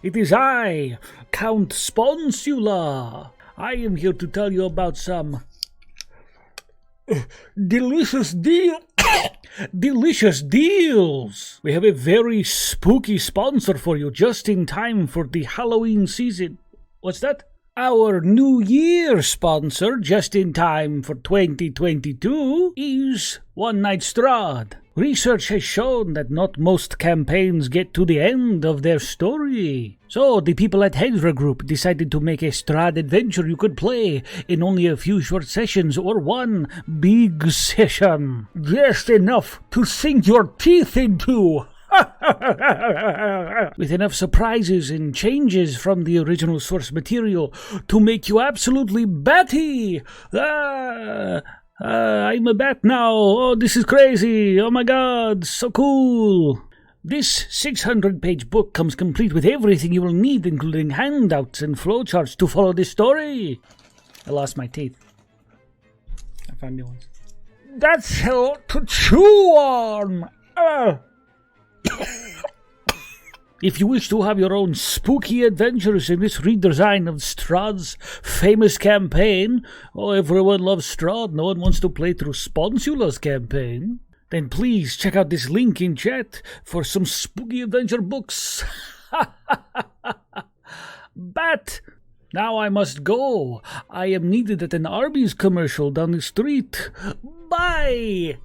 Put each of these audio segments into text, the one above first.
It is I, Count Sponsula. I am here to tell you about some delicious deals. We have a very spooky sponsor for you just in time for the Halloween season. What's that? Our New Year sponsor just in time for 2022 is One Night Strahd. Research has shown that not most campaigns get to the end of their story. So the people at Hedra Group decided to make a Strahd adventure you could play in only a few short sessions or one big session. Just enough to sink your teeth into. With enough surprises and changes from the original source material to make you absolutely batty. I'm a bat now. Oh, this is crazy. Oh my god, so cool. This 600-page book comes complete with everything you will need, including handouts and flowcharts to follow this story. I lost my teeth. I found new ones. That's hell to chew on. If you wish to have your own spooky adventures in this redesign of Strahd's famous campaign, everyone loves Strahd, no one wants to play through Sponsula's campaign, then please check out this link in chat for some spooky adventure books. But now I must go. I am needed at an Arby's commercial down the street. Bye!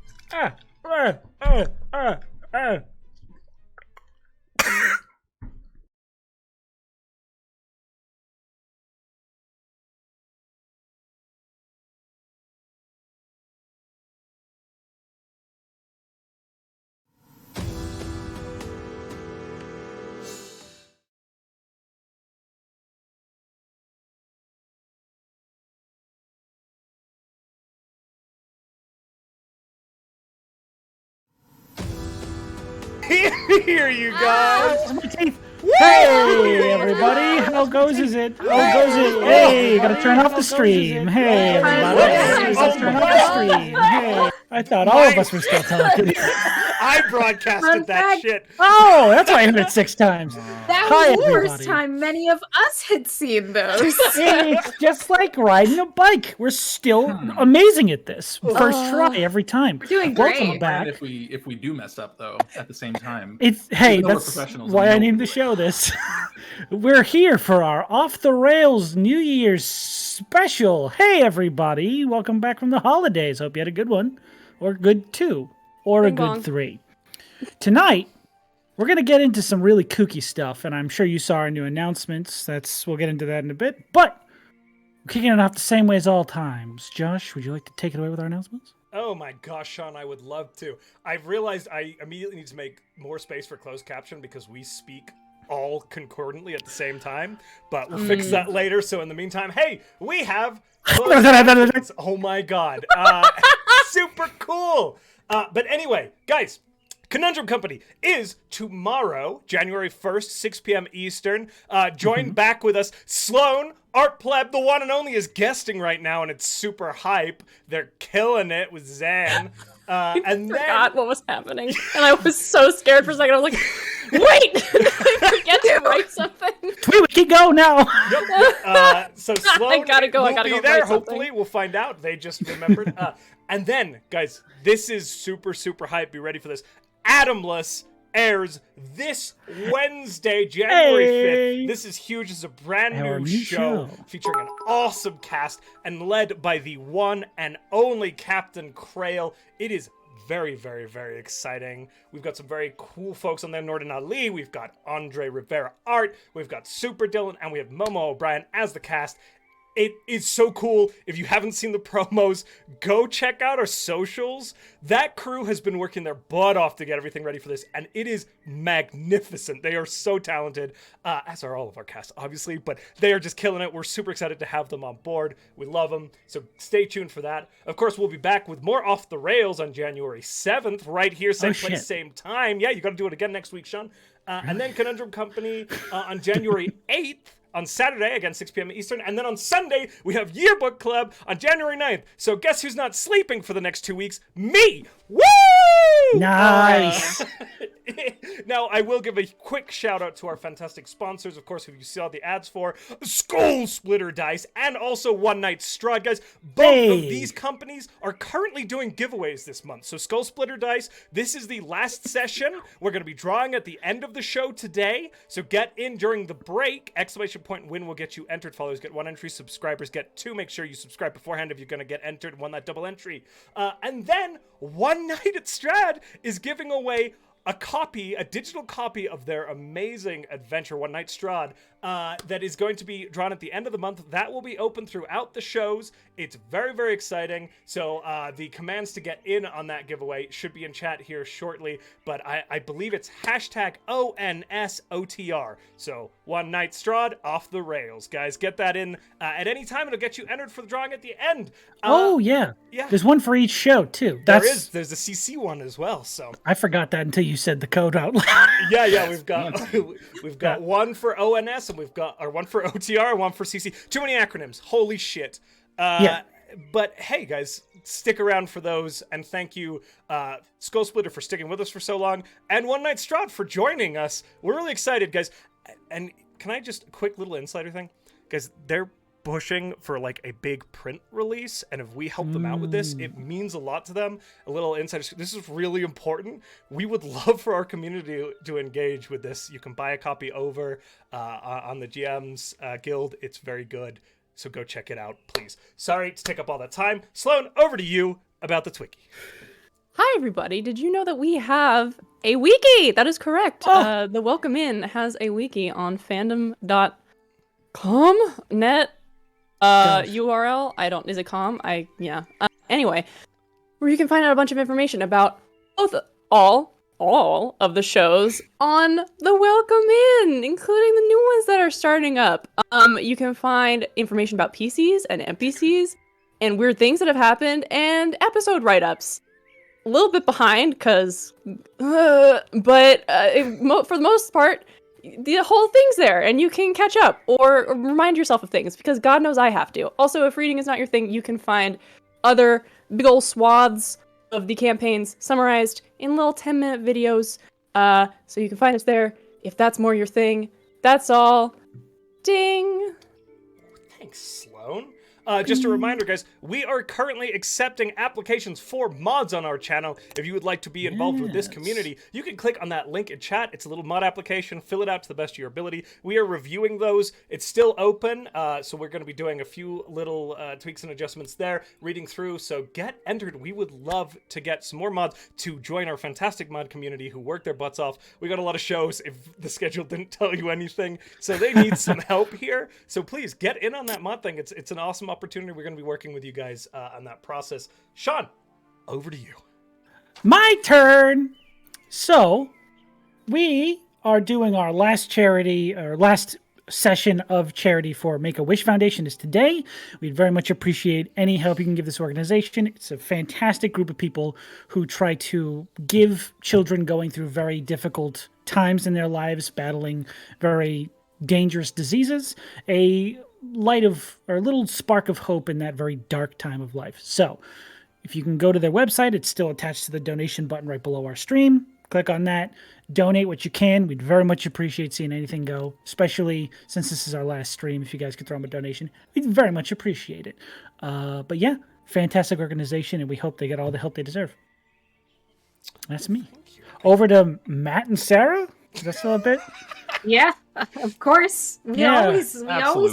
Here you guys! Hey everybody, how goes it? Hey, you gotta turn off the stream. Hey everybody, let's turn off the stream. Hey, I thought all of us were still talking. I broadcasted that shit. Oh, that's why I heard it 6 times. That was the first time many of us had seen those. It's just like riding a bike. We're still amazing at this. First try every time. We're doing great. Welcome back. If we do mess up though at the same time. Hey, that's why I named the show this. We're here for our Off the Rails New Year's special. Hey everybody, welcome back from the holidays. Hope you had a good one, or good 2, or a good 3. Tonight, we're going to get into some really kooky stuff, and I'm sure you saw our new announcements. We'll get into that in a bit, but we're kicking it off the same way as all times. Josh, would you like to take it away with our announcements? Oh my gosh, Sean, I would love to. I've realized I immediately need to make more space for closed caption because we speak all concordantly at the same time, but we'll fix that later. So in the meantime, hey, we have oh my god, super cool. But anyway, guys, Conundrum Company is tomorrow, January 1st, 6 p.m. Eastern. Join back with us. Sloan, artplebe, the one and only, is guesting right now, and it's super hype. They're killing it with Zan. And forgot what was happening, and I was so scared for a second. I was like, wait, I forget to write something. We can go now. Yep. So Sloan I gotta go be there. Hopefully, we'll find out. They just remembered. And then, guys, this is super, super hype. Be ready for this. Adamless airs this Wednesday, January 5th. This is huge. It's a brand new show featuring an awesome cast and led by the one and only Captain Krail. It is very, very, very exciting. We've got some very cool folks on there. Norden Ali, we've got Andre Rivera Art, we've got Super Dylan, and we have Momo O'Brien as the cast. It is so cool. If you haven't seen the promos, go check out our socials. That crew has been working their butt off to get everything ready for this, and it is magnificent. They are so talented, as are all of our cast, obviously, but they are just killing it. We're super excited to have them on board. We love them, so stay tuned for that. Of course, we'll be back with more Off the Rails on January 7th, right here, same place, same time. Yeah, you got to do it again next week, Sean. And then Conundrum Company on January 8th. On Saturday, again, 6 p.m. Eastern. And then on Sunday, we have Yearbook Club on January 9th. So guess who's not sleeping for the next 2 weeks? Me! Woo! Nice. Now, I will give a quick shout out to our fantastic sponsors, of course, who you saw the ads for, Skull Splitter Dice, and also One Night Strahd, guys. Both of these companies are currently doing giveaways this month. So Skull Splitter Dice, this is the last session. We're going to be drawing at the end of the show today. So get in during the break. Exclamation point win will get you entered. Followers get 1 entry. Subscribers get 2. Make sure you subscribe beforehand if you're going to get entered and won that double entry. And then One Night at Strahd is giving away a digital copy of their amazing adventure, One Night Strahd, that is going to be drawn at the end of the month. That will be open throughout the shows. It's very, very exciting. So the commands to get in on that giveaway should be in chat here shortly, but I believe it's hashtag ONSOTR. So One Night Strahd, off the rails. Guys, get that in at any time. It'll get you entered for the drawing at the end. Yeah. There's one for each show, too. There's a CC one as well. So I forgot that until you said the code out loud. Yeah, we've got one for ONS and one for OTR and one for CC. Too many acronyms. Holy shit. But hey, guys, stick around for those, and thank you, Skull Splitter, for sticking with us for so long, and One Night Strahd for joining us. We're really excited, guys. And can I just, a quick little insider thing? Guys, they're pushing for like a big print release, and if we help them out with this, it means a lot to them. A little insider, this is really important. We would love for our community to engage with this. You can buy a copy over on the GM's Guild. It's very good, so go check it out, please. Sorry to take up all that time. Sloan, over to you about the Twiki. Hi, everybody. Did you know that we have a wiki? That is correct. The Welcome In has a wiki on fandom.com net. URL, is it com? Anyway, where you can find out a bunch of information about all of the shows on the Welcome In, including the new ones that are starting up. You can find information about PCs and NPCs and weird things that have happened and episode write-ups. A little bit behind, but for the most part, the whole thing's there, and you can catch up or remind yourself of things, because God knows I have to. Also, if reading is not your thing, you can find other big ol' swaths of the campaigns summarized in little 10-minute videos. So you can find us there if that's more your thing. That's all. Ding! Thanks, Sloan. Just a reminder, guys, we are currently accepting applications for mods on our channel. If you would like to be involved with this community, you can click on that link in chat. It's a little mod application. Fill it out to the best of your ability. We are reviewing those. It's still open, so we're going to be doing a few little tweaks and adjustments there, reading through. So get entered. We would love to get some more mods to join our fantastic mod community who work their butts off. We got a lot of shows if the schedule didn't tell you anything, so they need some help here. So please get in on that mod thing. It's an awesome opportunity. We're going to be working with you guys on that process. Sean, over to you. My turn. So, we are doing our last session of charity for Make-A-Wish Foundation is today. We'd very much appreciate any help you can give this organization. It's a fantastic group of people who try to give children going through very difficult times in their lives, battling very dangerous diseases, a little spark of hope in that very dark time of life. So if you can go to their website, it's still attached to the donation button right below our stream. Click on that, donate what you can. We'd very much appreciate seeing anything go, especially since this is our last stream. If you guys could throw them a donation, we'd very much appreciate it. But yeah, fantastic organization, and we hope they get all the help they deserve. That's me. Over to Matt and Sarah. Is that still a bit? Yeah, of course. We always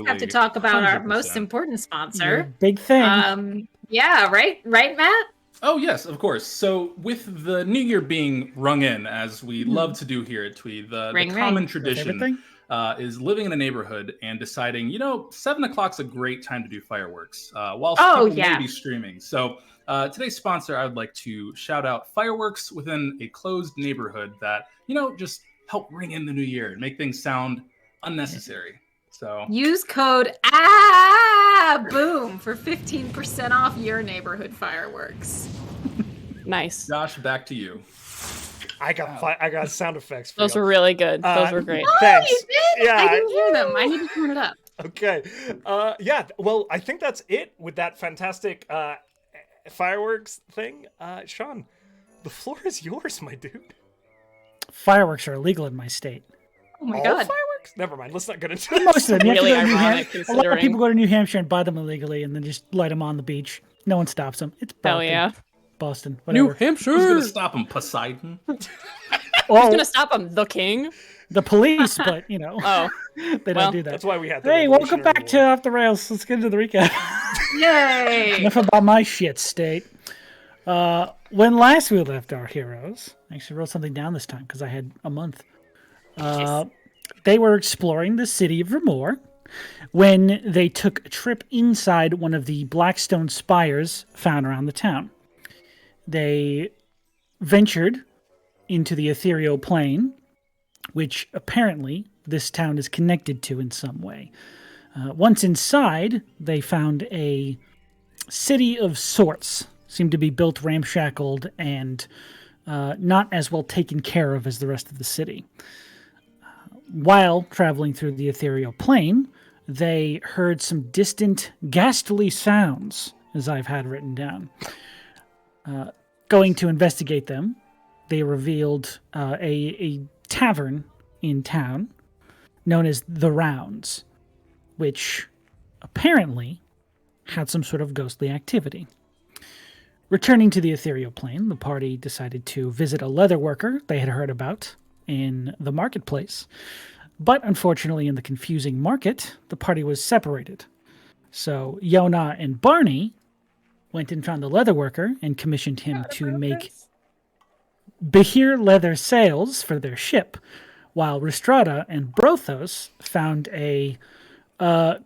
have to talk about 100%. our most important sponsor. Big thing. Yeah, right, Matt? Oh, yes, of course. So with the new year being rung in, as we love to do here at Twee, the common tradition is living in a neighborhood and deciding, 7 o'clock's a great time to do fireworks while people may be streaming. So today's sponsor, I would like to shout out Fireworks within a closed neighborhood that, just help ring in the new year and make things sound unnecessary. So use code BOOM for 15% off your neighborhood fireworks. Nice. Josh, back to you. I got sound effects for Those you. were really good. Those were great. Thanks. You did? Yeah, I didn't hear them. I need to turn it up. Okay. Well, I think that's it with that fantastic fireworks thing. Sean, the floor is yours, my dude. fireworks are illegal in my state. Oh my All god. fireworks? Never mind. Let's not get into it. Most of them. You have to Really go to New ironic, Hampshire. A lot of considering. people go to New Hampshire and buy them illegally and then just light them on the beach. No one stops them. It's Hell Boston. yeah. Boston. Whatever. New Hampshire. Who's gonna stop him? Poseidon? Who's Oh, gonna stop him? The king? the police, but, Oh. they well, don't do that. That's why we had the Hey, welcome Revolutionary back to War. Off the Rails. Let's get into the recap. Yay! Enough about my shit state. When last we left our heroes, I actually wrote something down this time because I had a month. They were exploring the city of Vermore when they took a trip inside one of the Blackstone spires found around the town. They ventured into the ethereal plane, which apparently this town is connected to in some way. Once inside, they found a city of sorts. Seemed to be built ramshackled and not as well taken care of as the rest of the city. While traveling through the ethereal plane, they heard some distant, ghastly sounds, as I've had written down. Going to investigate them, they revealed a tavern in town known as The Rounds, which apparently had some sort of ghostly activity. Returning to the ethereal plane, the party decided to visit a leather worker they had heard about in the marketplace. But unfortunately, in the confusing market, the party was separated. So Yona and Barney went and found the leather worker and commissioned him to make Behir leather sails for their ship, while Rhystrata and Brothos found a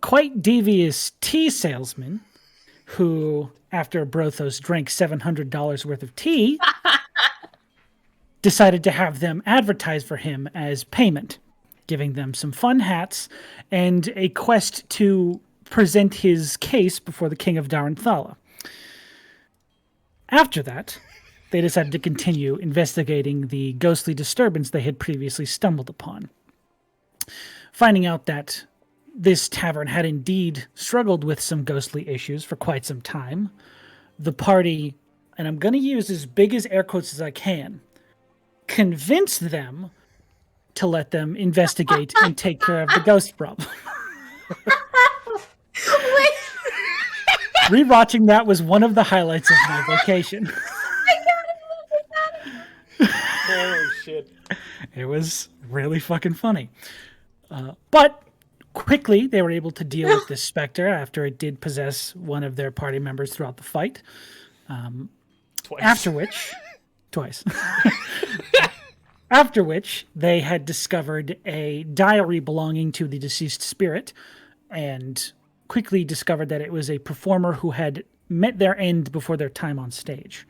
quite devious tea salesman who, after Brothos drank $700 worth of tea, decided to have them advertise for him as payment, giving them some fun hats and a quest to present his case before the king of Daranthala. After that, they decided to continue investigating the ghostly disturbance they had previously stumbled upon. Finding out that this tavern had indeed struggled with some ghostly issues for quite some time, the party, and I'm going to use as big as air quotes as I can, convinced them to let them investigate and take care of the ghost problem. Rewatching that was one of the highlights of my vacation. Holy shit. It was really fucking funny. But quickly, they were able to deal with this specter after it did possess one of their party members throughout the fight. Twice. After which, twice. After which, they had discovered a diary belonging to the deceased spirit and quickly discovered that it was a performer who had met their end before their time on stage.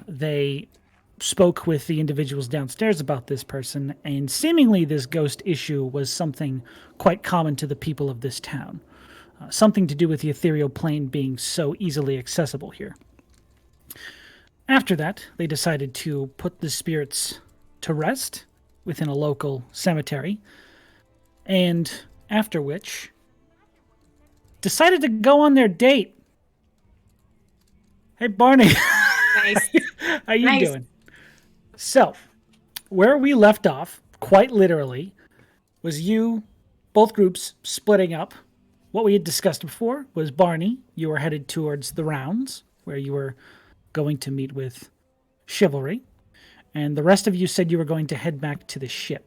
They spoke with the individuals downstairs about this person, and seemingly this ghost issue was something quite common to the people of this town. Something to do with the ethereal plane being so easily accessible here. After that, they decided to put the spirits to rest within a local cemetery, and after which, decided to go on their date. Hey, Barney. Nice. How you Nice. doing? So, where we left off, quite literally, was both groups splitting up. What we had discussed before was Barney, you were headed towards the Rounds, where you were going to meet with Chivalry, and the rest of you said you were going to head back to the ship.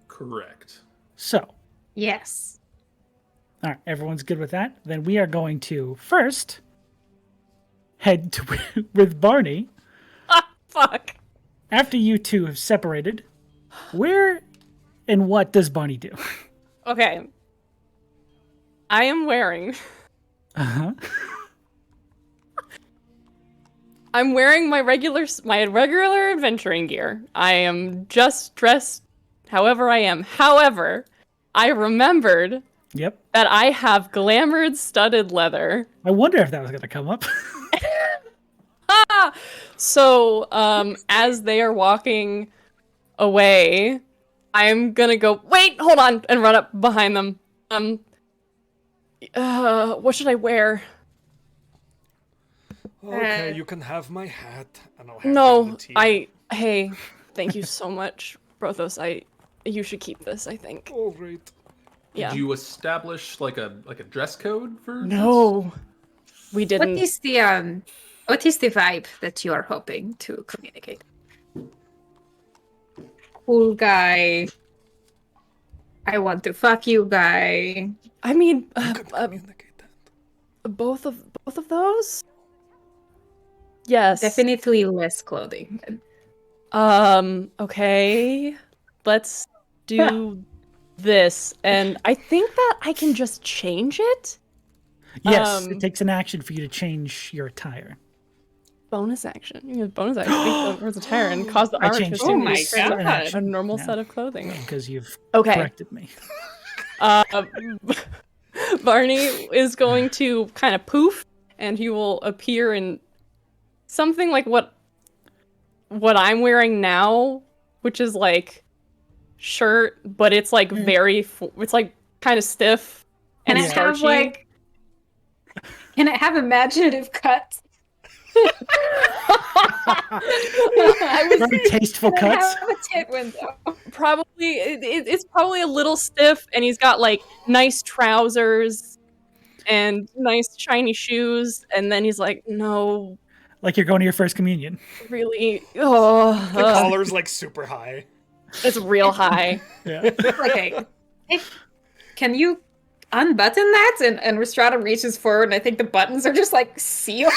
Correct. So, Yes. all right, everyone's good with that? Then we are going to first head to, with Barney. Fuck. After you two have separated, where and what does Barney do? Okay. I am wearing. Uh-huh. I'm wearing my regular adventuring gear. I am just dressed however I am. However, I remembered Yep. that I have glamored studded leather. I wonder if that was going to come up. So, as they are walking away, I'm gonna go, wait, hold on, and run up behind them. What should I wear? Okay, you can have my hat, and I'll hand you the tea. Hey, thank you so much, Brothos. You should keep this, I think. All right. Yeah. Did you establish like a dress code for No. We didn't. What is the vibe that you are hoping to communicate? Cool guy. I want to fuck you guy. I mean, Communicate that. both of those? Yes. Definitely less clothing. Okay. Let's do this. And I think that I can just change it. Yes, it takes an action for you to change your attire. Bonus action. You use bonus action. Towards attire and cause the I armor to changed Oh my change God. a normal set of clothing. Because you've Okay. corrected me. Barney is going to kind of poof, and he will appear in something like what I'm wearing now, which is like shirt, but it's like it's like kind of stiff and starchy. Can it have imaginative cuts? Very tasteful cuts. Have a tit window. Probably it's probably a little stiff, and he's got like nice trousers and nice shiny shoes, and then he's like, no, Like you're going to your first communion. really, The collar's like super high. it's real high. Yeah. Okay. Hey, can you unbutton that? And Rhystrata reaches forward, and I think the buttons are just like sealed.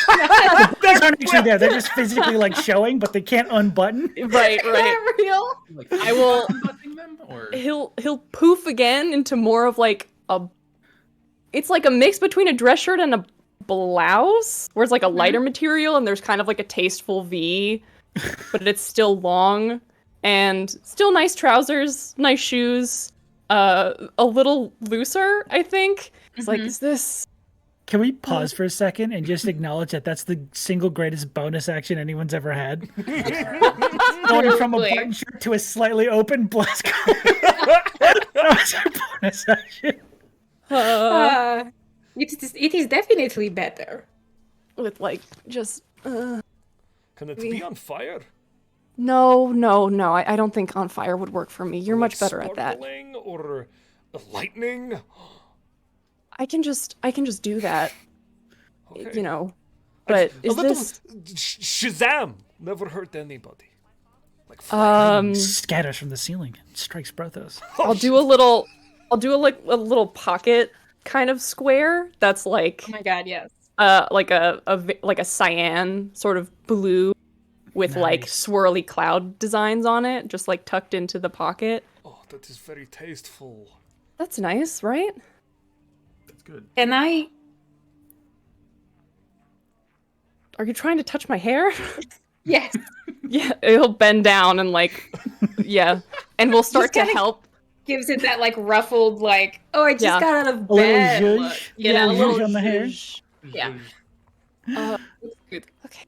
They're not actually there. They're just physically like showing, but they can't unbutton. Right. They're real. Like, I will. unbuttoning them, or He'll poof again into more of like a. It's like a mix between a dress shirt and a blouse, where it's like a lighter material, and there's kind of like a tasteful V, but it's still long and still nice trousers, nice shoes. A little looser, I think. It's like, is this? Can we pause for a second and just acknowledge that that's the single greatest bonus action anyone's ever had? Going from a button shirt to a slightly open blouse. That was our bonus action. It is definitely better. With like just. Can it be on fire? No. I don't think on fire would work for me. You're much better at that. Sparkling or lightning? I can just do that. Okay. You know. But A is little this Shazam never hurt anybody. Like Scatters from the ceiling and strikes Brothos. I'll do a little pocket kind of square that's like Oh my God, yes. like a cyan sort of blue with like swirly cloud designs on it, just like tucked into the pocket. Oh, that is very tasteful. That's nice, right? that's good. And I Are you trying to touch my hair? yes. Yeah, he'll bend down and like, yeah, and we'll start to kinda help. Gives it that like ruffled like, oh, I just Yeah. got out of A little bed. zhuzh. look, you know, a little little zhuzh on the hair. zhuzh. Yeah. Good.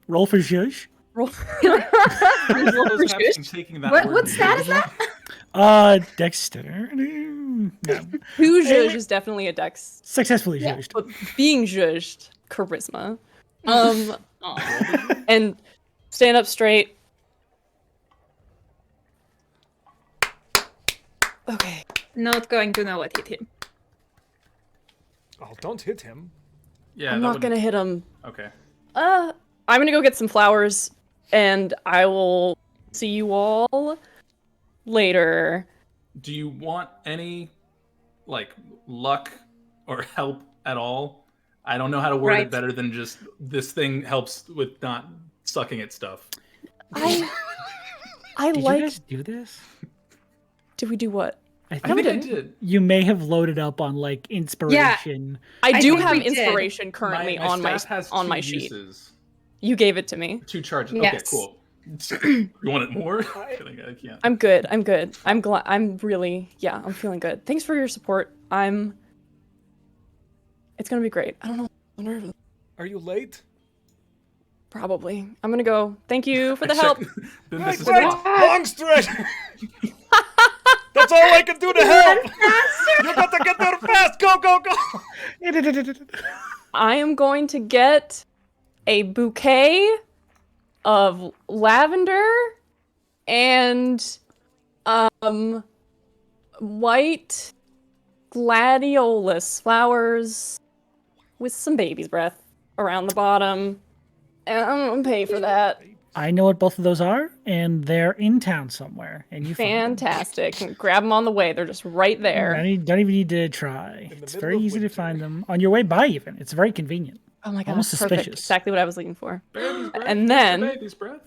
Roll for zhuzh. Roll. Taking that What stat is that? Dexterity. No. Who zhuzh is definitely a dex. Successfully zhuzhed. But being zhuzhed, charisma. And stand up straight. Okay. Not going to know what hit him. Oh, don't hit him. Yeah, I'm that not would- gonna hit him. Okay. I'm gonna go get some flowers, and I will see you all later. Do you want any, like, luck or help at all? I don't know how to word Right. it better than just this thing helps with not sucking at stuff. I Did like. you guys do this? Did we do what? I I think think I didn't. did. you may have loaded up on like inspiration. I do think have we did. inspiration currently on my staff has on two my sheet. uses, You gave it to me. 2 charges. Yes. Okay, cool. You want it more? I can't. I'm good. I'm glad. I'm really. Yeah, I'm feeling good. Thanks for your support. It's gonna be great. I don't know. I'm nervous. Are you late? Probably. I'm gonna go. Thank you for the help. Then Right, this is right. Long stretch. That's all I can do to help. You got to get there fast. Go, go, go. I am going to get a bouquet of lavender and white gladiolus flowers with some baby's breath around the bottom. And I'm gonna pay for that. I know what both of those are, and they're in town somewhere. And you Fantastic. Grab them on the way. They're just right there. Don't even need to try. It's very easy to find them. On your way by, even. It's very convenient. Oh my god, almost perfect. Suspicious. Exactly what I was looking for. Baby's breath. And then Baby's breath.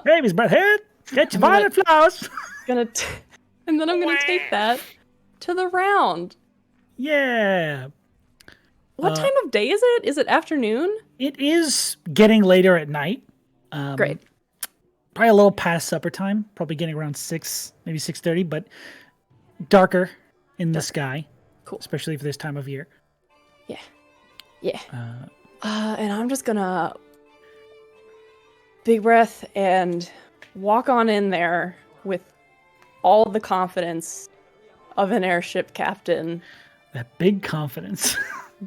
Baby's breath, head. Get your violet flowers. And then I'm gonna take that to the round. Yeah. What time of day is it? Is it afternoon? It is getting later at night. Great. Probably a little past supper time. Probably getting around 6, maybe 6:30, but darker in the sky. Cool. Especially for this time of year. Yeah. And I'm just gonna big breath and walk on in there with all the confidence of an airship captain. That big confidence.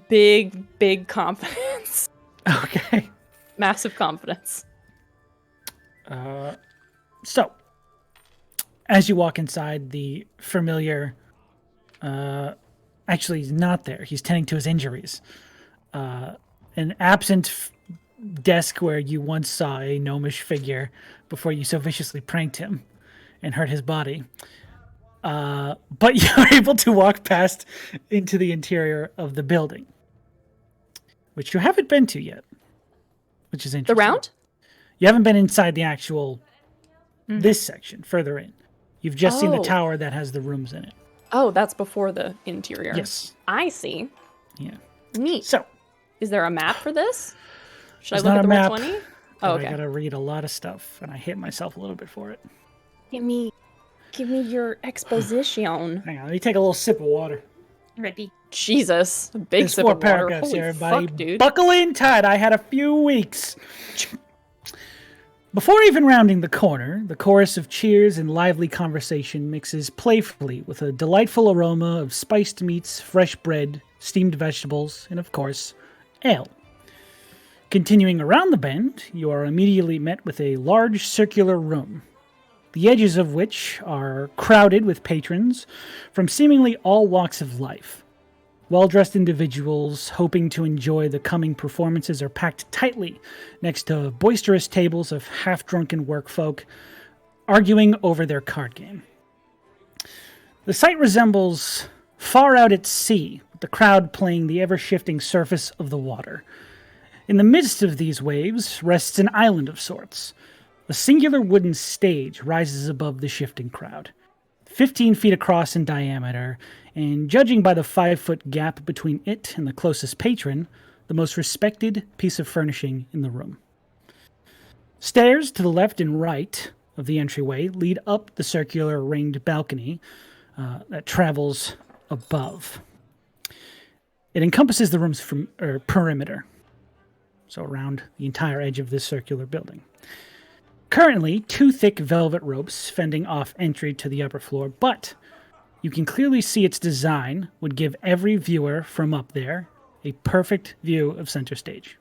Big confidence. Okay. Massive confidence. So, as you walk inside, the familiar, actually he's not there. He's tending to his injuries. An absent desk where you once saw a gnomish figure before you so viciously pranked him and hurt his body. But you're able to walk past into the interior of the building, which you haven't been to yet, which is interesting. The round? You haven't been inside the actual, this section, further in. You've just seen the Oh. tower that has the rooms in it. Oh, that's before the interior. Yes. I see. Yeah. Neat. So, Is there a map for this? Should There's I look not at the a map. Roll20? I Oh, okay. gotta read a lot of stuff, and I hit myself a little bit for it. Give me your exposition. Hang on, let me take a little sip of water. Ready. Jesus, a big There's sip 4 of water. paragraphs Holy here, everybody. fuck, dude. Buckle in tight. I had a few weeks. Before even rounding the corner, the chorus of cheers and lively conversation mixes playfully with a delightful aroma of spiced meats, fresh bread, steamed vegetables, and of course, ale. Continuing around the bend, you are immediately met with a large circular room, the edges of which are crowded with patrons from seemingly all walks of life. Well-dressed individuals hoping to enjoy the coming performances are packed tightly next to boisterous tables of half-drunken workfolk arguing over their card game. The sight resembles far out at sea, with the crowd playing the ever-shifting surface of the water. In the midst of these waves rests an island of sorts. A singular wooden stage rises above the shifting crowd, 15 feet across in diameter, and judging by the 5-foot gap between it and the closest patron, the most respected piece of furnishing in the room. Stairs to the left and right of the entryway lead up the circular ringed balcony that travels above. It encompasses the room's perimeter, so around the entire edge of this circular building. Currently, 2 thick velvet ropes fending off entry to the upper floor, but you can clearly see its design would give every viewer from up there a perfect view of center stage.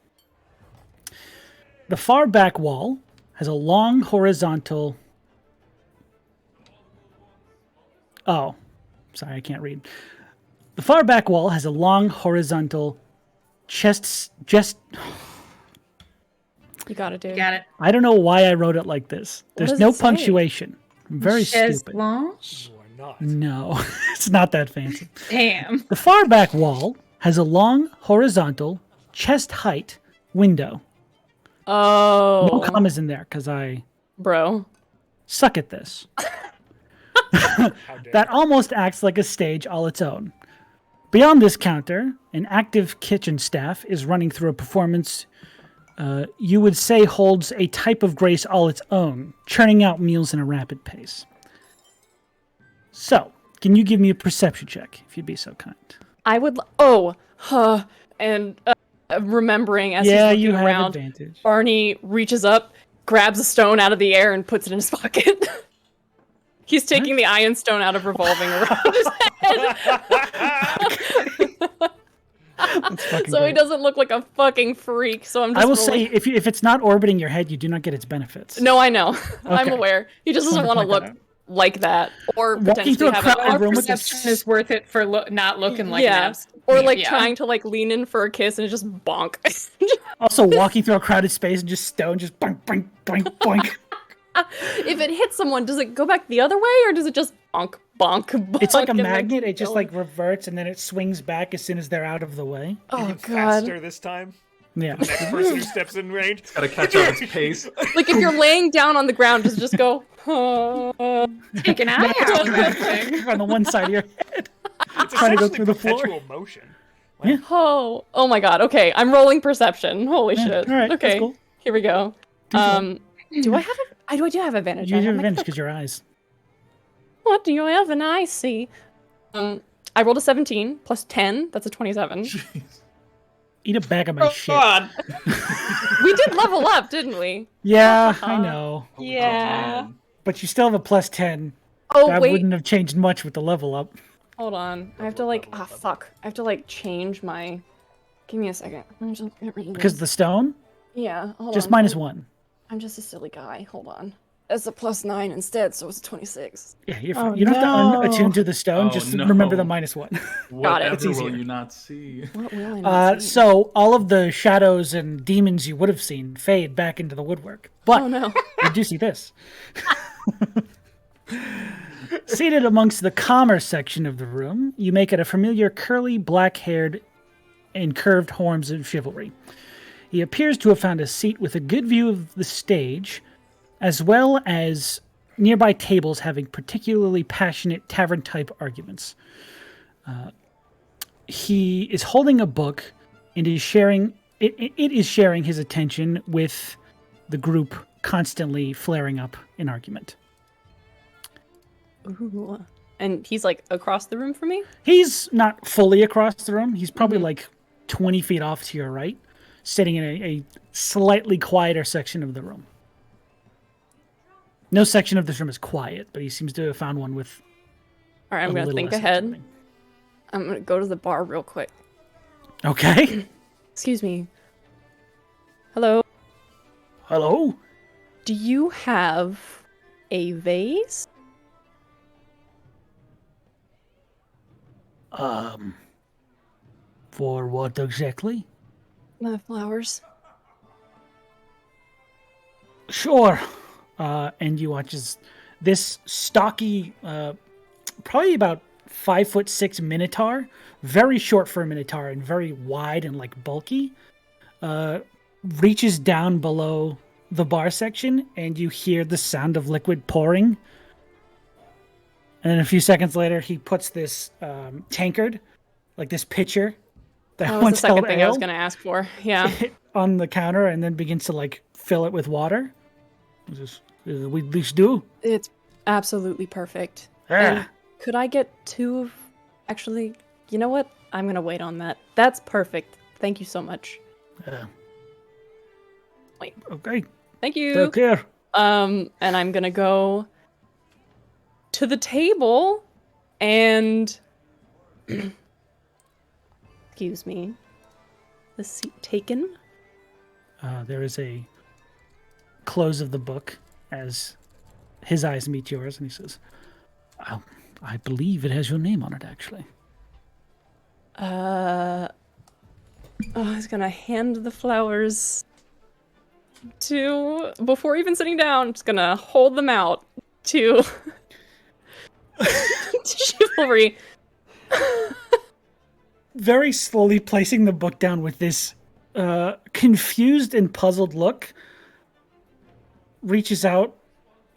The far back wall has a long horizontal... Oh, sorry, I can't read. The far back wall has a long horizontal You got it, dude. You got it. I don't know why I wrote it like this. There's does no it say? punctuation. I'm very Chaise stupid. Blanche? You are not. No, it's not that fancy. Damn. The far back wall has a long, horizontal, chest-height window. Oh. No commas in there, because I Bro. suck at this. How dare That almost acts like a stage all its own. Beyond this counter, an active kitchen staff is running through a performance you would say holds a type of grace all its own, churning out meals in a rapid pace. So, can you give me a perception check, if you'd be so kind? I would... and remembering as Yeah, he's you looking have around, advantage. Barney reaches up, grabs a stone out of the air, and puts it in his pocket. He's taking the iron stone out of revolving around his head. So he doesn't look like a fucking freak. So I'm just I will say, if it's not orbiting your head, you do not get its benefits. No, I know. I'm aware. He just doesn't want to look like that, or potentially have a room perception is worth it for not looking like an abs. Or like trying to like lean in for a kiss and just bonk. Also, walking through a crowded space and just boink, boink, boink, boink. If it hits someone, does it go back the other way, or does it just bonk, bonk, bonk? It's like a magnet. It just like reverts and then it swings back as soon as they're out of the way. Oh god! Faster this time. Yeah. The next person who steps in range. It's gotta catch up its pace. Like if you're laying down on the ground, does it just go? Take an eye out on that thing. On the one side of your head. It's trying to go through the perpetual floor. motion. Yeah. Oh my god. Okay, I'm rolling perception. Holy shit. All right. Okay, That's cool. here we go. Do I have? I do have advantage. You have advantage because your eyes. What do you have an eye see? I rolled a 17 plus 10. That's a 27. Jeez. Eat a bag of my shit. God. We did level up, didn't we? Yeah, I know. Yeah. But you still have a plus 10. Oh, that wait. wouldn't have changed much with the level up. Hold on. I have to like, fuck. I have to like change my, give me a second. I'm just get rid of Because this. the stone? Yeah, hold Just on. -1. I'm just a silly guy. Hold on. That's a plus 9 instead, so it's a 26. Yeah, you're fine. You don't have to unattune to the stone. Just remember the -1. Whatever It's will you not see? What will I not see? So all of the shadows and demons you would have seen fade back into the woodwork. But Oh no. you do see this. Seated amongst the commerce section of the room, you make out a familiar curly, black-haired, and curved horns of Chivalry. He appears to have found a seat with a good view of the stage, as well as nearby tables having particularly passionate tavern-type arguments. He is holding a book and is sharing. It is sharing his attention with the group constantly flaring up in argument. Ooh. And he's like across the room from me? He's not fully across the room. He's probably like 20 feet off to your right, sitting in a slightly quieter section of the room. No section of this room is quiet, but he seems to have found one with. All right, I'm going to think ahead. I'm going to go to the bar real quick. Okay. Excuse me. Hello? Hello? Do you have a vase? For what exactly? Flowers. Sure. And you watch as this stocky, probably about 5'6" minotaur, very short for a minotaur and very wide and like bulky, reaches down below the bar section, and you hear the sound of liquid pouring. And then a few seconds later, he puts this tankard, like this pitcher that That was once the second held thing I was ale, going to ask for. Yeah. on the counter, and then begins to like fill it with water. This is what we at least do. It's absolutely perfect. Ah. And could I get 2 of... Actually, you know what? I'm going to wait on that. That's perfect. Thank you so much. Wait. Okay. Thank you. Take care. And I'm going to go to the table and... Excuse me. The seat taken. There is a close of the book as his eyes meet yours, and he says, I believe it has your name on it, actually. He's gonna hand the flowers to... Before even sitting down, just gonna hold them out to... to Chivalry. Very slowly placing the book down with this confused and puzzled look, reaches out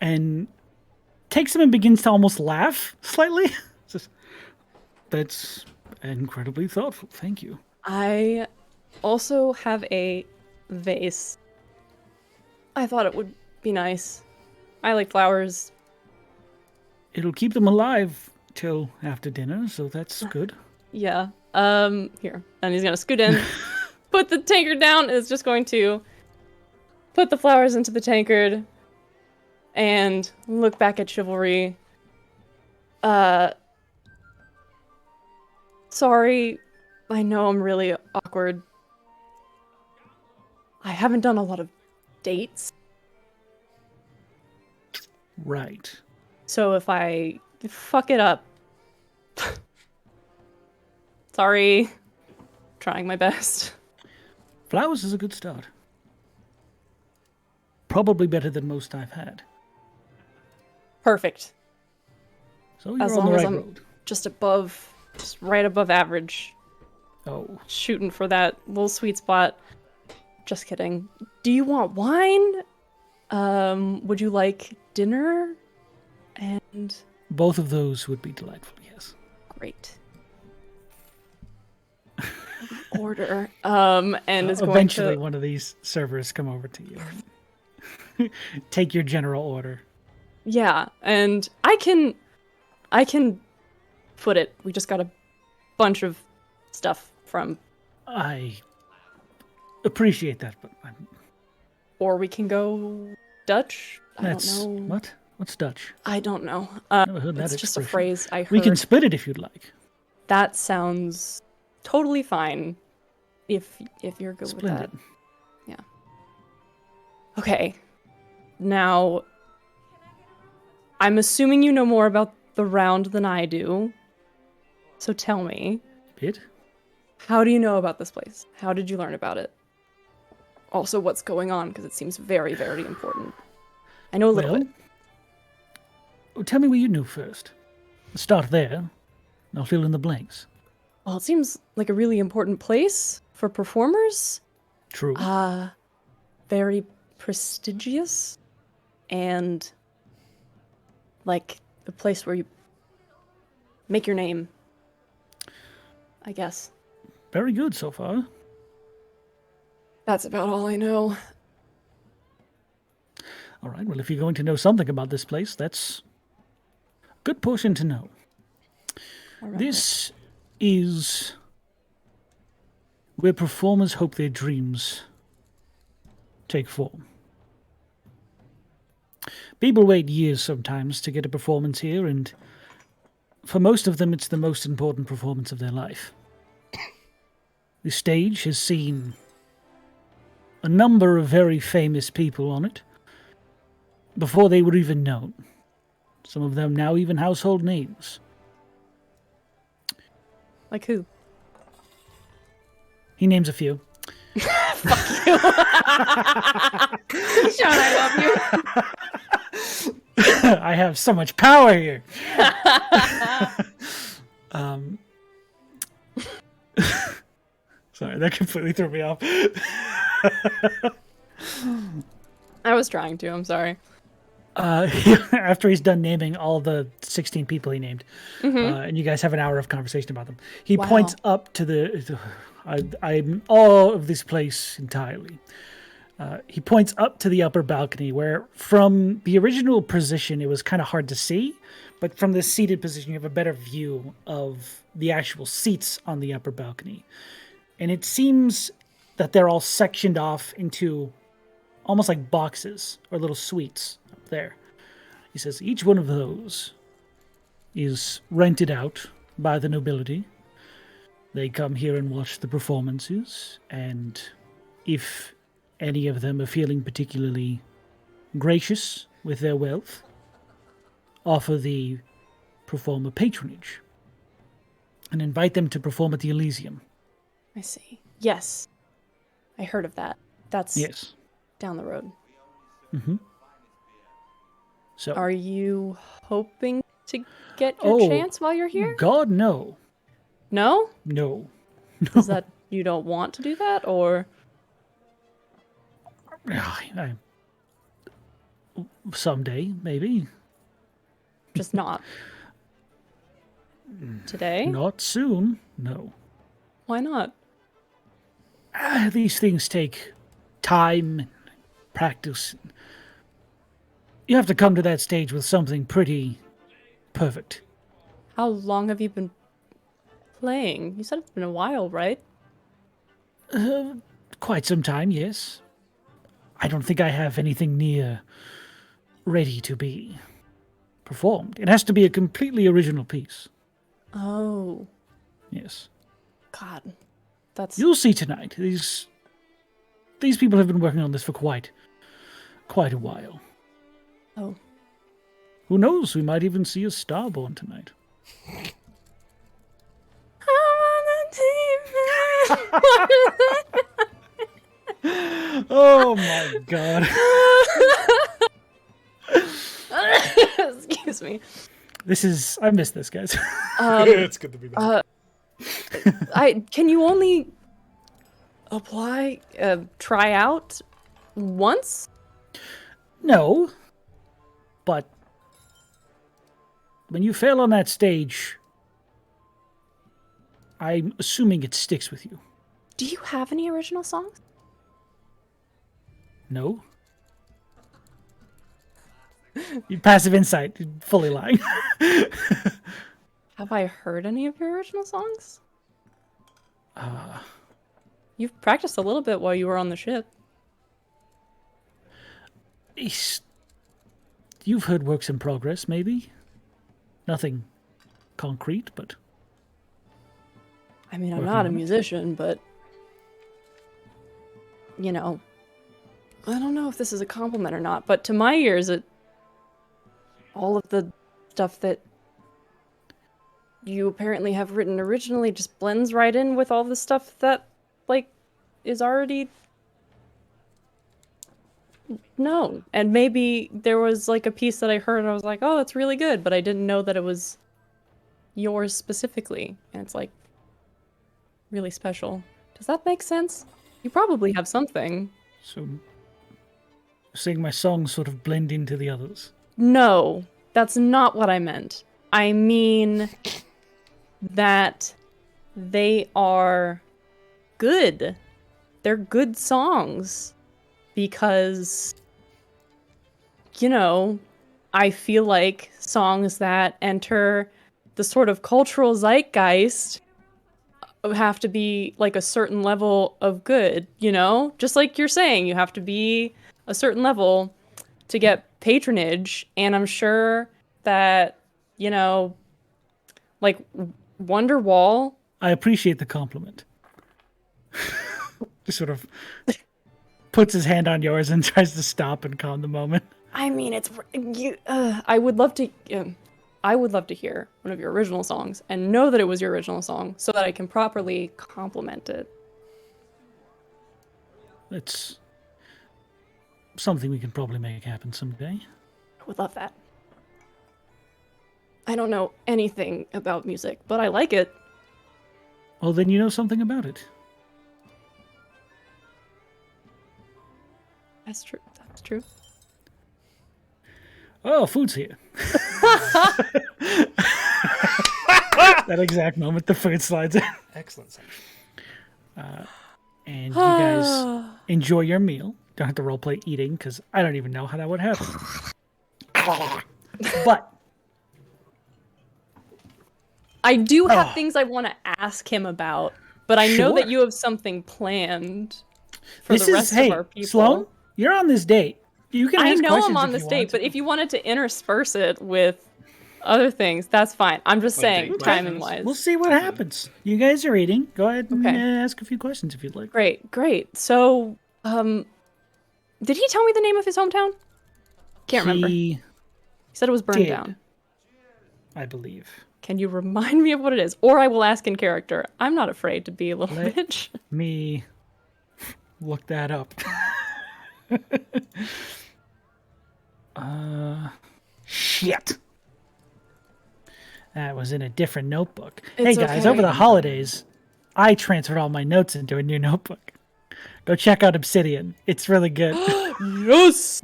and takes them and begins to almost laugh slightly. Says, that's incredibly thoughtful. Thank you. I also have a vase. I thought it would be nice. I like flowers. It'll keep them alive till after dinner, so that's good. Yeah. Here. And he's gonna scoot in, put the tankard down, is just going to put the flowers into the tankard and look back at Chivalry. Sorry, I know I'm really awkward. I haven't done a lot of dates. Right. So if I fuck it up... Sorry. Trying my best. Flowers is a good start. Probably better than most I've had. Perfect. So you're As on long the as right I'm road. just right above average. Oh. Shooting for that little sweet spot. Just kidding. Do you want wine? Would you like dinner? And... Both of those would be delightful, yes. Great. Order. And is going Eventually to... one of these servers come over to you. Take your general order. Yeah, and I can foot it. We just got a bunch of stuff from... I appreciate that, but Or we can go Dutch? I don't know. What? What's Dutch? I don't know. Never heard that It's just a expression. phrase I heard. We can split it if you'd like. That sounds totally fine. If you're good with Splendid. that. Yeah. Okay. Now, I'm assuming you know more about the round than I do. So tell me, Bit? how do you know about this place? How did you learn about it? Also, what's going on? Because it seems very, very important. I know a little bit. Tell me what you knew first. Start there, and I'll fill in the blanks. Well, it seems like a really important place for performers. True. Very prestigious. And like the place where you make your name, I guess. Very good so far. That's about all I know. All right, well, if you're going to know something about this place, that's a good portion to know. Right. This is where performers hope their dreams take form. People wait years sometimes to get a performance here, and for most of them, it's the most important performance of their life. The stage has seen a number of very famous people on it before they were even known. Some of them now even household names. Like who? He names a few. Fuck you. Sean, I love you. I have so much power here. Sorry, that completely threw me off. I was trying to, I'm sorry. After he's done naming all the 16 people he named, and you guys have an hour of conversation about them, he points up to the... I'm awe of this place entirely. He points up to the upper balcony where from the original position it was kind of hard to see, but from the seated position you have a better view of the actual seats on the upper balcony. And it seems that they're all sectioned off into almost like boxes or little suites up there. He says each one of those is rented out by the nobility. They come here and watch the performances, and if any of them are feeling particularly gracious with their wealth, offer the performer patronage and invite them to perform at the Elysium. I see. Yes. I heard of that. That's Yes. down the road. Mm-hmm. So, Are you hoping to get your chance while you're here? God, no. No? No. Is that you don't want to do that, or? Someday, maybe. Just not? Today? Not soon, no. Why not? These things take time and practice. You have to come to that stage with something pretty perfect. How long have you been playing? You said it's been a while, right? Quite some time, yes. I don't think I have anything near ready to be performed. It has to be a completely original piece. Oh. Yes. God, that's... You'll see tonight. These people have been working on this for quite a while. Oh. Who knows? We might even see a starborn tonight. Oh my god. Excuse me. I miss this, guys. It's good to be back. Can you only apply, try out once? No. But when you fail on that stage, I'm assuming it sticks with you. Do you have any original songs? No. You passive insight, you're fully lying. Have I heard any of your original songs? You've practiced a little bit while you were on the ship. You've heard works in progress, maybe? Nothing concrete, but... I mean, I'm not a musician, but... You know... I don't know if this is a compliment or not, but to my ears, all of the stuff that you apparently have written originally just blends right in with all the stuff that, like, is already known. And maybe there was, like, a piece that I heard and I was like, oh, it's really good, but I didn't know that it was yours specifically. And it's, like, really special. Does that make sense? You probably have something. So, seeing my songs sort of blend into the others. No, that's not what I meant. I mean that they are good. They're good songs because, you know, I feel like songs that enter the sort of cultural zeitgeist have to be like a certain level of good, you know? Just like you're saying, you have to be a certain level to get patronage, and I'm sure that, you know, like Wonderwall... I appreciate the compliment. Just sort of puts his hand on yours and tries to stop and calm the moment. I mean, it's... I would love to... I would love to hear one of your original songs and know that it was your original song so that I can properly compliment it. It's something we can probably make happen someday. I would love that. I don't know anything about music, but I like it. Well, then you know something about it. That's true. That's true. Oh, food's here. That exact moment, the food slides in. Excellent. And you guys enjoy your meal. Don't have to roleplay eating, because I don't even know how that would happen. But I do have things I want to ask him about, but I know Sure. that you have something planned for the rest of our people. Sloan, you're on this date. You can I ask know questions I'm on if this you date, want but to. if you wanted to intersperse it with other things, that's fine. I'm just saying, date timing-wise. We'll see what happens. You guys are eating. Go ahead and Okay. ask a few questions if you'd like. Great. So, did he tell me the name of his hometown? Can't remember. He said it was burned did. down. I believe. Can you remind me of what it is? Or I will ask in character. I'm not afraid to be a little Let- bitch. Me look that up. Shit. That was in a different notebook. It's hey guys, okay. over the holidays, I transferred all my notes into a new notebook. Go check out Obsidian. It's really good. Yes!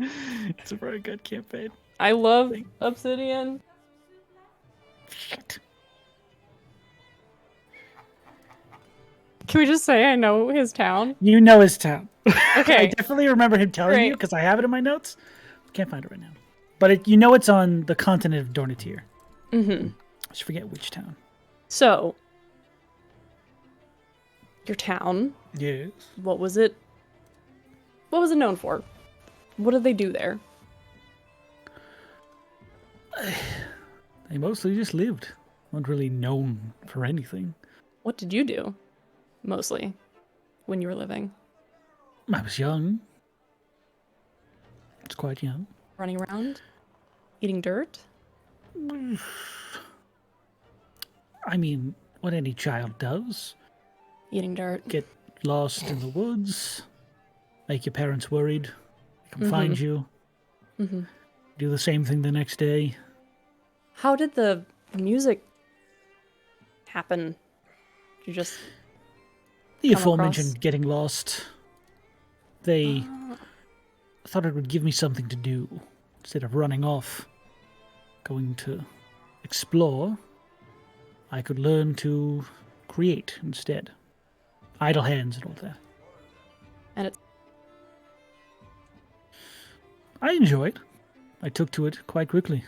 It's a very good campaign. I love Obsidian. Shit. Can we just say I know his town? You know his town. Okay. I definitely remember him telling you Great. because I have it in my notes. Can't find it right now. But you know it's on the continent of Dornatier. Mm-hmm. I just forget which town. So, your town, Yes. what was it known for? What did they do there? They mostly just lived. Weren't really known for anything. What did you do? mostly, when you were living? I was young. It's quite young. Running around? Eating dirt? I mean, what any child does. Eating dirt. Get lost in the woods. Make your parents worried. Come find you. Mm-hmm. Do the same thing the next day. How did the music happen? Did you just The come aforementioned across? getting lost. They thought it would give me something to do. Instead of running off, going to explore, I could learn to create instead. Idle hands and all that. And it's I enjoyed. I took to it quite quickly.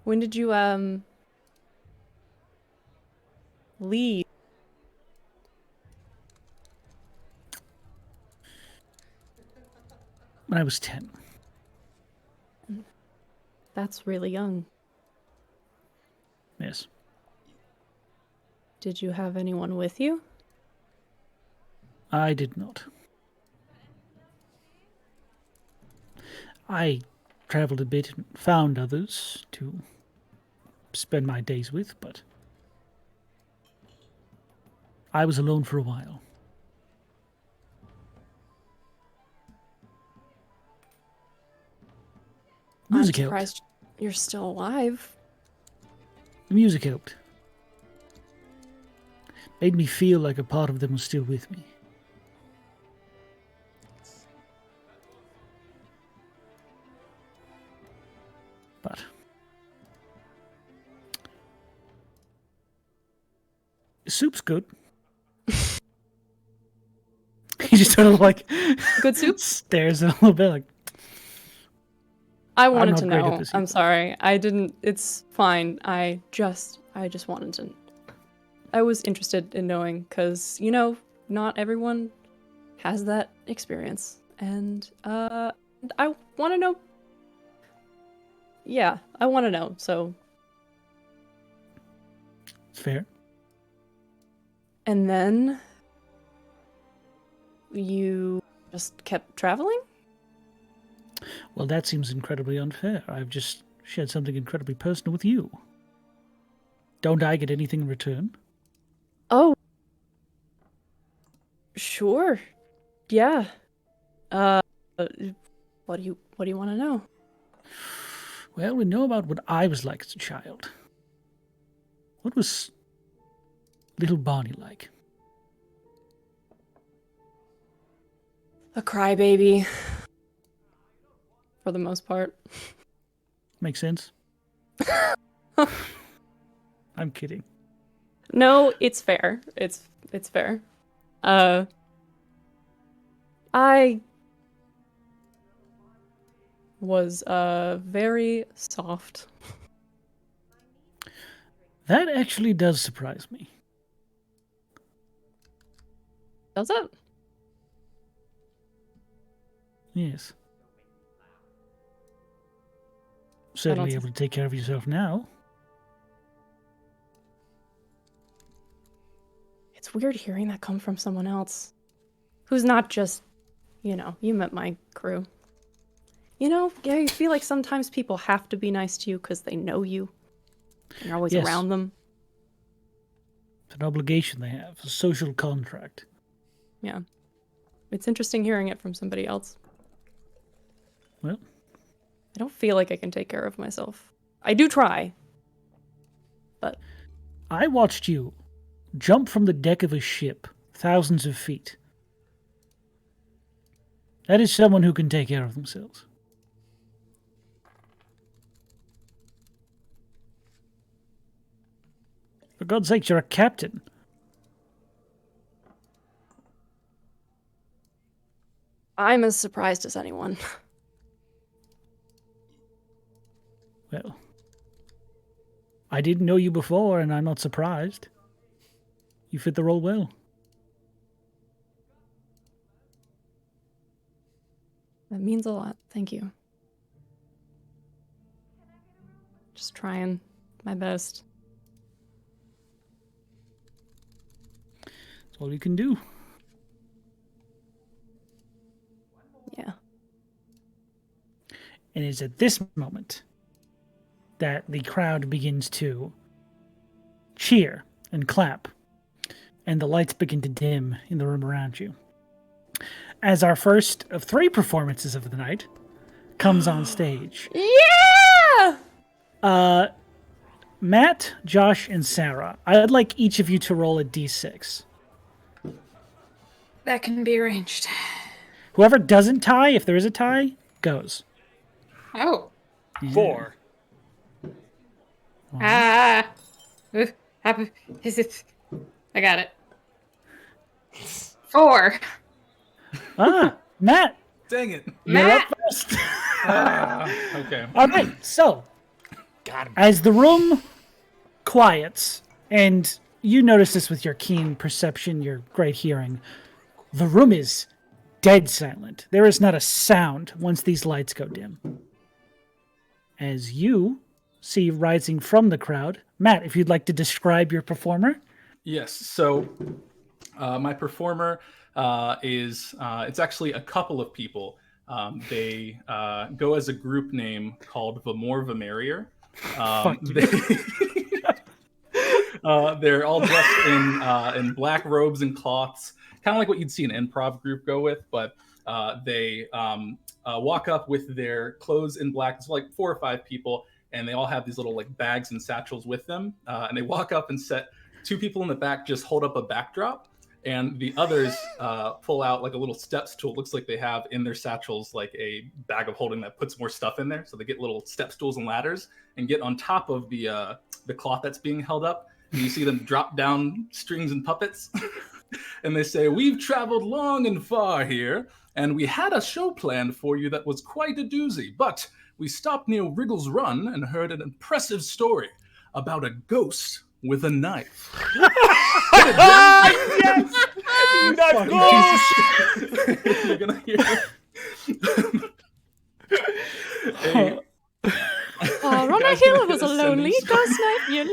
when did you leave? When I was 10. That's really young. Yes. Did you have anyone with you? I did not. I traveled a bit and found others to spend my days with, but I was alone for a while. Music I'm helped. surprised you're still alive. The music helped. Made me feel like a part of them was still with me. But the soup's good. He just sort of like Good soup? stares a little bit like, I wanted not to great at know. this I'm either. sorry. I didn't. It's fine. I just wanted to. I was interested in knowing because not everyone has that experience, and I want to know. Yeah, I want to know. So, fair. and then you just kept traveling. Well, that seems incredibly unfair. I've just shared something incredibly personal with you. Don't I get anything in return? Oh, sure. Yeah. What do you want to know? Well, we know about what I was like as a child. What was little Barney like? A crybaby. For the most part. Makes sense? I'm kidding. No, it's fair. It's fair. I was very soft. That actually does surprise me. Does it? Yes. Certainly think- able to take care of yourself now. It's weird hearing that come from someone else. Who's not just, you met my crew. Yeah, you feel like sometimes people have to be nice to you because they know you. And you're always Yes. around them. It's an obligation they have, a social contract. Yeah. It's interesting hearing it from somebody else. Well, I don't feel like I can take care of myself. I do try. But I watched you jump from the deck of a ship thousands of feet. That is someone who can take care of themselves. For God's sake, you're a captain. I'm as surprised as anyone. Well, I didn't know you before, and I'm not surprised. You fit the role well. That means a lot. Thank you. Just trying my best. all you can do. Yeah. And it's at this moment that the crowd begins to cheer and clap, and the lights begin to dim in the room around you. As our first of 3 performances of the night comes on stage. Yeah! Matt, Josh, and Sarah, I'd like each of you to roll a d6. That can be arranged. Whoever doesn't tie, if there is a tie, goes. Oh. 4. Is it? I got it. 4. Matt, Dang it. you're up first. Okay. All right, so as the room quiets, and you notice this with your keen perception, your great hearing, the room is dead silent. There is not a sound once these lights go dim. As you see rising from the crowd, Matt, if you'd like to describe your performer. Yes. So my performer is it's actually a couple of people. They go as a group name called The More the Merrier. They're all dressed in black robes and cloths, kind of like what you'd see an improv group go with, but they walk up with their clothes in black. It's like 4 or 5 people, and they all have these little like bags and satchels with them. And they walk up and set 2 people in the back, just hold up a backdrop, and the others pull out like a little step stool. It looks like they have in their satchels like a bag of holding that puts more stuff in there. So they get little step stools and ladders and get on top of the cloth that's being held up. And you see them drop down strings and puppets. And they say, "We've traveled long and far here, and we had a show planned for you that was quite a doozy. But we stopped near Wriggle's Run and heard an impressive story about a ghost with a knife." Yes! You're gonna hear on a hill was a lonely ghost knife. You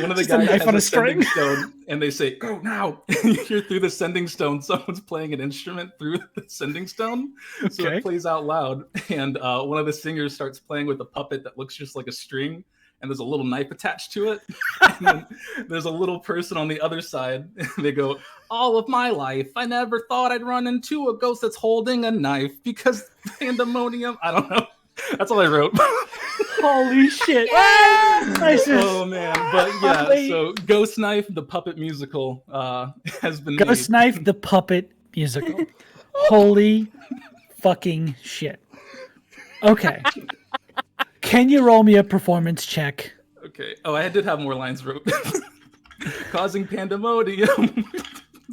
one of the Just a guys knife has on a a string. sending stone, and they say, "Go now!" And you hear through the sending stone, someone's playing an instrument through the sending stone, so Okay. it plays out loud. And one of the singers starts playing with a puppet that looks just like a string, and there's a little knife attached to it. And then there's a little person on the other side, and they go, "All of my life, I never thought I'd run into a ghost that's holding a knife because pandemonium." I don't know. That's all I wrote. Holy shit. Oh man, but yeah. Holy- So Ghost Knife, the puppet musical, has been Ghost made. Knife, the puppet musical. Holy fucking shit. Okay. Can you roll me a performance check? Okay. Oh, I did have more lines wrote. Causing pandemonium.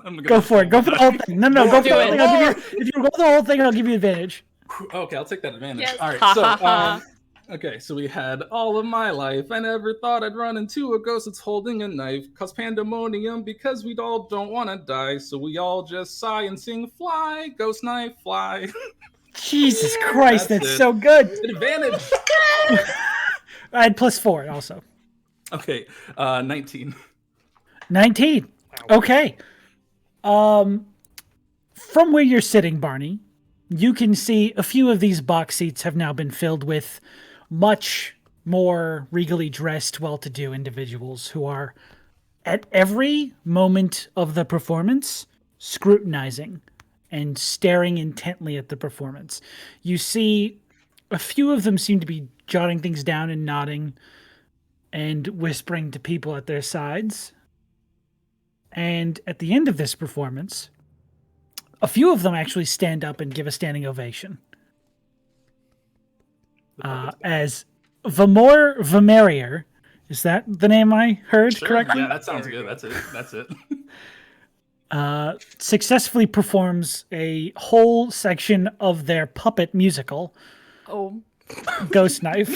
I'm gonna Go for it. Go for the whole thing. No, go for Do the whole it. thing. I'll give you, if you go for the whole thing, I'll give you advantage. Okay, I'll take that advantage. Yes. All right. So, okay. So we had all of my life. I never thought I'd run into a ghost that's holding a knife. Cause pandemonium because we all don't want to die. So we all just sigh and sing, "Fly, ghost knife, fly." Jesus Christ, That's that's it. so good. Advantage. I had +4 also. Okay. 19. 19. Okay. From where you're sitting, Barney, you can see a few of these box seats have now been filled with much more regally dressed, well-to-do individuals who are, at every moment of the performance, scrutinizing and staring intently at the performance. You see a few of them seem to be jotting things down and nodding and whispering to people at their sides. And at the end of this performance, a few of them actually stand up and give a standing ovation. As the more the merrier, is that the name I heard Sure. correctly? Yeah, that sounds good. That's it. That's it. Successfully performs a whole section of their puppet musical, Oh. Ghost Knife.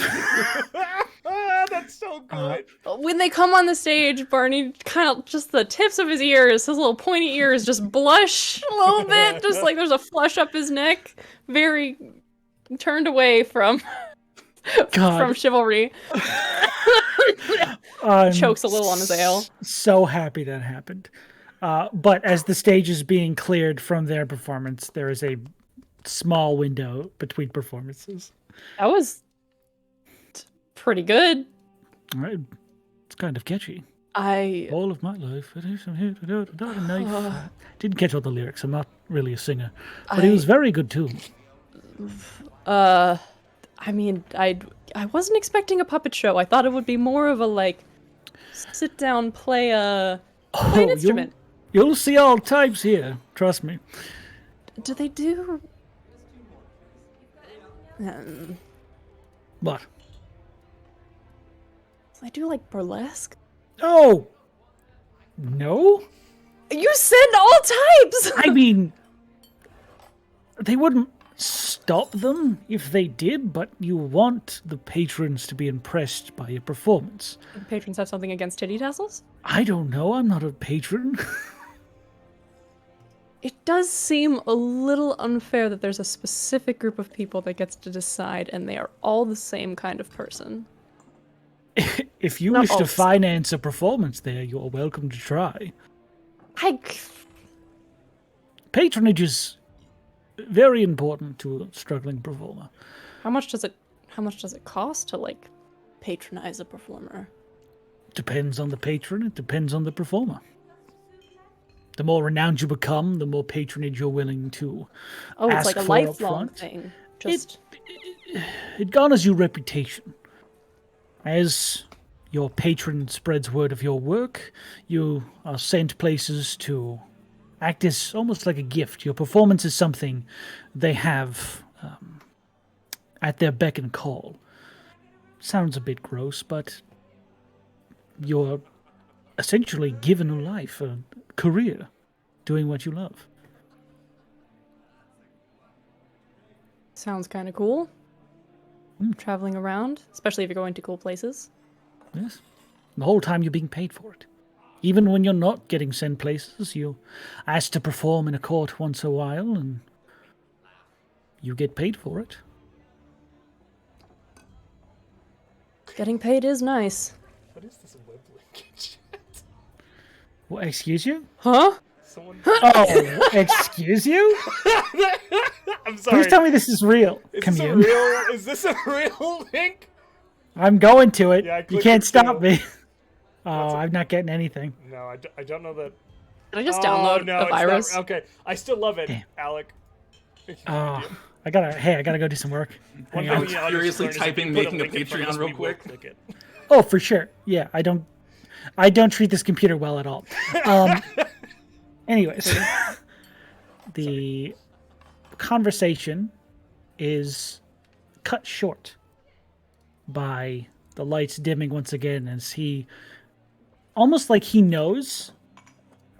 That's so good. When they come on the stage, Barney kind of just the tips of his ears, his little pointy ears, just blush a little bit, just like there's a flush up his neck, very turned away from God. from Chivalry. chokes a little on his ale. So happy that happened. But as the stage is being cleared from their performance, there is a small window between performances. That was pretty good. It's kind of catchy. I All of my life. Didn't catch all the lyrics. I'm not really a singer, but he was very good too. I mean, I wasn't expecting a puppet show. I thought it would be more of a like sit down, play an instrument. You'll see all types here. Trust me. Do they do? What? Do they do like burlesque? Oh. No? You said all types! I mean, they wouldn't stop them if they did, but you want the patrons to be impressed by your performance. Do patrons have something against titty tassels? I don't know. I'm not a patron. It does seem a little unfair that there's a specific group of people that gets to decide, and they are all the same kind of person. If you Not wish all to the same. finance a performance there, you're welcome to try. Patronage is very important to a struggling performer. How much does it cost to like patronize a performer? Depends on the patron, it depends on the performer. The more renowned you become, the more patronage you're willing to Oh, it's ask like a for lifelong upfront. thing. It garners you reputation. As your patron spreads word of your work, you are sent places to act as almost like a gift. Your performance is something they have at their beck and call. Sounds a bit gross, but you're essentially given a life, a career, doing what you love. Sounds kind of cool. Traveling around, especially if you're going to cool places. Yes. The whole time you're being paid for it. Even when you're not getting sent places, you're asked to perform in a court once a while, and you get paid for it. Getting paid is nice. What is this web linkage? Well, excuse you? Huh? Someone. Oh, excuse you? I'm sorry. Please tell me this is real. Commune. Is this a real link? I'm going to it. Yeah, I You clicked can't it stop too. me. Oh, I'm not getting anything. No, I don't know that. Did I just Oh, download no, the it's virus? not. Okay, I still love it, Damn. Alec. Oh, I gotta go do some work. One Hang on. thing I'll Furiously just learn is if typing, you put making a link in front of Patreon us, real we will quick. click it. Oh, for sure. Yeah, I don't treat this computer well at all. Anyways, the conversation is cut short by the lights dimming once again as he, almost like he knows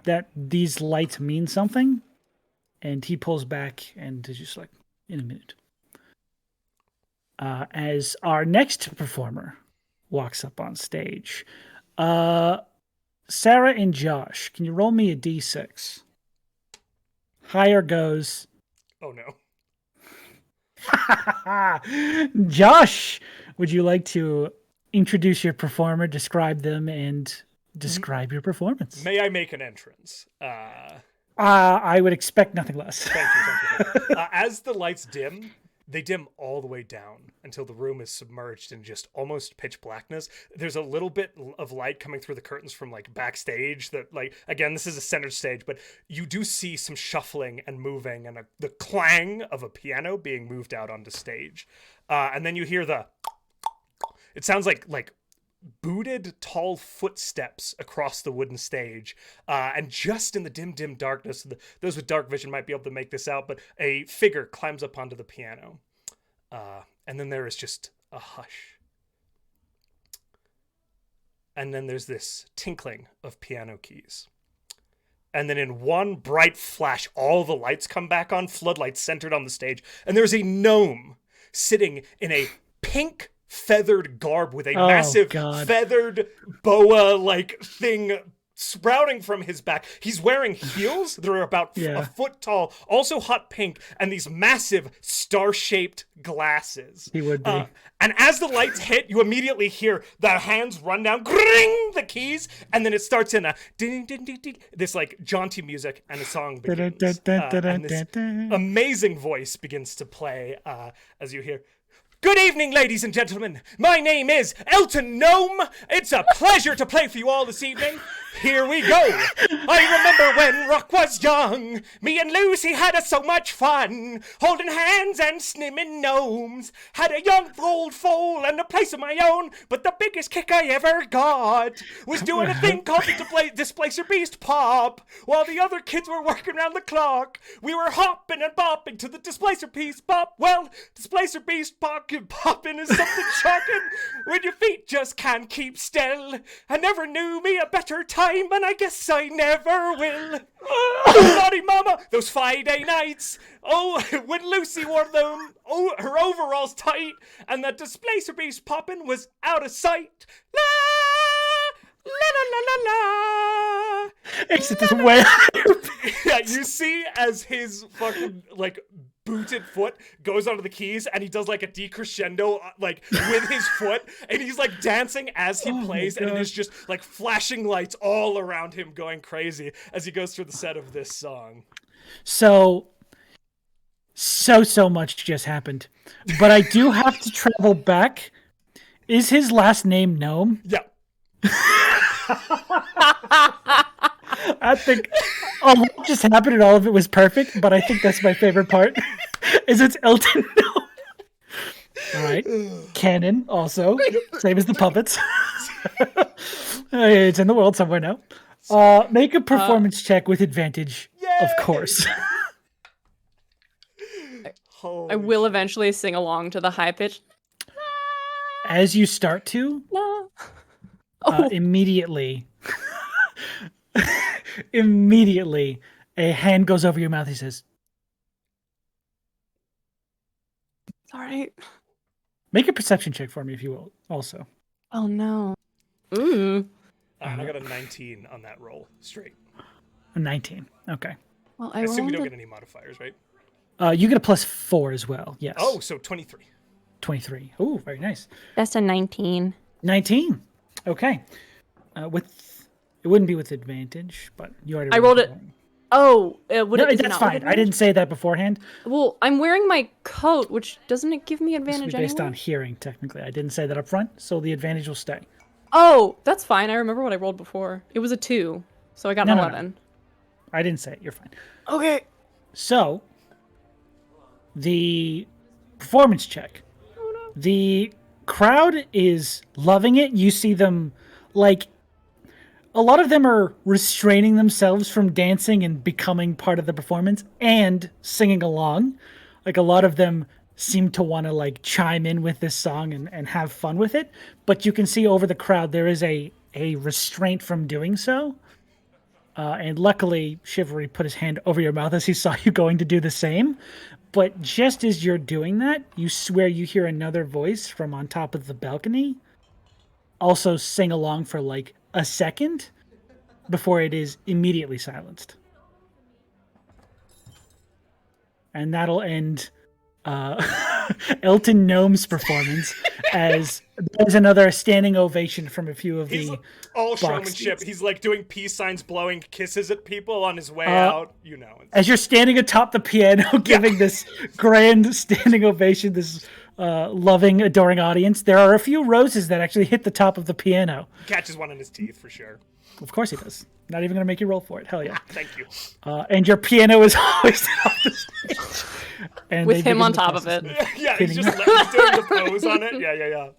that these lights mean something, and he pulls back and is just like, in a minute. As our next performer walks up on stage. Sarah and Josh, can you roll me a d6? Higher goes. Oh no. Josh, would you like to introduce your performer, describe them, and describe your performance? May I make an entrance? I would expect nothing less. Thank you. As the lights dim, they dim all the way down until the room is submerged in just almost pitch blackness. There's a little bit of light coming through the curtains from like backstage that, like, again, this is a centered stage, but you do see some shuffling and moving and the clang of a piano being moved out onto stage. And then you hear it sounds like booted tall footsteps across the wooden stage, and just in the dim darkness, those with dark vision might be able to make this out, but a figure climbs up onto the piano, and then there is just a hush, and then there's this tinkling of piano keys, and then in one bright flash all the lights come back on, floodlights centered on the stage, and there's a gnome sitting in a pink feathered garb with a massive God. feathered boa like thing sprouting from his back. He's wearing heels that are about a foot tall, also hot pink, and these massive star-shaped glasses. He would be. And as the lights hit, you immediately hear the hands run down, gring, the keys, and then it starts in a ding, ding, ding, ding, this like jaunty music, and the song begins. And this amazing voice begins to play as you hear, "Good evening, ladies and gentlemen. My name is Elton Gnome. It's a pleasure to play for you all this evening. Here we go. I remember when Rock was young. Me and Lucy had so much fun, holding hands and snimming gnomes. Had a young old foal and a place of my own, but the biggest kick I ever got was doing a thing called the Displacer Beast Pop. While the other kids were working around the clock, we were hopping and bopping to the Displacer Beast Pop. Well, Displacer Beast popping is something shocking when your feet just can't keep still. I never knew me a better time, and I guess I never will. Naughty mama, those Friday nights. Oh, when Lucy wore them, her overalls tight, and that Displacer Beast popping was out of sight. La la la la la la. Except it's way Yeah, you see as his fucking like booted foot goes onto the keys, and he does like a decrescendo like with his foot, and he's like dancing as he plays, and there's just like flashing lights all around him going crazy as he goes through the set of this song. So much just happened, but I do have to travel back. Is his last name Gnome? Yeah. I think a lot just happened and all of it was perfect, but I think that's my favorite part. Is it's Elton Gnome. All right. Canon also. Same as the puppets. It's in the world somewhere now. Make a performance check with advantage, of course. I will eventually sing along to the high pitch. As you start to, immediately, a hand goes over your mouth. He says, "Sorry." Make a perception check for me, if you will, also. Oh, no. Ooh. I got a 19 on that roll, straight. A 19. Okay. Well, I assume we don't get any modifiers, right? You get a +4 as well, yes. Oh, so 23. 23. Oh, very nice. That's a 19. 19. Okay. It wouldn't be with advantage, but you already rolled it. No, it that's fine. I didn't say that beforehand. Well, I'm wearing my coat, which doesn't it give me advantage anyway? Based on hearing, technically. I didn't say that up front, so the advantage will stay. Oh, that's fine. I remember what I rolled before. It was a 2, so I got an 11. No. I didn't say it. You're fine. Okay. So, the performance check. The crowd is loving it. You see them, like, a lot of them are restraining themselves from dancing and becoming part of the performance and singing along. Like, a lot of them seem to want to, like, chime in with this song and have fun with it. But you can see over the crowd there is a restraint from doing so. And luckily, Chivalry put his hand over your mouth as he saw you going to do the same. But just as you're doing that, you swear you hear another voice from on top of the balcony also sing along for like a second before it is immediately silenced. And that'll end Elton Gnome's performance as there's another standing ovation from a few of the all showmanship. seats. He's like doing peace signs, blowing kisses at people on his way out. You know, as you're standing atop the piano, giving this grand standing ovation, this loving, adoring audience, there are a few roses that actually hit the top of the piano. He catches one in his teeth for sure. Of course he does. Not even going to make you roll for it. Hell yeah. Thank you. And your piano is always off the stage. And with him on top of it. Yeah, he's just he's doing the pose on it. Yeah.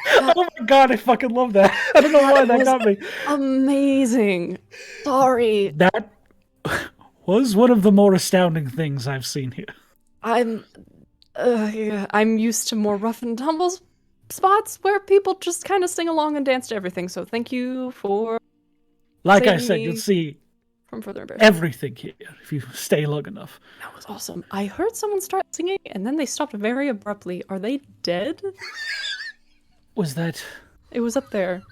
Oh my god, I fucking love that. I don't know why that got me. Amazing. Sorry. That was one of the more astounding things I've seen here. I'm used to more rough and tumble spots where people just kind of sing along and dance to everything. So thank you for. Like I said, you'll see from further embarrassment. Everything here if you stay long enough. That was awesome. I heard someone start singing and then they stopped very abruptly. Are they dead? Was that? It was up there.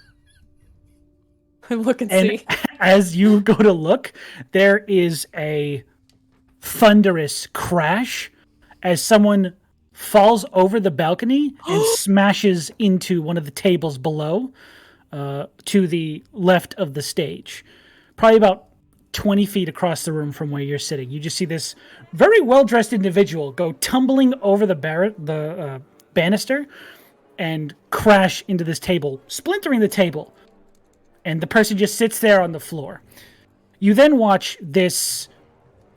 Look and And see. as you go to look, there is a thunderous crash as someone falls over the balcony and smashes into one of the tables below, to the left of the stage. Probably about 20 feet across the room from where you're sitting. You just see this very well-dressed individual go tumbling over the banister and crash into this table, splintering the table. And the person just sits there on the floor. You then watch this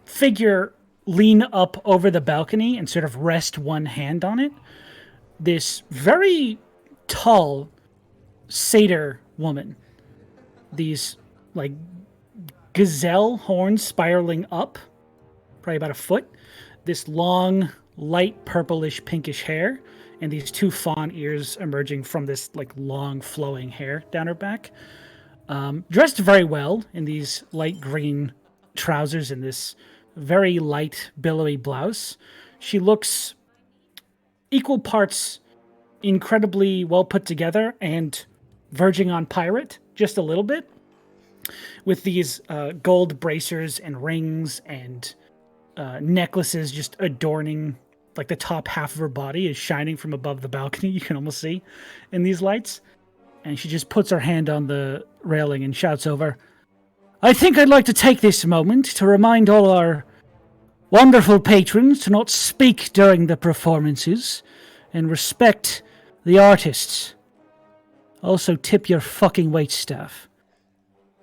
figure lean up over the balcony and sort of rest one hand on it. This very tall satyr woman. These, like, gazelle horns spiraling up, probably about a foot. This long, light purplish pinkish hair, and these two fawn ears emerging from this, like, long flowing hair down her back. Dressed very well in these light green trousers and this very light, billowy blouse. She looks equal parts incredibly well put together and verging on pirate, just a little bit, with these gold bracers and rings and necklaces just adorning, like the top half of her body is shining from above the balcony. You can almost see in these lights. And she just puts her hand on the railing and shouts over, "I think I'd like to take this moment to remind all our wonderful patrons to not speak during the performances and respect the artists. Also tip your fucking waitstaff."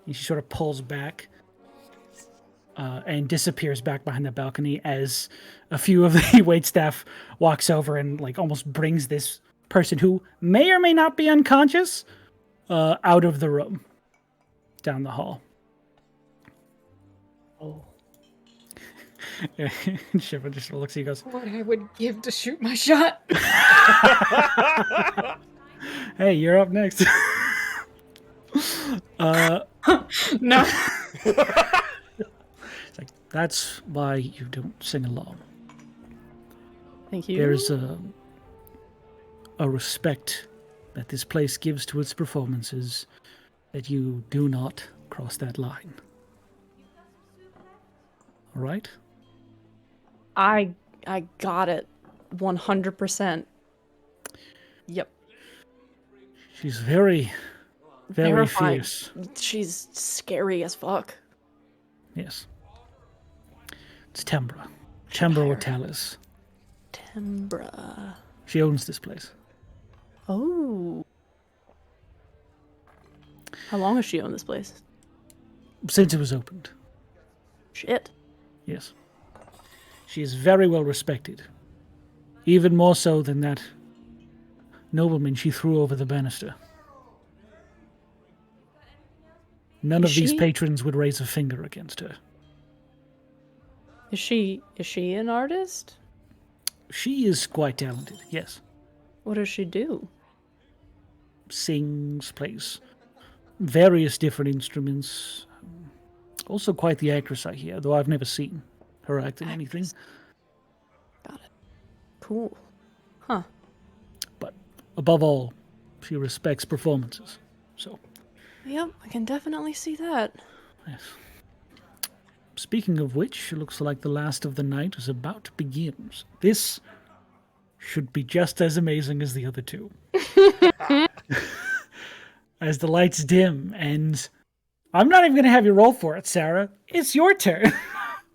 And she sort of pulls back and disappears back behind the balcony as a few of the waitstaff walks over and like almost brings this person who may or may not be unconscious out of the room down the hall. Oh. Shiva just looks at you and goes, What I would give to shoot my shot. "Hey, you're up next." No. It's like, that's why you don't sing along. Thank you. There's a respect that this place gives to its performances that you do not cross that line. All right? I got it. 100%. Yep. She's very, very Terrifying. fierce. She's scary as fuck. Yes. It's Tembra. Tembra or Talis. Tembra. She owns this place. Oh. How long has she owned this place? Since it was opened. Shit. Yes. She is very well respected. Even more so than that nobleman she threw over the banister. None of these patrons would raise a finger against her. Is she an artist? She is quite talented, yes. What does she do? Sings, plays various different instruments. Also quite the actress, I hear, though I've never seen her act in anything. Got it. Cool. Huh. But above all, she respects performances. So, Yep, I can definitely see that. yes. Speaking of which, it looks like the last of the night is about to begin. This should be just as amazing as the other two. As the lights dim, and I'm not even going to have you roll for it, Sarah. It's your turn.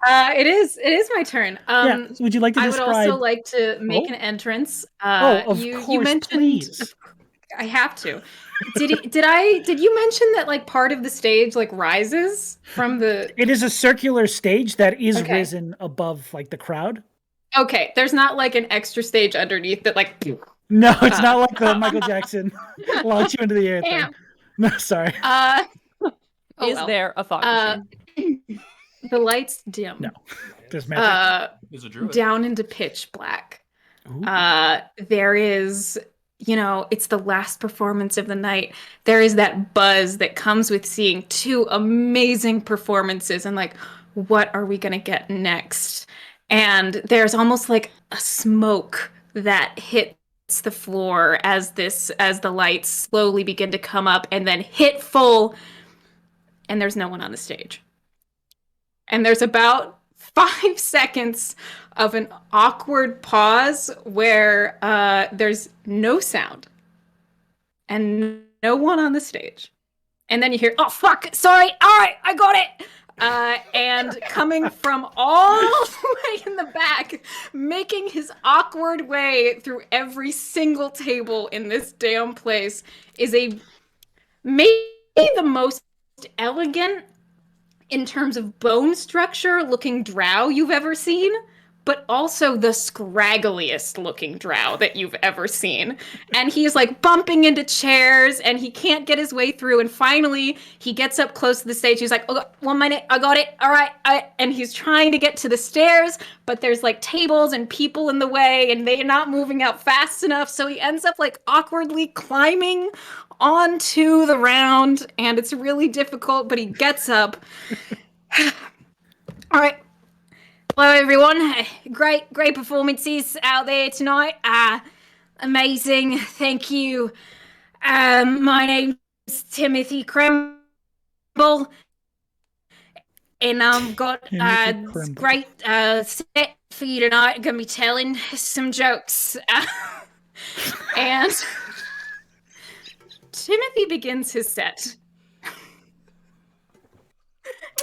It is my turn. Yeah. So would you like to I describe? would also like to make Oh. an entrance. Of you course, mentioned please. I have to. Did you mention that like part of the stage like rises from the It is a circular stage that is Okay. risen above like the crowd. Okay, there's not like an extra stage underneath that like No, it's not like the Michael Jackson launch you into the air thing. Damn. No, sorry. Oh, Is well. there a fog machine? The lights dim. No. There's magic. He's a druid. Down into pitch black. Ooh. There is, it's the last performance of the night. There is that buzz that comes with seeing two amazing performances and like, what are we gonna get next? And there's almost like a smoke that hits the floor as the lights slowly begin to come up and then hit full and there's no one on the stage. And there's about 5 seconds of an awkward pause where there's no sound and no one on the stage. And then you hear, oh, fuck, sorry, all right, I got it. And coming from all the way in the back, making his awkward way through every single table in this damn place is maybe the most elegant in terms of bone structure looking drow you've ever seen, but also the scraggliest looking drow that you've ever seen. And he's like bumping into chairs and he can't get his way through. And finally he gets up close to the stage. He's like, oh, 1 minute, I got it. All right. And he's trying to get to the stairs, but there's like tables and people in the way and they're not moving out fast enough. So he ends up like awkwardly climbing onto the round and it's really difficult, but he gets up. All right. Hello, everyone. Great performances out there tonight. Amazing. Thank you. My name's Timothy Kremble, and I've got great set for you tonight. I'm gonna be telling some jokes. And Timothy begins his set,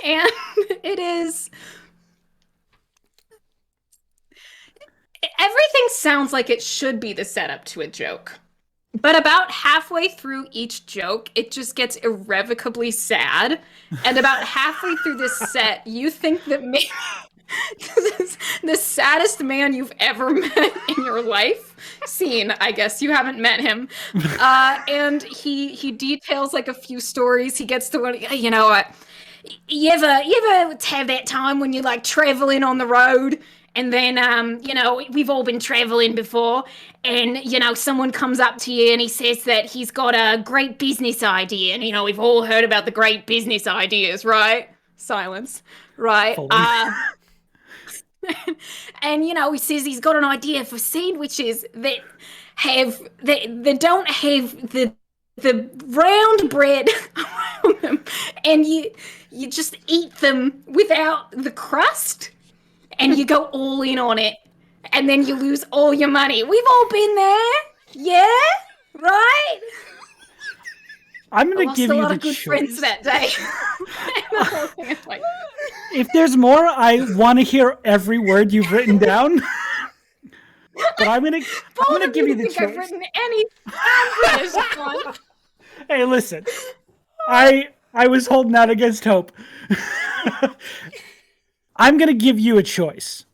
and it is. Everything sounds like it should be the setup to a joke. But about halfway through each joke, it just gets irrevocably sad. And about halfway through this set, you think that maybe this is the saddest man you've ever met in your life. I guess you haven't met him. And he details like a few stories. He gets to one, you know what? You ever have that time when you're like traveling on the road? And then, we've all been traveling before and, someone comes up to you and he says that he's got a great business idea. And, we've all heard about the great business ideas, right? Silence, right? And, he says he's got an idea for sandwiches that don't have the round bread around them. And you just eat them without the crust. And you go all in on it, and then you lose all your money. We've all been there, yeah, right? I'm gonna give you the choice. I lost a lot of good friends that day. If there's more, I want to hear every word you've written down. But I'm gonna give you the choice. I've written any. Hey, listen, I was holding out against hope. I'm going to give you a choice.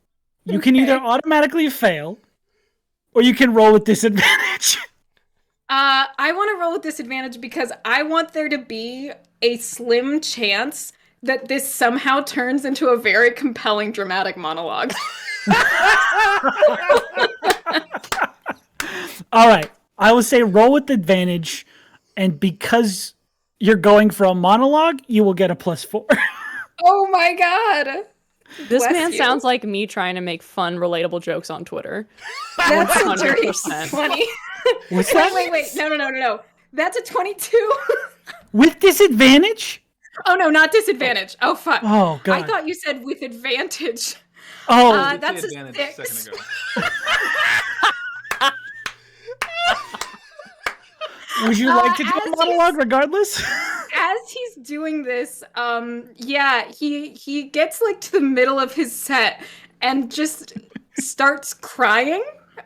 You can either automatically fail, or you can roll with disadvantage. I want to roll with disadvantage because I want there to be a slim chance that this somehow turns into a very compelling dramatic monologue. All right. I will say roll with advantage, and because you're going for a monologue, you will get a +4. Oh my god. This man sounds like me trying to make fun, relatable jokes on Twitter. That's 100% funny. What's that? Wait. No. That's a 22. With disadvantage? Oh, no, not disadvantage. Oh, fuck. Oh, God. I thought you said with advantage. Oh, that's a 6. A second ago. Would you like to do a monologue regardless? As he's doing this, he gets like to the middle of his set and just starts crying.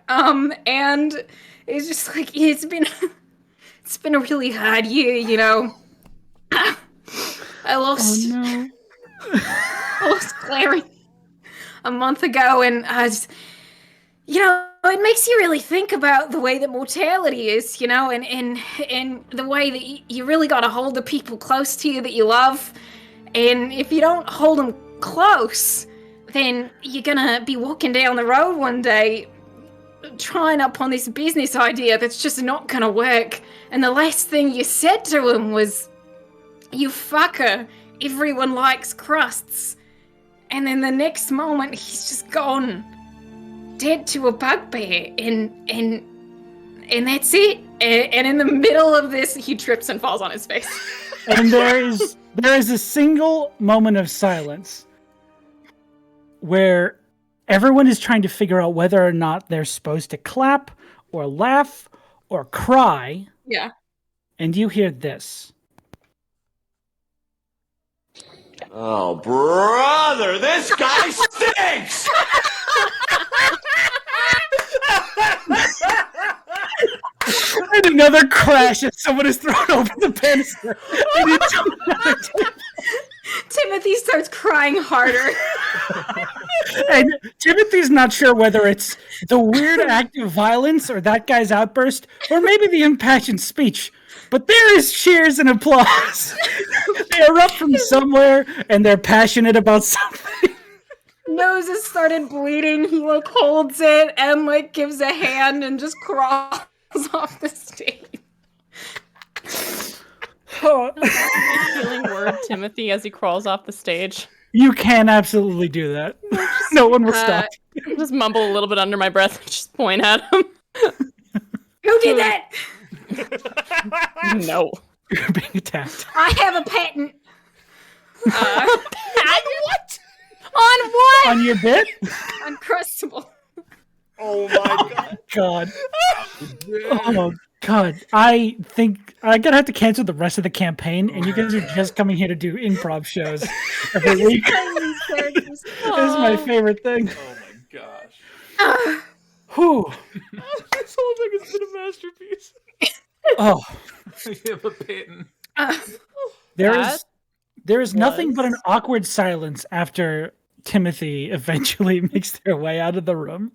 And it's just like it's been a really hard year, I lost Clary a month ago, and I just, it makes you really think about the way that mortality is, and the way that you really got to hold the people close to you that you love. And if you don't hold them close, then you're going to be walking down the road one day trying up on this business idea that's just not going to work. And the last thing you said to him was, "You fucker, everyone likes crusts." And then the next moment, he's just gone. Dead to a bugbear, and that's it. And in the middle of this, he trips and falls on his face. And there is There is a single moment of silence where everyone is trying to figure out whether or not they're supposed to clap or laugh or cry. Yeah. And you hear this. Oh, brother, this guy stinks! And another crash as someone is thrown over the banister. Timothy starts crying harder. And Timothy's not sure whether it's the weird act of violence or that guy's outburst or maybe the impassioned speech. But there is cheers and applause. They erupt from somewhere and they're passionate about something. Nose has started bleeding. He like holds it and like gives a hand and just crawls off the stage. Healing word Timothy as he crawls off the stage. You can absolutely do that. No one will stop. I'll just mumble a little bit under my breath and just point at him. Who did that? No. You're being attacked. I have a patent. What? On what? On your bit? Uncrustable. Oh my god. God. Oh God. I think I'm gonna have to cancel the rest of the campaign, and you guys are just coming here to do improv shows every week. This is my favorite thing. Oh my gosh. Whew. This whole thing has been a masterpiece. Oh. You have a patent. There is nothing but an awkward silence after Timothy eventually makes their way out of the room,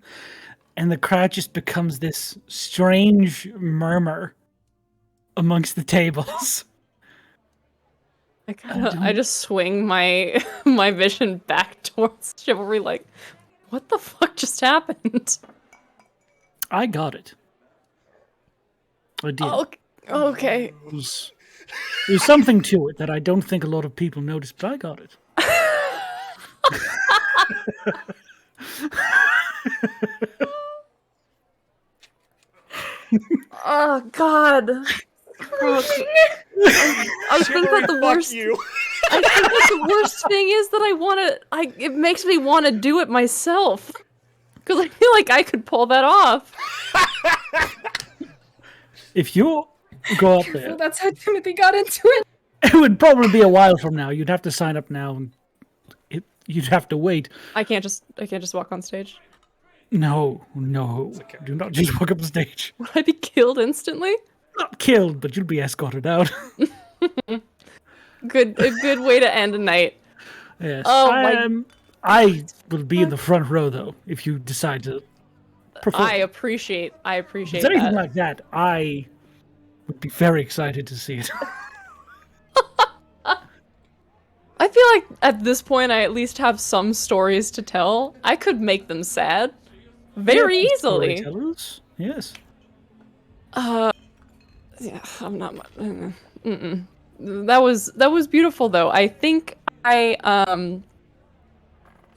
and the crowd just becomes this strange murmur amongst the tables. I just swing my my vision back towards Chivalry, like, what the fuck just happened? I got it. I did. Okay. There's something to it that I don't think a lot of people noticed, but I got it. Oh God. I think that the worst. I think that the worst thing is that it makes me want to do it myself because I feel like I could pull that off. If you go up there, That's how Timothy got into it. it would probably be a while from now. You'd have to sign up now, and you'd have to wait. I can't just walk on stage. No. Do not just walk up the stage. Would I be killed instantly? Not killed, but you'll be escorted out. A good way to end a night. Yes. Oh, I will be in the front row though if you decide to perform. I appreciate if it's anything that. like that, I would be very excited to see it. I feel like at this point I at least have some stories to tell. I could make them sad very easily. Storytellers? Yes. Yeah, I'm not. That was beautiful though. I think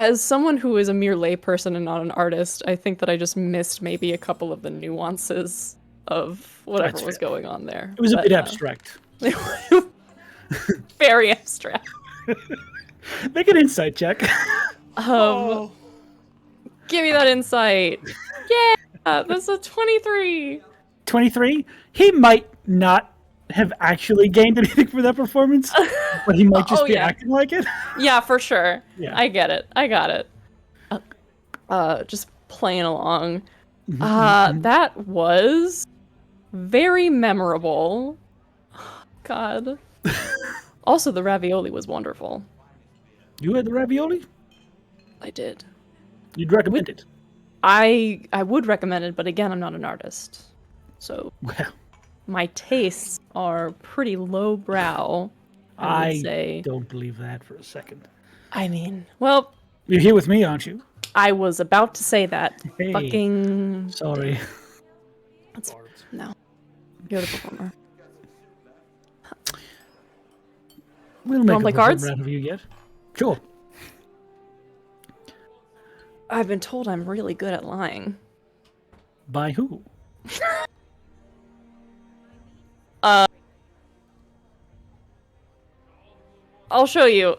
as someone who is a mere layperson and not an artist, I think that I just missed maybe a couple of the nuances of whatever was going on there. It was a bit abstract. Very abstract. Make an insight check. Give me that insight. Yeah, that's a 23. 23? He might not have actually gained anything from that performance, but he might just be acting like it. Yeah, for sure. Yeah. I get it. I got it. Just playing along. That was very memorable. God. Also, the ravioli was wonderful. You had the ravioli? I did. You'd recommend it? I would recommend it, but again, I'm not an artist. So Well, my tastes are pretty lowbrow. I don't believe that for a second. I mean, well, You're here with me, aren't you? I was about to say that. Hey. Fucking. Sorry. No. You're the performer. We'll make wanna a play cards? performer out of you yet. Sure. I've been told I'm really good at lying. By who? I'll show you.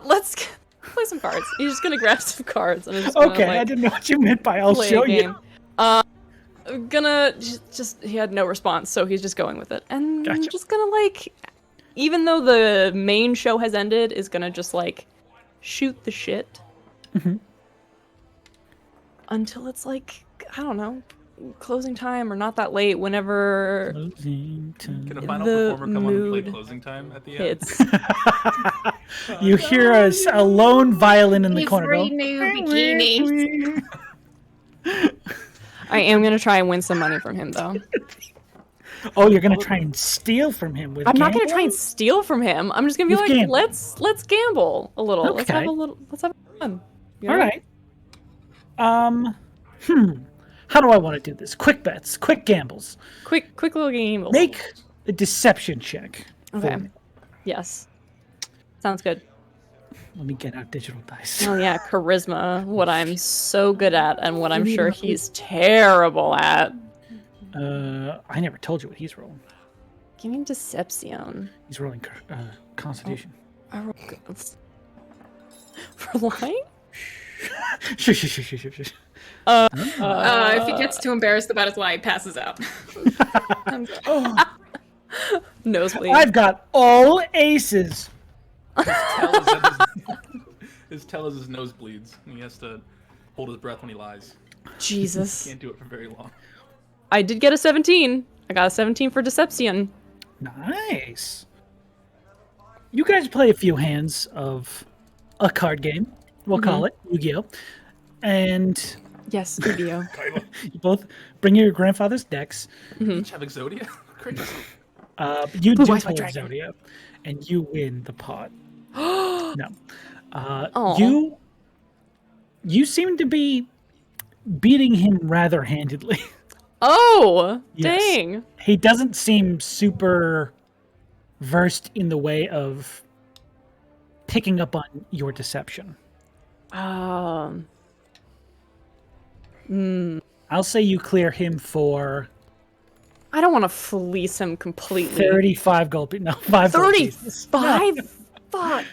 Let's play some cards. He's just gonna grab some cards. And I'm just gonna, Okay, I didn't know what you meant by I'll play show a game. you. Gonna just he had no response, so he's just going with it. And I'm Gotcha. just gonna even though the main show has ended, is gonna just shoot the shit. Until it's I don't know, closing time or not that late, whenever Closing time. Can a final the performer come on and play mood closing time at the end? hits. You hear a lone violin in the corner go. Every new bikini. I am gonna try and win some money from him, though. Oh, you're gonna try and steal from him with I'm not gonna gambling? try and steal from him. I'm just gonna be With gambling. let's gamble a little. Let's Okay. have fun. You know? All right. How do I want to do this? Quick bets, quick gambles. Quick little game. Make a deception check. for Okay. me. Yes. Sounds good. Let me get out digital dice. Oh yeah, charisma. What I'm so good at, and what I'm sure he's terrible at. I never told you what he's rolling. Give me deception. He's rolling Constitution. I roll for lying. Shush. If he gets too embarrassed about his lie, he passes out. Nosebleed. I've got all aces. His tell is his nose bleeds. And he has to hold his breath when he lies. Jesus. Can't do it for very long. I did get a 17. I got a 17 for deception. Nice. You guys play a few hands of a card game. We'll call it Yu-Gi-Oh! And Yes, Yu-Gi-Oh. you both bring your grandfather's decks. Each have Exodia? Crazy. You Ooh, do Wi-Fi play dragon. Exodia, and you win the pot. No. Aw. You seem to be beating him rather handedly. Oh, Yes. dang. He doesn't seem super versed in the way of picking up on your deception. I'll say you clear him for I don't want to fleece him completely. 35 gold. No, 5 gold pieces. 35? Fuck.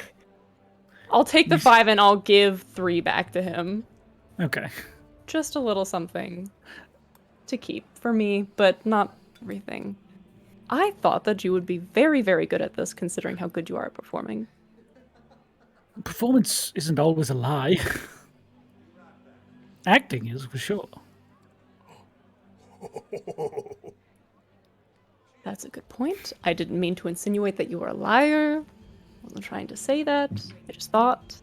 I'll take the 5 and I'll give 3 back to him. Okay. Just a little something to keep for me, but not everything. I thought that you would be very, very good at this, considering how good you are at performing. Performance isn't always a lie. Acting is for sure. That's a good point. I didn't mean to insinuate that you were a liar. I wasn't trying to say that. I just thought,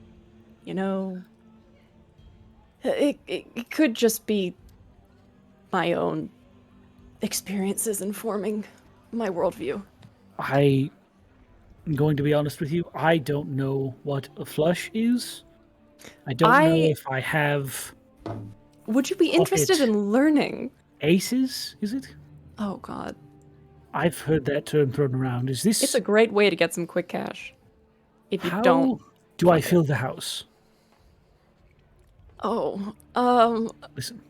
it could just be my own experiences informing my worldview. I'm going to be honest with you. I don't know what a flush is. I don't know if I have Would you be interested in learning? aces, is it? Oh god. I've heard that term thrown around. Is this... It's a great way to get some quick cash. If you How don't. do I fill the house? Oh, Listen,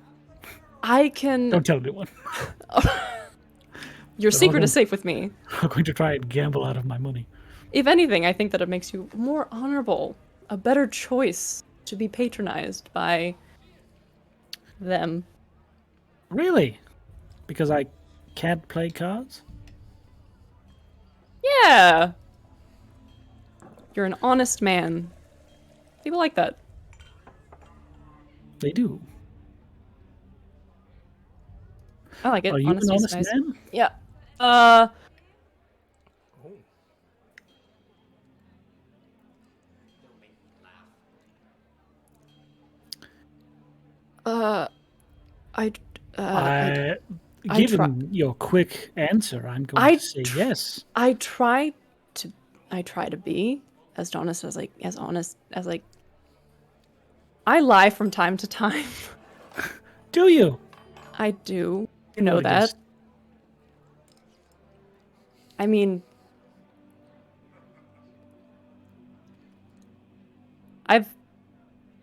I can. don't tell anyone. Your secret on. is safe with me. I'm going to try and gamble out of my money. If anything, I think that it makes you more honorable, a better choice to be patronized by them. Really? Because I can't play cards? Yeah! You're an honest man. People like that. They do. I like it. Are you an Honesty's honest nice. man? Yeah. Given your quick answer, I'm going to say yes. I try to be as honest as I lie from time to time. Do you? I do. You know Well, that. yes. I mean, I've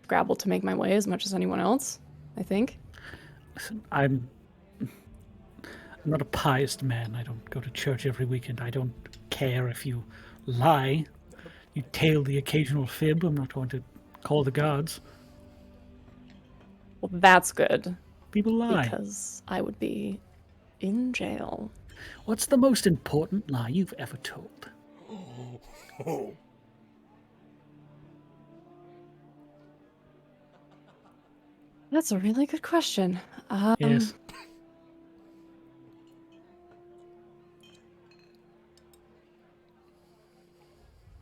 scrabbled to make my way as much as anyone else, I think. Listen, I'm not a pious man. I don't go to church every weekend. I don't care if you lie. You tail the occasional fib. I'm not going to call the guards. Well, that's good. People lie. Because I would be in jail. What's the most important lie you've ever told? That's a really good question. Yes.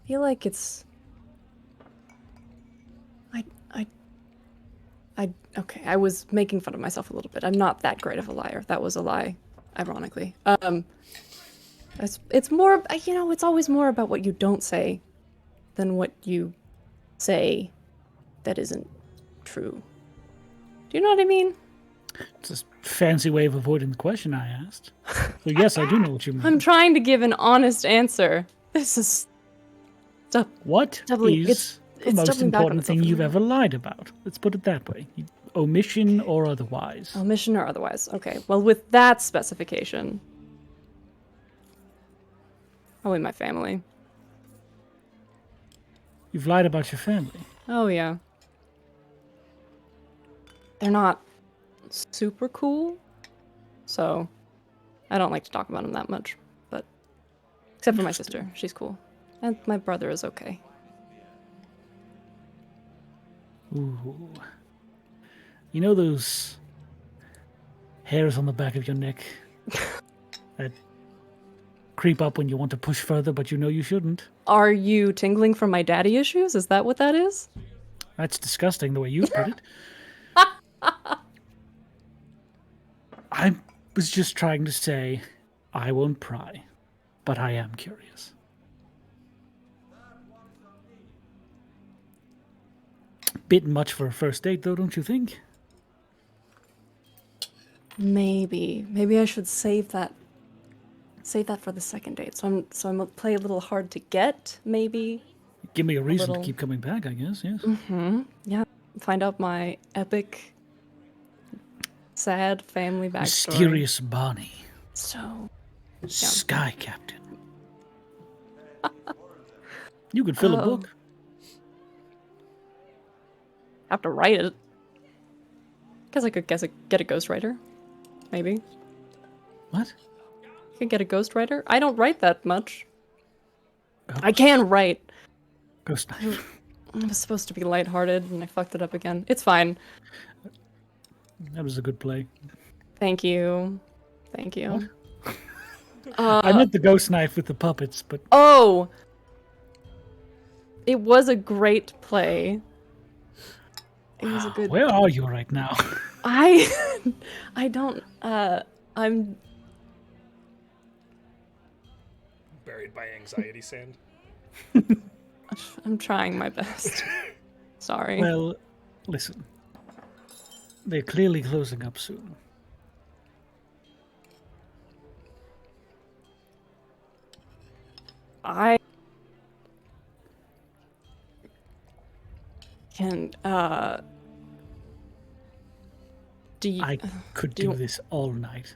I feel like it's... Okay, I was making fun of myself a little bit. I'm not that great of a liar. That was a lie, ironically. It's more, it's always more about what you don't say than what you say that isn't true. Do you know what I mean? It's a fancy way of avoiding the question I asked. So yes, I do know what you mean. I'm trying to give an honest answer. This is... What is the most important thing you've ever lied about? Let's put it that way. Omission or otherwise. Omission or otherwise. Okay. Well, with that specification, probably my family. You've lied about your family. Oh, yeah. They're not super cool, so I don't like to talk about them that much. But except for my sister. She's cool. And my brother is okay. Ooh. You know those hairs on the back of your neck that creep up when you want to push further, but you know you shouldn't? Are you tingling from my daddy issues? Is that what that is? That's disgusting the way you put it. I was just trying to say I won't pry, but I am curious. Bit much for a first date, though, don't you think? Maybe I should save that for the second date. So I'm gonna play a little hard to get, maybe. Give me a reason to keep coming back, I guess, yes. Mm-hmm. Yeah. Find out my epic, sad family backstory. Mysterious Barney. So... yeah. Sky Captain. You could fill a book. Have to write it. Guess I could get a ghostwriter. Maybe. What? I could get a ghostwriter. I don't write that much. I can write. Ghost knife. I was supposed to be lighthearted and I fucked it up again. It's fine. That was a good play. Thank you. Thank you. I meant the ghost knife with the puppets, but... Oh! It was a great play. It was a good... Where are you right now? I don't, I'm... Buried by anxiety sand. I'm trying my best. Sorry. Well, listen. They're clearly closing up soon. I can, do you... I could do this all night.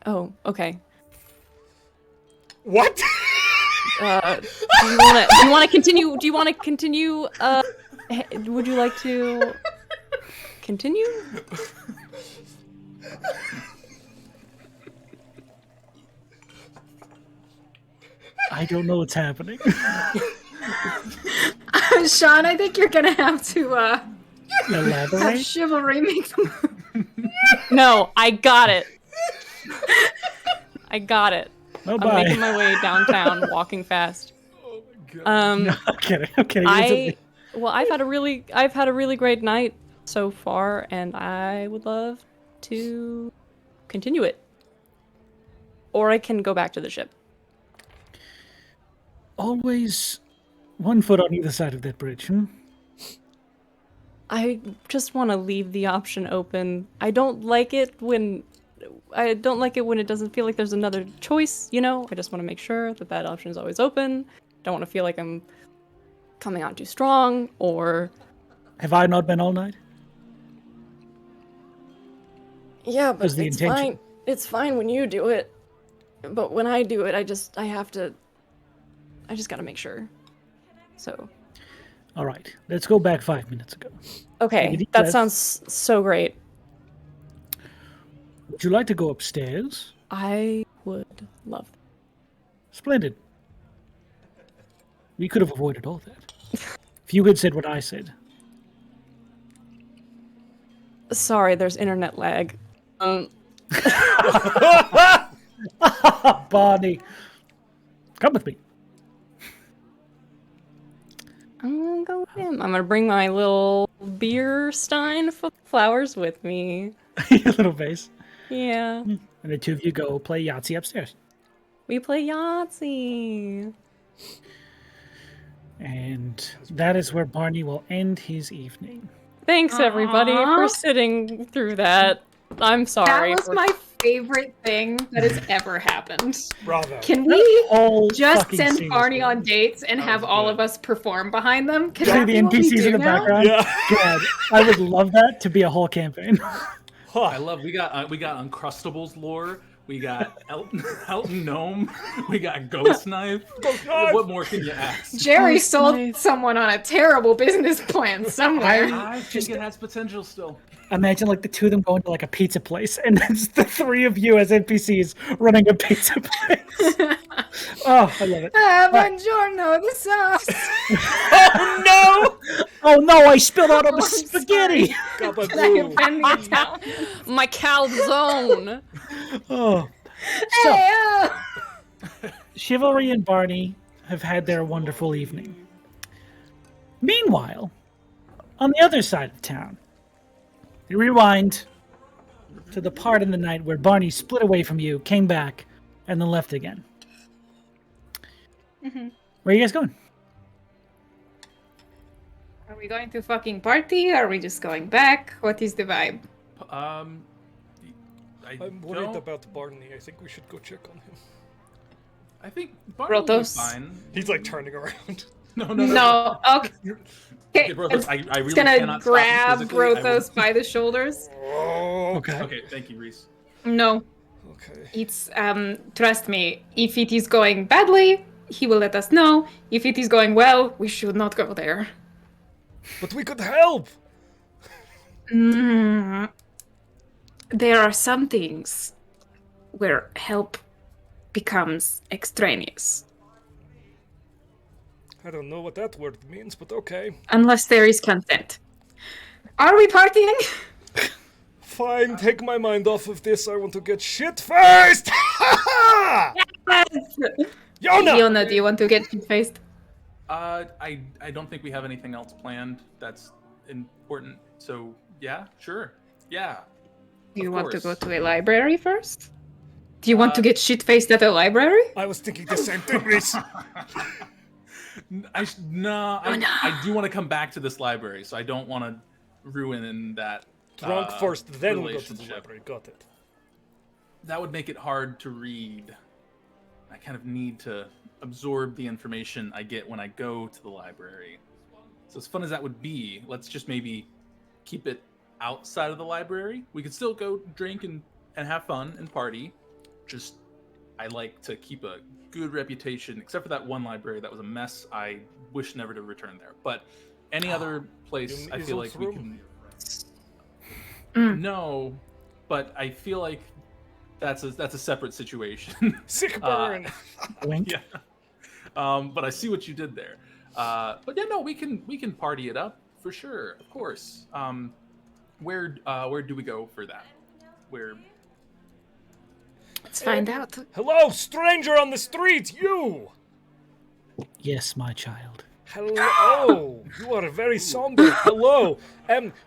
Oh, okay. What? Do you want to continue? Do you want to continue? Would you like to continue? I don't know what's happening. Sean, I think you're gonna have to have Elaborate? Chivalry make them. No, I got it. I got it. Oh, I'm bye. making my way downtown, walking fast. Oh my god. No, I'm kidding. I've had a really great night so far, and I would love to continue it. Or I can go back to the ship. Always one foot on either side of that bridge, hmm? I just want to leave the option open. I don't like it when it doesn't feel like there's another choice, you know? I just want to make sure that that option is always open. Don't want to feel like I'm coming on too strong, or... Have I not been all night? Yeah, but That's the it's intention. fine. It's fine when you do it. But when I do it, I have to... I just gotta make sure. So. All right, let's go back 5 minutes ago. Okay, that sounds so great. Would you like to go upstairs? I would love that. Splendid. We could have avoided all that. If you had said what I said. Sorry, there's internet lag. Barney. Come with me. I'm gonna go with him. I'm gonna bring my little beer stein full of flowers with me. Your little vase. Yeah. And the two of you go play Yahtzee upstairs. We play Yahtzee. And that is where Barney will end his evening. Thanks, everybody, for sitting through that. I'm sorry. That was my favorite thing that has ever happened. Bravo. Can we All just fucking send seamless, Barney man. on dates and have all of us perform behind them? Can See that the be what we NPCs do in the now? background? Yeah. God, I would love that to be a whole campaign. I love we got Uncrustables lore. We got Elton Gnome. We got Ghost Knife. What more can you ask? Jerry sold someone on a terrible business plan somewhere. I think it has potential still. Imagine like the two of them going to like a pizza place, and it's the three of you as NPCs running a pizza place. Oh, I love it. Buongiorno, the sauce. Oh no! Oh no, I spilled out all the spaghetti. Can I offend the Italian? My calzone. Oh. So, Chivalry and Barney have had their wonderful evening. Meanwhile, on the other side of town, you rewind to the part in the night where Barney split away from you, came back, and then left again. Mm-hmm. Where are you guys going? Are we going to fucking party? Are we just going back? What is the vibe? I'm worried about Barney. I think we should go check on him. I think Barney will be Brothos. fine. He's like turning around. No. Okay. Okay, Brothos, I really It's gonna cannot stop you grab physically. I will- Brothos by the shoulders. Oh, Okay. Okay, thank you, Reese. No. okay. It's trust me, if it is going badly, he will let us know. If it is going well, we should not go there. But we could help. There are some things where help becomes extraneous. I don't know what that word means, but okay. Unless there is consent. Are we partying? Fine, take my mind off of this. I want to get shit-faced! Yona! Yona, do you want to get shit-faced? I don't think we have anything else planned that's important. So yeah, sure, yeah. Do you Of want to course. go to a library first? Do you want to get shit-faced at a library? I was thinking the same thing, Reese. I do want to come back to this library, so I don't want to ruin that. Drunk first, then we'll go to the relationship. library. Got it. That would make it hard to read. I kind of need to absorb the information I get when I go to the library. So as fun as that would be, let's just maybe keep it outside of the library. We could still go drink and have fun and party. Just, I like to keep a good reputation, except for that one library that was a mess. I wish never to return there. But any other place, In I feel like we Isol's can. No, but I feel like that's a separate situation. Sick burn. Wink. Yeah. But I see what you did there. But yeah, no, we can party it up for sure, of course. Where do we go for that? Where? Let's find out. Hello, stranger on the street, you! Yes, my child. Hello, you are very somber. Hello.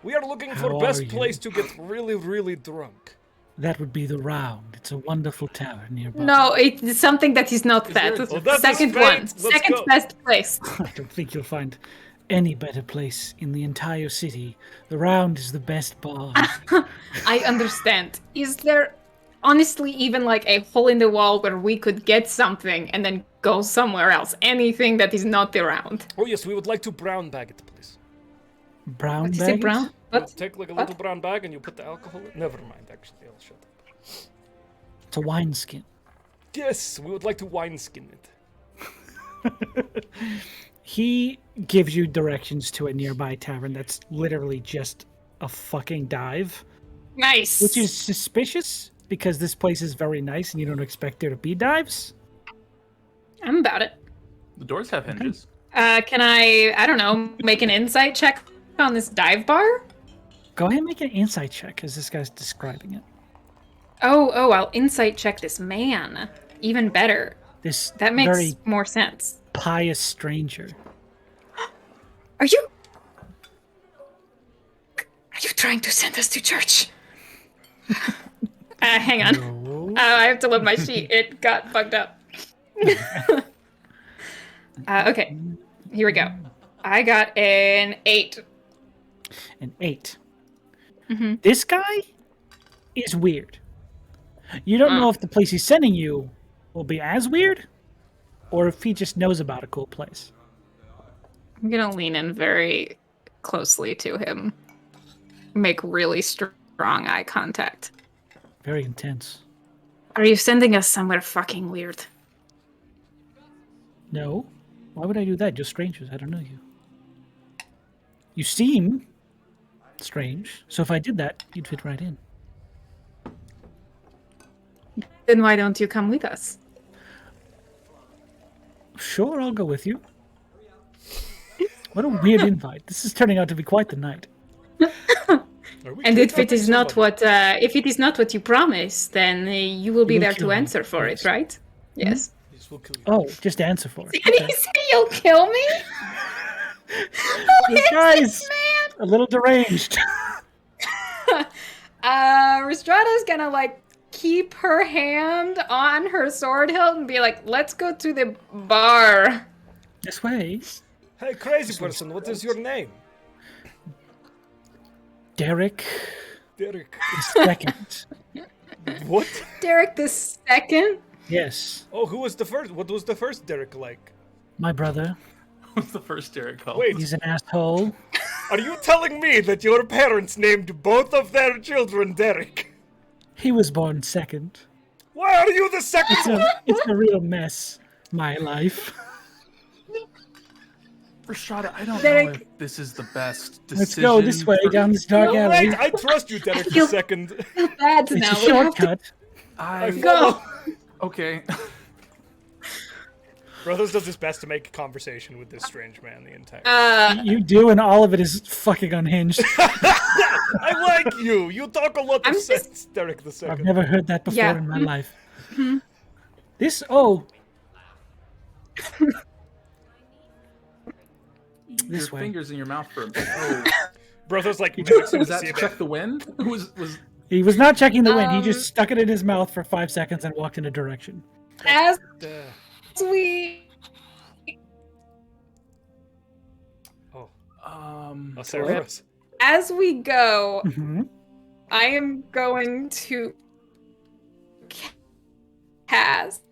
We are looking for How best are you? place to get really, really drunk. That would be the Round. It's a wonderful tavern nearby. No, it's something that is not that. there a- Oh, that is Second fate. one. Let's Second go. best place. I don't think you'll find any better place in the entire city. The Round is the best bar. I understand. Is there honestly even like a hole in the wall where we could get something and then go somewhere else? Anything that is not around. Oh yes, we would like to brown bag it, please. Brown What is bag? it, brown? You What? take like a What? little brown bag and you put the alcohol in. Never mind, actually, I'll shut up. It's a wineskin. Yes, we would like to wineskin it. He gives you directions to a nearby tavern that's literally just a fucking dive. Nice. Which is suspicious because this place is very nice and you don't expect there to be dives. I'm about it. The doors have hinges. Can I don't know, make an insight check on this dive bar? Go ahead and make an insight check as this guy's describing it. Oh, I'll insight check this man. Even better. That makes very more sense. pious stranger. Are you trying to send us to church? Hang on. No. I have to load my sheet. It got bugged up. Okay, here we go. I got an 8. An 8. Mm-hmm. This guy is weird. You don't know if the place he's sending you will be as weird, or if he just knows about a cool place. I'm gonna lean in very closely to him. Make really strong eye contact. Very intense. Are you sending us somewhere fucking weird? No. Why would I do that? Just strangers. I don't know you. You seem strange, so if I did that, you'd fit right in. Then why don't you come with us? Sure, I'll go with you. What a weird invite. This is turning out to be quite the night. And if it is not what you promised, then you will be there to answer for it, right? Yes. Oh, just answer for it. Did he say you'll kill me? This guy's a little deranged. Rhystrata's gonna keep her hand on her sword hilt and be like, "Let's go to the bar." This way. Hey, crazy person, what is your name? Derek Derek. the Second. What? Derek the Second? Yes. Oh, who was the first? What was the first Derek like? My brother. What's the first Derek called? Wait, He's an asshole. are you telling me that your parents named both of their children Derek? He was born second. Why are you the second one? It's a real mess, my life. Rhystrata, I don't Derek. know if this is the best decision. Let's go this way, down this dark No, alley. wait, I trust you, Derek the second. Bad It's now. a shortcut. I Go. follow. Okay. Brothos does his best to make a conversation with this strange man the entire You do, and all of it is fucking unhinged. I like you. You talk a lot of I'm sense, Derek the I've second. never heard that before Yeah. in my life. This, oh. Your This way. fingers in your mouth for a bit. Oh. Brothos like Was mimics him to that see to if check the wind? Was He was not checking the wind. He just stuck it in his mouth for 5 seconds and walked in a direction. As we Sarah's. as we go, Mhm. I am going to cast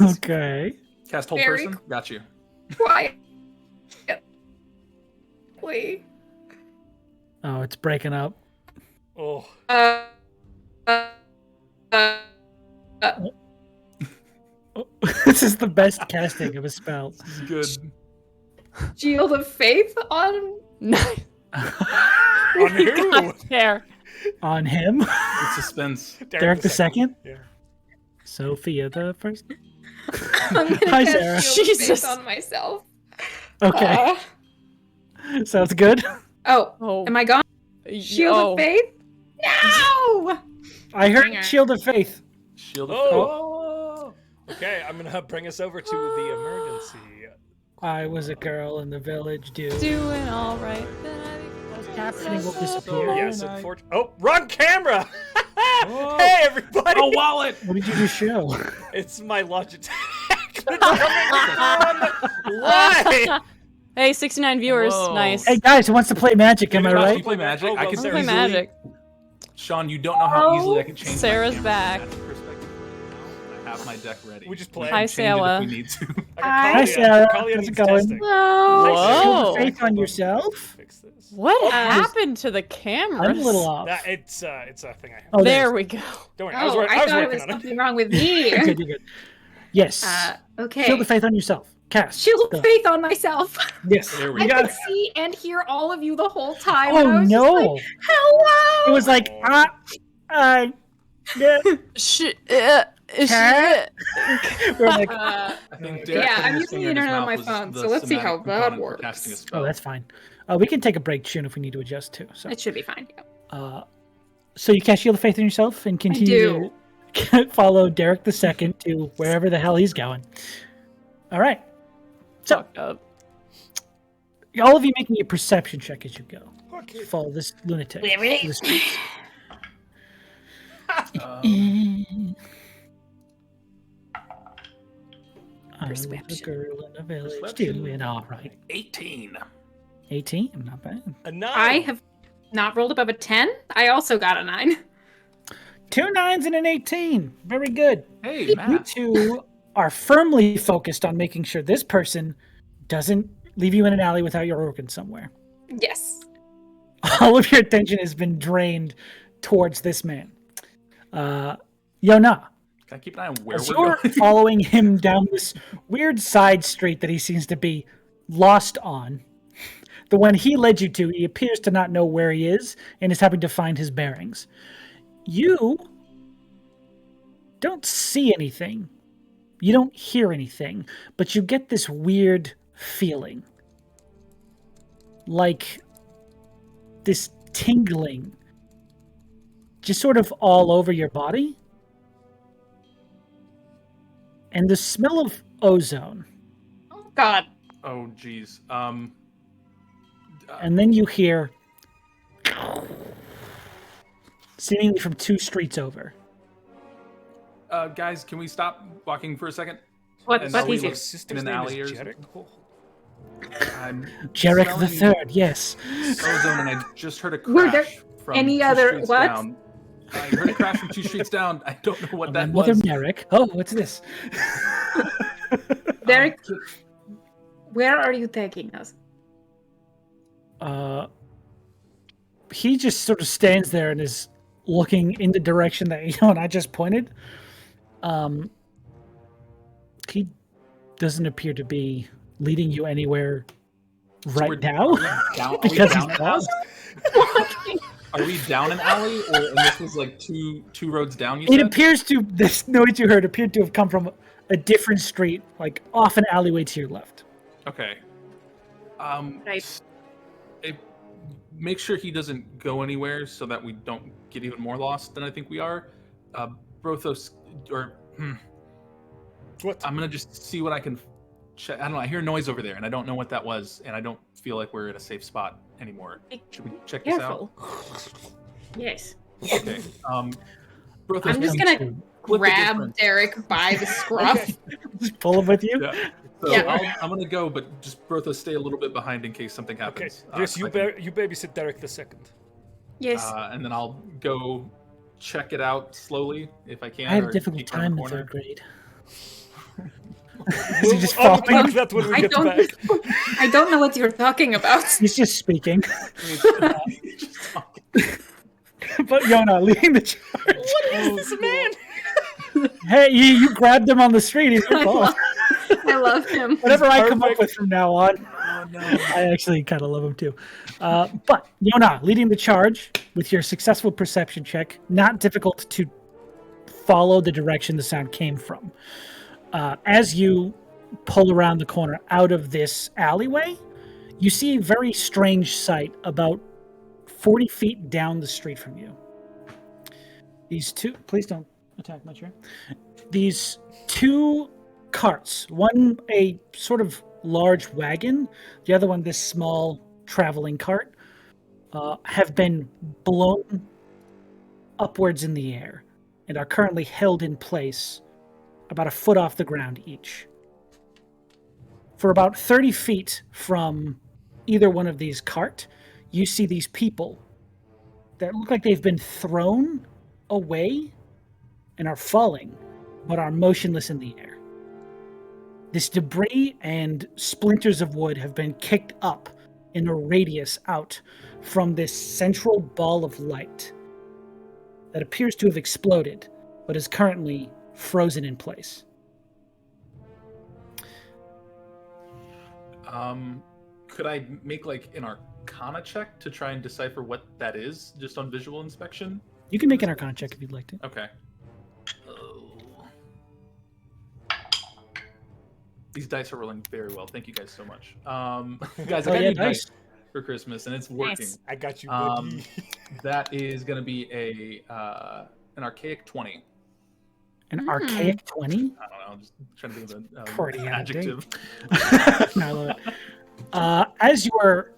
Okay. cast hold Very person? Got you. quietly. Oh, it's breaking up. Oh, Uh, Oh, this is the best casting of a spell. This is good. Shield of Faith on. Nice. on who? There. On him. Good suspense. Derek the second. Yeah. Sophia the first. I'm gonna Hi, cast Sarah. Shield of Jesus. Faith on myself. Okay. Sounds good. Oh. Am I gone? Shield Oh. of Faith? No! I heard Hang on. Shield of Faith. Shield of Oh. Okay, I'm gonna bring us over to the emergency. I was a girl in the village, dude. Doing all right. Captioning will disappear. Yes, unfortunately. Oh, wrong camera! Hey, everybody! Oh, wallet! What did you just show? It's my Logitech. It's coming from Why? Hey, 69 viewers. Whoa. Nice. Hey guys, who wants to play Magic? Am I You right? play Magic? Oh, I can well, Play Sarah's Magic. Sean, you don't know how easily I can change. Sarah's my back. Magic perspective. I have my deck ready. We just play. Hi, Change it if Sarah. we need to. Hi, Sarah. Kalia How's needs it going? testing. Whoa. Shield of Faith on yourself? Fix this. What happened to the cameras? I'm a little off. It's a thing I have. Oh, there we go. Don't worry, I was, Oh, I I was thought it working was on it. something wrong with me. Good, you're good. Yes. Okay. Shield of Faith on yourself. Cast. Shield of Faith on myself. Yes. There we I go. could see and hear all of you the whole time. Oh, and I was no. just like, hello. It was like, yeah. We're like, I think Derek yeah, putting I'm his using the finger in his internet on mouth my was phone, the so let's see how somatic that component for casting a works. spell. oh, that's fine. We can take a break soon if we need to adjust too. So, It should be fine. Yeah. so you cast Shield of Faith on yourself and continue to follow Derek II to wherever the hell he's going. All right. So, Fucked up. all of you making a perception check as you go. Okay. Follow this lunatic. Wait, wait. through the streets. I was a Perception. girl in a village Perception. doing all right. 18. 18, not bad. A 9. I have not rolled above a 10. I also got a 9. 2 9s and an 18. Very good. Hey, You Matt. two are firmly focused on making sure this person doesn't leave you in an alley without your organ somewhere. Yes. All of your attention has been drained towards this man. Yona, Can I keep an eye on where as we're you're going? following him down this weird side street that he seems to be lost on, the one he led you to, he appears to not know where he is and is having to find his bearings. You don't see anything. You don't hear anything, but you get this weird feeling. Like this tingling just sort of all over your body. And the smell of ozone. Oh, God. Oh, jeez. And then you hear, seemingly from 2 streets over. Guys, can we stop walking for a second? What? And What we is look it? Sister's in an name alley or is something? Jericho. I'm Jarek the smelling Third, yes. ozone, and I just heard a Were there crash from any 2 other- streets what? down. I heard a crash from 2 streets down. I don't know what that Mother was. Merrick. Oh, what's this? Derek, where are you taking us? He just sort of stands there and is looking in the direction that you and I just pointed. He doesn't appear to be leading you anywhere right now because he's lost. Are we down an alley, and this was like two roads down? You It said? appears to, this noise you heard appeared to have come from a different street, like off an alleyway to your left. Okay. Right. Make sure he doesn't go anywhere so that we don't get even more lost than I think we are. Brothos, What? I'm gonna just see what I can check. I don't know. I hear noise over there, and I don't know what that was, and I don't feel like we're in a safe spot anymore. Should we check this out? Careful. Yes. Okay. Brothos, I'm just Come gonna to- split the grab difference. Derek by the scruff. Just pull him with you. Yeah. So Yeah. I'm gonna go, but just Brothos stay a little bit behind in case something Okay. happens. Yes, so you I can- you babysit Derek II. Yes. and then I'll go check it out slowly if I can. I had or a difficult peek around time the in corner. 3rd grade. We'll just unpack following? that when we I get don't. back. I don't know what you're talking about. He's just speaking. Just talking. But Yona, leading the charge. What is this man? Hey, you grabbed him on the street. He's your I fault. love him. Whatever I come up Perfect. with from now on. Oh no. I actually kind of love him too. But Yona, leading the charge with your successful perception check, not difficult to follow the direction the sound came from. As you pull around the corner out of this alleyway, you see a very strange sight about 40 feet down the street from you. These two, please don't attack my chair. These 2 carts, one a sort of large wagon, the other one this small traveling cart, have been blown upwards in the air and are currently held in place about a foot off the ground each. For about 30 feet from either one of these cart, you see these people that look like they've been thrown away and are falling, but are motionless in the air. This debris and splinters of wood have been kicked up in a radius out from this central ball of light that appears to have exploded, but is currently frozen in place. Could I make like an Arcana check to try and decipher what that is, just on visual inspection? You can make an Arcana check if you'd like to. Okay. These dice are rolling very well. Thank you guys so much. Guys, I got new dice for Christmas, and it's working. Nice. I got you, buddy. That is going to be an archaic 20. An archaic 20? I don't know. I'm just trying to think of an adjective. No, I love it. As you are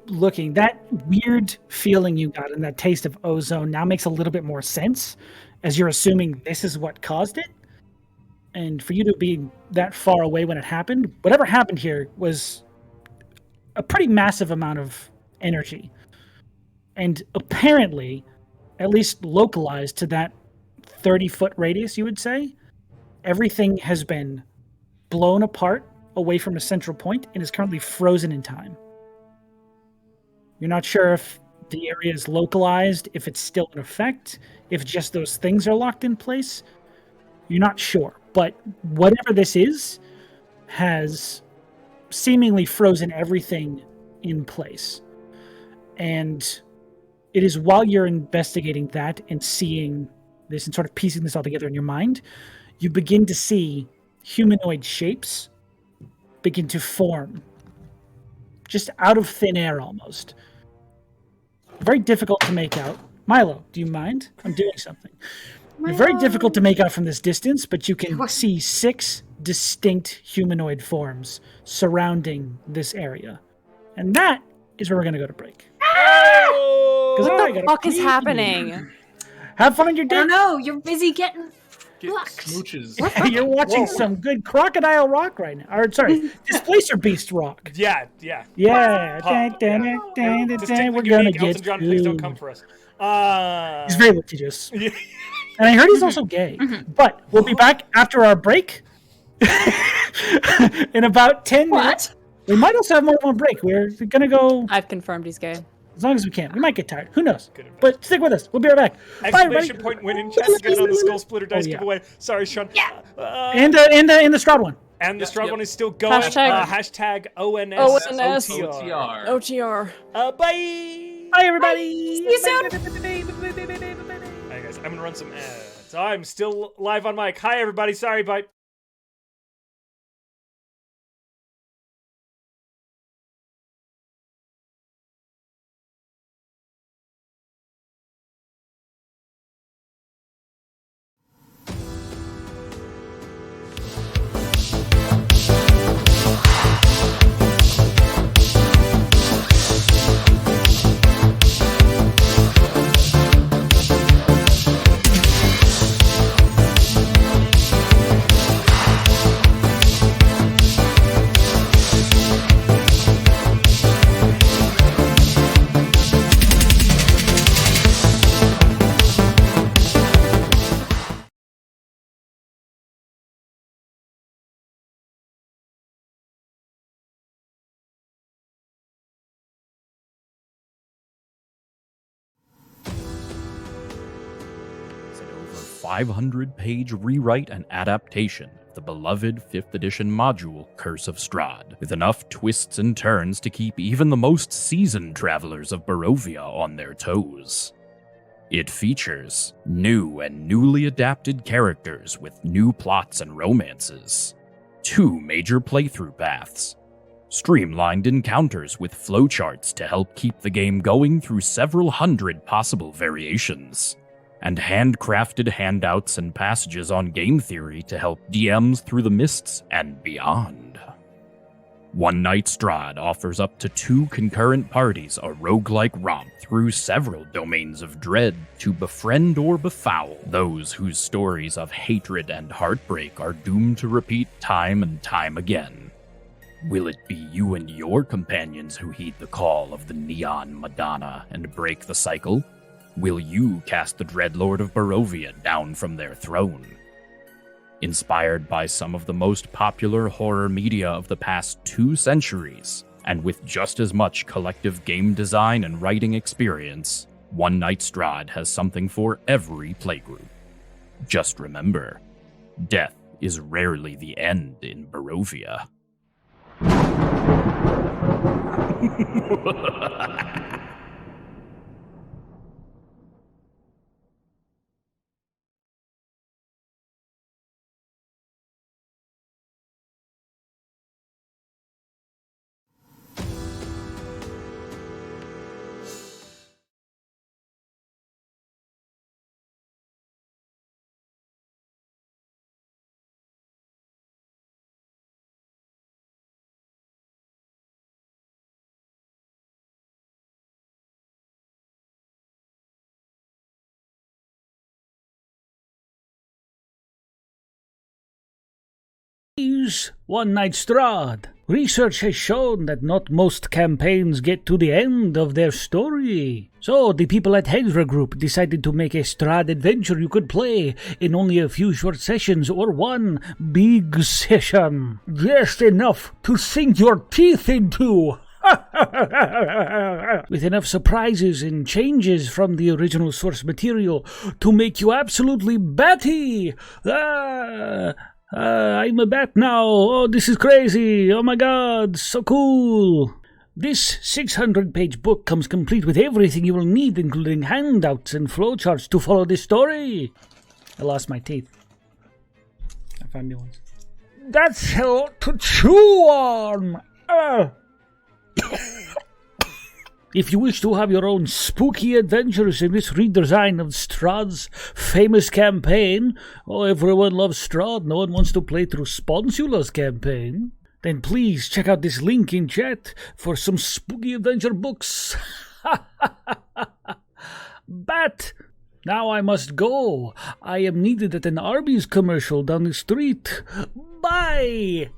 looking, that weird feeling you got and that taste of ozone now makes a little bit more sense, as you're assuming this is what caused it. And for you to be that far away when it happened, whatever happened here was a pretty massive amount of energy. And apparently, at least localized to that 30-foot radius, you would say, everything has been blown apart away from a central point and is currently frozen in time. You're not sure if the area is localized, if it's still in effect, if just those things are locked in place. You're not sure. But whatever this is has seemingly frozen everything in place. And it is while you're investigating that and seeing this and sort of piecing this all together in your mind, you begin to see humanoid shapes begin to form just out of thin air almost. Very difficult to make out. Milo, do you mind? I'm doing something. They're very difficult to make out from this distance, but you can see 6 distinct humanoid forms surrounding this area. And that is where we're going to go to break. What the fuck is happening? Have fun on your I day. don't know. You're busy getting Get fucked. smooches. You're watching some good Crocodile Rock right now. Or, sorry, Displacer Beast Rock. Yeah. Yeah. Distinctly We're going to unique. get Elton John, please don't come for us. He's very litigious. And I heard he's also gay. But we'll be back after our break in about 10 minutes. We might also have more than one break. We're going to go I've confirmed he's gay. as long as we can. We might get tired. Who knows? But stick with us. We'll be right back. Bye, everybody. Exclamation point win in chat to get on the Skull Splitter dice giveaway. Sorry, Sean. And the Stroud one. And the Stroud one is still going. Hashtag ONSOTR. OTR. Bye. Bye, everybody. See you soon. Hi, guys. I'm going to run some ads. I'm still live on mic. Hi, everybody. Sorry, bye. An over 500-page rewrite and adaptation of the beloved 5th edition module Curse of Strahd, with enough twists and turns to keep even the most seasoned travelers of Barovia on their toes. It features new and newly adapted characters with new plots and romances, 2 major playthrough paths, streamlined encounters with flowcharts to help keep the game going through several hundred possible variations, and handcrafted handouts and passages on game theory to help DMs through the mists and beyond. One Night Strahd offers up to 2 concurrent parties a roguelike romp through several domains of dread to befriend or befoul those whose stories of hatred and heartbreak are doomed to repeat time and time again. Will it be you and your companions who heed the call of the Neon Madonna and break the cycle? Will you cast the Dreadlord of Barovia down from their throne? Inspired by some of the most popular horror media of the past 2 centuries, and with just as much collective game design and writing experience, One Night Strahd has something for every playgroup. Just remember, death is rarely the end in Barovia. One Night Strahd. Research has shown that not most campaigns get to the end of their story. So the people at Hedra Group decided to make a Strahd adventure you could play in only a few short sessions or one big session. Just enough to sink your teeth into. With enough surprises and changes from the original source material to make you absolutely batty. I'm a bat now. Oh, this is crazy. Oh my god, so cool. This 600-page book comes complete with everything you will need, including handouts and flowcharts to follow this story. I lost my teeth. I found new ones. That's a lot to chew on. If you wish to have your own spooky adventures in this redesign of Strahd's famous campaign, oh, everyone loves Strahd, no one wants to play through Sponsula's campaign, then please check out this link in chat for some spooky adventure books. But now I must go. I am needed at an Arby's commercial down the street. Bye!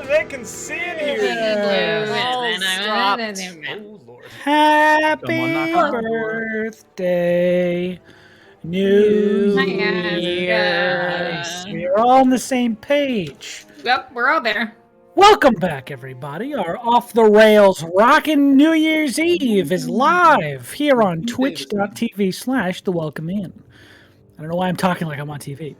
they can see it here. Oh, Lord. Happy knock on the door. birthday, New Year. We're all on the same page. Yep, we're all there. Welcome back, everybody. Our Off the Rails Rockin' New Year's Eve is live here on twitch.tv/thewelcomein. I don't know why I'm talking like I'm on TV.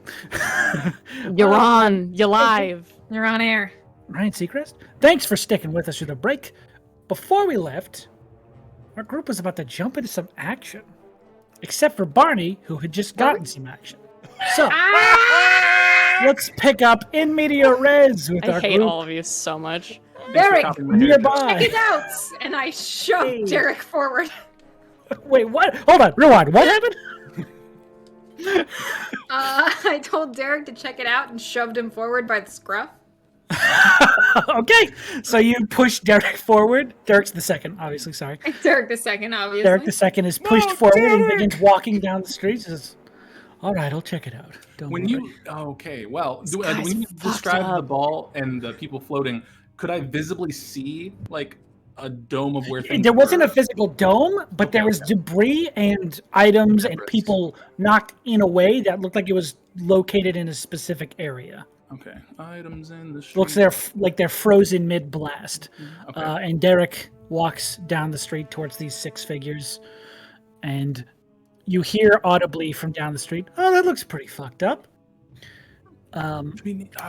You're on. You're live. You're on air. Ryan Seacrest, thanks for sticking with us through the break. Before we left, our group was about to jump into some action. Except for Barney, who had just gotten some action. So, let's pick up in media res with I our hate group all of you so much. Derek, nearby. check it out! And I shoved Derek forward. Wait, what? Hold on, rewind. What happened? I told Derek to check it out and shoved him forward by the scruff. Okay, so you push Derek forward. Derek's the second, obviously, sorry. Derek the second, obviously. Derek the second is pushed forward and begins walking down the street. Says, all right, I'll check it out. Don't worry. Okay, well, do we need to describe the ball and the people floating? Could I visibly see, like, a dome of where things There wasn't were? a physical dome, but there was debris and items and people knocked in a way that looked like it was located in a specific area. Okay, items in the street. Looks like they're frozen mid-blast. Okay. And Derek walks down the street towards these six figures, and you hear audibly from down the street, "Oh, that looks pretty fucked up."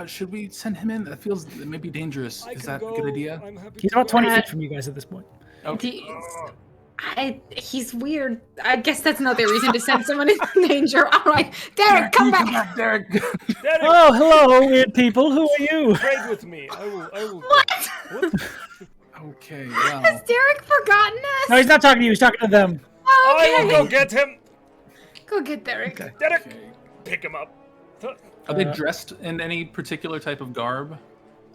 Should we send him in? That feels maybe dangerous. Is that a good idea? He's about 20 feet from you guys at this point. Okay. He's weird. I guess that's not the reason to send someone into danger. All right, Derek, come back. Derek. Derek, Oh, hello, weird people. Who are you? trade with me. I will. What? Okay, well. Has Derek forgotten us? No, he's not talking to you. He's talking to them. I will Okay. go get him. Go get Derek. Derek, Okay. pick him up. Are they dressed in any particular type of garb?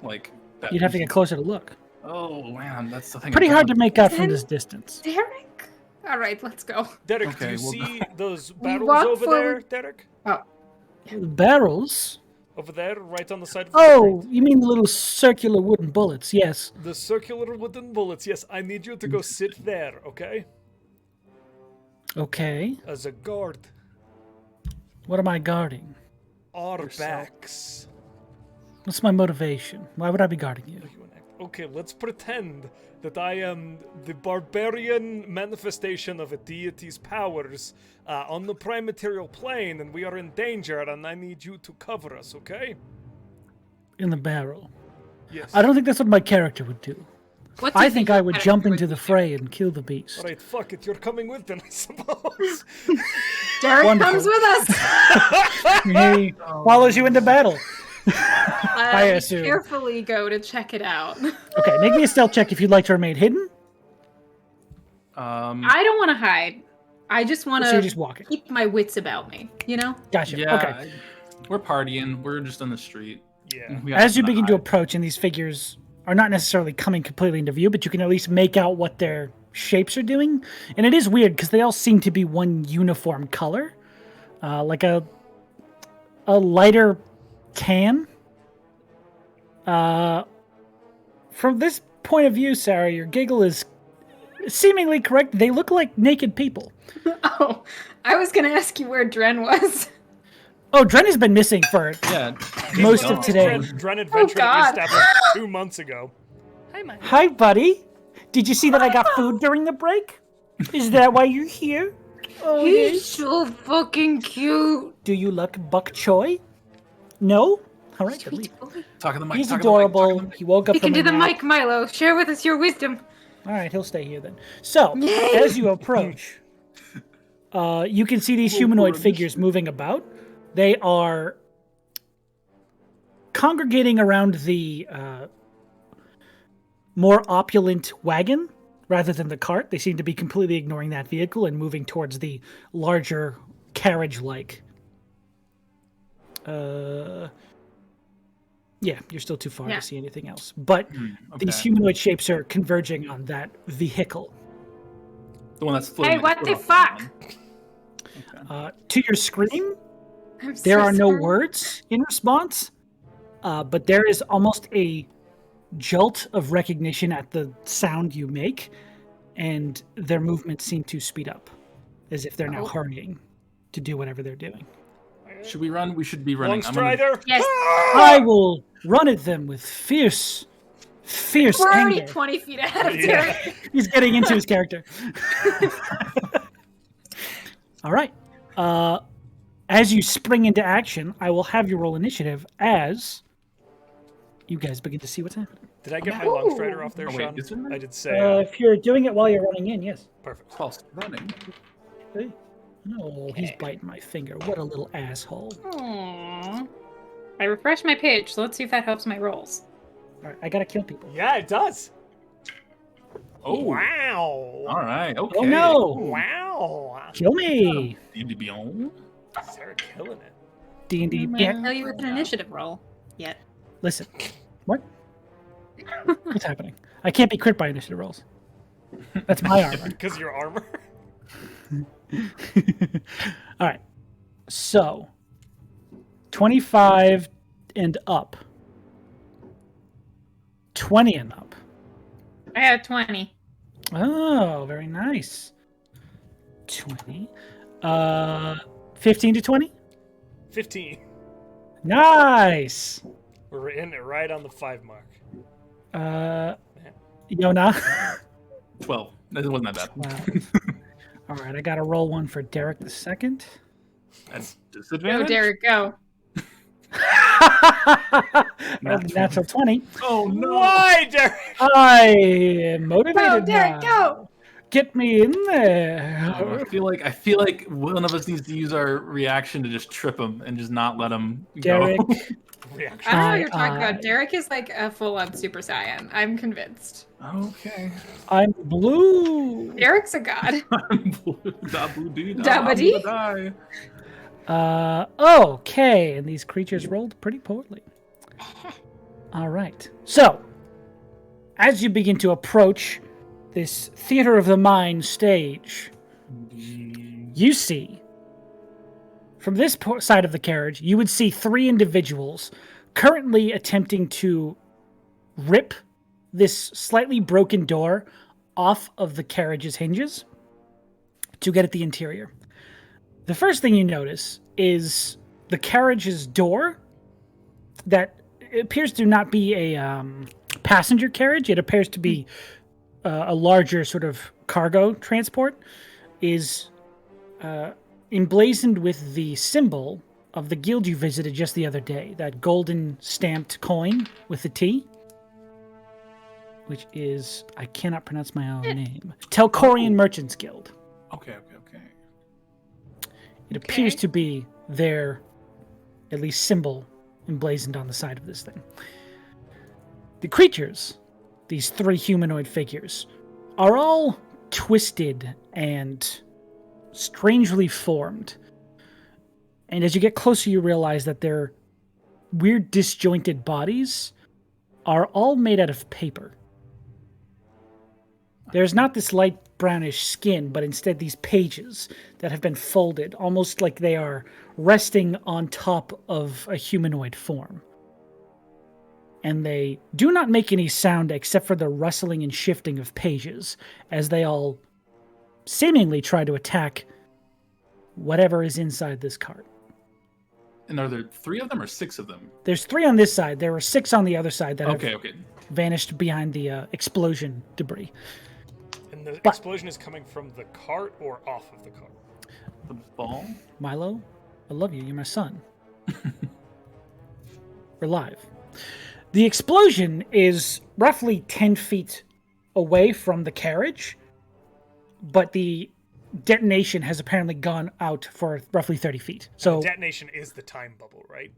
Like that? You'd have to get closer to look. Oh man, that's the thing. Pretty hard to make out from this distance. Derek? All right, let's go. Derek, Okay, do you well, see those We barrels walk over forward. there, Derek? The barrels? Over there, right on the side of the Oh, street. you mean the little circular wooden bullets? Yes. The circular wooden bullets. Yes, I need you to go sit there, okay? Okay. As a guard. What am I guarding? Our backs. What's my motivation? Why would I be guarding you? Okay, let's pretend that I am the barbarian manifestation of a deity's powers on the prime material plane, and we are in danger, and I need you to cover us, okay? In the barrel. Yes. I don't think that's what my character would do. What do I you think I would Derek jump would into the do? fray and kill the beast. Alright, fuck it, you're coming with them, I suppose. Derek Wonderful. comes with us. He follows you into battle. I assume. Carefully go to check it out. Okay, make me a stealth check if you'd like to remain hidden. I don't want to hide. I just want So you're to just walking. keep my wits about me, you know? Gotcha. Yeah. Okay. We're partying. We're just on the street. Yeah. We got As you nothing begin to hide. approach, and these figures are not necessarily coming completely into view, but you can at least make out what their shapes are doing. And it is weird because they all seem to be one uniform color, like a lighter tan. From this point of view, Sarah, your giggle is seemingly correct. They look like naked people. Oh, I was going to ask you where Dren was. Oh, Dren has been missing for Yeah. most of today. Dren adventure God. established 2 months ago. Hi, buddy. Did you see that I got food during the break? Is that why you're here? Oh, He's so fucking cute. Do you like bok choy? No? All right, then leave. Talk to the mic. He's talk to the mic, talk to adorable. the mic. He woke up You can from do a the nap. mic, Milo. Share with us your wisdom. All right, he'll stay here then. So, Yay! as you approach, you can see these humanoid figures moving about. They are congregating around the more opulent wagon rather than the cart. They seem to be completely ignoring that vehicle and moving towards the larger carriage-like. Yeah, you're still too far Yeah. to see anything else. But these humanoid shapes are converging on that vehicle. The one that's floating. Hey, what the fuck? To your scream, I'm there so are no sorry. words in response, but there is almost a jolt of recognition at the sound you make, and their movements seem to speed up, as if they're now hurrying to do whatever they're doing. Should we run? We should be running. Strider. Yes. I will run at them with fierce We're already anger. 20 feet ahead of Derek. He's getting into his character. All right. As you spring into action, I will have you roll initiative as you guys begin to see what's happening. Did I get my long strider off there, Oh, wait, Sean? is it? I did say. If you're doing it while you're running in, yes. Perfect. Whilst running. Hey. Oh, he's biting my finger. What a little asshole. Aww. I refreshed my page, so let's see if that helps my rolls. All right, I gotta kill people. Yeah, it does. Oh, Wow. All right. Okay. Oh no! Wow. Kill me! Sarah killing it. D&D. I Yeah. can't tell you with an initiative roll yet. Listen. What? What's happening? I can't be crit by initiative rolls. That's my armor. Because of your armor. All right. So, 25 and up. 20 and up. I have 20. Oh, very nice. 20. 15 to 20? 15. Nice. We're in it right on the 5 mark. Yona. 12. That wasn't that bad. All right, I got to roll one for Derek the second. That's Go, disadvantage. Derek, go. Natural 20. Oh no! Why, Derek? I am motivated Go, Derek, now. go. Get me in there. I feel like one of us needs to use our reaction to just trip him and just not let him Derek. go. Reaction. I don't know what you're talking Aye. about. Derek is like a full-on Super Saiyan. I'm convinced. Okay. I'm blue. Derek's a god. Okay, and these creatures rolled pretty poorly. All right. So, as you begin to approach this theater of the mind stage, you see, from this side of the carriage, you would see 3 individuals currently attempting to rip this slightly broken door off of the carriage's hinges to get at the interior. The first thing you notice is the carriage's door that appears to not be a passenger carriage. It appears to be a larger sort of cargo transport, is emblazoned with the symbol of the guild you visited just the other day, that golden stamped coin with the T, which is, I cannot pronounce my own name, Telkorian Merchants Guild. Okay. It appears to be their, at least, symbol emblazoned on the side of this thing. The creatures, these 3 humanoid figures, are all twisted and strangely formed. And as you get closer, you realize that their weird disjointed bodies are all made out of paper. There's not this light brownish skin, but instead these pages that have been folded, almost like they are resting on top of a humanoid form. And they do not make any sound except for the rustling and shifting of pages, as they all seemingly try to attack whatever is inside this cart. And are there 3 of them or 6 of them? There's 3 on this side. There were 6 on the other side that have Okay. vanished behind the explosion debris. And the explosion is coming from the cart or off of the cart? The ball? Milo, I love you. You're my son. We're live. The explosion is roughly 10 feet away from the carriage, but the detonation has apparently gone out for roughly 30 feet. So the detonation is the time bubble, right?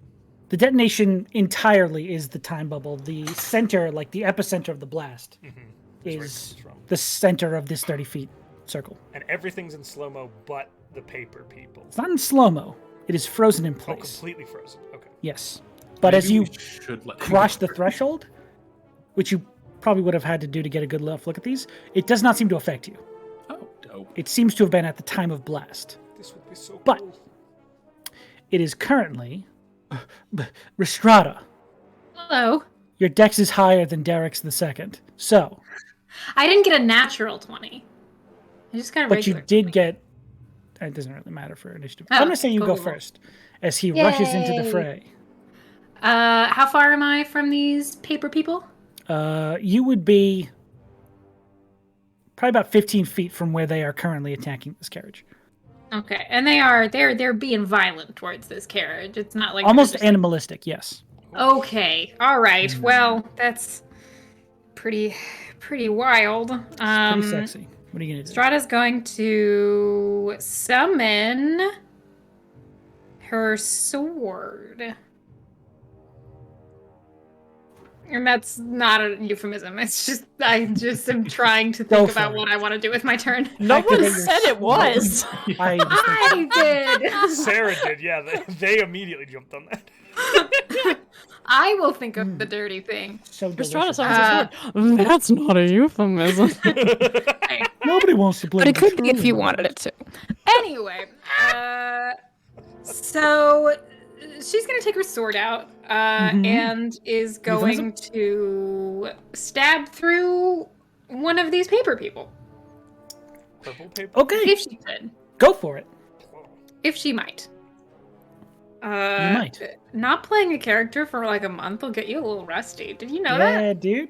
the detonation entirely is the time bubble. The center, like the epicenter of the blast, is the center of this 30 feet circle. And everything's in slow-mo but the paper people. It's not in slow-mo. It is frozen in Oh, place. completely frozen. Okay. Yes. But as you should let cross the threshold, which you probably would have had to do to get a good look at these, it does not seem to affect you. Oh, dope. It seems to have been at the time of blast. This would be so But cool. it is currently Rhystrata. Hello. Your dex is higher than Derek's the second. So. I didn't get a natural 20. I just got a regular 20. But you did get... It doesn't really matter for initiative. I'm going to say you go first as he rushes into the fray. How far am I from these paper people? You would be probably about 15 feet from where they are currently attacking this carriage. Okay, and they're being violent towards this carriage. It's not like almost animalistic, yes. Okay, all right. Well, that's pretty wild. Pretty sexy. What are you gonna do? Strata's going to summon her sword. And that's not a euphemism. It's just I just am trying to think about what I want to do with my turn. No one said it was. I did. Sarah did. Yeah, they immediately jumped on that. I will think of the dirty thing. So that's not a euphemism. Nobody wants to play. But it could be if you wanted it to. Anyway, so she's going to take her sword out and is going to stab through one of these paper people. Purple paper? Okay. If she could. Go for it. If she might. You might. Not playing a character for like a month will get you a little rusty. Did you know that? Yeah, dude.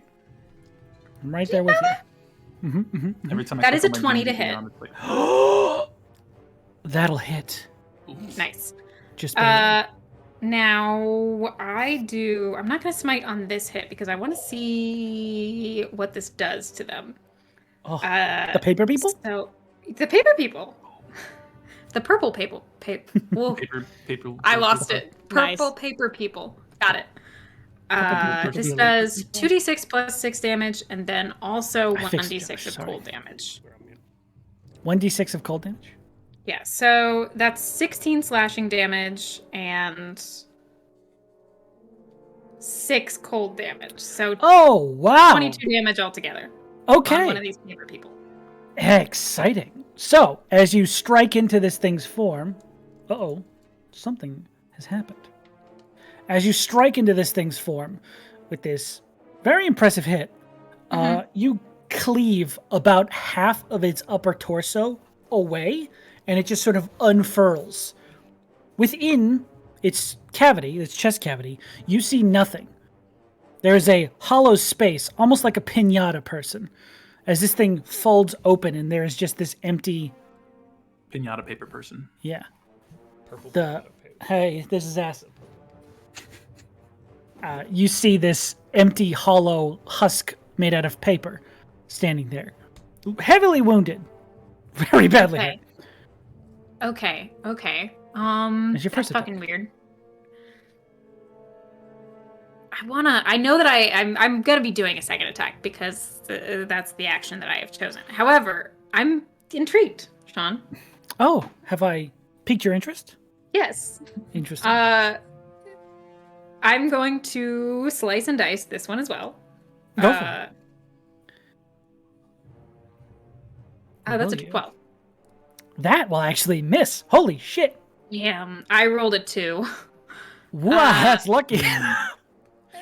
I'm right there with you. Every time that is a 20 to hit. That'll hit. Nice. Just barely. Now I'm not going to smite on this hit because I want to see what this does to them. Oh, the paper people? So the paper people. The purple paper. Paper. I lost it. Purple Nice. paper people. Got it. This does 2d6 plus 6 damage, and then also 1d6 of cold damage. 1d6 of cold damage? Yeah, so that's 16 slashing damage and 6 cold damage. So oh, wow. 22 damage altogether. Okay. On one of these paper people. Exciting. So, as you strike into this thing's form, something has happened. As you strike into this thing's form with this very impressive hit, you cleave about half of its upper torso away, and it just sort of unfurls. Within its cavity, its chest cavity, you see nothing. There is a hollow space, almost like a piñata person, as this thing folds open and there is just this empty... Piñata paper person. Yeah. Purple Hey, this is acid. You see this empty, hollow husk made out of paper standing there. Heavily wounded. Very badly hit. Okay. It's your first that's fucking weird. I know that I'm gonna be doing a second attack because that's the action that I have chosen. However, I'm intrigued, Sean. Oh, have I piqued your interest? Yes. Interesting. I'm going to slice and dice this one as well. Go for it. Oh, that's a 12. That will actually miss. Holy shit. Yeah, I rolled a 2. Wow, that's lucky.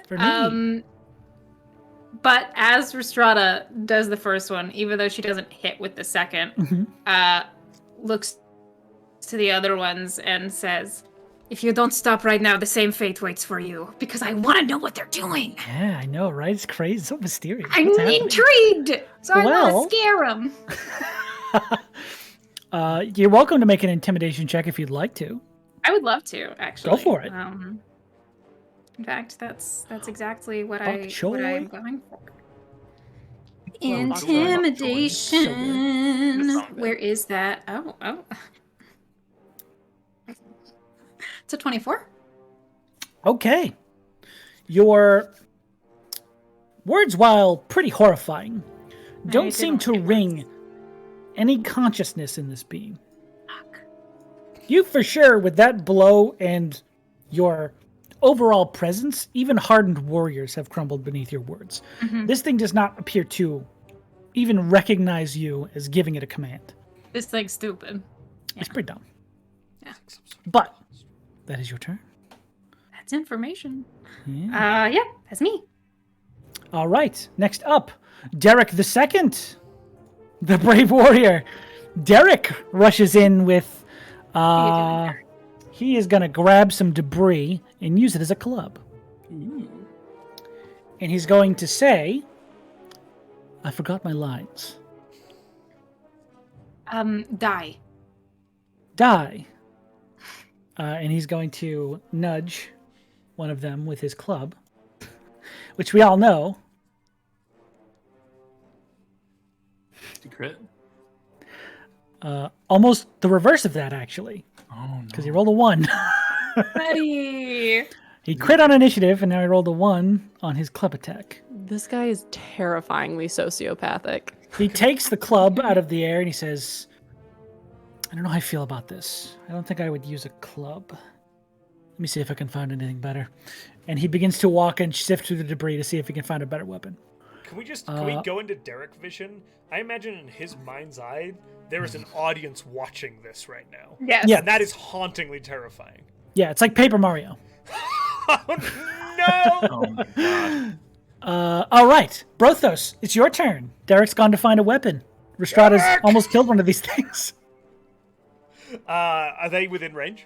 For me. But as Rhystrata does the first one, even though she doesn't hit with the second, looks to the other ones and says, "If you don't stop right now, the same fate waits for you, because I want to know what they're doing." Yeah, I know, right? It's crazy. So mysterious. I'm intrigued, so I want to scare them. You're welcome to make an intimidation check if you'd like to. I would love to, actually. Go for it. In fact, that's exactly what I'm going for. Well, Intimidation. Where is that? Oh. It's a 24. Okay. Your words, while pretty horrifying, don't seem to ring any consciousness in this being. Fuck. You for sure, with that blow and your overall presence, even hardened warriors have crumbled beneath your words. This thing does not appear to even recognize you as giving it a command. This thing's stupid. It's pretty dumb. Yeah. But that is your turn. That's information. Yeah. Yeah, that's me. All right. Next up, Derek the Second, the brave warrior. Derek rushes in with. He is going to grab some debris and use it as a club. Ooh. And he's going to say, I forgot my lines. Die. Die. And he's going to nudge one of them with his club, which we all know. Secret. Almost the reverse of that, actually. Oh, no. Because he rolled a 1. Buddy. He crit on initiative, and now he rolled a 1 on his club attack. This guy is terrifyingly sociopathic. He takes the club out of the air, and he says, I don't know how I feel about this. I don't think I would use a club. Let me see if I can find anything better. And he begins to walk and sift through the debris to see if he can find a better weapon. Can we go into Derek vision? I imagine in his mind's eye, there is an audience watching this right now. Yes. Yeah. And that is hauntingly terrifying. Yeah, it's like Paper Mario. Oh, no! Oh my god. All right, Brothos, it's your turn. Derek's gone to find a weapon. Rhystrata's Derek! almost killed one of these things. Are they within range?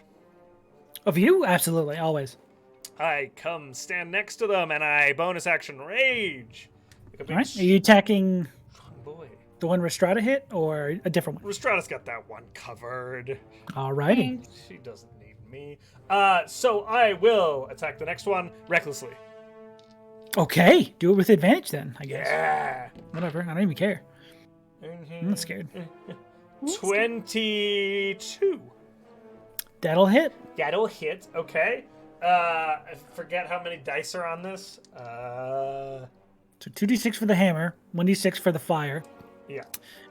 Of you? Absolutely, always. I come stand next to them and I bonus action rage. Like a big All right, are you attacking strong boy. the one Rhystrata hit or a different one? Rhystrata's got that one covered. All righty. She doesn't need me. So I will attack the next one recklessly. Okay, do it with advantage then, I guess. Yeah. Whatever, I don't even care. I'm not scared. 22. That'll hit. That'll hit. Okay. I forget how many dice are on this. So 2d6 for the hammer, 1d6 for the fire, Yeah.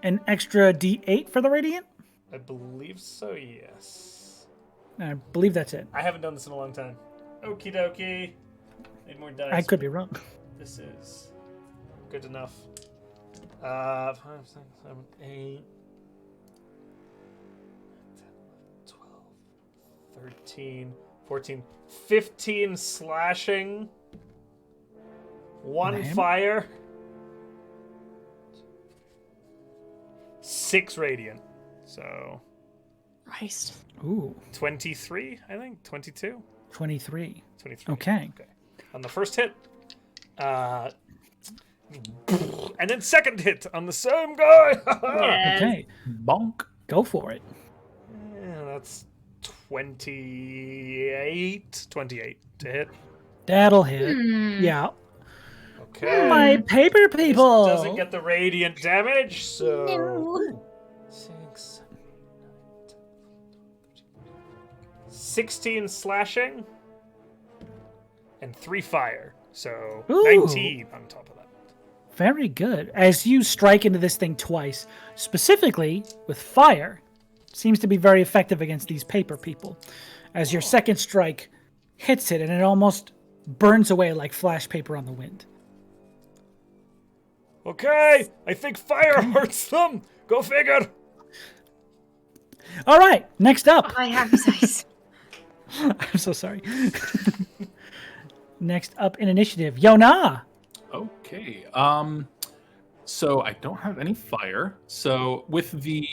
an extra d8 for the radiant. I believe so, yes. I believe that's it. I haven't done this in a long time. Okie dokie. Need more dice. I could be wrong. This is good enough. 5, 6, 7, 8, 10, 12, 13, 14, 15 slashing. 1 Lamb. fire. 6 radiant. So Christ. Ooh, 23, I think. 22? 23. 23. Okay. On the first hit. And then second hit on the same guy. Okay, Bonk. go for it. Yeah, that's 28 to hit. That'll hit. Yeah. Okay. My paper This people. doesn't get the radiant damage, so 6, 7, 8, 9, 10, 16 slashing and 3 fire. So Ooh. 19 on top of that. Very good. As you strike into this thing twice, specifically with fire, seems to be very effective against these paper people. As your second strike hits it, and it almost burns away like flash paper on the wind. Okay, I think fire hurts them. Go figure. All right, next up. I have his eyes. I'm so sorry. Next up in initiative, Yona. Okay. So I don't have any fire. So with the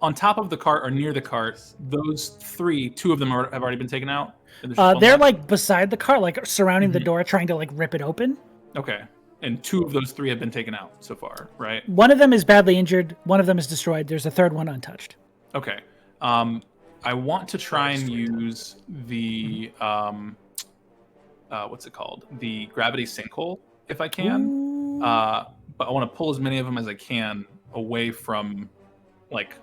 on top of the cart or near the cart, those 3, 2 of them have already been taken out. And there's just one They're left? like beside the cart, like surrounding the door, trying to like rip it open. Okay. And 2 of those 3 have been taken out so far, right? One of them is badly injured. One of them is destroyed. There's a third one untouched. Okay. I want to try and use the what's it called? The gravity sinkhole if I can. But I want to pull as many of them as I can away from like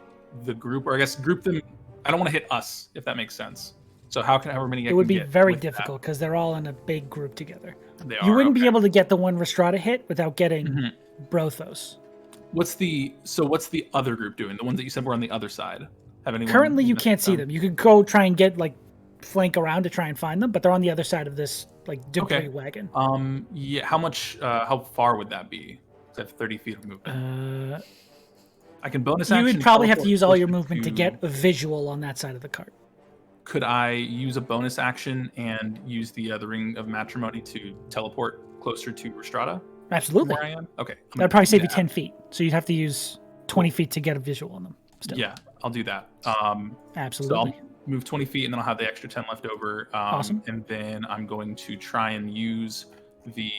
the group, or I guess group them. I don't want to hit us, if that makes sense. So however many I It would can be get very with that. difficult because they're all in a big group together. They You are, wouldn't be okay. able to get the one Rhystrata hit without getting Brothos. What's the other group doing? The ones that you said were on the other side. Have anyone Currently, you messed can't see them? them. You could go try and get like flank around to try and find them, but they're on the other side of this like debris Okay. wagon. Yeah. How far would that be? 'Cause I have 30 feet of movement. I can bonus You action. would probably have to teleport use all your closer movement to get a visual on that side of the cart. Could I use a bonus action and use the ring of matrimony to teleport closer to Rhystrata? Absolutely. Where I am? Okay. That'd probably save you 10 feet. So you'd have to use 20 feet to get a visual on them. Still. Yeah, I'll do that. Absolutely. So I'll move 20 feet, and then I'll have the extra 10 left over. Awesome. And then I'm going to try and use the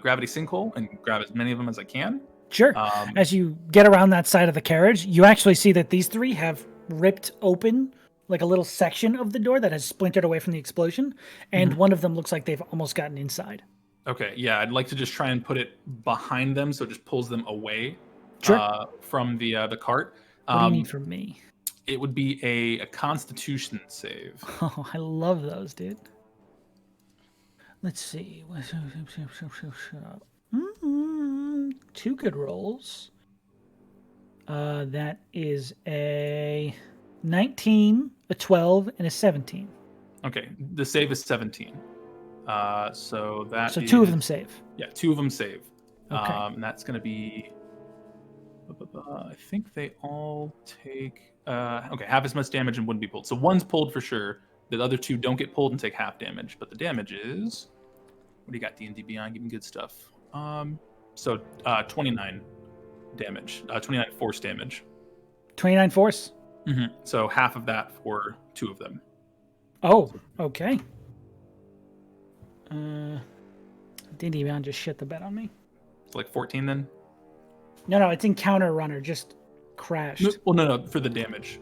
gravity sinkhole and grab as many of them as I can. Sure. As you get around that side of the carriage, you actually see that these three have ripped open like a little section of the door that has splintered away from the explosion, and one of them looks like they've almost gotten inside. Okay, yeah, I'd like to just try and put it behind them so it just pulls them away from the cart. What do you need from me? It would be a Constitution save. Oh, I love those, dude. Let's see. 2 good rolls. That is a 19, a 12, and a 17. Okay, the save is 17. So 2 of them save. Yeah, 2 of them save. Okay. And that's going to be... I think they all take... okay, half as much damage and wouldn't be pulled. So 1's pulled for sure. The other 2 don't get pulled and take half damage. But the damage is... What do you got, D&D Beyond? Give me good stuff. So 29 damage. 29 force damage. 29 force? Mm-hmm. So half of that for 2 of them. Oh, okay. D&D Beyond just shit the bed on me. So like 14 then? No, it's Encounter Runner. Just crashed. No, for the damage.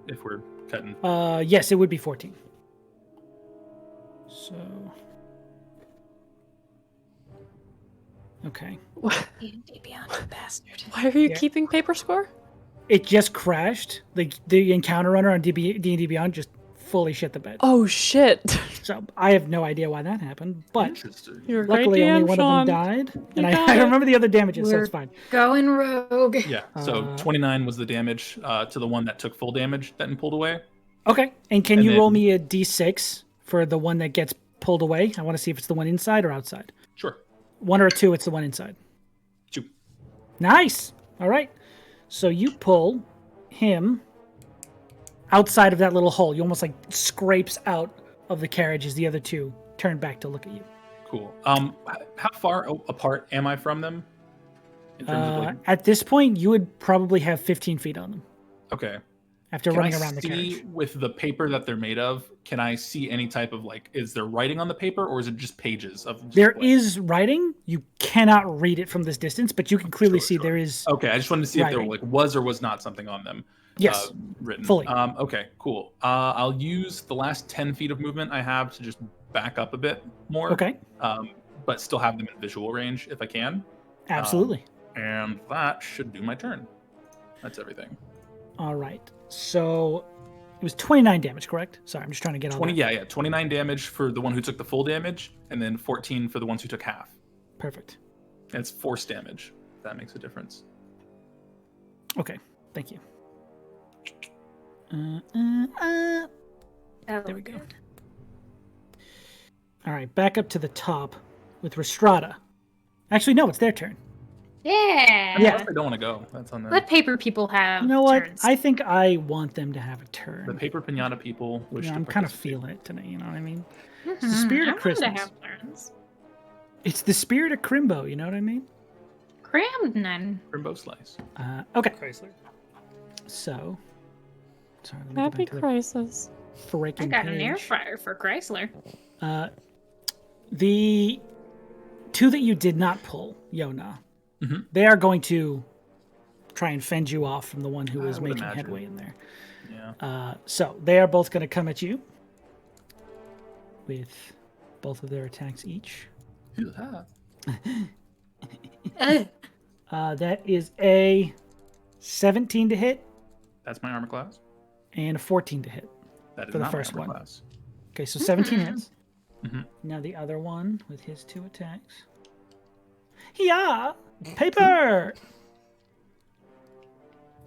If we're cutting. Yes, it would be 14. So... Okay. D&D Beyond, bastard. Why are you keeping paper score? It just crashed. The Encounter Runner on D&D Beyond just fully shit the bed. Oh, shit. So I have no idea why that happened, but You're luckily DM, only one Sean. of them died. And I remember the other damages, so it's fine. Going rogue. Yeah, so 29 was the damage to the one that took full damage that pulled away. Okay, and can you roll me a d6 for the one that gets pulled away? I want to see if it's the one inside or outside. Sure. 1 or a 2, it's the one inside. 2. Nice. All right. So you pull him outside of that little hole. You almost like scrapes out of the carriage as the other 2 turn back to look at you. Cool. How far apart am I from them? In terms of at this point, you would probably have 15 feet on them. Okay. After running around the carriage. With the paper that they're made of, can I see any type of is there writing on the paper or is it just pages of? There is writing. You cannot read it from this distance, but you can clearly see there is. Okay, I just wanted to see writing. if there was or was not something on them. Yes, written. Fully. Okay, cool. I'll use the last 10 feet of movement I have to just back up a bit more. Okay. But still have them in visual range if I can. Absolutely. And that should do my turn. That's everything. All right. So it was 29 damage, correct? Sorry, I'm just trying to get all 20. that. Yeah. 29 damage for the one who took the full damage, and then 14 for the ones who took half. Perfect. And it's force damage. That makes a difference. Okay. Thank you. There we go. All right, back up to the top with Rhystrata. Actually, no, it's their turn. Yeah. Yeah. I don't want to go. That's on them. Let paper people have You know what? turns. I think I want them to have a turn. The paper pinata people wish to I'm kind of participate. feeling it today, you know what I mean? It's the spirit of I Christmas. want to have turns. It's the spirit of Crimbo, you know what I mean? Crammed none. Rainbow slice. Okay. Chrysler. So, sorry, let me Happy go back to crisis. the freaking I got page. an air fryer for Chrysler. The 2 that you did not pull, Yona, Mhm. they are going to try and fend you off from the one who is would making imagine. headway in there. Yeah. So they are both going to come at you with both of their attacks each. Who's that? That is a 17 to hit That's my armor class. and a 14 to hit. That is For the not first my armor one. class. Okay, so 17 hits. Mhm. Now the other one with his 2 attacks. Yeah, paper.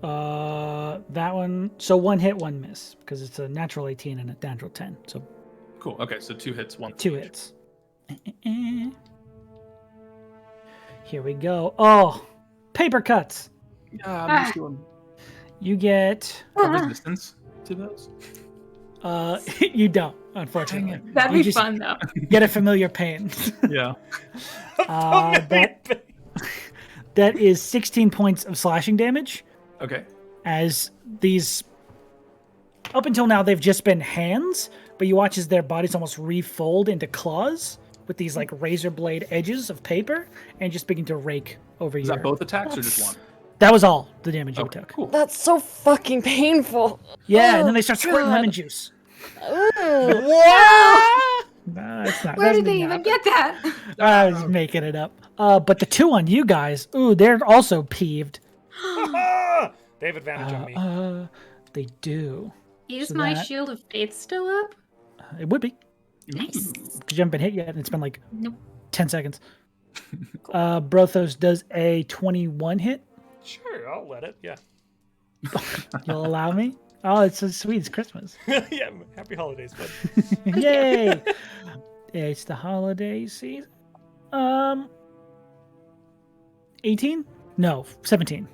That one. So 1 hit, 1 miss because it's a natural 18 and a natural 10. So Cool. Okay, so 2 hits, 1. 2 hits. Here we go. Oh, paper cuts. Yeah, I'm just doing You get resistance to those. You don't, unfortunately. That'd You be just fun though. Get a familiar pain. Yeah. That is 16 points of slashing damage. Okay. As these, up until now, they've just been hands, but you watch as their bodies almost refold into claws with these like razor blade edges of paper and just begin to rake over you. Is that both attacks or just one? That was all the damage you took. Cool. That's so fucking painful. Yeah, and then they start squirting God. lemon juice. What? No, it's not. Where That's did they not- even get that? I was making it up. But the two on you guys, they're also peeved. They have advantage on me. They do. Is So my that- shield of faith still up? It would be. Nice. Because you haven't been hit yet, and it's been like Nope. 10 seconds. Brothos does a 21 hit. Sure, I'll let it. Yeah. You'll allow me? Oh, it's so sweet. It's Christmas. Yeah. Happy holidays, bud. Yay! It's the holiday season. 18? No, 17.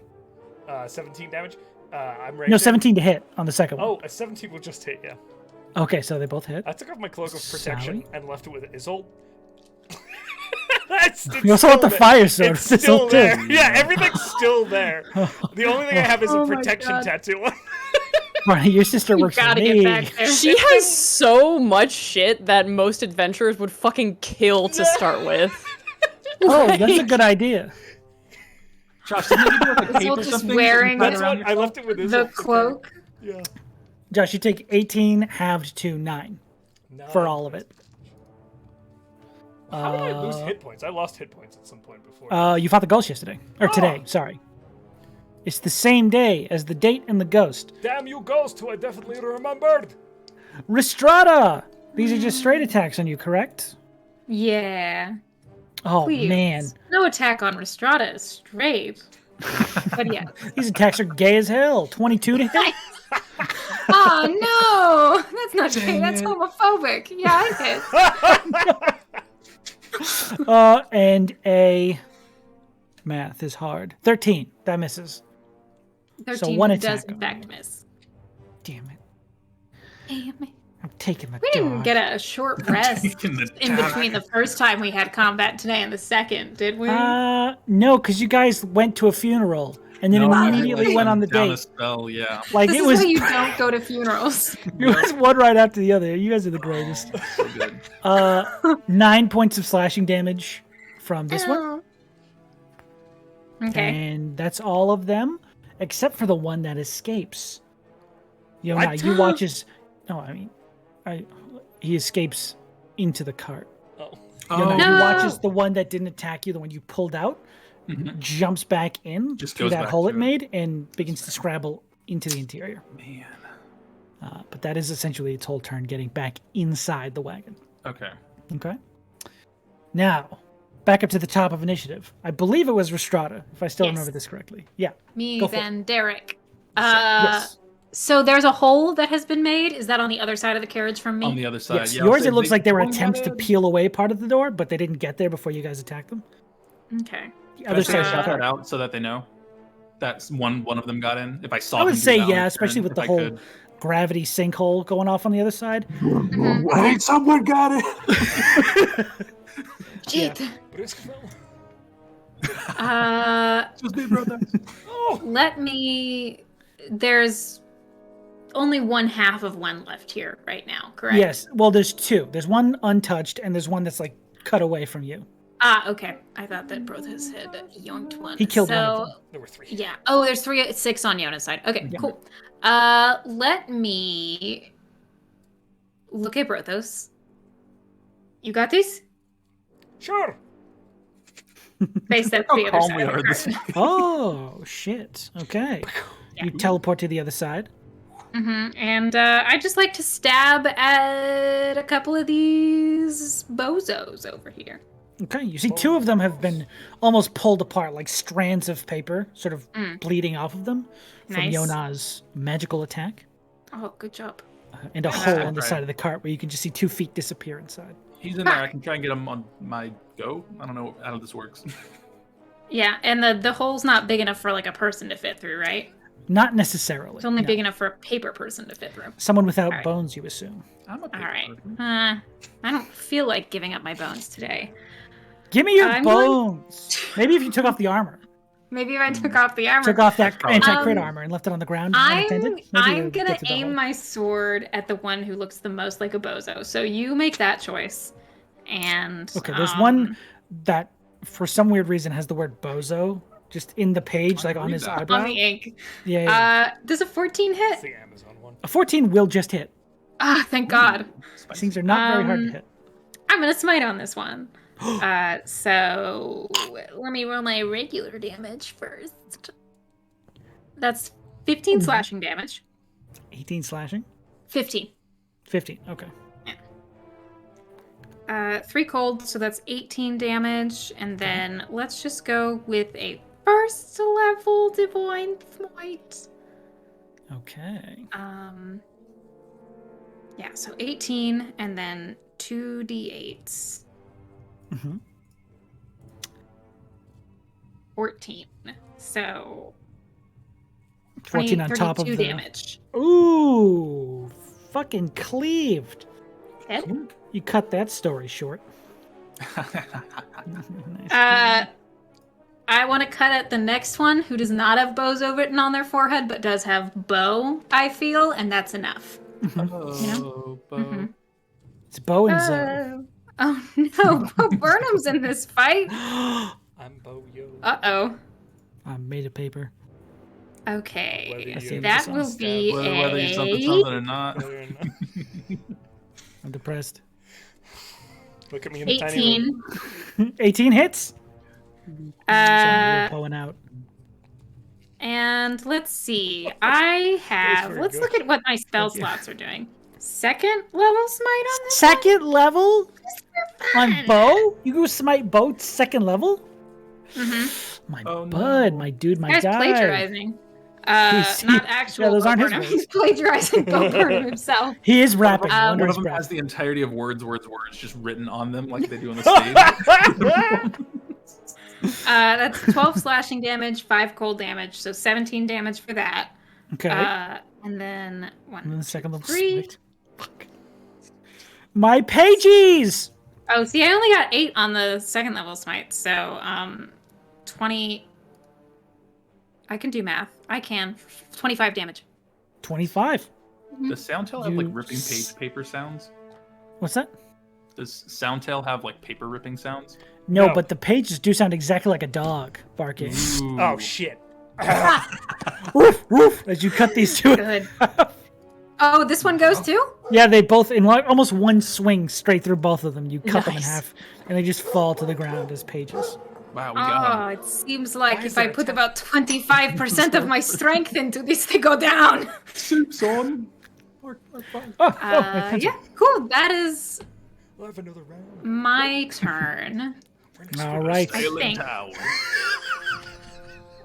17 damage. I'm ready. No, 17 to hit on the second one. Oh, a 17 will just hit. Yeah. Okay, so they both hit. I took off my cloak of protection Sally? and left it with Isolde. It's You also want the still fire sword. It's with still Isolde, there. too. Yeah, everything's still there. The only thing I have is a Oh my protection God. tattoo on. Barney, your sister You works for gotta me. get back there. She has so much shit that most adventurers would fucking kill to start with. Oh, that's a good idea. Josh, didn't you do like a cape Isolde or just something? wearing That's around what I left it with The Isolde. cloak. Yeah. Josh, you take 18 halved to 9 for all of it. How did I lose hit points? I lost hit points at some point before. You fought the ghost yesterday. Or today, sorry. It's the same day as the date and the ghost. Damn you, ghost, who I definitely remembered. Rhystrata! These are just straight attacks on you, correct? Yeah. Oh, Please. man. No attack on Rhystrata is straight. But yeah. These attacks are gay as hell. 22 to hit. Oh no! That's not gay. That's homophobic. Yeah, I did. And a... Math is hard. 13. That misses. 13 one does attack in on fact miss. Damn it. Damn it. I'm taking my We didn't dog. get a short rest in between the first time we had combat today and the second, did we? No, because you guys went to a funeral and then immediately went on the down a date. spell, yeah. Like this it is was, why you don't go to funerals. it was one right after the other. You guys are the greatest. So good. 9 points of slashing damage from this one, Okay. and that's all of them, except for the one that escapes. You know, What? you watch as. No, I mean, he escapes into the cart. Oh. You know, No. you watch as the one that didn't attack you, the one you pulled out, jumps back in Just through goes that back hole to it it. made and begins to scrabble into the interior. Man. But that is essentially its whole turn, getting back inside the wagon. Okay. Okay. Now, back up to the top of initiative. I believe it was Rhystrata, if I still Yes. remember this correctly. Yeah. Me, Go for it. then Derek. Yes. So there's a hole that has been made. Is that on the other side of the carriage from me? On the other side. Yes. Yeah, I'll Yours, say it looks like there were one attempts to got in. peel away part of the door, but they didn't get there before you guys attacked them. Okay. The Can I other say side I of the shout that cart. out so that they know? That's one of them got in. If I saw I would him do say that yeah, on especially turn, with if the I whole could. gravity sinkhole going off on the other side. Wait, someone got it. Jeez. Just me, brother. Let me. There's only one half of one left here right now, correct? Yes. Well, there's two. There's one untouched, and there's one that's like cut away from you. Okay. I thought that Brothos had yoinked one. He killed one of them. There were 3. Yeah. Oh, there's 6 on Yona's side. Okay, Yeah. cool. Let me look at Brothos. You got these? Sure. Face that to How the other calm side we of are the this cart. Oh shit. Okay. Yeah. You teleport to the other side. And I'd just like to stab at a couple of these bozos over here. Okay. You see, two of them have been almost pulled apart, like strands of paper, sort of bleeding off of them from Nice. Yona's magical attack, Oh, good job. and a hole on the right. side of the cart where you can just see 2 feet disappear inside. He's in there. I can try and get him on my go. I don't know how this works. Yeah, and the hole's not big enough for like a person to fit through, right? Not necessarily. It's only big enough for a paper person to fit through. Someone without bones, you assume. I'm a paper All right. person. I don't feel like giving up my bones today. Give me your bones. Maybe if you took off the armor. Maybe if I took off the armor. Took off that anti-crit armor and left it on the ground unattended. I'm going to aim my sword at the one who looks the most like a bozo. So you make that choice. And okay, there's one that, for some weird reason, has the word bozo just in the page, like on his eyebrow. On the ink. Yeah. Does a 14 hit? It's the Amazon one. A 14 will just hit. Ah, thank God. These things are not very hard to hit. I'm going to smite on this one. So let me roll my regular damage first. That's 15 slashing damage. 18 slashing? 15. 15, okay. 3 cold, so that's 18 damage. And then let's just go with a first level Divine Smite. Okay. Yeah, so 18 and then 2d8s. 14. So 14 on top of the damage. Ooh, fucking cleaved. Hit? You cut that story short. I want to cut at the next one who does not have bozo written on their forehead but does have bow, I feel, and that's enough. Oh, Bo. It's Bo and Zoe. Oh no, Bo Burnham's in this fight. I'm Bo Yo. Uh-oh. I'm made of paper. Okay, Whether that will be Whether you're something or not. I'm depressed. Look at me in the tiny room. 18 hits? Uh, pulling out. and let's see. I have. very Let's good. look at what my spell slots are doing. Second level smite on this. Second level? one? On Bo? You go smite Bo second level? Mm-hmm. My Oh, bud, no. my dude, my Guy's guy. plagiarizing. He's- Not actual. yeah, those aren't his Bo Burnham. words. He's plagiarizing Bo Burnham himself. He is rapping. Um, under One his of them breath. has the entirety of words just written on them like they do on the stage. That's 12 slashing damage, 5 cold damage, so 17 damage for that. Okay. And then and then the second level 3. smite. Fuck. My pages! Oh, see, I only got 8 on the second level smite, so 20. I can do math. I can. 25 damage. 25. Does Soundtail have like You ripping paper sounds? What's that? Does Soundtail have like paper ripping sounds? No, No. but the pages do sound exactly like a dog barking. Oh shit. Woof, woof, as you cut these two. Good. Oh, this one goes too? Yeah, they both, in like almost one swing straight through both of them, you cut them in Nice. half, and they just fall to the ground as pages. Wow, we got Oh, him. it seems like Why if is I there a put tap? about 25% of my strength into this, they go down. Soup's on. Yeah, cool. That is We'll have another round. my turn. All right. I think. Tower.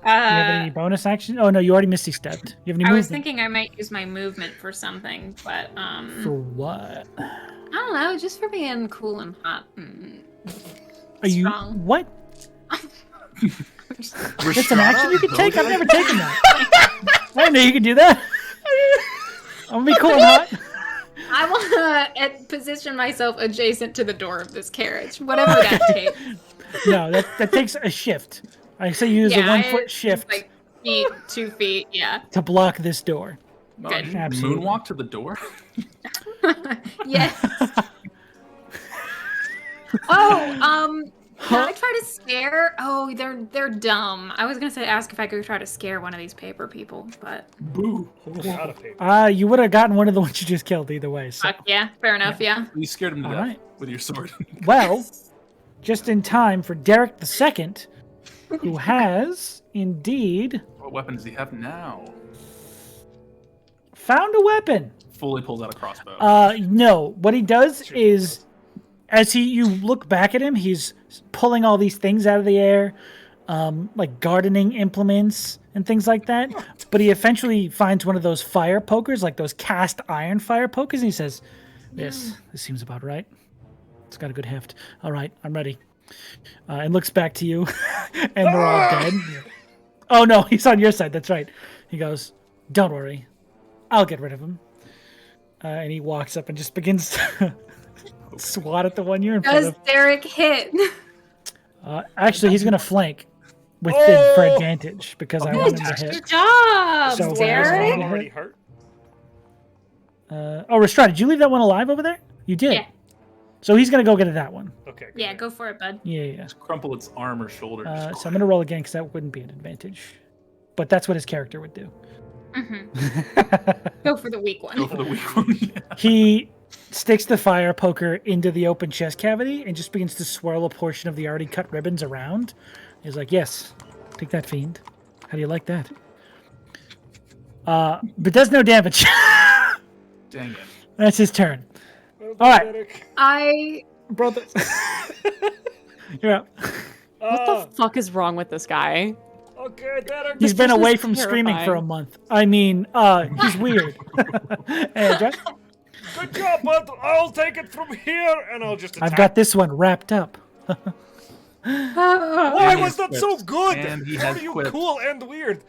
Do you have any bonus action? Oh no, you already misty stepped. You have any I was movement? thinking I might use my movement for something, but For what? I don't know, just for being cool and hot. Are you Strong. what? That's an action you can take. I've never taken that. I didn't know you could do that. I'm gonna be cool and hot. I want to position myself adjacent to the door of this carriage, whatever that takes. No, that takes a shift. I say you use a 1 foot shift Like feet, 2 feet, yeah. to block this door. Good. Absolutely. Moonwalk to the door. Yes. Oh, can I try to scare? Oh, they're dumb. I was gonna ask if I could try to scare one of these paper people, but Boo. Out of paper. You would have gotten one of the ones you just killed either way. So. yeah, fair enough. Yeah. You scared him to All death right. with your sword. Well, just in time for Derek II, who has indeed What weapon does he have now? found a weapon. Fully pulls out a crossbow. No. What he does is, as you look back at him, he's pulling all these things out of the air, like gardening implements and things like that. But he eventually finds one of those fire pokers, like those cast iron fire pokers, and he says, "This seems about right. It's got a good heft. All right, I'm ready." And looks back to you, and they're all dead. Oh, no, he's on your side. That's right. He goes, don't worry. I'll get rid of him. And he walks up and just begins to swat at the one you're in front Does of. Derek hit? Actually, he's going to flank for advantage because I want him to hit. Good job, So, Derek. Already hurt. Rhystrata, did you leave that one alive over there? You did. Yeah. So he's going to go get that one. Okay. Good. Yeah, go for it, bud. Yeah. Crumple its arm or shoulder. So I'm going to roll again because that wouldn't be an advantage. But that's what his character would do. Go for the weak one. Go for the weak one. Yeah. He sticks the fire poker into the open chest cavity and just begins to swirl a portion of the already cut ribbons around. He's like, yes, take that, fiend. How do you like that? But does no damage. Dang it. That's his turn. All right. Brothos. You're up. What the fuck is wrong with this guy? Okay, Derek. He's been person away is from screaming for a terrifying. month. I mean, he's weird. Hey, Josh, Good job, bud. I'll take it from here, and I'll just attack. I've got this one wrapped up. Why was that so good? And he How has are you quipped. cool and weird?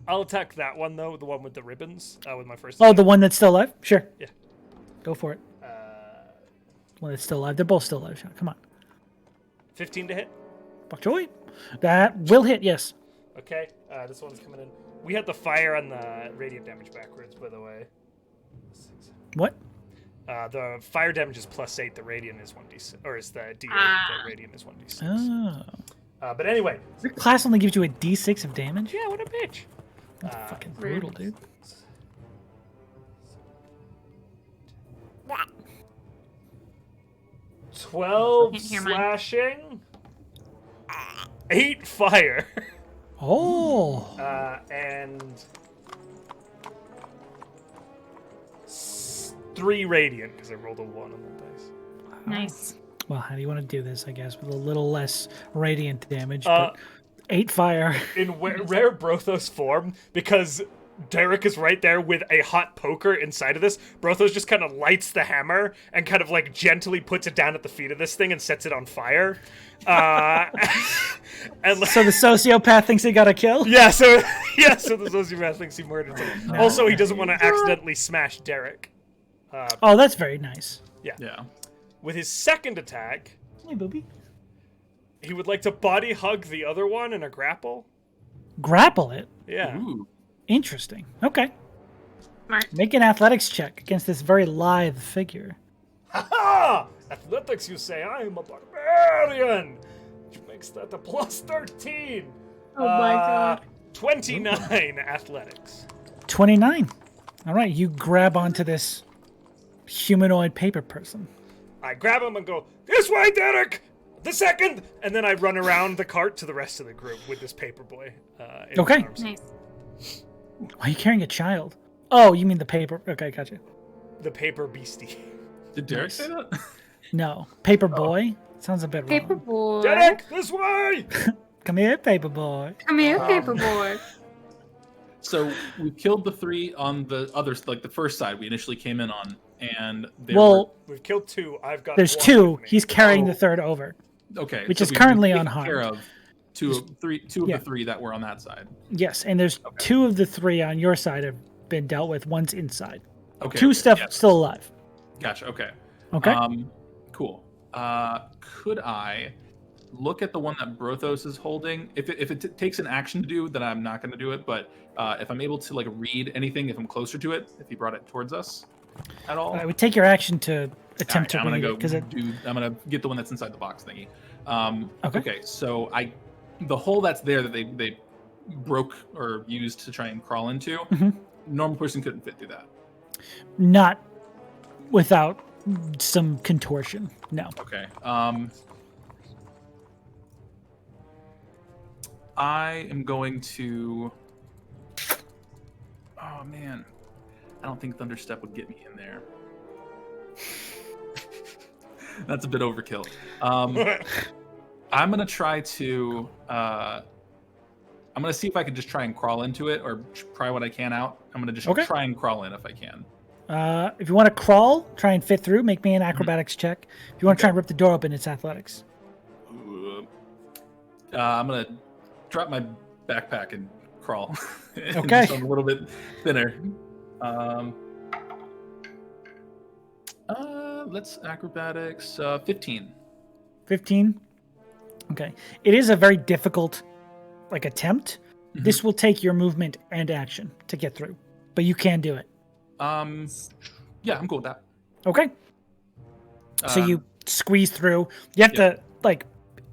I'll attack that one, though, the one with the ribbons, with my first Oh, attack. the one that's still alive? Sure. Yeah. Go for it. One that's still alive. They're both still alive. Sean. Come on. 15 to hit. Bok choy. That will hit, yes. Okay, this one's coming in. We had the fire and the radiant damage backwards, by the way. What? The fire damage is +8, the radiant is 1d6, or is the d8, the radiant is 1d6. Oh. But anyway. Your class only gives you a d6 of damage? Yeah, what a bitch. That's fucking brutal, dude. Can't 12 hear mine. slashing, 8 fire, Oh. and 3 radiant, because I rolled a 1 on the dice. Nice. Well, how do you want to do this, I guess, with a little less radiant damage? But 8 fire. In rare Brothos form, because Derek is right there with a hot poker inside of this, Brothos just kind of lights the hammer and kind of like gently puts it down at the feet of this thing and sets it on fire. And So the sociopath thinks he got a kill? yeah, so the sociopath thinks he murdered him. Also, he doesn't want to accidentally smash Derek. Oh, that's very nice. Yeah. With his second attack, Hey, booby. he would like to body hug the other one in a grapple. Grapple it? Yeah. Ooh. Interesting. Okay. Smart. Make an athletics check against this very lithe figure. Ha! Athletics, you say? I am a barbarian! Which makes that a +13. Oh my god. 29 athletics. 29. All right, you grab onto this humanoid paper person. I grab him and go, this way, Derek! The second! And then I run around the cart to the rest of the group with this paper boy. In Okay. his arms. Nice. Why are you carrying a child? Oh, you mean the paper. Okay, gotcha. The paper beastie. Did Derek say that? No. Paper boy? Sounds a bit wrong. Paper boy. Derek, this way! Come here, paper boy. Come here, paper boy. So we killed the 3 on the other, like the first side we initially came in on, and they Well, We've killed 2. I've got there's 1 2. with me. He's carrying Oh. the third over. were okay, which so is we've currently taken unharmed. Care of two of Yeah. the 3 that were on that side. Yes, and there's 2 of the 3 on your side have been dealt with. One's inside. Okay. 2 okay, stuff yeah. still alive. Gotcha. Okay. Okay. Cool. Could I look at the one that Brothos is holding? If it takes an action to do, then I'm not going to do it. But if I'm able to like read anything, if I'm closer to it, if he brought it towards us at all, I would take your action to attempt Alright, to I'm read gonna it because it. I'm gonna get the one that's inside the box thingy. Okay. Okay. So the hole that's there that they broke or used to try and crawl into, normal person couldn't fit through that. Not without some contortion. No. Okay. I am going to. Oh man, I don't think Thunderstep would get me in there. That's a bit overkill. I'm gonna try to. I'm gonna see if I can just try and crawl into it, or pry what I can out. I'm gonna just Okay. try and crawl in if I can. If you want to crawl, try and fit through. Make me an acrobatics check. If you want to try and rip the door open, it's athletics. I'm gonna drop my backpack and crawl. And Okay. so I'm a little bit thinner. Let's acrobatics. 15. 15. Okay. It is a very difficult, attempt. Mm-hmm. This will take your movement and action to get through, but you can do it. Yeah, I'm cool with that. Okay. So you squeeze through. You have to,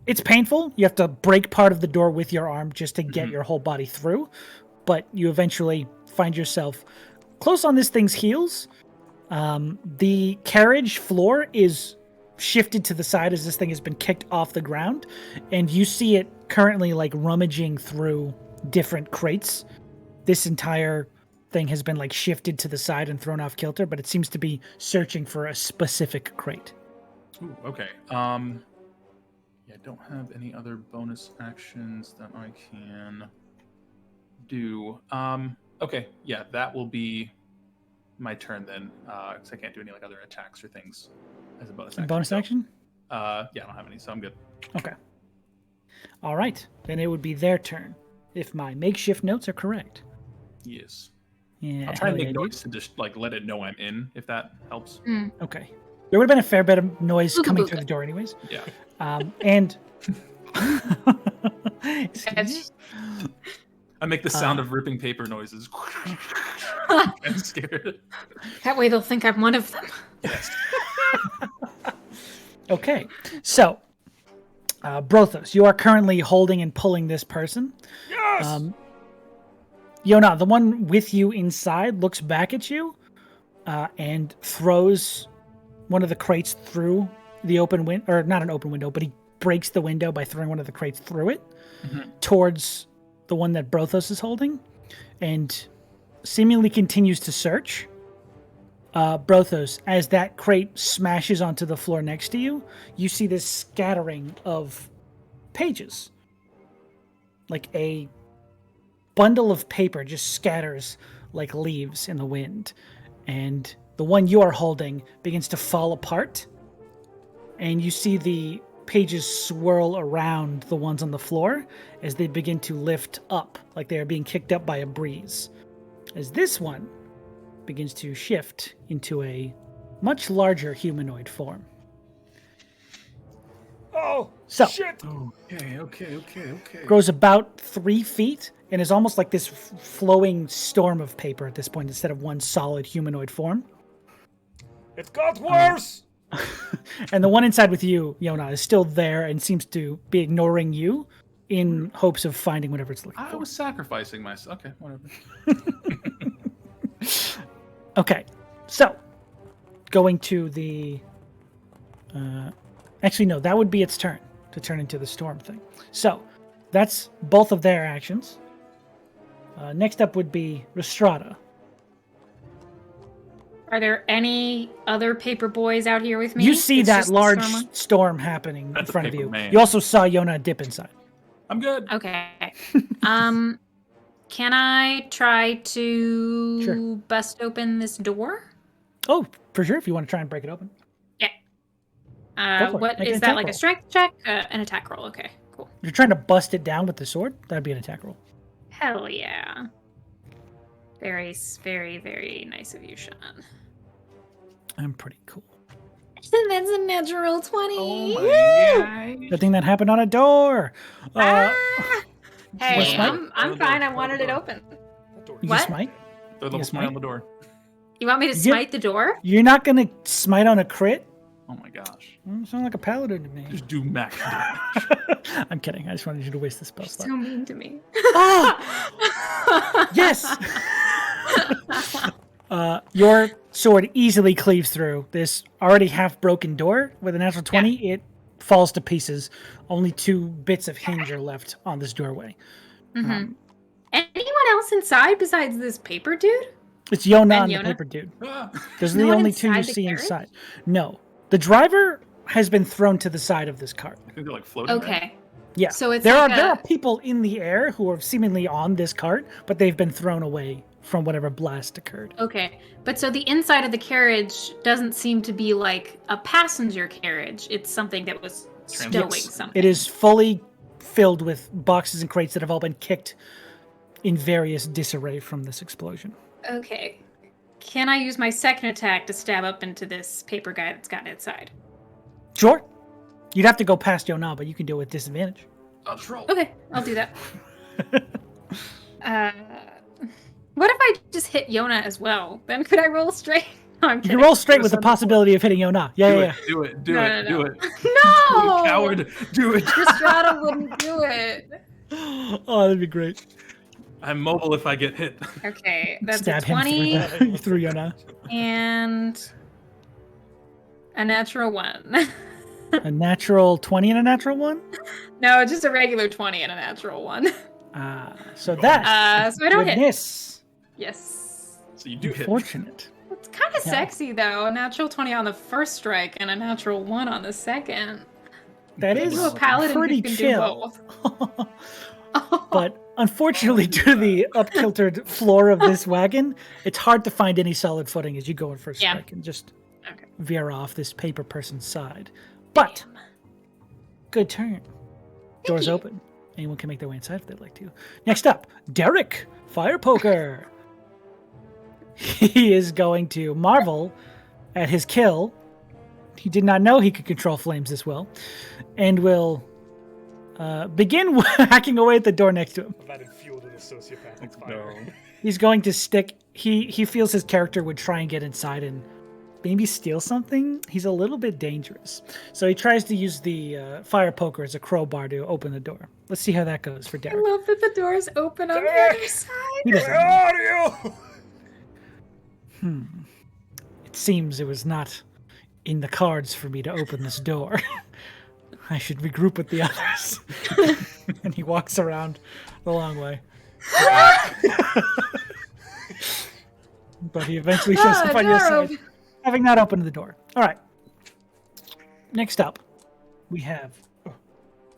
it's painful. You have to break part of the door with your arm just to get your whole body through, but you eventually find yourself close on this thing's heels. The carriage floor is shifted to the side as this thing has been kicked off the ground, and you see it currently rummaging through different crates. This entire thing has been shifted to the side and thrown off kilter, but it seems to be searching for a specific crate. Ooh, okay. Yeah, I don't have any other bonus actions that I can do. Okay, yeah, that will be my turn then, because I can't do any other attacks or things as a bonus action. Bonus action? Yeah, I don't have any, so I'm good. Okay. All right. Then it would be their turn, if my makeshift notes are correct. Yes. Yeah. I'll try and make noise to just let it know I'm in, if that helps. Okay. There would have been a fair bit of noise coming through the door anyways. Yeah. And... I make the sound of ripping paper noises. I'm scared. That way they'll think I'm one of them. Yes. Okay. So, Brothos, you are currently holding and pulling this person. Yes! Yona, the one with you inside, looks back at you and throws one of the crates through the open window, or not an open window, but he breaks the window by throwing one of the crates through it towards the one that Brothos is holding, and seemingly continues to search. Brothos, as that crate smashes onto the floor next to you, you see this scattering of pages. A bundle of paper just scatters like leaves in the wind, and the one you are holding begins to fall apart, and you see the pages swirl around the ones on the floor as they begin to lift up, like they are being kicked up by a breeze. As this one begins to shift into a much larger humanoid form. Oh, So, shit! Okay. grows about 3 feet and is almost like this flowing storm of paper at this point instead of one solid humanoid form. It got worse! And the one inside with you, Yona, is still there and seems to be ignoring you in hopes of finding whatever it's looking I for. was sacrificing myself. Okay, whatever. Okay, so going to the... actually, no, that would be its turn to turn into the storm thing. So that's both of their actions. Next up would be Rhystrata. Are there any other paper boys out here with me? You see It's that just the large storm one? storm happening in That's a front of paper you. man. You also saw Yona dip inside. I'm good. Okay. Can I try to Sure. bust open this door? Oh, for sure, if you want to try and break it open. Yeah. Go for it. What Make an is that, attack like roll. a strength check? An attack roll. Okay, cool. You're trying to bust it down with the sword? That'd be an attack roll. Hell yeah. Very, very, very nice of you, Sean. I'm pretty cool. That's a natural 20. Oh my god. Good thing that happened on a door. Ah! Wanna Hey, smite? I'm fine. I wanted it open. That door You What? can smite? Throw a little Yes, smite mate. on the door. You want me to You- smite the door? You're not going to smite on a crit? Oh my gosh. You sound like a paladin to me. Just do max damage. I'm kidding. I just wanted you to waste the spell You're slot. so mean to me. Ah! Yes! Your sword easily cleaves through this already half-broken door. With a natural 20, it falls to pieces. Only 2 bits of hinge are left on this doorway. Mhm. Anyone else inside besides this paper dude? It's Yona and And the Yona? paper dude. Ah. Those are No the one only 2 you inside the see carriage? inside. No. The driver has been thrown to the side of this cart. I think they're floating. right? Okay. Yeah. So it's there like are there a- are people in the air who are seemingly on this cart, but they've been thrown away from whatever blast occurred. Okay. But so the inside of the carriage doesn't seem to be like a passenger carriage. It's something that was stowing Yes. something. It is fully filled with boxes and crates that have all been kicked in various disarray from this explosion. Okay. Can I use my second attack to stab up into this paper guy that's gotten inside? Sure. You'd have to go past Yona, but you can do it with disadvantage. Let's roll. Okay, I'll do that. What if I just hit Yona as well? Then could I roll straight? No, I'm You kidding. can roll straight with the possibility of hitting Yona. Yeah. Do it. Do No, it. no, Do no. it. No! Coward. Do it. Rhystrata wouldn't do it. Oh, that'd be great. I'm mobile if I get hit. Okay, that's Stab a him 20 through Yona. and a natural 1. A natural 20 and a natural 1? No, just a regular 20 and a natural 1. So that So I don't would hit. miss. Yes. So you do hit. Fortunate. It's kind of sexy though. A natural 20 on the first strike and a natural 1 on the second. That is Ooh, a paladin pretty who can chill. do both. But unfortunately, due to the up-kiltered floor of this wagon, it's hard to find any solid footing as you go in for a Yeah. strike and just Okay. veer off this paper person's side. But good turn. Doors you. open. Anyone can make their way inside if they'd like to. Next up, Derek, Fire Poker. He is going to marvel at his kill. He did not know he could control flames this well, and will begin hacking away at the door next to him. I've added fuel to the sociopathic fire. He's going to stick. He feels his character would try and get inside and maybe steal something. He's a little bit dangerous, so he tries to use the fire poker as a crowbar to open the door. Let's see how that goes for I Derek. love that the doors open on the Derek! other side. He doesn't Where know. are you? It seems it was not in the cards for me to open this door. I should regroup with the others. And he walks around the long way. But he eventually shows up on your door side, having not opened the door. All right. Next up, we have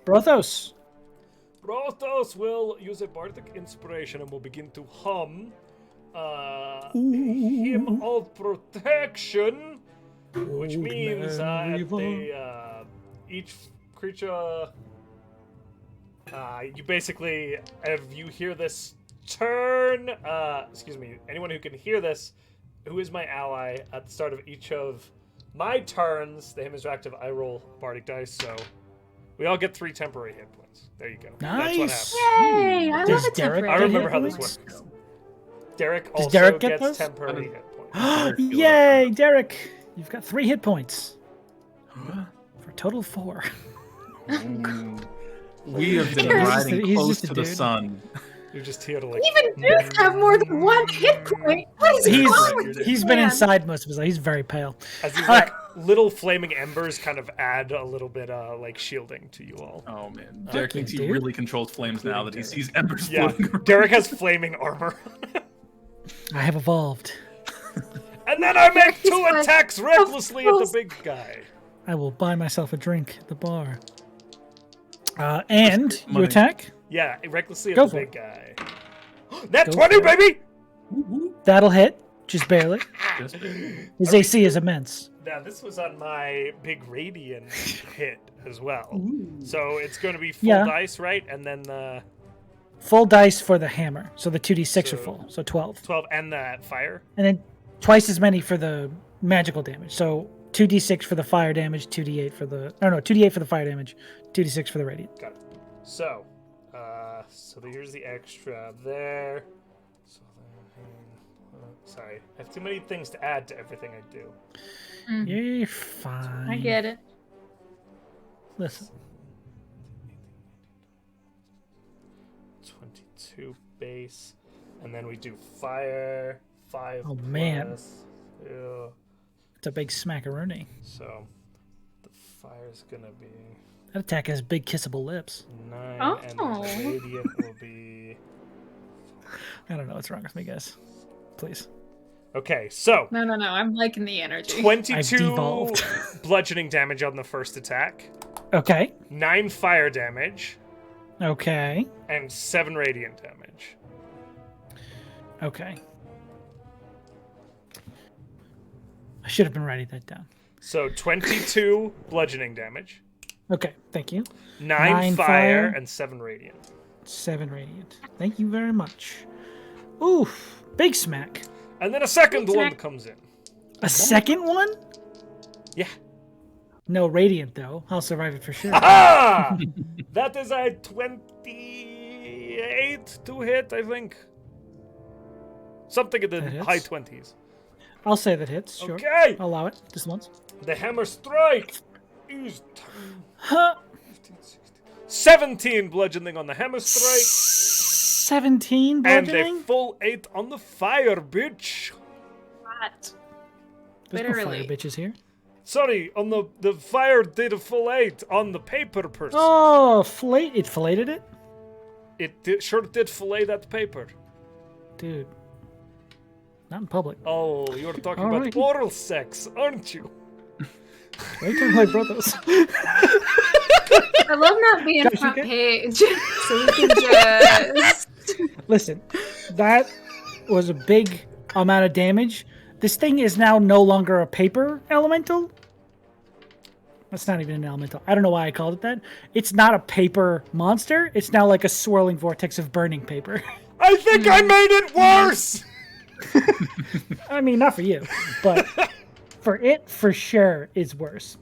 Brothos. Brothos will use a bardic inspiration and will begin to hum hymn of protection, which means each creature, you basically, if you hear this turn, anyone who can hear this, who is my ally, at the start of each of my turns, the hymn is active, I roll bardic dice, so we all get 3 temporary hit points. There you go. Nice. That's what happens. Yay! I Does love a Derek temporary. I remember how hit this points? works. Derek Does also Derek get gets those? temporary hit points. Yay, Derek! You've got 3 hit points. For a total of 4. We have been He's riding he's close just a to the dude. sun. You're just here to like. Even dudes have more than 1 hit point. What is wrong with this He's been man? inside most of his life. He's very pale. As these All like little flaming embers kind of add a little bit like shielding to you all. Oh man, Derek Okay, thinks he dude. really controls flames now that he sees embers Yeah, floating around. Derek has flaming armor. I have evolved. And then I make He's 2 like, attacks recklessly at the course. big guy. I will buy myself a drink at the bar. And you Money. attack. Yeah, recklessly at Go the for big it. guy. That Go 20, for it. baby! That'll hit, just barely. Just- His AC is immense. Now, this was on my big radiant hit as well. So it's going to be full Yeah. dice, right? And then the Full dice for the hammer, so the 2d6 are So- full, so 12. 12 and the fire. And then twice as many for the magical damage. So 2d6 for the fire damage, 2d8 for the... Oh no, 2d8 for the fire damage, 2d6 for the radiant. Got it. So, here's the extra there. So sorry, I have too many things to add to everything I do. You're fine. I get it. Listen. 22 base, and then we do fire 5. Oh, man. plus 2. It's a big smackaroonie. So the fire's gonna be That attack has big kissable lips. 9, Oh. and then the radiant will be. I don't know what's wrong with me, guys. Please. Okay, so No, I'm liking the energy. 22 devolved. bludgeoning damage on the first attack, Okay. 9 fire damage, Okay. and 7 radiant damage. Okay. I should have been writing that down. So 22 bludgeoning damage, Okay, thank you. 9 fire and 7 radiant. 7 radiant. Thank you very much. Oof, big smack. And then a second one comes in. A second one? Yeah. No radiant though. I'll survive it for sure. Ah! That is a 28 to hit, I think. Something in the high 20s. I'll say that hits. Sure. Okay. I'll allow it. Just once. The hammer strike is 17 bludgeoning on the hammer strike. 17 bludgeoning? And a full 8 on the fire, bitch. What? There's Literally. no fire bitches here. Sorry, on the fire did a full 8 on the paper person. Oh, it filleted it? It sure did fillet that paper. Dude. Not in public. Oh, you're talking All about right. oral sex, aren't you? Why are you talking like Brothos? I love not being front page. So we can just... Listen, that was a big amount of damage. This thing is now no longer a paper elemental. That's not even an elemental. I don't know why I called it that. It's not a paper monster. It's now like a swirling vortex of burning paper. I think I made it worse! I mean, not for you, but for it, for sure, is worse.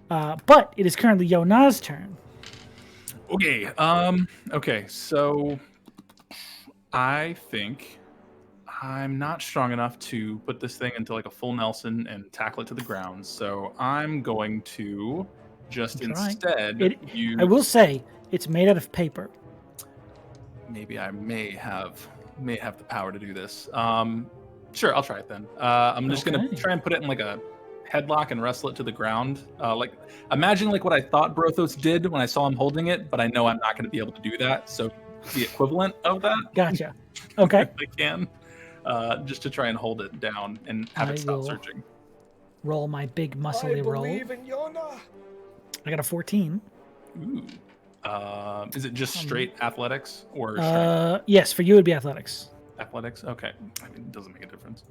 But it is currently Yona's turn. Okay. Okay. So I think I'm not strong enough to put this thing into like a full Nelson and tackle it to the ground. So I'm going to just instead use... I will say it's made out of paper. Maybe I may have the power to do this. Sure, I'll try it then. I'm just gonna try and put it in like a headlock and wrestle it to the ground. Like imagine like what I thought Brothos did when I saw him holding it, but I know I'm not gonna be able to do that. So the equivalent of that. Gotcha. Okay. If I can, just to try and hold it down and have it stop searching. Roll my big muscly roll. I believe in Yona. I got a 14. Ooh. Is it just straight athletics or strength? Yes, for you it'd be athletics. Athletics? Okay. I mean, it doesn't make a difference.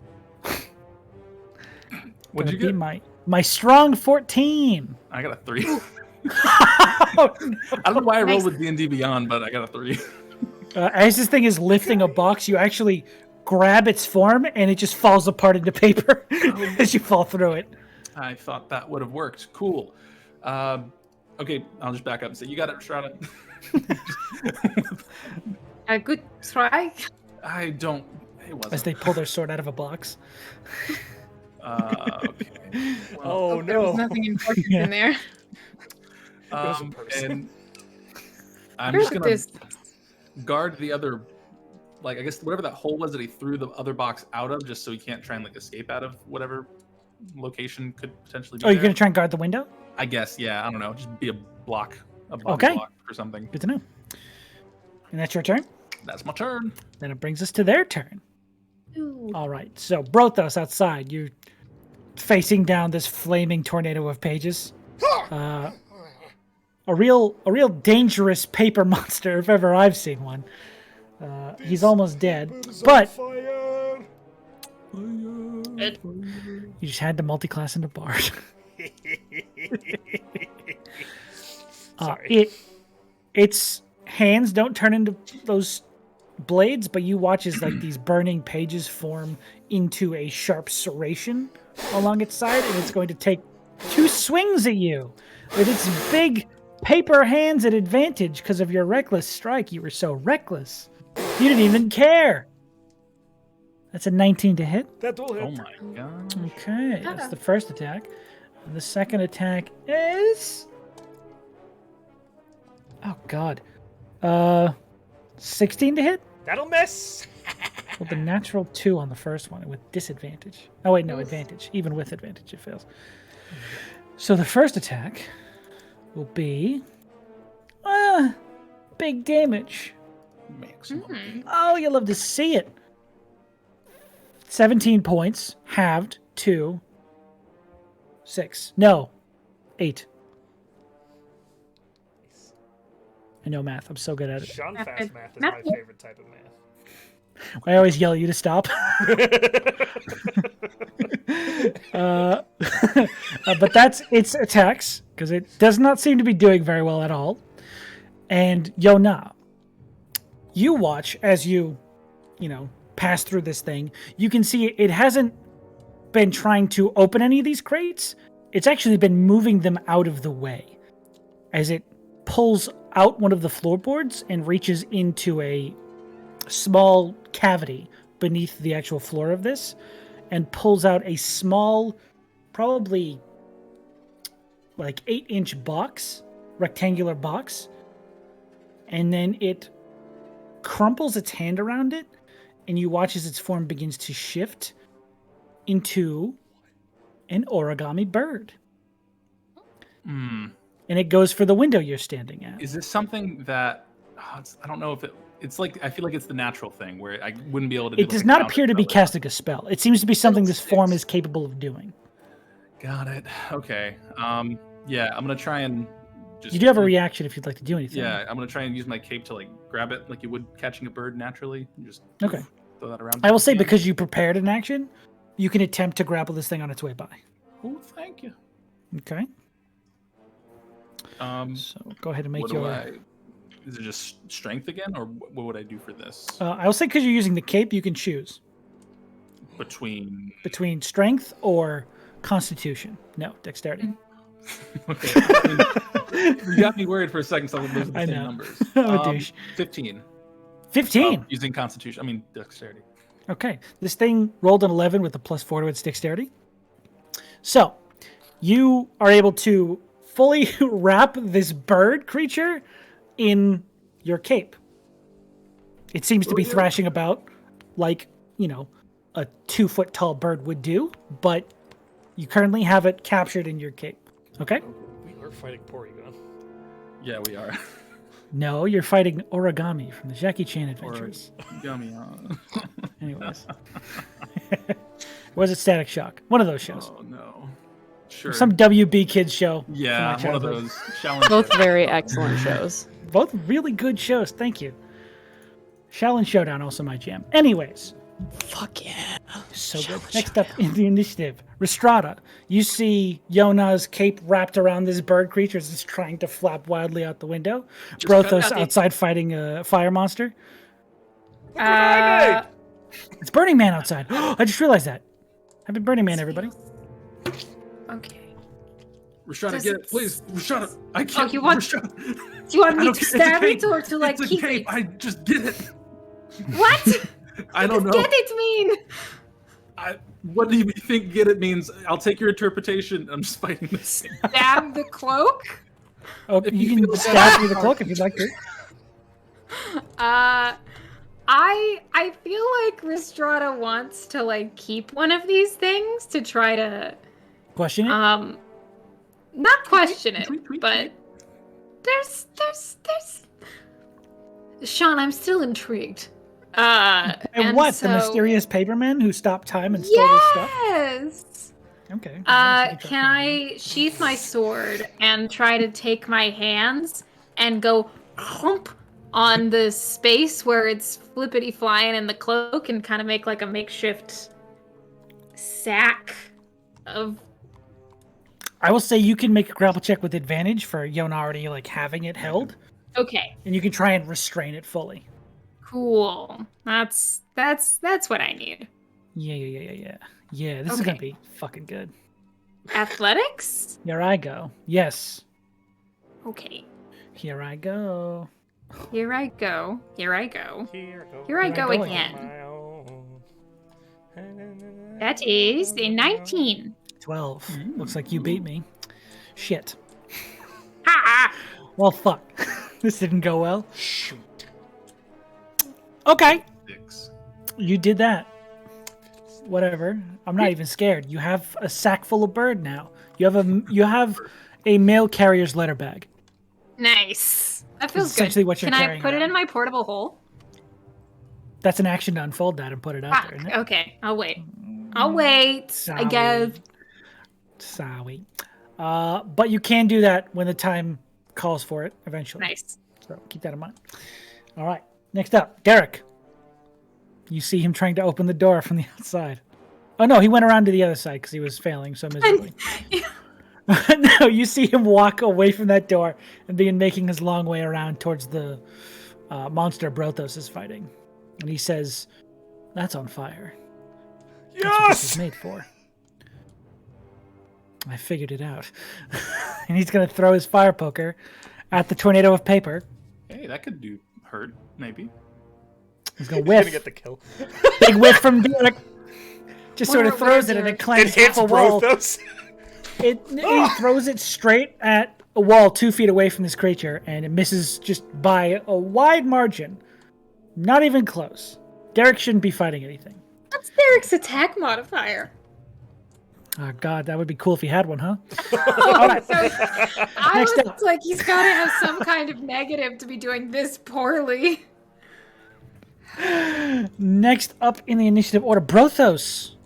What'd you get? get? My strong 14. I got a 3. Oh, no. I don't know why I rolled with D&D Beyond, but I got a 3. As this thing is lifting a box, you actually grab its form and it just falls apart into paper as you fall through it. I thought that would have worked. Cool. Okay, I'll just back up and say, you got it, Rhystrata. A good try. I don't... It wasn't. As they pull their sword out of a box. Okay. Well, There was nothing important in there. And I'm just going to guard the other... Like, I guess whatever that hole was that he threw the other box out of, just so he can't try and like escape out of whatever location could potentially be. Oh, you're going to try and guard the window? I guess, yeah. I don't know. Just be a block. A block or something. Good to know. And that's your turn? That's my turn. Then it brings us to their turn. Ooh. All right. So, Brothos outside. You're facing down this flaming tornado of pages. A real dangerous paper monster if ever I've seen one. He's almost dead. But you just had to multi-class into Bard. Its hands don't turn into those blades, but you watch as like these burning pages form into a sharp serration along its side, and it's going to take 2 swings at you with its big paper hands at advantage because of your reckless strike. You were so reckless. You didn't even care. That's a 19 to hit. That will hit. Oh my god. Okay, that's the first attack. And the second attack is... Oh, God. 16 to hit? That'll miss. With a natural 2 on the first one with disadvantage. Oh, wait, no, advantage. Even with advantage, it fails. So the first attack will be... big damage. Oh, you love to see it. 17 points, halved to 6. No, 8. I know math. I'm so good at it. Sean Fast math is my favorite type of math. I always yell at you to stop. But that's its attacks. because it does not seem to be doing very well at all. And Yona, you watch as you pass through this thing. You can see it hasn't been trying to open any of these crates. It's actually been moving them out of the way as it pulls out one of the floorboards and reaches into a small cavity beneath the actual floor of this and pulls out a small, probably like 8-inch box, rectangular box. And then it crumples its hand around it, and you watch as its form begins to shift into an origami bird. And it goes for the window you're standing at. Is this something that I don't know if it's like, I feel like it's the natural thing where I wouldn't be able to do. It does not appear to be casting a spell. It seems to be something this form is capable of doing. Got it. Okay. Yeah, I'm gonna try and you do have a reaction if you'd like to do anything. Yeah, I'm gonna try and use my cape to like grab it like you would catching a bird naturally. And just okay. Throw that around. I will say because you prepared an action, you can attempt to grapple this thing on its way by. Oh, thank you. Okay. So go ahead and make your. Is it just strength again, or what would I do for this? I will say because you're using the cape, you can choose between strength or constitution. No, dexterity. Okay. You got me worried for a second. Someone losing the same numbers. 15. 15. Using constitution. Dexterity. Okay. This thing rolled an 11 with a +4 to its dexterity. So you are able to fully wrap this bird creature in your cape. It seems to be thrashing about like, a 2-foot tall bird would do, but you currently have it captured in your cape. Okay? We are fighting Porygon. Yeah, we are. No, you're fighting Origami from the Jackie Chan Adventures. Origami. Anyways. Was it Static Shock? One of those shows. Oh, no. Sure. Some WB Kids show. Yeah, one of those. Both very excellent shows. Both really good shows. Thank you. Shaolin Showdown, also my jam. Anyways. Fuck yeah. So good. Next up in the initiative, Rhystrata. You see Yona's cape wrapped around this bird creature as it's trying to flap wildly out the window. Brothos outside fighting a fire monster. It's Burning Man outside. I just realized that. Happy Burning Man, everybody. Okay. Rhystrata, get it, please. Rhystrata, I can't. Do you want me to stab it or to like keep it? I just get it. What? I don't know. Get it mean? What do you think get it means? I'll take your interpretation. I'm just fighting this. Stab the cloak? Oh, you can stab through the cloak if you'd like to. I feel like Rhystrata wants to like keep one of these things to try to question it. Not question it, but there's Sean, I'm still intrigued. And what? The mysterious paperman who stopped time and stole his stuff? Yes. Okay. Can I sheath my sword and try to take my hands and go clump on the space where it's flippity flying in the cloak and kind of make like a makeshift sack of. I will say you can make a grapple check with advantage for Yona already like having it held. Okay. And you can try and restrain it fully. Cool. That's what I need. Yeah. This is gonna be fucking good. Athletics? Here I go. Yes. Okay. Here I go. Here I go again. That is a 19. 12. Looks like you beat me. Shit. Ha! Well, fuck. This didn't go well. Shoot. Okay. 6. You did that. Whatever. I'm not even scared. You have a sack full of bird now. You have a mail carrier's letter bag. Nice. That feels That's essentially good. what you're Can I carrying put it around. in my portable hole? That's an action to unfold that and put it out there, isn't it? Okay, I'll wait. I guess. Sorry. But you can do that when the time calls for it eventually. Nice. So keep that in mind. All right. Next up, Derek. You see him trying to open the door from the outside. Oh no, he went around to the other side because he was failing so miserably. No, you see him walk away from that door and begin making his long way around towards the monster Brothos is fighting. And he says, "That's on fire. That's what this is made for." I figured it out. And he's going to throw his fire poker at the tornado of paper. Hey, that could do hurt, maybe. He's going to whiff. He's going to get the kill. Big whiff from Derek. Just sort of throws it and it clangs It hits off a wall. Brothos. He throws it straight at a wall 2 feet away from this creature, and it misses just by a wide margin. Not even close. Derek shouldn't be fighting anything. That's Derek's attack modifier. Oh, God, that would be cool if he had one, huh? All right. So I Next was up. like, he's got to have some kind of negative to be doing this poorly. Next up in the initiative order, Brothos.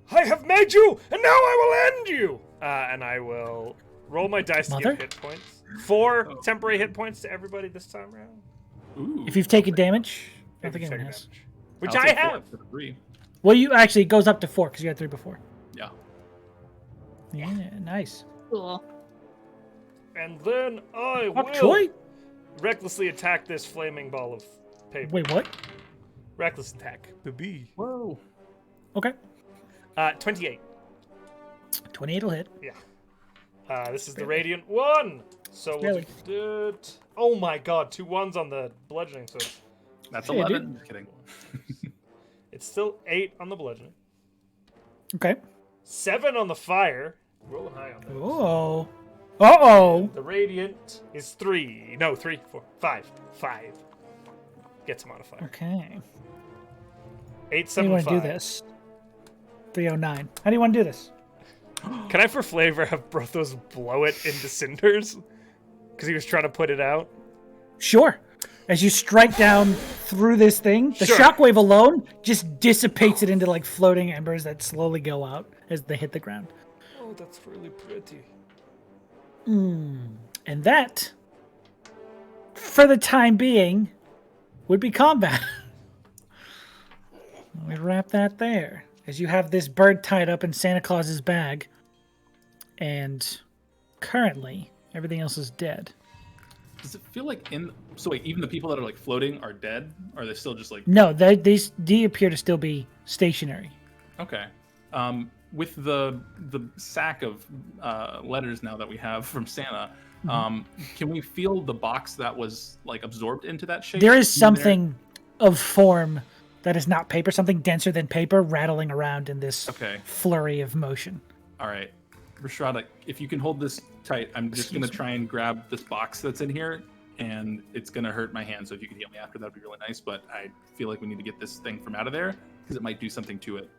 I have made you, and now I will end you. And I will roll my dice to Mother? get hit points. 4 temporary hit points to everybody this time around. Ooh. If you've taken damage, I don't If think you anyone take has. damage. Which I'll I take 4 have. instead of 3. Well, you actually, it goes up to 4 because you had 3 before. Yeah. Yeah, nice. Cool. And then I Up, will Troy? recklessly attack this flaming ball of paper. Wait, what? Reckless attack. Baby. Whoa. Okay. 28. 28 will hit. Yeah. This is the Radiant 1. So we'll Really? do it. Oh my god, 2 1s on the bludgeoning, so That's Yeah, 11. Just kidding. it's still 8 on the bludgeoning. Okay. 7 on the fire. Rolling high on that. Oh. Uh-oh. The Radiant is 3. No, 3, 4, 5. 5. Gets a modifier. Okay. 8, How do 7, you want to 5. do this? 309. How do you want to do this? Can I, for flavor, have Brothos blow it into cinders? Because he was trying to put it out. Sure. As you strike down through this thing, the Sure. shockwave alone just dissipates it into like floating embers that slowly go out as they hit the ground. Oh, that's really pretty. And that, for the time being, would be combat. Let me wrap that there. As you have this bird tied up in Santa Claus's bag, and currently everything else is dead. Does it feel like so wait, even the people that are like floating are dead? Or are they still just like... No, these appear to still be stationary. Okay. With the sack of letters now that we have from Santa, can we feel the box that was like absorbed into that shape? There is something of form that is not paper, something denser than paper, rattling around in this flurry of motion. All right. Rhystrata, if you can hold this tight, I'm just going to try and grab this box that's in here, and it's going to hurt my hand, so if you could heal me after, that would be really nice, but I feel like we need to get this thing from out of there, because it might do something to it,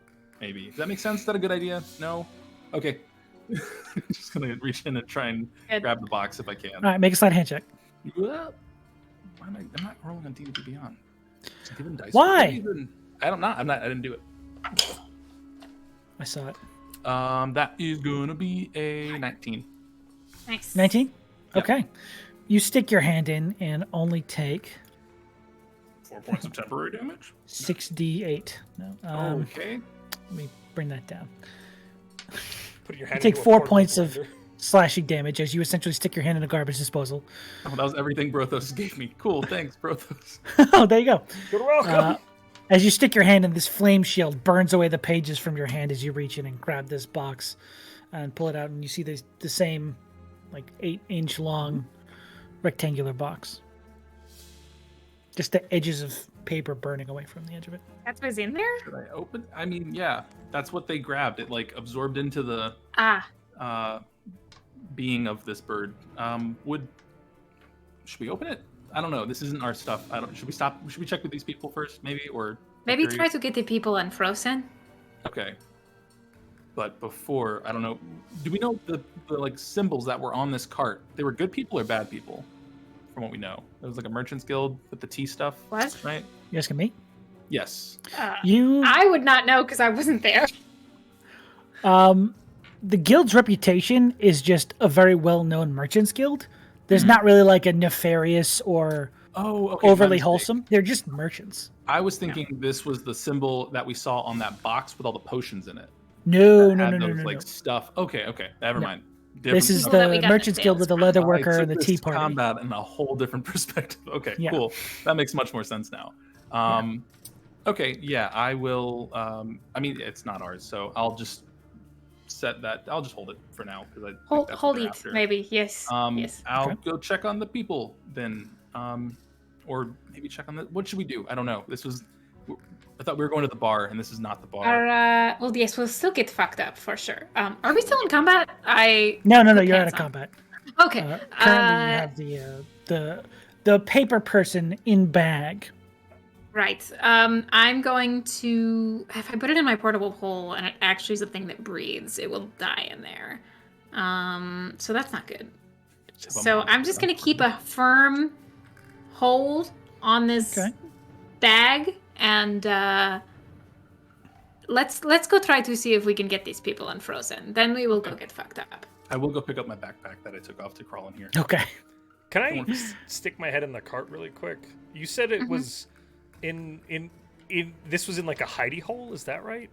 maybe. Does that make sense? Is that a good idea? No? Okay. Just going to reach in and try and grab the box if I can. All right, make a sleight of hand check. Why am I'm not rolling on D&D Beyond. Given dice. Why? I don't know. I didn't do it. I saw it. That is gonna be a 19. Nice. 19? Yeah. Okay. You stick your hand in and only take 4 points of temporary damage. 6d8. No, Okay. Let me bring that down. Put your You hand take into a 4 portable points of blender. slashing damage as you essentially stick your hand in a garbage disposal. Oh, that was everything Brothos gave me. Cool, thanks, Brothos. Oh, there you go. You're welcome. As you stick your hand in, this flame shield burns away the pages from your hand as you reach in and grab this box and pull it out, and you see the same like 8-inch long rectangular box. Just the edges of paper burning away from the edge of it. That's what's in there? Should I open? I mean, yeah, that's what they grabbed. It like absorbed into the being of this bird. Should we open it? I don't know. This isn't our stuff. Should we stop? Should we check with these people first, maybe, or Maybe try to get the people unfrozen. Okay. But before, I don't know. Do we know the like symbols that were on this cart? They were good people or bad people, from what we know. It was like a merchant's guild with the tea stuff. What? Right? You asking me? Yes. I would not know because I wasn't there. The guild's reputation is just a very well-known merchants guild. There's not really like a nefarious or overly wholesome. They're just merchants. I was thinking this was the symbol that we saw on that box with all the potions in it. No. Like stuff. Okay. Never mind. This is Cool that we the got Merchants the Guild with the sales leather I worker took and the this tea party. combat in a whole different perspective. Okay, Yeah. cool. That makes much more sense now. Okay, yeah, I will. I mean, it's not ours, so I'll just set that. I'll just hold it for now because I think that's what Hold they're it, after. maybe. Yes. Yes. I'll go check on the people then, or maybe check on the. What should we do? I don't know. I thought we were going to the bar, and this is not the bar. Well, yes, we'll still get fucked up for sure. Are we still in combat? No, put you're out pants of on. combat. Okay. Currently, you have the paper person in bag. Right. I'm going to. If I put it in my portable hole and it actually is a thing that breathes, it will die in there. So that's not good. So I'm just gonna keep a firm hold on this bag, and let's go try to see if we can get these people unfrozen. Then we will go get fucked up. I will go pick up my backpack that I took off to crawl in here. Okay. Can I stick my head in the cart really quick? You said it was in this was in like a hidey hole, is that right?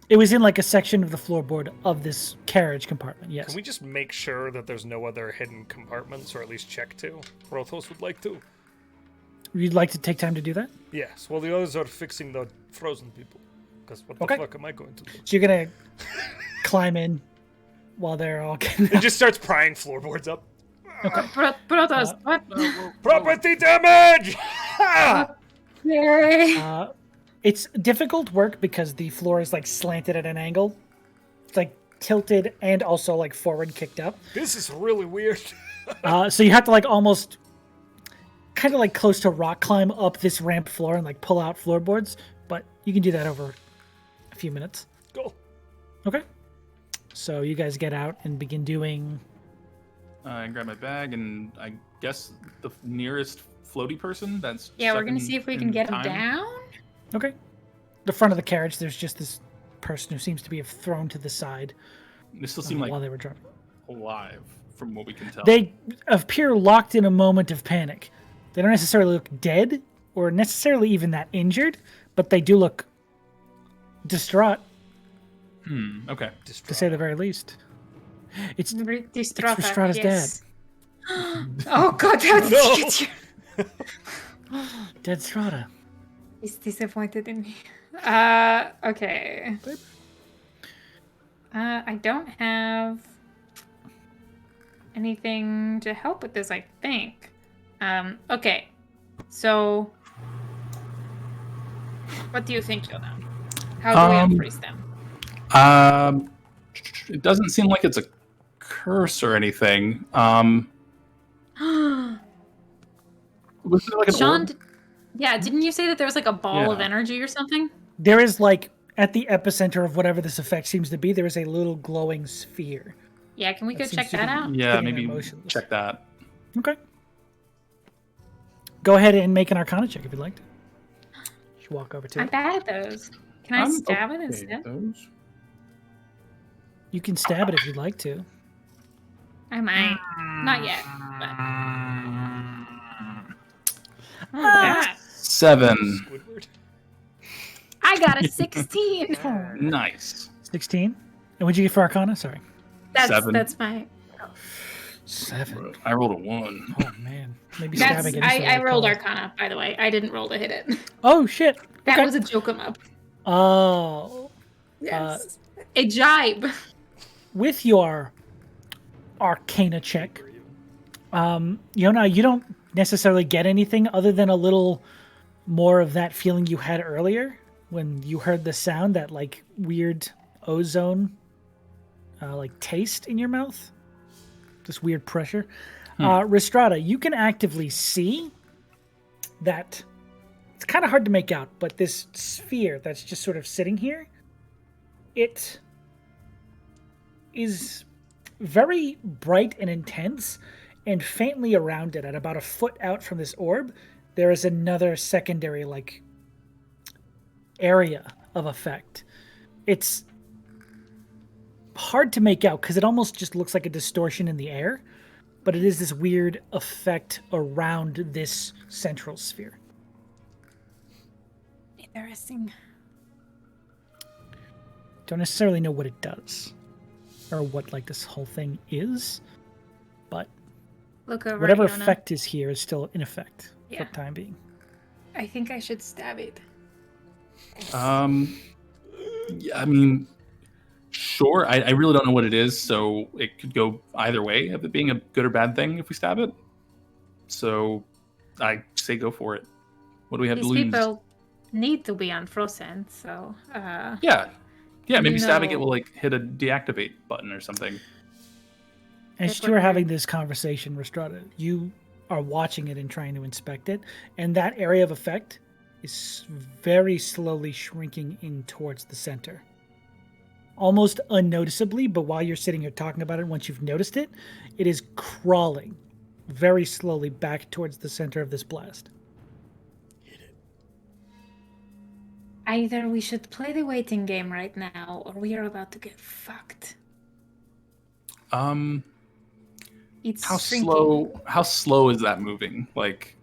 It was in like a section of the floorboard of this carriage compartment, yes. Can we just make sure that there's no other hidden compartments, or at least check to? Brothos would like to. You'd like to take time to do that? Yes, well, the others are fixing the frozen people. Because what the fuck am I going to do? So you're going to climb in while they're all getting It just starts prying floorboards up. Okay. Brothos, what? Property damage! It's difficult work because the floor is like slanted at an angle. It's like tilted and also like forward kicked up. This is really weird. So you have to like almost kind of like close to rock climb up this ramp floor and like pull out floorboards, but you can do that over a few minutes. Cool. Okay. So you guys get out and begin doing... I grab my bag and I guess the nearest floaty person that's... Yeah, we're going to see if we can get him down. Okay. The front of the carriage, there's just this person who seems to be thrown to the side. They still seem like while they were driving. Alive, from what we can tell. They appear locked in a moment of panic. They don't necessarily look dead or necessarily even that injured, but they do look distraught. Okay. To say the very least. It's Rhystrata's dad. Oh god, that's Dead Strata. He's disappointed in me. Okay. I don't have anything to help with this, I think. Okay. So, what do you think, Jonah? How do we unfreeze them? It doesn't seem like it's a curse or anything. Was there like an orb? Yeah, didn't you say that there was like a ball of energy or something? There is like, at the epicenter of whatever this effect seems to be, there is a little glowing sphere. Yeah, can we go check that out? Yeah, maybe check that. Okay. Go ahead and make an Arcana check if you'd like to. Just walk over to I'm it. bad at those. Can I stab it instead? You can stab it if you'd like to. I might. Not yet. But... 7. I got a 16. Nice. 16? And what'd you get for Arcana? Sorry. 7. That's my... 7. I rolled a 1. Oh, man. Maybe stabbing it. I rolled Arcana, by the way. I didn't roll to hit it. Oh, shit. That was a joke 'em up. Oh. Yes. A jibe. With your Arcana check, Yona, you don't necessarily get anything other than a little more of that feeling you had earlier when you heard the sound, that like weird ozone like taste in your mouth. This weird pressure. Rhystrata, you can actively see that it's kind of hard to make out, but this sphere that's just sort of sitting here, it is very bright and intense, and faintly around it, at about a foot out from this orb, there is another secondary like area of effect. It's hard to make out because it almost just looks like a distortion in the air, but it is this weird effect around this central sphere. Interesting. Don't necessarily know what it does. or what like this whole thing is, but Look over whatever at Yona. effect is here is still in effect Yeah. for the time being. I think I should stab it. Yeah, I mean, sure. I really don't know what it is, so it could go either way of it being a good or bad thing if we stab it. So I say go for it. What do we have These to lose? people need to be unfrozen, so Yeah, maybe stabbing it No. will like hit a deactivate button or something. As you are having this conversation, Rhystrata, you are watching it and trying to inspect it, and that area of effect is very slowly shrinking in towards the center. Almost unnoticeably, but while you're sitting here talking about it, once you've noticed it, it is crawling very slowly back towards the center of this blast. either we should play the waiting game right now, or we are about to get fucked. It's How shrinking. How slow is that moving? Like,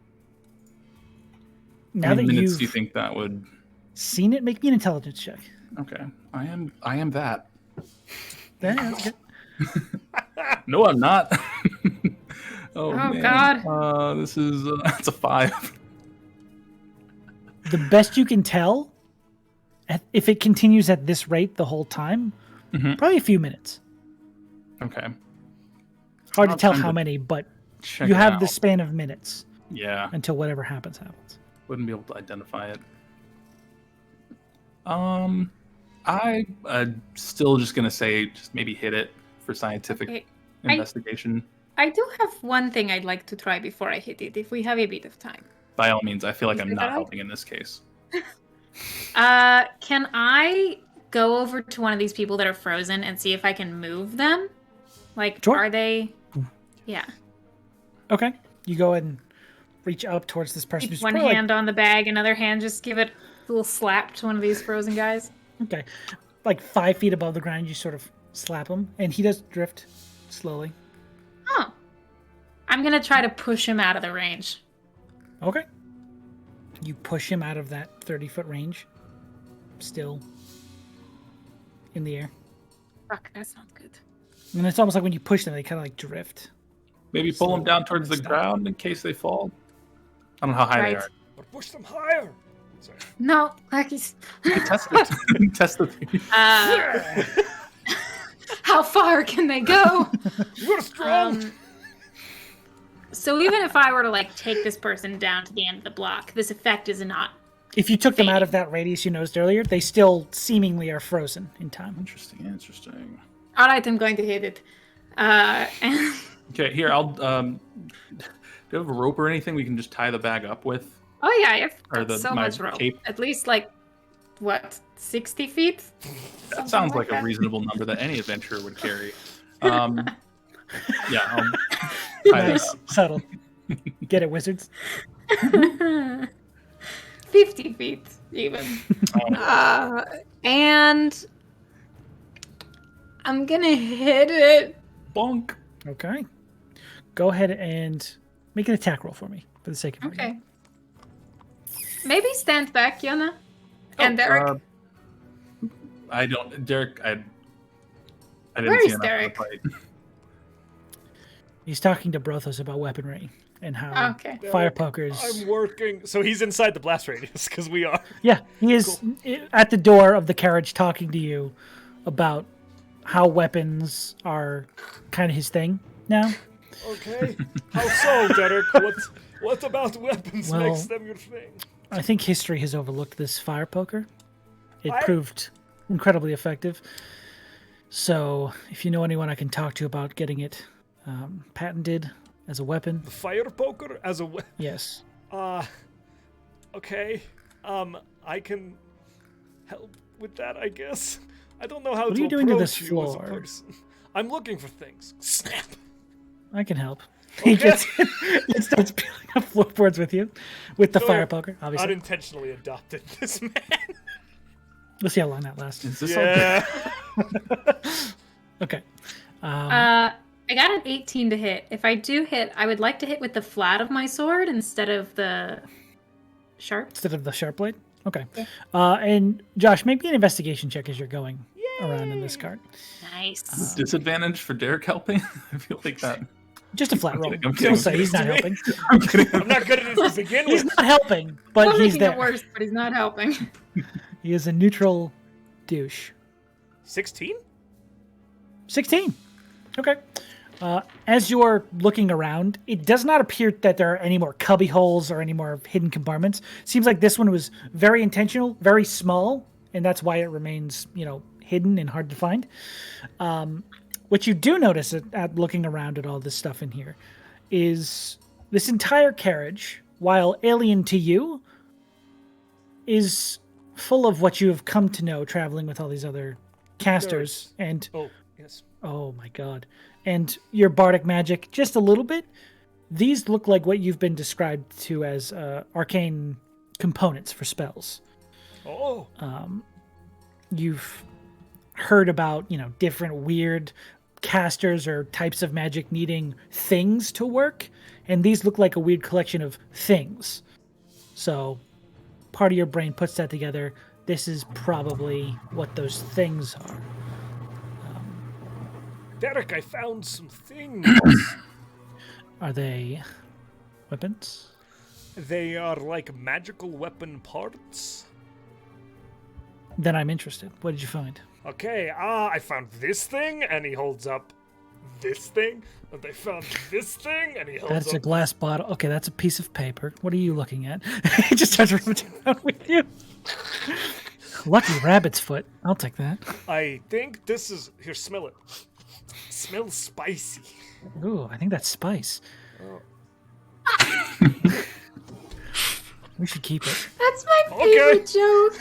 Now how that many minutes you've do you think that would? seen it, make me an intelligence check. Okay, I am that. Yeah, that's good. No, I'm not. Oh man. God. This is it's a 5. The best you can tell, if it continues at this rate the whole time, probably a few minutes. Okay. Hard to I'll tell time how to many, but check you it have out. the span of minutes Yeah, until whatever happens. wouldn't be able to identify it. I'm still just gonna say just maybe hit it for scientific Okay. investigation. I do have one thing I'd like to try before I hit it, if we have a bit of time. By all means, I feel like Is I'm that not right? helping in this case. Can I go over to one of these people that are frozen and see if I can move them? Like, Sure. are they... Yeah. Okay, you go ahead and reach up towards this person. Keep who's one probably hand on the bag, another hand just give it a little slap to one of these frozen guys. okay, like 5 feet above the ground. You sort of slap him, and he does drift slowly. Huh. I'm gonna try to push him out of the range. Okay, you push him out of that 30-foot range, still in the air, Fuck, that's not good. and it's almost like when you push them, they kind of like drift. Maybe pull them Slowly down towards the stop. ground in case they fall. I don't know how high they Right. are. Or push them higher. Sorry. No, like he's... Test it. Test the theory. How far can they go? You're strong. So even if I were to like take this person down to the end of the block, this effect is not. If you took them out of that radius you noticed earlier, they still seemingly are frozen in time. Interesting. All right, I'm going to hit it. And Okay, here I'll. Do you have a rope or anything we can just tie the bag up with? oh yeah, I've Or got so my much rope. cape? At least like what, 60 feet? That Something sounds like that. a reasonable number that any adventurer would carry. Yeah, I'll tie that Nice, up. subtle. Get it, wizards. 50 feet even. And I'm gonna hit it. Bonk. Okay, go ahead and make an attack roll for me, for the sake of Okay. Maybe stand back, Yona. And Oh, Derek. I don't. Derek, I didn't Where see is enough of the Derek? fight. He's talking to Brothos about weaponry and how Okay. fire pokers. I'm working. So he's inside the blast radius because we are. Yeah, he is at the door of the carriage talking to you about how weapons are kind of his thing now. Okay. How so, Derek? What about weapons Well- makes them your thing? I think history has overlooked this fire poker. It I- proved incredibly effective. So, if you know anyone I can talk to about getting it patented as a weapon, Fire poker as a yes. okay. I can help with that, I guess. I don't know how What to are you doing to approach this you as a floor? person. I'm looking for things. Snap. I can help. He gets he starts peeling up floorboards with you, with the So fire poker, obviously. Unintentionally adopted this man. We'll see how long that lasts. Is this Yeah. Okay. I got an 18 to hit. If I do hit, I would like to hit with the flat of my sword instead of the sharp. Instead of the sharp blade? Okay. And Josh, make me an investigation check as you're going. around in this cart. Nice. Disadvantage for Derek helping? I feel like that. Just a flat roll. I'm kidding. Don't say he's not helping. I'm kidding. I'm not good at this to begin He's with. not helping, but Not he's making there. it worse, but he's not helping. He is a neutral douche. 16? 16. Okay. As you're looking around, it does not appear that there are any more cubby holes or any more hidden compartments. Seems like this one was very intentional, very small, and that's why it remains, hidden and hard to find. What you do notice at looking around at all this stuff in here is this entire carriage, while alien to you, is full of what you have come to know traveling with all these other casters and Oh, yes. oh my god, and your bardic magic just a little bit. These look like what you've been described to as arcane components for spells. Oh. You've heard about different weird casters or types of magic needing things to work, and these look like a weird collection of things. So part of your brain puts that together. This is probably what those things are. Derek, I found some things. Are they weapons? They are like magical weapon parts. Then I'm interested. What did you find? Okay, I found this thing, and he holds up this thing. And I found this thing, and he holds That's up... a glass bottle. Okay, that's a piece of paper. What are you looking at? He just starts rummaging around with you. Lucky rabbit's foot. I'll take that. I think this is... Here, smell it. Smells spicy. Ooh, I think that's spice. We should keep it. That's my favorite joke.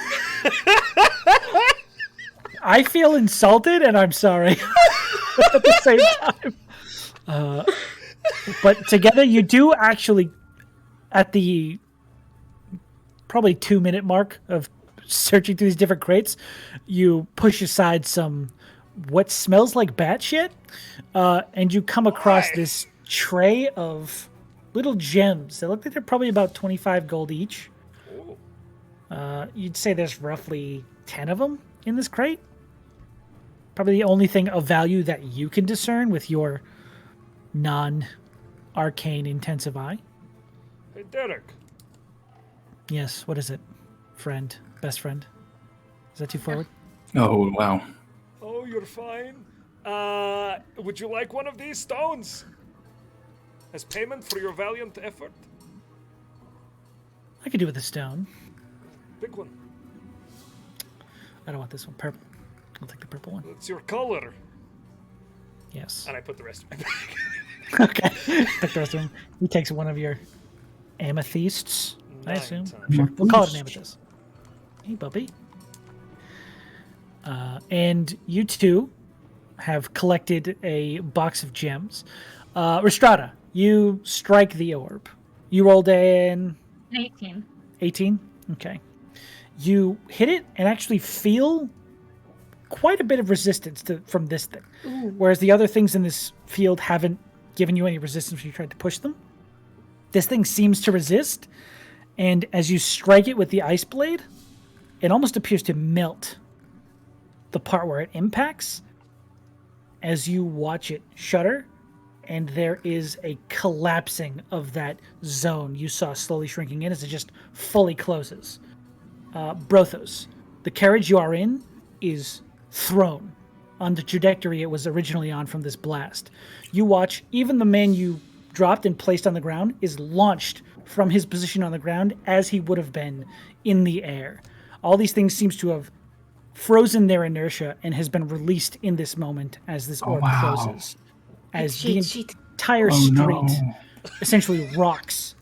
I feel insulted and I'm sorry at the same time. But together you do actually, at the probably 2-minute mark of searching through these different crates, you push aside some what smells like bat shit, and you come across this tray of little gems. They look like they're probably about 25 gold each. You'd say there's roughly 10 of them in this crate. Probably the only thing of value that you can discern with your non-arcane intensive eye. Hey, Derek. Yes, what is it? Friend. Best friend. Is that too forward? Oh, wow. Oh, you're fine. Would you like one of these stones? As payment for your valiant effort? I could do with a stone. Big one. I don't want this one. Purple. I'll take the purple one. It's your color. Yes. And I put the rest in my bag. Okay. Take the rest of them. He takes one of your amethysts, I 9 assume. times. Sure. We'll call it an amethyst. Hey, Bubby. And you two have collected a box of gems. Rhystrata, you strike the orb. You rolled an 18. 18? Okay. You hit it and actually feel quite a bit of resistance from this thing. Ooh. Whereas the other things in this field haven't given you any resistance when you tried to push them. This thing seems to resist, and as you strike it with the ice blade, it almost appears to melt the part where it impacts as you watch it shudder, and there is a collapsing of that zone you saw slowly shrinking in as it just fully closes. Brothos, the carriage you are in is thrown on the trajectory it was originally on from this blast. You watch, even the man you dropped and placed on the ground is launched from his position on the ground as he would have been in the air. All these things seems to have frozen their inertia and has been released in this moment as this orb closes. As the entire street essentially rocks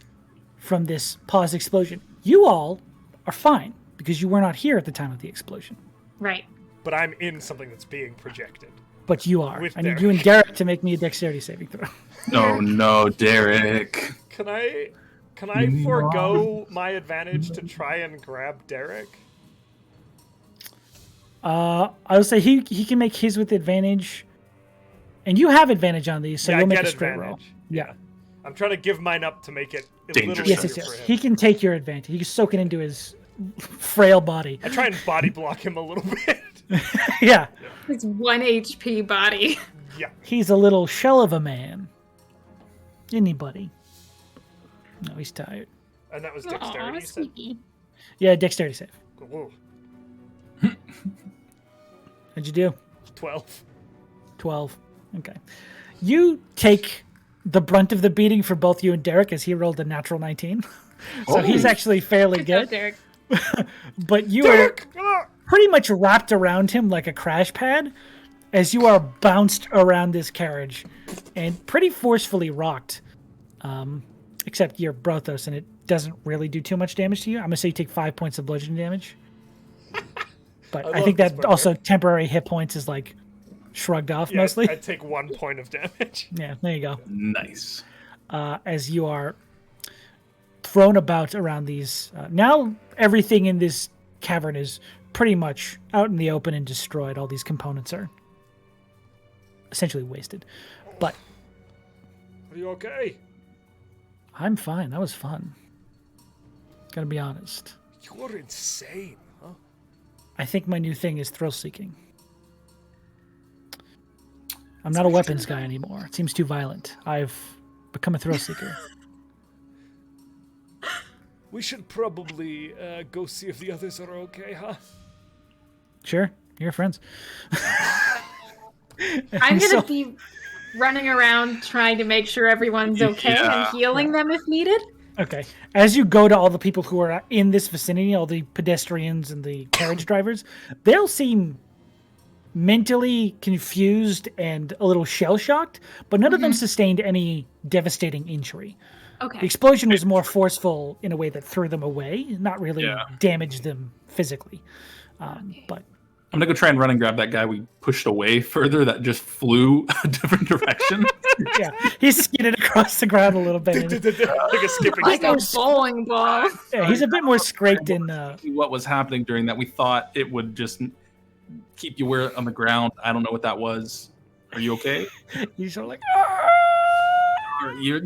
from this paused explosion. You all are fine because you were not here at the time of the explosion. Right. But I'm in something that's being projected. But you are. With I need you and Derek to make me a dexterity saving throw. Oh no, Derek. Can I forego my advantage to try and grab Derek? I would say he can make his with advantage. And you have advantage on these, so Yeah, you'll I make get a straight roll. advantage. Yeah. I'm trying to give mine up to make it a little Dangerous. easier Yes. for him. He can take your advantage. He can soak it into his frail body. I try and body block him a little bit. Yeah. His 1 HP body. Yeah. He's a little shell of a man. Anybody? No, he's tired. And that was dexterity, you said? Sneaky. Yeah, dexterity save. Whoa. What'd you do? 12. 12. Okay. You take the brunt of the beating for both you and Derek as he rolled a natural 19. So he's actually fairly Good job, good. Derek. But you Derek! are pretty much wrapped around him like a crash pad as you are bounced around this carriage and pretty forcefully rocked. Except you're Brothos and it doesn't really do too much damage to you. I'm going to say you take 5 points of bludgeoning damage. But I think that also temporary hit points is like shrugged off mostly. I'd take 1 point of damage. Yeah, there you go. Nice. As you are thrown about around these. Now everything in this cavern is pretty much out in the open and destroyed. All these components are essentially wasted. But Are you okay? I'm fine. That was fun. Gotta be honest. You're insane, huh? I think my new thing is thrill seeking. I'm not a weapons guy anymore. It seems too violent. I've become a thrill seeker. We should probably go see if the others are okay, huh? Sure, you're friends. I'm going to So- be running around trying to make sure everyone's okay and healing them if needed. Okay. As you go to all the people who are in this vicinity, all the pedestrians and the carriage drivers, they'll seem mentally confused and a little shell-shocked, but none of them sustained any devastating injury. The Okay. explosion was more forceful in a way that threw them away, not really damaged them physically. But I'm going to go try and run and grab that guy we pushed away further that just flew a different direction. yeah, he skidded across the ground a little bit. Like a skipping Like a stone. bowling ball. Yeah, he's a bit more scraped in. What was happening during that? We thought it would just keep you where on the ground. I don't know what that was. Are you okay? He's sort of like You're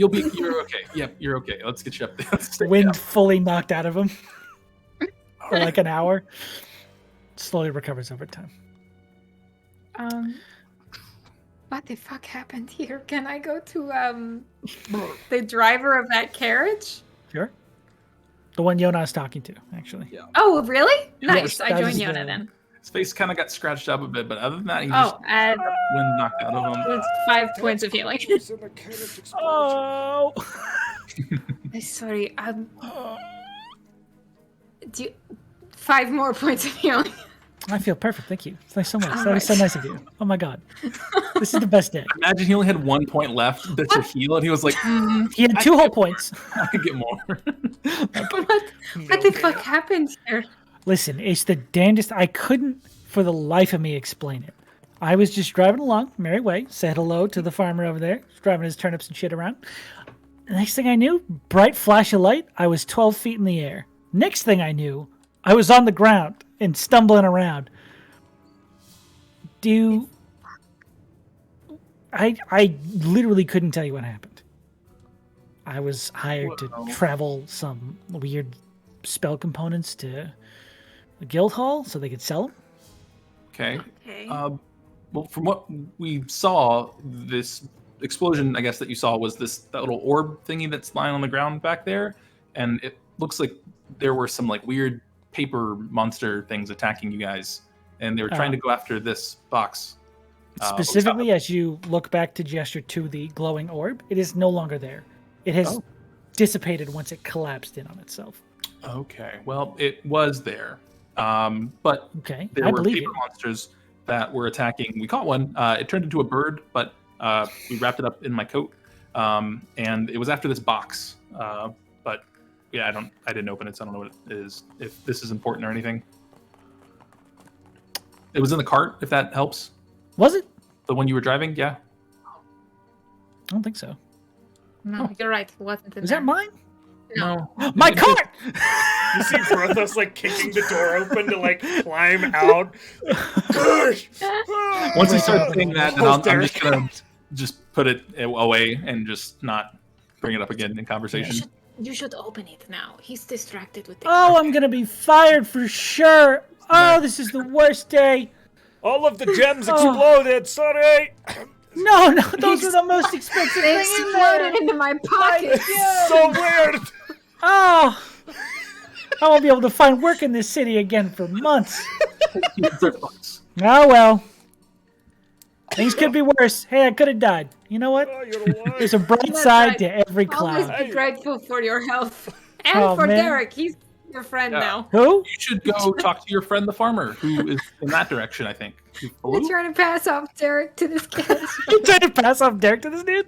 okay. Yep, you're okay. Let's get you up there. Let's stay wind down. fully knocked out of him for like an hour. Slowly recovers over time. What the fuck happened here? Can I go to the driver of that carriage? Sure. The one Yona's talking to, actually. Yeah. Oh, really? Nice. Yes, I that joined is Yona the- then. His face kind of got scratched up a bit, but other than that, he just Oh, wind knocked out of him. it's 5 points of healing. Oh! Sorry. Do you, 5 more points of healing. I feel perfect, thank you. Thanks so much. That was so nice of you. Oh my god. This is the best day. Imagine he only had 1 point left to heal, and he was like, He had 2 whole points. I could get more. What the fuck happened here? Listen, it's the damnedest. I couldn't for the life of me explain it. I was just driving along, merry way, said hello to the farmer over there, driving his turnips and shit around. The next thing I knew, bright flash of light, I was 12 feet in the air. Next thing I knew, I was on the ground and stumbling around. I literally couldn't tell you what happened. I was hired to travel some weird spell components to the guild hall so they could sell them. Okay. Okay. Well, from what we saw, this explosion, I guess, that you saw was that little orb thingy that's lying on the ground back there, and it looks like there were some like weird paper monster things attacking you guys, and they were trying to go after this box. Specifically, as you look back to gesture to the glowing orb, it is no longer there. It has dissipated once it collapsed in on itself. Okay, well, it was there, but Okay, there I were believe paper it. monsters that were attacking. We caught one. It turned into a bird, but we wrapped it up in my coat, and it was after this box. But yeah, I didn't open it, so I don't know what it is. If this is important or anything, it was in the cart. If that helps, Was it? the one you were driving. Yeah. I don't think so. No, you're right. It wasn't in Is there. that mine? No. My cart! You see Brothos like kicking the door open to like climb out. Once he starts saying that, then I'm Derek. just gonna just put it away and just not bring it up again in conversation. You should open it now. He's distracted with the Oh, I'm gonna be fired for sure. Oh, this is the worst day. All of the gems exploded. Sorry. No, those are the most expensive They thing in there. exploded into my pocket. So weird. Oh, I won't be able to find work in this city again for months. Oh well. Things could be worse. Hey, I could have died. You know what? Oh, you're alive. There's a bright side to every Always cloud. be grateful for your health. And for man. Derek. He's your friend now. Who? You should go talk to your friend the farmer, who is in that direction, I think. I'm trying to pass off Derek to this kid. You trying to pass off Derek to this dude?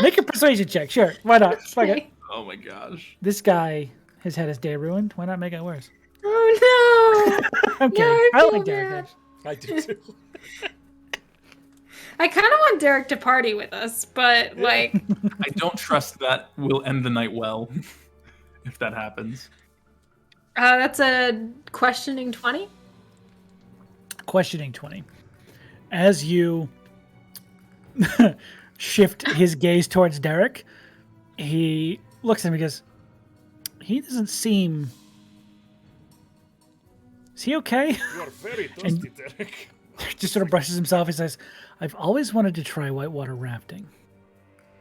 Make a persuasion check. Sure. Why not? Fuck it. Oh my gosh. This guy has had his day ruined. Why not make it worse? Oh no! I'm kidding. I I feel like Derek. bad. Actually. I do too. I kind of want Derek to party with us, but like, I don't trust that will end the night well, if that happens. that's a questioning 20. Questioning 20. As you shift his gaze towards Derek, he looks at him and goes, he doesn't seem... Is he okay? You are very thirsty, Derek. Just sort of brushes himself. He says, I've always wanted to try whitewater rafting.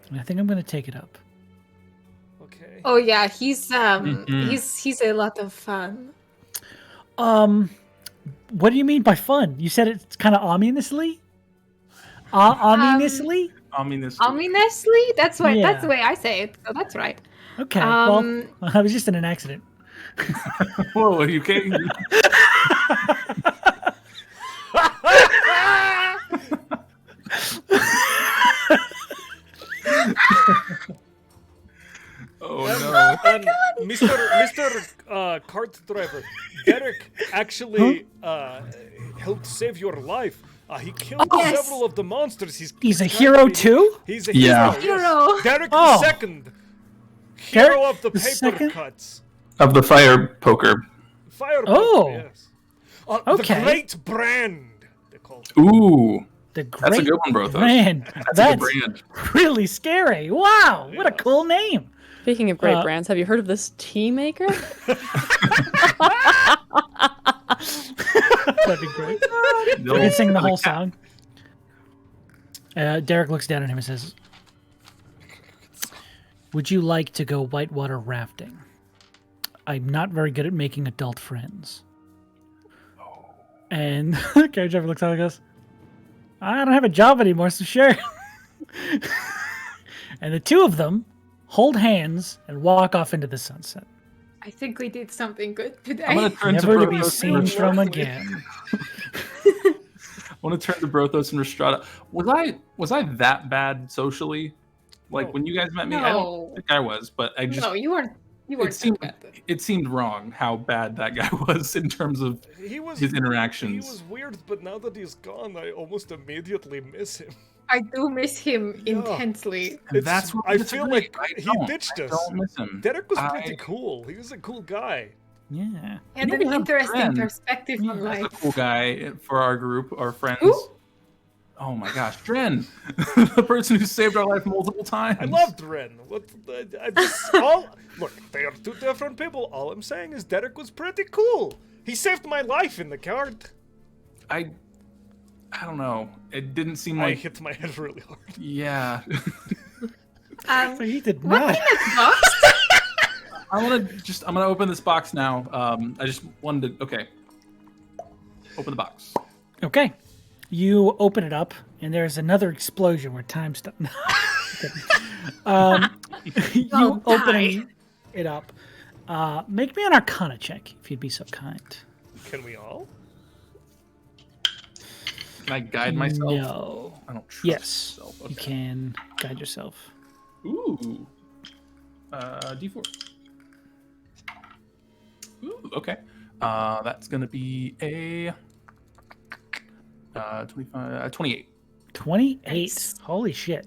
And I think I'm going to take it up. Okay. Oh yeah, he's a lot of fun. What do you mean by fun? You said it's kind of ominously? Ominously? Ominously? That's what. Yeah. That's the way I say it. So that's right. Okay. Well, I was just in an accident. Whoa, are you kidding? Oh no! And Mr. Cart driver, Derek actually helped save your life. He killed several of the monsters. He's a hero too? He's a Yeah. hero. Hero. Yes. Derek Oh. the second. Hero Derek of the the paper second? cuts. Of the fire poker. Firework. Oh. Yes. Okay. The Great Brand. They call it. Ooh, The that's a great good one, Brothos. brand. That's a good brand. really scary. Wow, what a cool name. Speaking of great brands, have you heard of this tea maker? That'd be great. You can sing the whole song. Derek looks down at him and says, would you like to go whitewater rafting? I'm not very good at making adult friends. And Carrie Driver looks out and goes, I don't have a job anymore, so sure. And the two of them hold hands and walk off into the sunset. I think we did something good today. I'm gonna turn Never to be Brothos seen and from Rhystrata. again. I want to turn to Brothos and Rhystrata. Was I that bad socially? Like when you guys met me, I No. don't think I was, but I just No, you weren't. You weren't so bad. it seemed wrong how bad that guy was in terms of his interactions. He was weird, but now that he's gone, I almost immediately miss him. I do miss him intensely. And that's what I feel like he ditched I us. don't miss him. Derek was pretty cool. He was a cool guy. Yeah. He had You an have interesting friends. perspective on That's a life. cool guy for our group, our friends. Who? Oh my gosh, Dren, the person who saved our life multiple times. I loved Ren. Look, they are two different people. All I'm saying is Derek was pretty cool. He saved my life in the card. I don't know. It didn't seem I like. hit my head really hard. Yeah. He did What not. in the box? I'm gonna open this box now. I just wanted to. Okay. Open the box. Okay. You open it up, and there's another explosion where time stops. You Don't open die. it up. Make me an Arcana check, if you'd be so kind. Can we all? Can I guide myself? No. I don't trust Yes, myself. you Okay. can guide yourself. Ooh. D4. Ooh, okay. That's gonna be a 28. 28. Nice. Holy shit.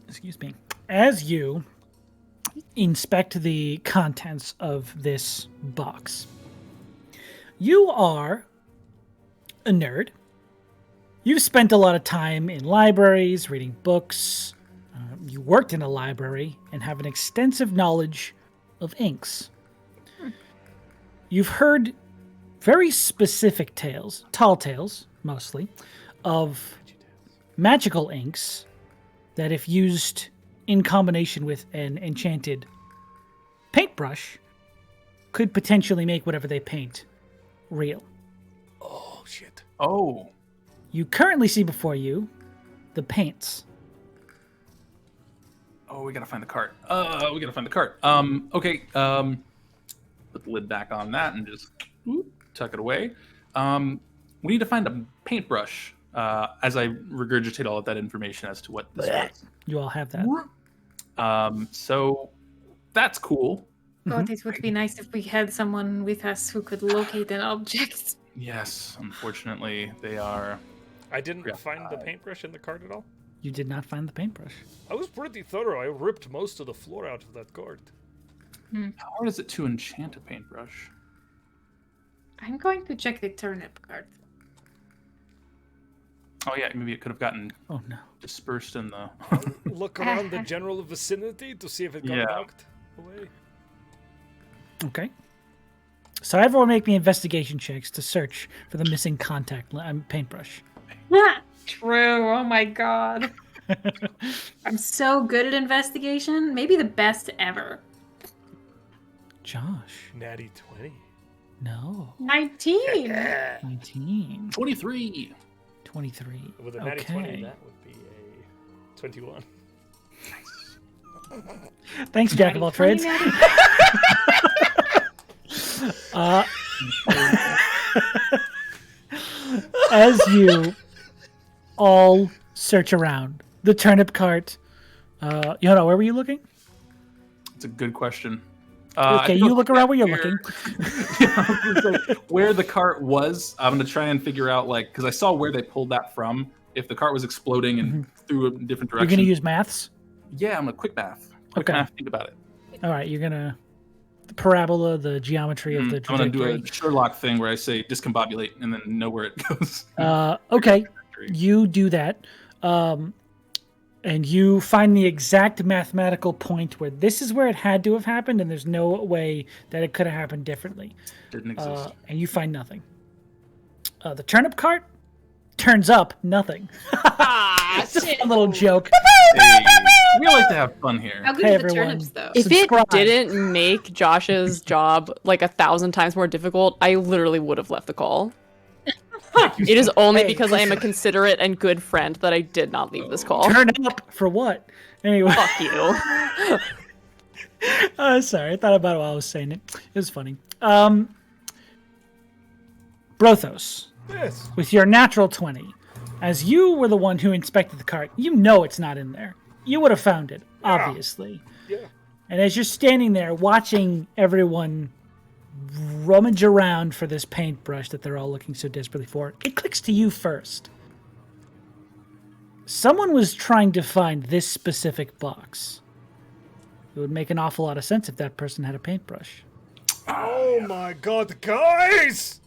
Excuse me. As you inspect the contents of this box, you are a nerd. You've spent a lot of time in libraries, reading books, You worked in a library and have an extensive knowledge of inks. You've heard very specific tales, tall tales mostly, of magical inks that if used in combination with an enchanted paintbrush could potentially make whatever they paint real. Oh, shit. Oh. You currently see before you the paints. Oh, we gotta find the cart. Okay. Put the lid back on that and just tuck it away. We need to find a paintbrush. As I regurgitate all of that information as to what this was. You all have that. So that's cool. God, it would be nice if we had someone with us who could locate an object. Yes, unfortunately, they are. I didn't find the paintbrush in the cart at all. You did not find the paintbrush. I was pretty thorough. I ripped most of the floor out of that cart. How hard is it to enchant a paintbrush? I'm going to check the turnip card. Oh yeah, maybe it could have gotten dispersed in the. Look around the general vicinity to see if it got knocked away. Okay. So everyone make me investigation checks to search for the missing paintbrush. True. Oh my god. I'm so good at investigation. Maybe the best ever. Josh. Natty 20. No. 19. 19. 23. 23. With a natty 20, that would be a 21. Thanks, Jack of all trades. As you all search around the turnip cart, where were you looking? It's a good question. Okay, you look around where you're looking. Where the cart was, I'm going to try and figure out, because I saw where they pulled that from. If the cart was exploding and through a different direction. You're going to use maths? Yeah, I'm going to quick math. Quick math, think about it. All right, you're going to... The parabola, the geometry of the trajectory. I'm going to do a Sherlock thing where I say discombobulate and then know where it goes. Okay, you do that. And you find the exact mathematical point where this is where it had to have happened, and there's no way that it could have happened differently. Didn't exist. And you find nothing. The turnip cart turns up nothing. Just a little joke. Hey, we like to have fun here. How good are the turnips, though? If it didn't make Josh's job 1,000 times more difficult, I literally would have left the call. It is only because I am a considerate and good friend that I did not leave this call. Turn up for what? Anyway. Fuck you. Sorry, I thought about it while I was saying it. It was funny. Brothos. Yes. With your natural 20, as you were the one who inspected the cart, you know it's not in there. You would have found it, obviously. Yeah. And as you're standing there watching everyone rummage around for this paintbrush that they're all looking so desperately for, it clicks to you first. Someone was trying to find this specific box. It would make an awful lot of sense if that person had a paintbrush. Oh my god, guys!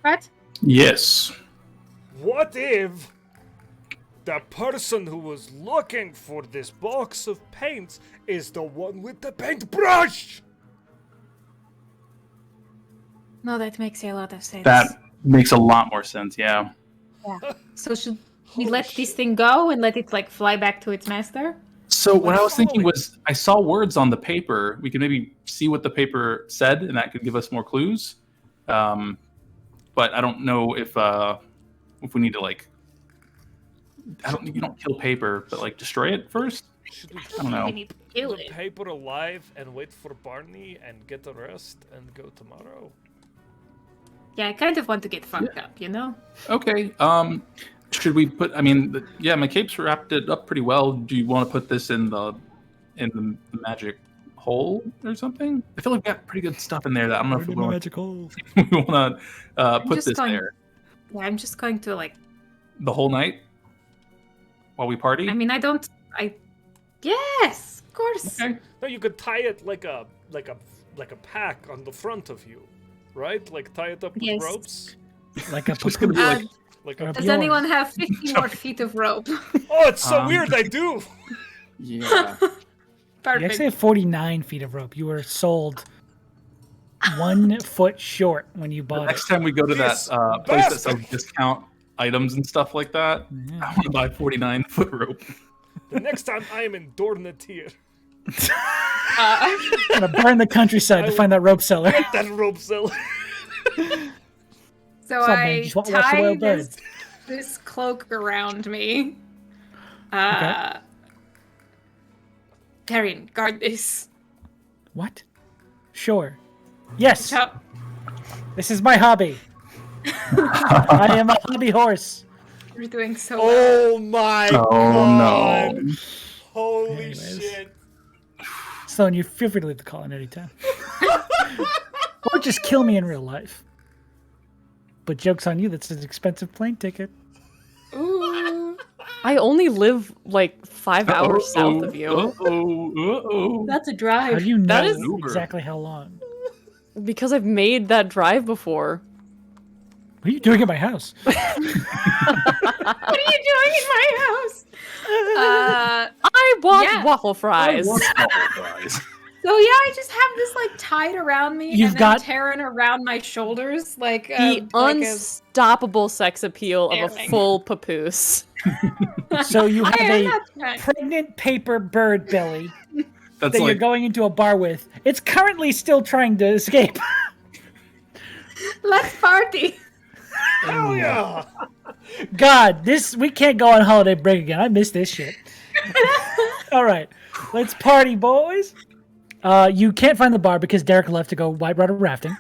What? Yes. What if the person who was looking for this box of paints is the one with the paintbrush? No, that makes a lot of sense. That makes a lot more sense, yeah. So should we let this thing go and let it fly back to its master? So what I was thinking was, I saw words on the paper. We could maybe see what the paper said, and that could give us more clues. But I don't know if we need to you don't kill paper, but destroy it first. Should we I don't know. keep the paper alive and wait for Barney and get a rest and go tomorrow? Yeah, I kind of want to get fucked up, you know? Okay. Should we put? My cape's wrapped it up pretty well. Do you want to put this in the magic hole or something? I feel like we got pretty good stuff in there that I don't know if we want to put this there. Yeah, I'm just going to the whole night while we party. Yes, of course. Okay. No, you could tie it like a pack on the front of you, right? Tie it up with ropes. Like a It's gonna be Does anyone have 50 more feet of rope? Oh, it's so weird. I do. Yeah. You Perfect. actually have 49 feet of rope. You were sold 1 foot short when you bought Next it. time we go to This that place that sells bastard. discount items and stuff like that, I want to buy 49-foot rope. The next time I am in Dornatir, I'm gonna burn the countryside to find that rope seller. get that rope seller. So What's up, man? I Just watch the tie wild bird. this cloak around me. Okay. Taryn, guard this. What? Sure. Yes. Chop. This is my hobby. I am a hobby horse. You're doing so well. Oh my Oh, god. no. Holy Anyways. shit. Sloan, you feel free to leave the call at any time. Or just kill me in real life. But joke's on you, that's an expensive plane ticket. Ooh. I only live like 5 hours south of you Uh-oh. That's a How drive. do you know That is- exactly how long? because I've made that drive before. What are you doing at my house? What are you doing in my house? I want Yeah. waffle fries. So yeah, I just have this like tied around me You've and got- then Taryn around my shoulders, like The like a unstoppable sex appeal of a Staring. full papoose. So you have Iron, a that's right. pregnant paper bird belly That's that you're like going into a bar with. It's currently still trying to escape. Let's party. Hell yeah. God, we can't go on holiday break again. I miss this shit. All right, let's party, boys. You can't find the bar because Derek left to go whitewater rafting.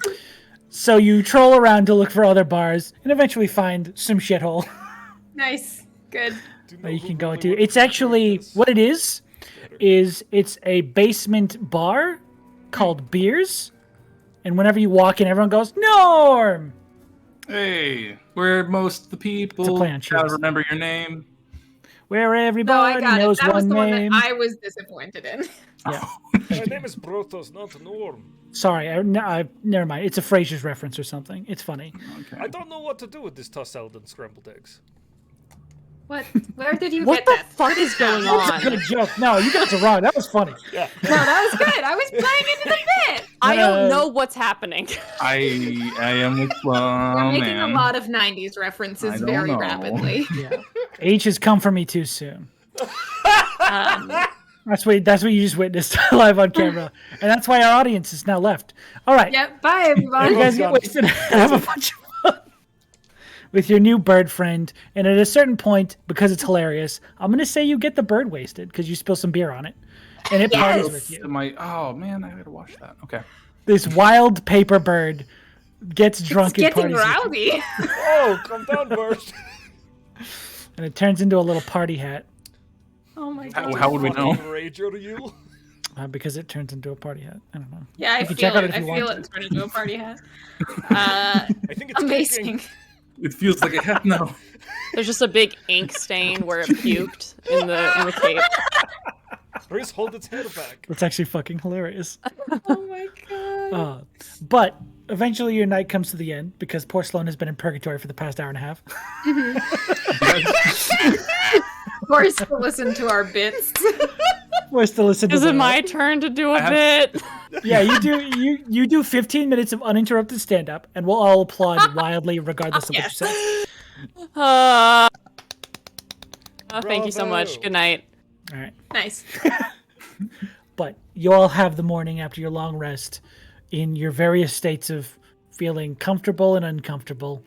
So you troll around to look for other bars and eventually find some shithole Nice. Good. that you can go into. It's actually what it is it's a basement bar called Beers, and whenever you walk in, everyone goes Norm. hey, where most of the people play on gotta cheers. remember your name. Where No, I everybody got it. knows That was one the one name. that I was disappointed in. Yeah. My name is Brothos, not Norm. Sorry, never mind. It's a Frasier's reference or something. It's funny. I don't know what to do with this tossed and scrambled eggs. What? Where did you What get the that? fuck is going on? Good joke. No, you guys are wrong. That was funny. Yeah. No, that was good. I was playing into the bit. I don't know what's happening. I am with We're making a man. lot of 90s I references don't very know. rapidly. Yeah. H has come for me too soon. Um, That's what you just witnessed live on camera, and that's why our audience is now left. All right, yep. Bye, everyone. you guys get wasted and have a bunch of fun with your new bird friend. And at a certain point, because it's hilarious, I'm gonna say you get the bird wasted because you spill some beer on it, and it parties with you. Oh man, I gotta wash that. Okay. This wild paper bird gets drunk It's and getting parties with you. rowdy. Oh, come down, bird. And it turns into a little party hat Oh my god. How would we know? Rage are you? because it turns into a party hat. I don't know. Yeah, I You can feel check out it. if I you feel want it turn into a party hat. I think it's Amazing. kicking. It feels like a hat now. There's just a big ink stain where it puked in the cape. Riz, hold its hair back. That's actually fucking hilarious. Oh my god. But eventually your night comes to the end because poor Sloan has been in purgatory for the past hour and a half. Forced to listen to our bits. Forced to listen to Is it the- my turn to do a have- bit? Yeah, you do 15 minutes of uninterrupted stand up and we'll all applaud wildly regardless of what you say. Thank you so much. Bravo. Good night. All right. Nice. But you all have the morning after your long rest in your various states of feeling comfortable and uncomfortable.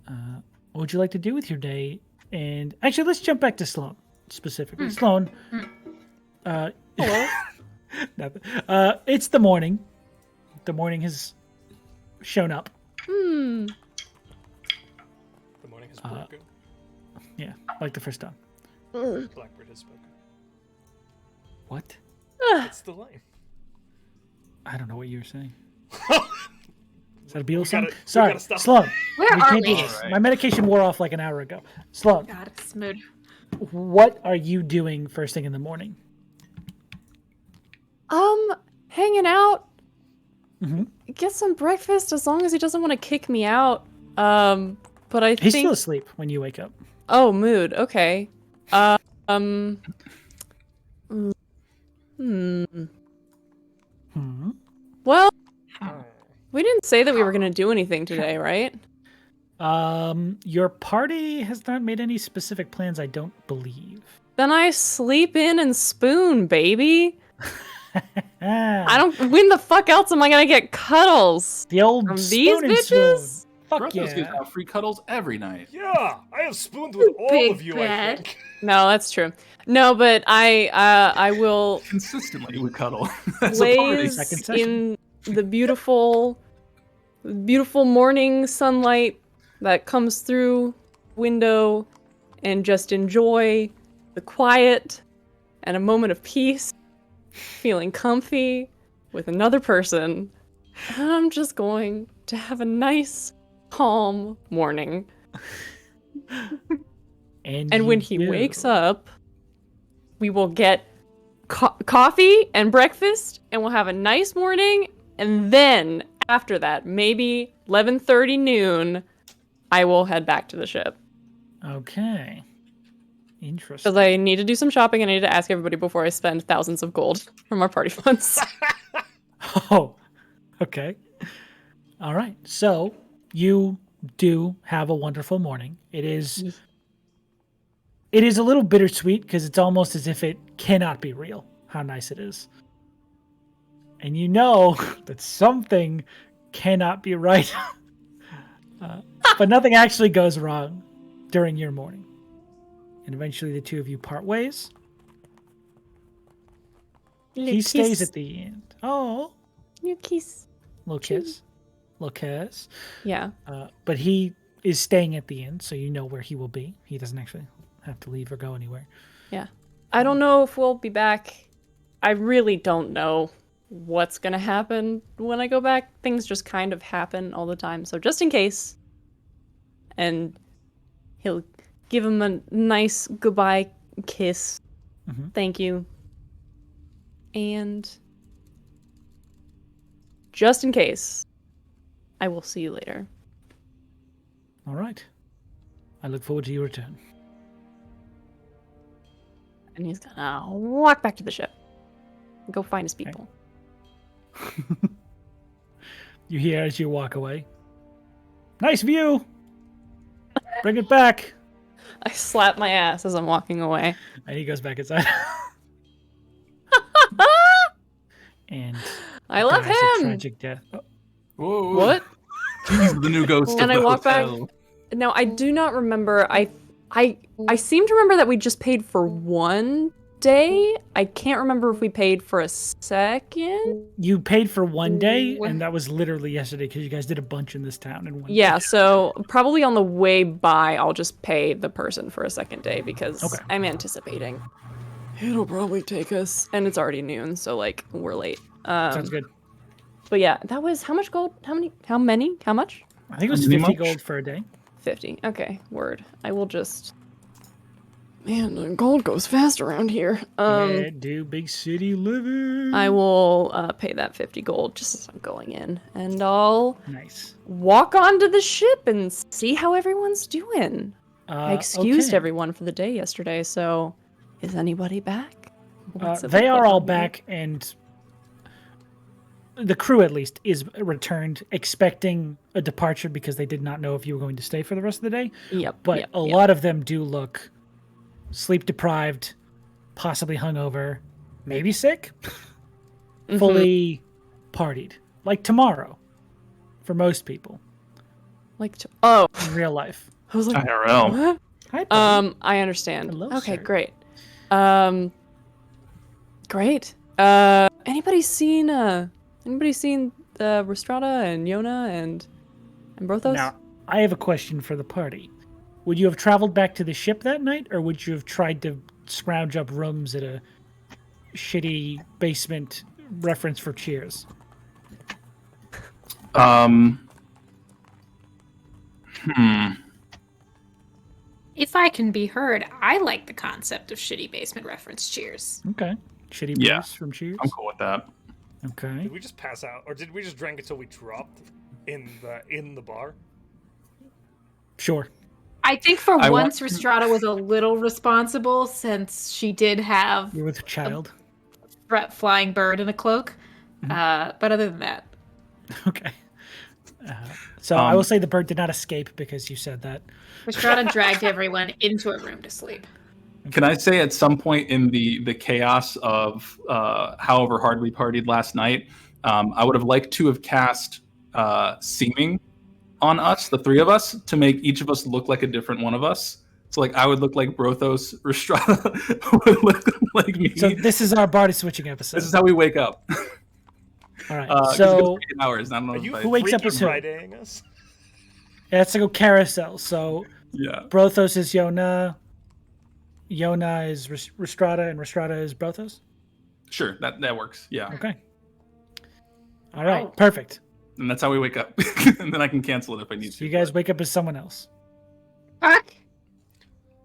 What would you like to do with your day? And actually, let's jump back to Sloan specifically. Sloan. Hello. Nothing. It's the morning. The morning has shown up. The morning has broken. Yeah, like the first time. Blackbird has spoken. What? It's the line. I don't know what you were saying. Is that a Beatles song? gotta- we Sorry, gotta stop. Sloan. Where We are can't do we? this. My medication wore off like an hour ago. Sloan, God, it's mood. what are you doing first thing in the morning? Hanging out. Mhm. Get some breakfast as long as he doesn't want to kick me out. But I He's think. still asleep when you wake up. Oh, mood. Okay. Well, we didn't say that we were going to do anything today, right? Your party has not made any specific plans, I don't believe. Then I sleep in and spoon, baby. I don't. When the fuck else am I gonna get cuddles? The old from spoon these and bitches? spoon. Fuck Brothos gives yeah. out free cuddles every night. Yeah, I have spooned with all Big of you, bad. I think. No, that's true. No, but I will Consistently we cuddle. That's a party. blaze Second session. in the beautiful morning sunlight that comes through window and just enjoy the quiet and a moment of peace, feeling comfy with another person. And I'm just going to have a nice, calm morning. And when he wakes up, we will get coffee and breakfast, and we'll have a nice morning. And then after that, maybe 11:30 noon, I will head back to the ship. Okay. Interesting. Because I need to do some shopping. I need to ask everybody before I spend thousands of gold from our party funds. Oh, okay. All right. So you do have a wonderful morning. It is a little bittersweet because it's almost as if it cannot be real how nice it is. And you know that something cannot be right. But nothing actually goes wrong during your morning. And eventually the two of you part ways. He stays at the end. Oh. You kiss. Little kiss. Little kiss. Yeah. But he is staying at the end, so you know where he will be. He doesn't actually have to leave or go anywhere. Yeah. I don't know if we'll be back. I really don't know what's going to happen when I go back. Things just kind of happen all the time. So just in case. And he'll give him a nice goodbye kiss. Mm-hmm. Thank you. And just in case, I will see you later. All right. I look forward to your return. And he's gonna walk back to the ship. And go find his people. You hear as you walk away. Nice view! Bring it back! I slap my ass as I'm walking away. And he goes back inside. And I love dies a him! tragic death. Oh, Whoa. What? He's the new ghost And of I the walk back. hotel. Now, I do not remember. I seem to remember that we just paid for one day. I can't remember if we paid for a second. you paid for one day, and that was literally yesterday because you guys did a bunch in this town in one Yeah, day. so probably on the way by, I'll just pay the person for a second day because Okay. I'm anticipating. It'll probably take us, and it's already noon, so like we're late. Sounds good. But yeah, that was how much gold? How many? How much? I think it was How 50 much? gold for a day. 50. Okay, word. I will just. Man, the gold goes fast around here. Yeah, do big city living. I will pay that 50 gold just as I'm going in, and I'll Nice. walk onto the ship and see how everyone's doing. I excused okay. everyone for the day yesterday, so is anybody back? What's it They look are like all on here? back, and the crew at least is returned, expecting a departure because they did not know if you were going to stay for the rest of the day. Yep. But yep, a yep. lot of them do look sleep deprived, possibly hungover, maybe sick, Mm-hmm. fully partied, like tomorrow, for most people Like oh, in real life. I was like, IRL. what? Hi, buddy. I understand. Hello, okay, sir. great. Great. Anybody seen the Rhystrata and Yona and Brothos? Now, I have a question for the party. Would you have traveled back to the ship that night, or would you have tried to scrounge up rooms at a shitty basement reference for Cheers? If I can be heard, I like the concept of shitty basement reference. Cheers. Okay. Shitty Yeah. booze from Cheers? I'm cool with that. Okay. Did we just pass out, or did we just drink until we dropped in the bar? Sure. I think for once Rhystrata was a little responsible since she did have You're with a child. A flying bird in a cloak. But other than that. Okay. So I will say the bird did not escape because you said that. Rhystrata dragged everyone into a room to sleep. Can I say at some point in the chaos of however hard we partied last night, I would have liked to have cast seeming on us, the three of us, to make each of us look like a different one of us. So like I would look like Brothos, Rhystrata would look like me. So this is our body switching episode. This is how we wake up. All right. So 8 hours. I don't know who wakes up as who? Us? Yeah, let's go carousel. So yeah, Brothos is Yona. Yona is Rhystrata, and Rhystrata is Brothos. Sure, that works. Yeah. Okay. All right. Perfect. And that's how we wake up. And then I can cancel it if I need to. You guys wake up as someone else. Fuck.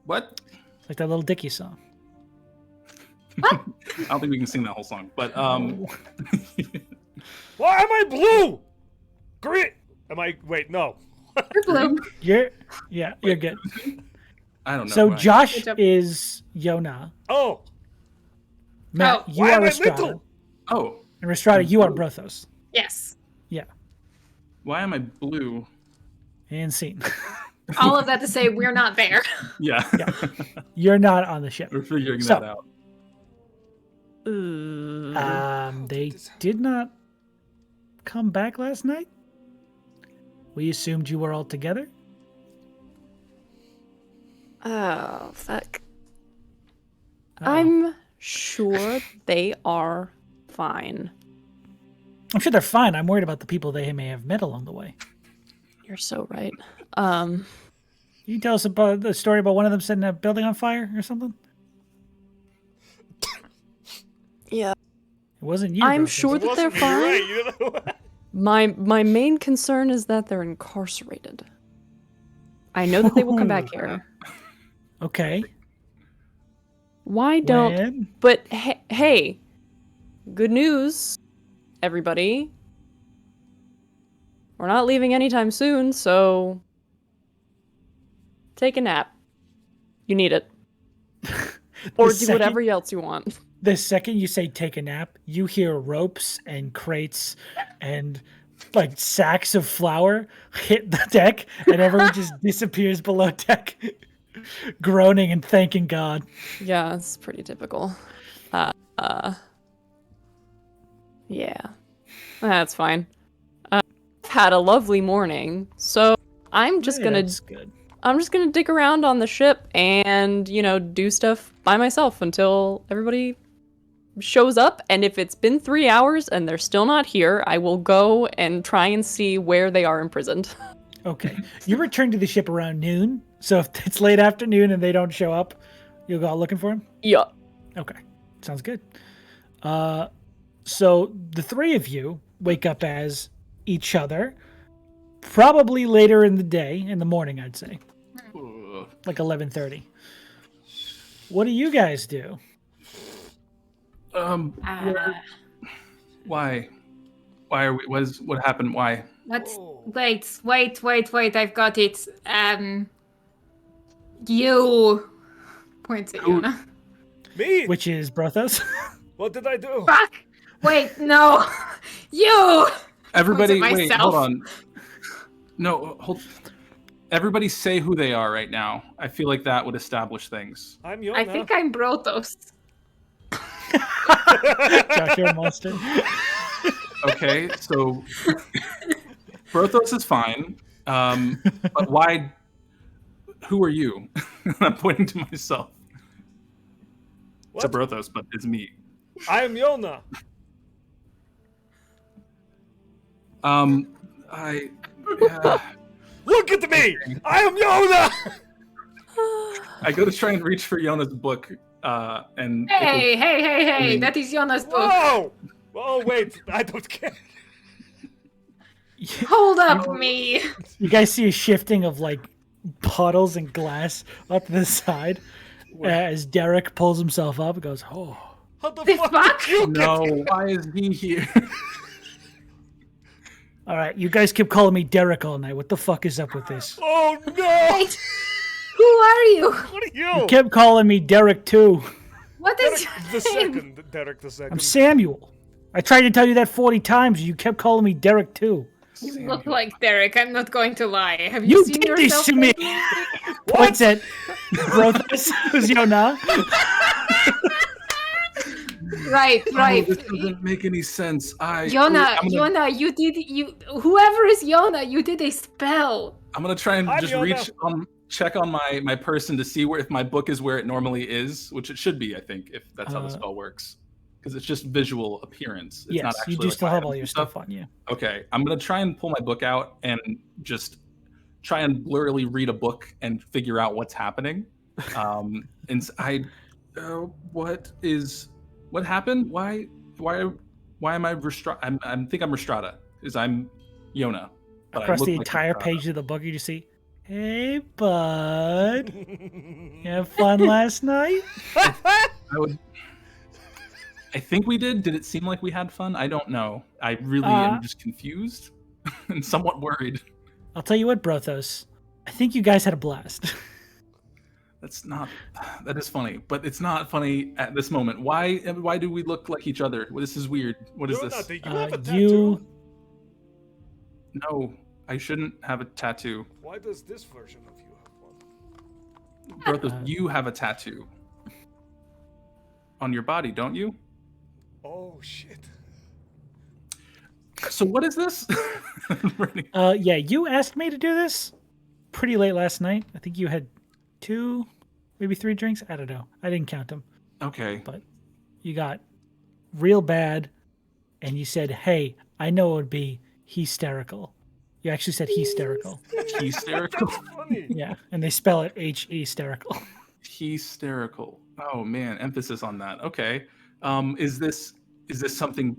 What? Like that little Dickie song. What? I don't think we can sing that whole song, but Why am I blue? Green? Am I? Wait, no. You're blue. You're good. I don't know. So Josh is Yona. Oh. Matt, you are Rhystrata. Oh. And Rhystrata, you are Brothos. Yes. Yeah. Why am I blue? And scene. All of that to say we're not there. Yeah. You're not on the ship. We're figuring that out. They did not come back last night? We assumed you were all together? Oh, fuck. I'm sure they are fine. I'm sure they're fine. I'm worried about the people they may have met along the way. You're so right. You tell us about the story about one of them setting a building on fire or something? Yeah. It wasn't you. I'm Brothos. sure that they're fine. Right, My main concern is that they're incarcerated. I know that they will come back here. Okay. Why don't... But hey, good news, everybody. We're not leaving anytime soon, so... Take a nap. You need it. Or do whatever else you want. The second you say take a nap, you hear ropes and crates and like sacks of flour hit the deck, and everyone just disappears below deck, groaning and thanking God. Yeah, it's pretty typical. Yeah. That's fine. I've had a lovely morning, so I'm just gonna dig around on the ship and, do stuff by myself until everybody shows up. And if it's been 3 hours and they're still not here, I will go and try and see where they are imprisoned. Okay. You return to the ship around noon, so if it's late afternoon and they don't show up, you'll go out looking for them? Yeah. Okay. Sounds good. So the three of you wake up as each other, probably later in the morning, I'd say. Like 11:30. What do you guys do? Why are we? What happened? Why? Wait, I've got it. You points at Yona. Me? Which is Brothos? What did I do? Fuck! Wait, no! You! Everybody, wait, hold on. No, hold. Everybody say who they are right now. I feel like that would establish things. I'm Yona. I think I'm Brothos. Josh, you're a monster. Okay, so Brothos is fine. But why? Who are you? I'm pointing to myself. What? To Brothos, but it's me. I am Yona. Look at me! I am Yona! I go to try and reach for Yona's book, and... Hey, that is Yona's book. Whoa! Oh, wait, I don't care. Hold up, me. You guys see a shifting of, like, puddles and glass up to the side as Derek pulls himself up and goes, oh. How the fuck? No, why is he here? All right, you guys keep calling me Derek all night. What the fuck is up with this? Oh, no! Who are you? What are you? You kept calling me Derek too. What is your The name? second, Derek the second. I'm Samuel. I tried to tell you that 40 times. You kept calling me Derek too. You look like Derek. I'm not going to lie. Have You seen did this yourself to me. lately? Points at Brothos, who's Yona. Right. This doesn't make any sense. Yona, whoever is Yona, you did a spell. I'm gonna try and I'm just Yona. check on my person to see if my book is where it normally is, which it should be, I think, if that's how the spell works. Because it's just visual appearance. It's not Yes, actually you do like still my have all items your and stuff on you. Okay, I'm gonna try and pull my book out and just try and blurrily read a book and figure out what's happening. What happened? Why am I Rhystrata? I think I'm Rhystrata, because I'm Yona. But Across I look the like entire Rhystrata. page of the book, you just see, "Hey, bud, you have fun last night?" I think we did. Did it seem like we had fun? I don't know. I really am just confused and somewhat worried. I'll tell you what, Brothos. I think you guys had a blast. That is funny, but it's not funny at this moment. Why do we look like each other? Well, this is weird. What is this? Do you have a tattoo? No, I shouldn't have a tattoo. Why does this version of you have one? Brothos, you have a tattoo on your body, don't you? Oh shit. So what is this? Yeah, you asked me to do this pretty late last night. I think you had 2, maybe 3 drinks. I don't know. I didn't count them. Okay. But you got real bad, and you said, "Hey, I know it would be hysterical." You actually said hysterical. Hysterical? That's funny. Yeah, and they spell it hysterical. Hysterical. Oh man, emphasis on that. Okay. Is this something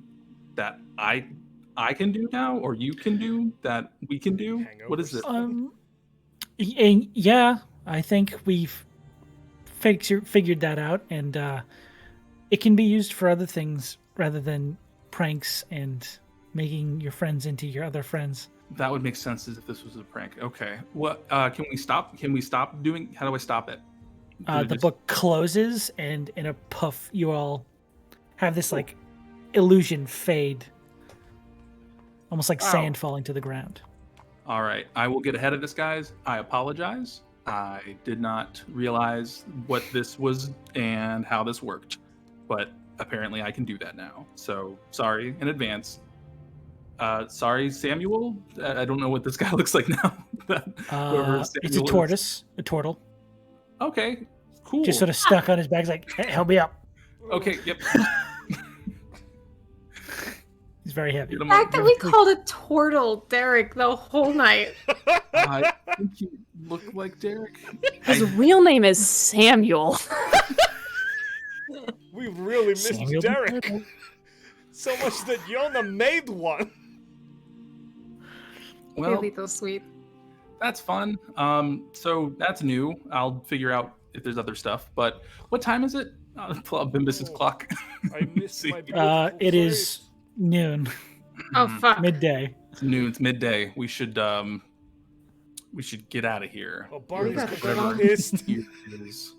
that I can do now, or you can do that we can do? What is it? Yeah, I think we've figured that out, and it can be used for other things rather than pranks and making your friends into your other friends. That would make sense as if this was a prank. Okay. What? Can we stop? Can we stop doing? How do I stop it? The book closes, and in a puff, you all have this like illusion fade, almost like sand falling to the ground. All right. I will get ahead of this, guys. I apologize. I did not realize what this was and how this worked, but apparently I can do that now. So sorry in advance. Sorry, Samuel. I don't know what this guy looks like now. It's a tortoise, a turtle. Okay, cool. Just sort of stuck on his back. He's like, "Hey, help me up." Okay, yep. He's very heavy. The fact that we called a turtle Derek the whole night. I think you look like Derek. His real name is Samuel. We really missed Samuel Derek. So much that Yona made one. Well, Really so sweet. that's fun. So that's new. I'll figure out if there's other stuff. But what time is it? I'll pull up Bimbus's clock. I missed my It is noon. Oh fuck. Midday. It's noon. It's midday. We should get out of here. Oh, Barney's gotta gonna go. be pissed. Here it is.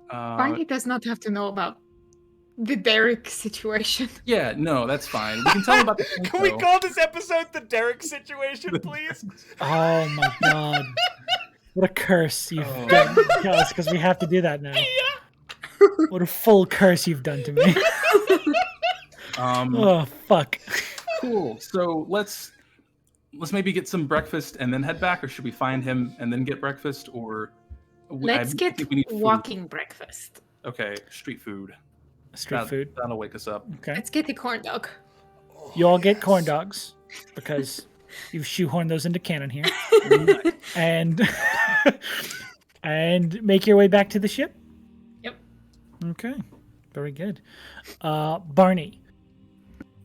Barney does not have to know about the Derek situation. Yeah, no, that's fine. We can tell him about the Can we call this episode the Derek situation, please? Oh my god. What a curse you've done to us, because we have to do that now. What a full curse you've done to me. Oh, fuck. Cool. So let's maybe get some breakfast and then head back, or should we find him and then get breakfast, or Let's I get think we need food. walking breakfast. Okay, street food. Street food. That'll wake us up. Okay. Let's get the corn dog. You all get corn dogs, because you've shoehorned those into canon here. and and make your way back to the ship. Yep. Okay. Very good. Barney,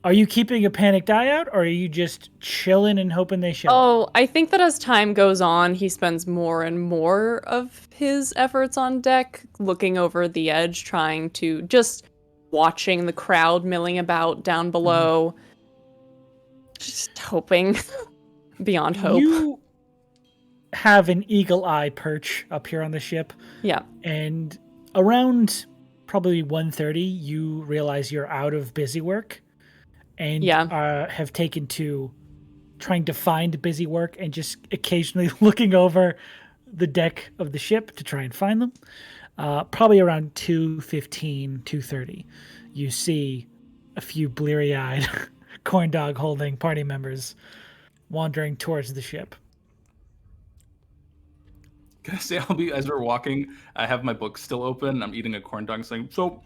are you keeping a panicked eye out, or are you just chilling and hoping they show? Oh, I think that as time goes on, he spends more and more of his efforts on deck, looking over the edge, trying to just watching the crowd milling about down below, just hoping beyond hope. have an eagle eye perch up here on the ship. Yeah. And around probably 1:30, you realize you're out of busy work and have taken to trying to find busy work and just occasionally looking over the deck of the ship to try and find them. Probably around 2:15, 2:30, you see a few bleary-eyed corn dog holding party members wandering towards the ship. Can I say, as we're walking, I have my book still open. I'm eating a corn dog saying, so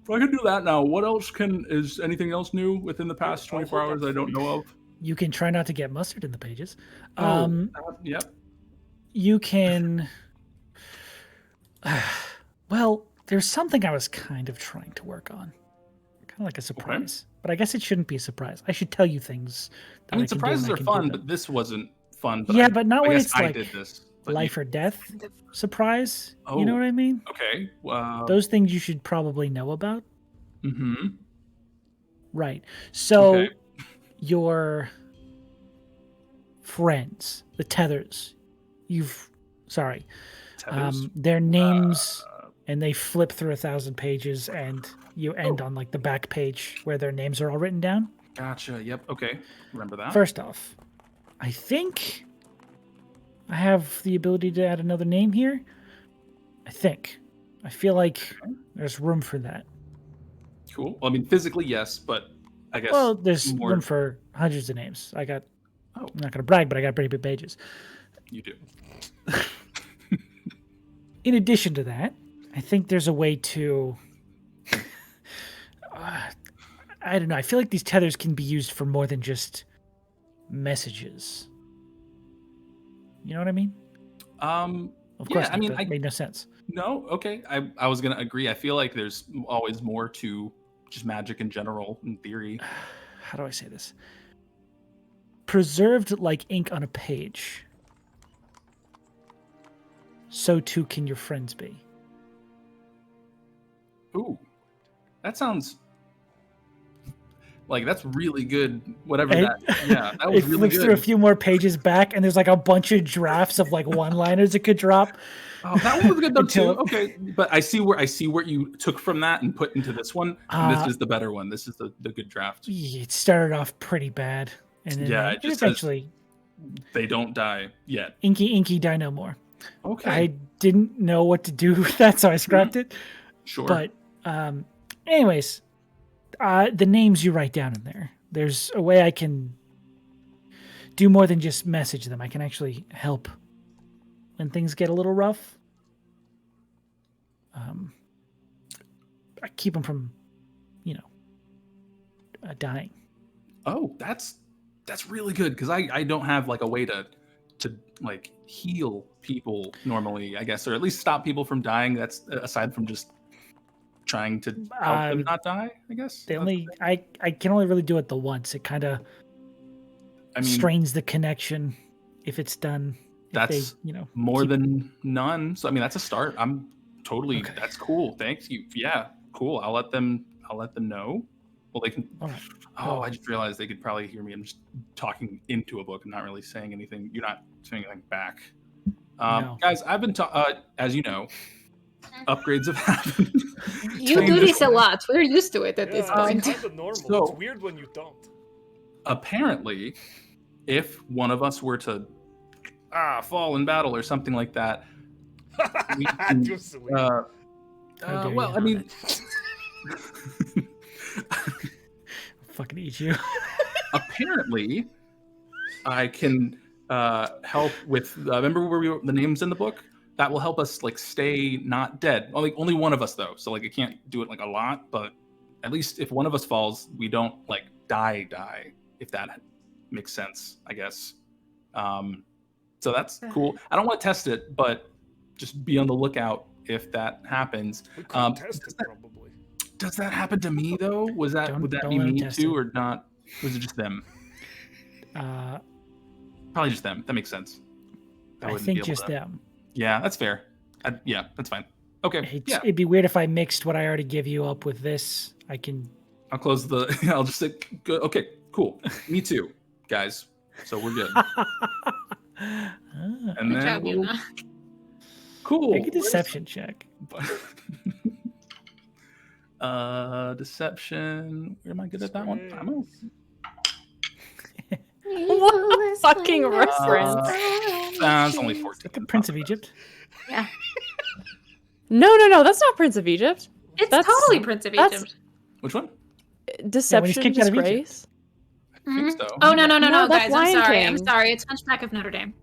if I can do that now, what else is anything else new within the past 24 hours I don't know of? You can try not to get mustard in the pages. Yep. You can... well, there's something I was kind of trying to work on. Kind of like a surprise. Okay. But I guess it shouldn't be a surprise. I should tell you things. I mean, surprises are fun, but this wasn't fun. But but not when it's like did this, life or death surprise. Oh, you know what I mean? Okay. Those things you should probably know about. Mm-hmm. Right. So your friends, the Tethers, their names, and they flip through 1,000 pages, and you end on like the back page where their names are all written down. Gotcha. Yep. Okay. Remember that. First off, I think I have the ability to add another name here. I feel like there's room for that. Cool. Well, I mean, physically, yes, but I guess... Well, there's room for hundreds of names. I'm not going to brag, but I got pretty big pages. You do. In addition to that, I think there's a way to... I don't know. I feel like these tethers can be used for more than just messages. You know what I mean? Of course, I mean, that made no sense. No, okay. I was gonna agree. I feel like there's always more to just magic in general, in theory. How do I say this? Preserved like ink on a page, so too can your friends be. Ooh, that sounds like that's really good. Whatever that was really good. It flips through a few more pages back, and there's like a bunch of drafts of like one-liners it could drop. Oh, that one was good though too. Okay, but I see where you took from that and put into this one. And this is the better one. This is the good draft. It started off pretty bad, and then it just eventually they don't die yet. Inky die no more. Okay. I didn't know what to do with that, so I scrapped it. Sure. But anyways, the names you write down in there. There's a way I can do more than just message them. I can actually help when things get a little rough. I keep them from, dying. Oh, that's really good because I don't have like a way to like heal people normally, I guess, or at least stop people from dying. That's aside from just trying to help them not die, I guess. I can only really do it the once. It kind of strains the connection if it's done. That's more than none. So I mean, that's a start. I'm totally okay. That's cool. Thank you. Yeah, cool. I'll let them know. Well, they can. All right. I just realized they could probably hear me. I'm just talking into a book and not really saying anything. You're not saying anything back. No. Guys, I've been as you know, upgrades have happened. You do this a lot. We're used to it at this point. It's kind of normal. So, it's weird when you don't. Apparently, if one of us were to fall in battle or something like that, we can, well, I mean, fucking eat you. Apparently, I can help with. Remember where the names in the book? That will help us like stay not dead. Only one of us though, so like I can't do it like a lot, but at least if one of us falls, we don't like die. If that makes sense, I guess. So that's cool. I don't want to test it, but just be on the lookout if that happens. We could test it probably. Does that happen to me though? Would that be me too, or not? Was it just them? Probably just them. That makes sense. I think just them. Yeah, that's fair. Yeah, that's fine. Okay. It'd be weird if I mixed what I already give you up with this. I'll close the. I'll just say, good. Okay, cool. Me too, guys. So we're good. And Good then job, we'll... Yuna. Cool. Make a deception check. Deception. Where am I good at that one? I'm a... What a fucking reference. It's only 14. Look at Prince of Egypt. Yeah. No, that's not Prince of Egypt. It's That's- totally Prince of that's- Egypt. Which one? Deception, kicked out of disgrace. I think so. Oh, no, No, that's guys. Lion I'm King. sorry. It's Hunchback of Notre Dame.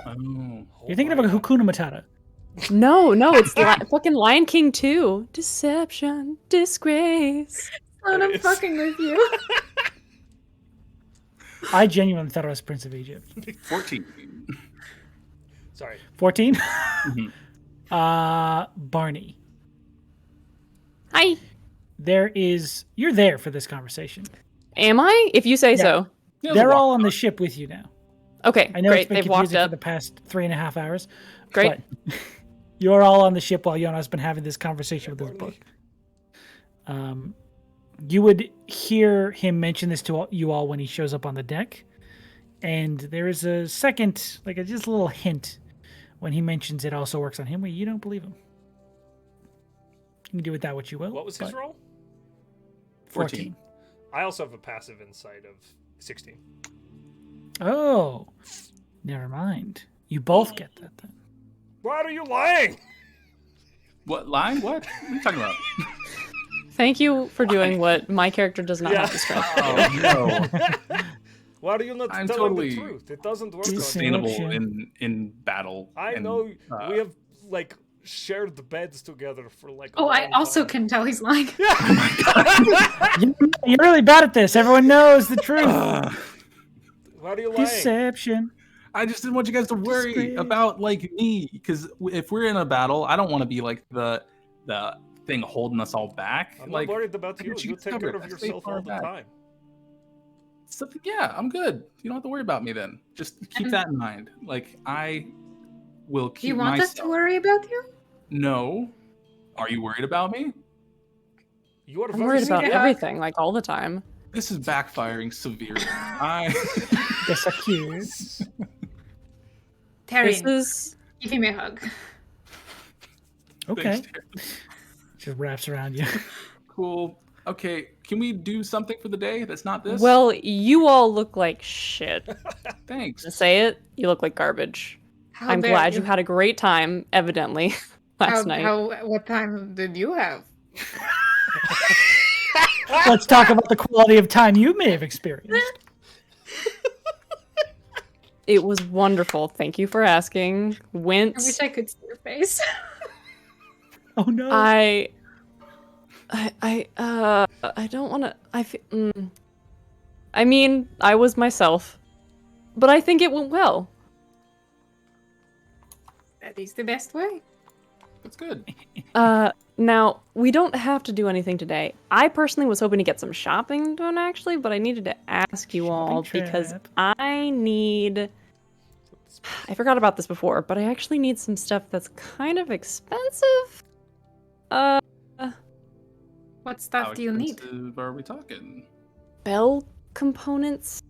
Oh. You're thinking of a Hakuna Matata. No, it's fucking Lion King 2. Deception, disgrace. What I'm fucking with you. I genuinely thought it was Prince of Egypt. 14. Sorry. 14? Mhm. Barney. Hi. You're there for this conversation. Am I? If you say so. Yeah, They're walk all on the ship with you now. Okay, I know great. it's been They've walked confusing for up. the past 3.5 hours. Great. But you're all on the ship while Yona's been having this conversation with this book. You would hear him mention this to you all when he shows up on the deck. And there is a second, like just a little hint when he mentions it also works on him where you don't believe him. You can do with that what you will. What was his but roll? 14. I also have a passive insight of 16. Oh, never mind. You both get that then. Why are you lying? What line? What are you talking about? Thank you for doing what my character does not have to stress. Oh no. Why are you not I'm telling totally the truth? It doesn't work. Sustainable Deception. in battle. I and, know we have like shared the beds together for like. Oh, I long also time. can tell he's lying. You're really bad at this. Everyone knows the truth. Why are you lying? Deception. I just didn't want you guys to worry Disgrace. about like me, because if we're in a battle, I don't want to be like the thing holding us all back. I'm like, not worried about I you. got You take covered. care of I stay yourself far all the back. time. Something, yeah, I'm good. You don't have to worry about me then. Just keep that in mind. Like I will keep Do you want myself. us to worry about you? No. Are you worried about me? You are I'm very worried about scared. everything, like all the time. This is backfiring severely. Yes, accused. Terry, This is give me a hug. Okay. Thanks, Terry. Just wraps around you. Cool. Okay, can we do something for the day that's not this? well, you all look like shit. thanks. To say it, you look like garbage. How I'm dare glad you had a great time, evidently, last night. What time did you have? Let's talk about the quality of time you may have experienced. It was wonderful. Thank you for asking. I Went. wish I could see your face. Oh no. I don't want to. I mean, I was myself, but I think it went well. That is the best way. That's good. Now we don't have to do anything today. I personally was hoping to get some shopping done actually, but I needed to ask you all Shopping because trip. I need. I forgot about this before, but I actually need some stuff that's kind of expensive. What stuff How do you need? expensive are we talking? Spell components.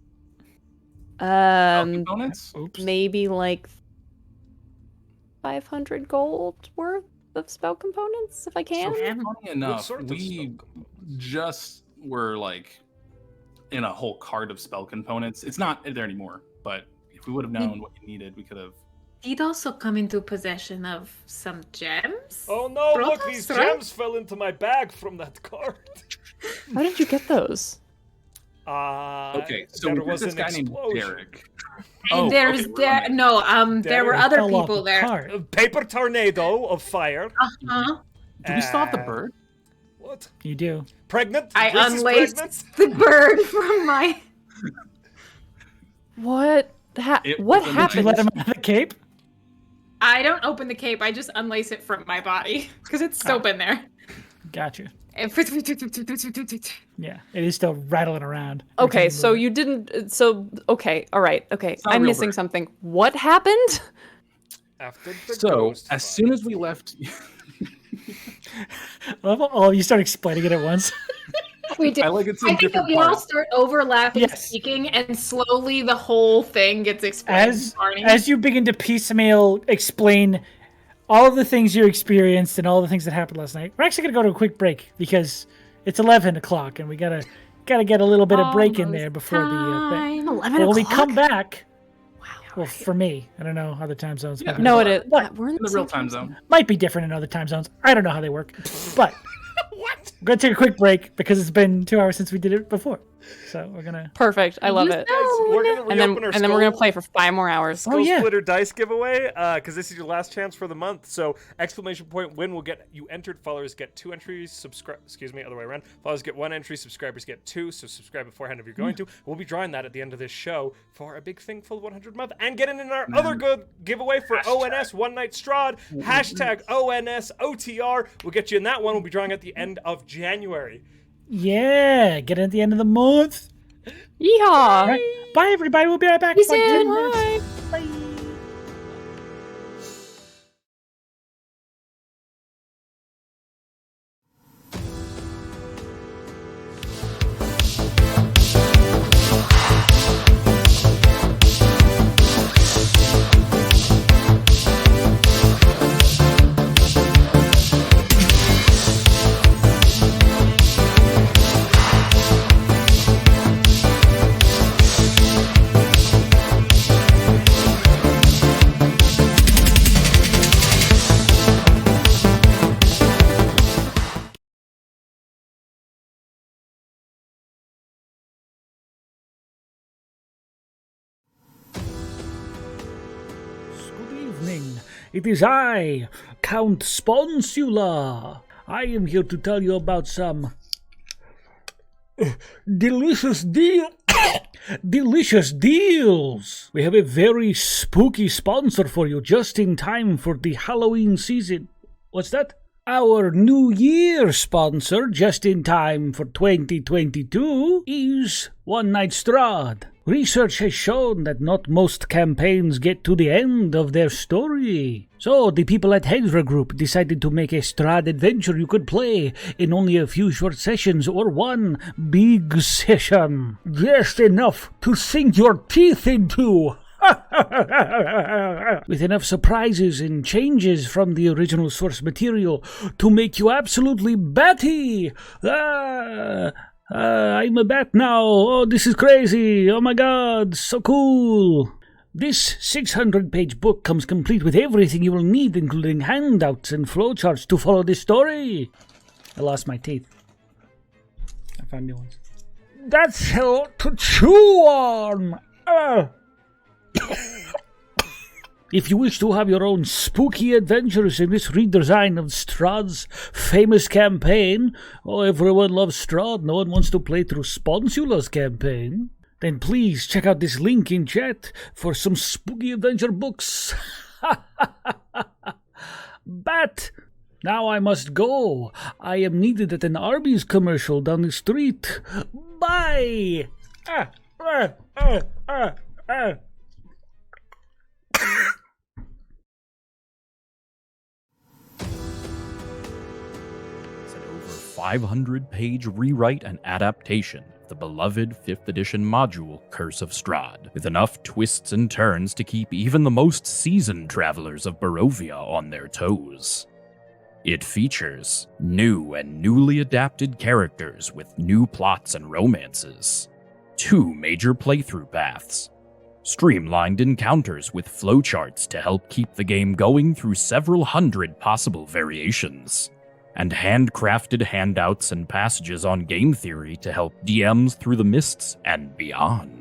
Components? Oops. Maybe like 500 gold worth of spell components, if I can. So Yeah. funny enough, sort of we spell components? just were like in a whole cart of spell components. It's not there anymore, but if we would have known what you needed, we could have. He'd also come into possession of some gems. Oh no! Look, Brothos, these right? gems fell into my bag from that cart. How did you get those? Okay, so there we was this an guy named explosion. Derek. And there's okay, we're on it. there were Derek other Fell off people the there. cart. A paper tornado of fire. Uh-huh. Do we still have the Uh, bird? What? You do. Pregnant? I Grace is unlaced pregnant? the bird from my. What? It What was a- Did you happened? let him out of the cape? I don't open the cape. I just unlace it from my body because it's soap in there. Gotcha. And Yeah, it is still rattling around. Okay, so you didn't. So okay, all right, okay. It's not a I'm real missing bird. something. What happened? After the So ghost as fire. soon as we left, Oh, you start explaining it at once. We do. I like it's in I think that different we all parts. start overlapping Yes. speaking, and slowly the whole thing gets explained. As you begin to piecemeal explain all of the things you experienced and all the things that happened last night, we're actually going to go to a quick break because it's 11 o'clock and we gotta get a little bit of break in there before the thing. 11 When we o'clock? come back, well, for me, I don't know other time zones. Yeah. No, it is. What? We're in In the real time zone. Might be different in other time zones. I don't know how they work, but What? we're gonna take a quick break because it's been 2 hours since we did it before. So we're gonna. Perfect. I love You it. We're gonna And then, reopen our and then we're gonna Skull- play for 5 more hours. Skull yeah. Splitter dice giveaway, because this is your last chance for the month. So exclamation point win will get you entered. Followers get 2 entries. Other way around. Followers get 1 entry. Subscribers get 2. So subscribe beforehand if you're going to. We'll be drawing that at the end of this show for a big thing full of 100 month, and getting in our other good giveaway for ONS One Night Strahd. Hashtag ONS OTR. We'll get you in that one. We'll be drawing at the end of January. Yeah, get it at the end of the month. Yeehaw! All right. Bye, everybody. We'll be right back. Peace in like 10 out. minutes. Bye. Good evening. It is I, Count Sponsula. I am here to tell you about some delicious delicious deals. We have a very spooky sponsor for you just in time for the Halloween season. What's that? Our New Year sponsor just in time for 2022 is One Night Strahd. Research has shown that not most campaigns get to the end of their story. So the people at Hedra Group decided to make a Strahd adventure you could play in only a few short sessions or one big session. Just enough to sink your teeth into. With enough surprises and changes from the original source material to make you absolutely batty. I'm a bat now. Oh, this is crazy. Oh my god, so cool. This 600-page book comes complete with everything you will need, including handouts and flowcharts to follow this story. I lost my teeth. I found new ones. That's a lot to chew on. If you wish to have your own spooky adventures in this redesign of Strahd's famous campaign, oh, everyone loves Strahd, no one wants to play through Sponsula's campaign, then please check out this link in chat for some spooky adventure books. But now I must go. I am needed at an Arby's commercial down the street. Bye! It's an over 500-page rewrite and adaptation of the beloved 5th edition module Curse of Strahd, with enough twists and turns to keep even the most seasoned travelers of Barovia on their toes. It features new and newly adapted characters with new plots and romances, 2 major playthrough paths, streamlined encounters with flowcharts to help keep the game going through several hundred possible variations, and handcrafted handouts and passages on game theory to help DMs through the mists and beyond.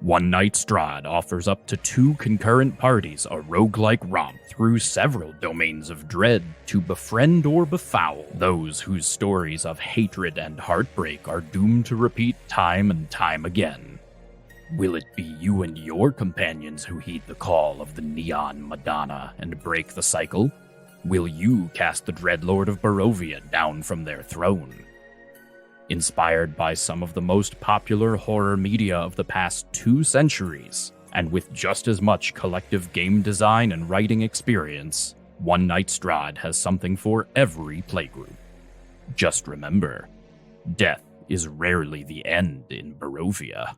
One Night Strahd offers up to 2 concurrent parties a roguelike romp through several domains of dread to befriend or befoul those whose stories of hatred and heartbreak are doomed to repeat time and time again. Will it be you and your companions who heed the call of the Neon Madonna and break the cycle? Will you cast the Dreadlord of Barovia down from their throne? Inspired by some of the most popular horror media of the past 2 centuries, and with just as much collective game design and writing experience, One Night Strahd has something for every playgroup. Just remember, Death is rarely the end in Barovia.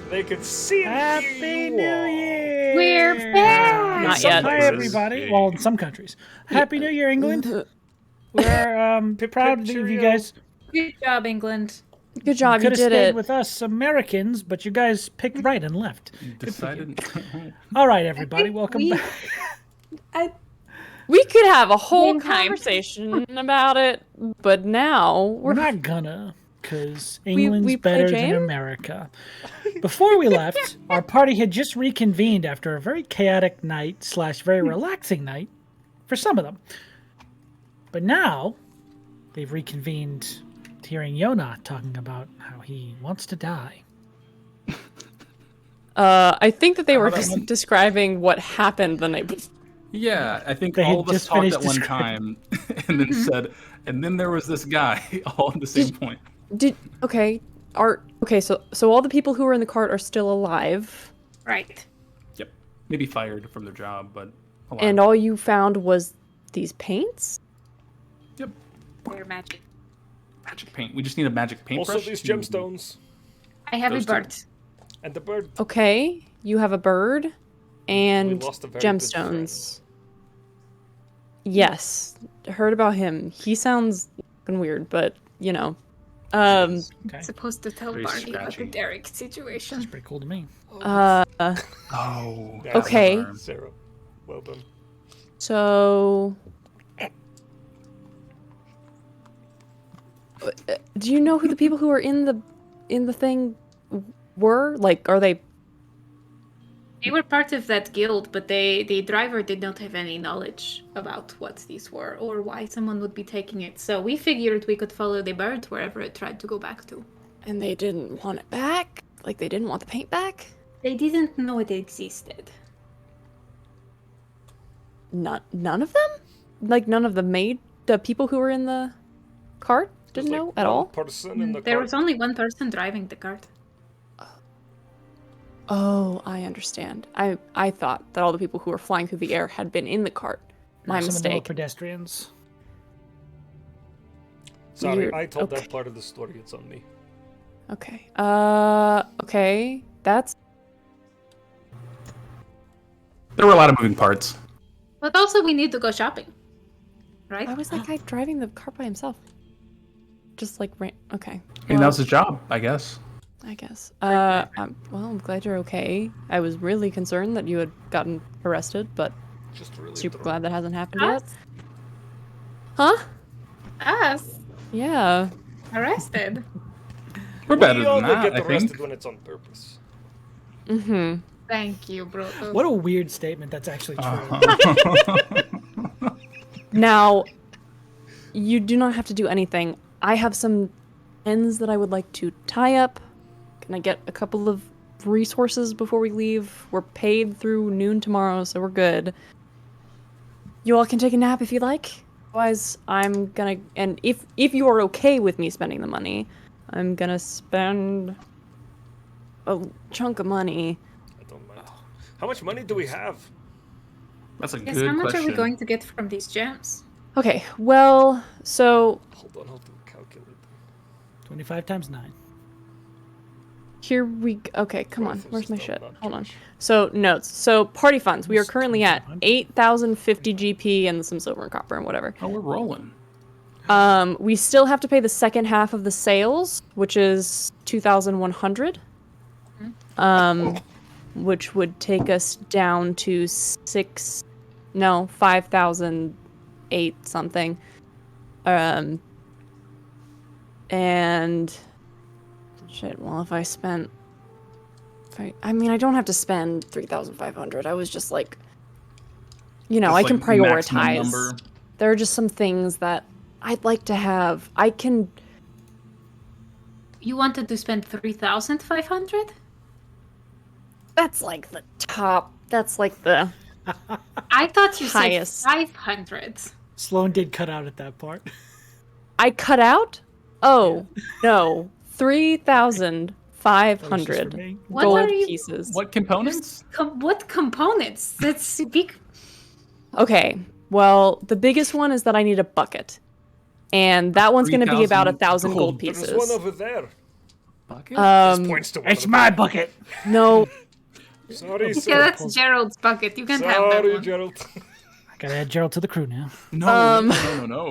they can see and Happy hear you New all. Year! We're back! Not yet. Hi, everybody. Well, in some countries. Happy New Year, England. We're proud of you guys. Good job, England. Good job, you Could have did stayed it. with us Americans, but you guys picked right and left. Decided. All right, everybody, welcome back. We could have a whole Game time. conversation about it, but now We're not gonna, because We England's play better than Jane? America. Before we left, our party had just reconvened after a very chaotic night / very relaxing night for some of them. But now, they've reconvened hearing Yona talking about how he wants to die. I think that they were that one- describing what happened the night before. Yeah, I think They had all of us just talked finished at one describing- time, and then said, and then there was this guy, all at the same point. So all the people who were in the cart are still alive, Right. Yep, maybe fired from their job, but alive. and all you found was these paints? Yep, They're magic. magic paint. We just need a magic paintbrush. Also, these gemstones I have Those a two. bird. and the bird. Okay, you have a bird and We lost a very good gemstones. Yes, heard about him. He sounds fucking weird, but you know. Okay, Supposed to tell Very Barney about the scratchy. Derek situation. that's pretty cool to me. Oh. Yeah, Okay. Sarah. Well done. So, do you know who the people who are in the thing were? Like, are they? They were part of that guild, but the driver did not have any knowledge about what these were or why someone would be taking it. So we figured we could follow the bird wherever it tried to go back to. And they didn't want it back? Like, they didn't want the paint back? They didn't know it existed. None of them? Like, none of the people who were in the cart didn't There's, know like, at one all? person in the There cart. was only one person driving the cart. Oh, I understand. I thought that all the people who were flying through the air had been in the cart. My Some of them were mistake. pedestrians. Sorry, Weird. I told Okay. that part of the story. It's on me. Okay. Okay. That's There were a lot of moving parts. But also we need to go shopping. Right? why was that guy driving the cart by himself? Just like okay. I mean, that was his job, I guess. I guess. I'm glad you're okay. I was really concerned that you had gotten arrested, but Just really super drunk. glad that hasn't happened Us? yet. Huh? Us? Yeah. Arrested? We're better We than only that, get I arrested think. when it's on purpose. Mm-hmm. Thank you, bro. What a weird statement. That's actually true. Now, you do not have to do anything. I have some ends that I would like to tie up. Can I get a couple of resources before we leave? We're paid through noon tomorrow, so we're good. You all can take a nap if you like. Otherwise, I'm gonna... And if you are okay with me spending the money, I'm gonna spend a chunk of money. I don't mind. How much money do we have? That's a Yes, good how much question. are we going to get from these gems? Okay, well, so Hold on, I'll do a calculator. 25 times 9. here we okay, come on. Brothos Where's is my not shit? much. Hold on. So, notes. So, party funds. We are currently at 8,050 GP and some silver and copper and whatever. Oh, we're rolling. We still have to pay the second half of the sales, which is 2,100. Which would take us down to 5,008 something. And shit, well, if I spent I mean, I don't have to spend 3,500. I was just like, you know, That's I can like the maximum prioritize. number. There are just some things that I'd like to have. I can. You wanted to spend 3,500? That's like the top. That's like the. I thought you Highest. said 500. Sloan did cut out at that part. I cut out? Oh, no. 3,500 What gold are you- pieces. What components? What components? That's big. Okay, well, the biggest one is that I need a bucket. And that one's going to be about 3,000 1,000 gold gold. There's pieces. one over there. Bucket? This points to one It's of the my bucket. No. Sorry, Yeah, sir. that's Gerald's bucket. You can't have that Sorry, one. Gerald. I gotta add Gerald to the crew now. No.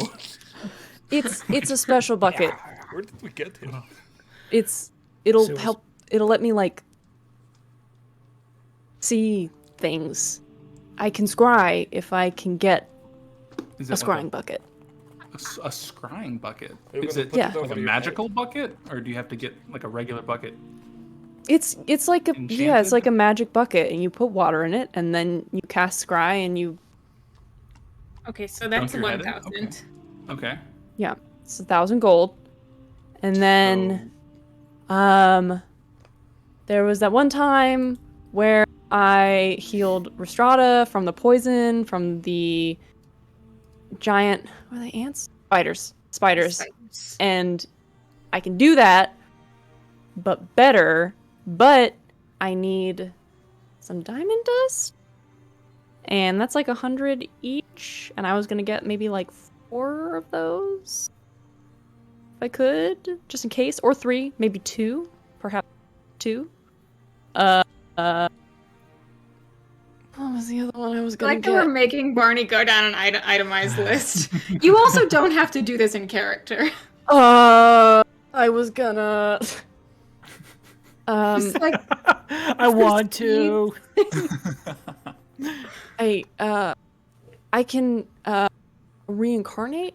It's a special bucket. Where did we get him? It'll Sewers. help. It'll let me like see things. I can scry if I can get Is a it scrying bucket. a scrying bucket? You're Is gonna it put Yeah. over like a your magical bucket, or do you have to get like a regular bucket? It's like a it's Enchanted? like a magic bucket, and you put water in it, and then you cast scry, and you Okay, so that's Dunk your head in? 1,000. Okay. yeah, it's 1,000 gold, and then there was that one time where I healed Rhystrata from the poison from the giant. What are they, ants? Spiders. Spiders. And I can do that, but better. But I need some diamond dust, and that's like 100 each. And I was gonna get maybe like 4 of those, if I could, just in case, or 3, maybe 2, perhaps 2. What was the other one I was gonna Like that we're get? making Barney go down an itemized list. You also don't have to do this in character. I was gonna. Just like I want to. I can reincarnate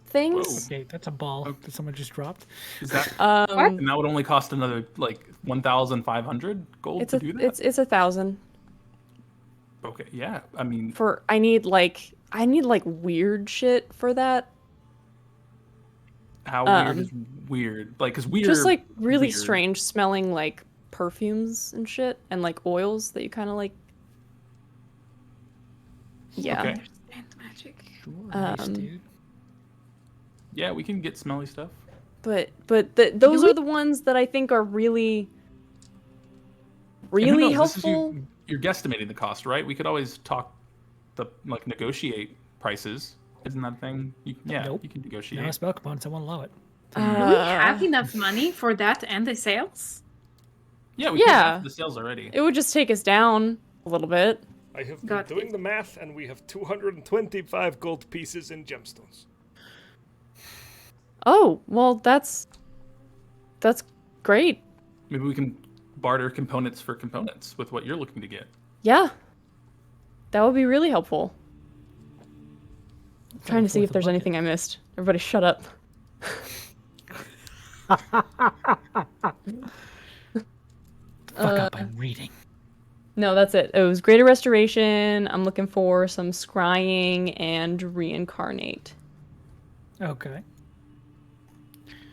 things. Okay, that's a ball that someone just dropped. Is that Um, and that would only cost another like 1,500 gold it's to a do that? it's 1,000 Okay, yeah. I mean, for. I need like weird shit for that. how weird is weird? Like, cause weird. Just like really weird. strange smelling like perfumes and shit, and like oils that you kind of like. Yeah. Okay. magic. Nice, dude. Yeah, we can get smelly stuff. But those are the ones that I think are really And who knows, this is helpful. you're guesstimating the cost, right? We could always negotiate prices. Isn't that a thing? Nope. You can Now negotiate. spell components, I won't allow it. Do we have enough money for that and the sales? Yeah, we Yeah. can have the sales already. It would just take us down a little bit. I have been Got doing it. the math, and we have 225 gold pieces in gemstones. Oh, well, that's great. Maybe we can barter components for components with what you're looking to get. Yeah. That would be really helpul. Trying to see if there's anything I missed. Everybody shut up. Fuck up, I'm reading. No, that's it. It was Greater Restoration. I'm looking for some scrying and reincarnate. Okay.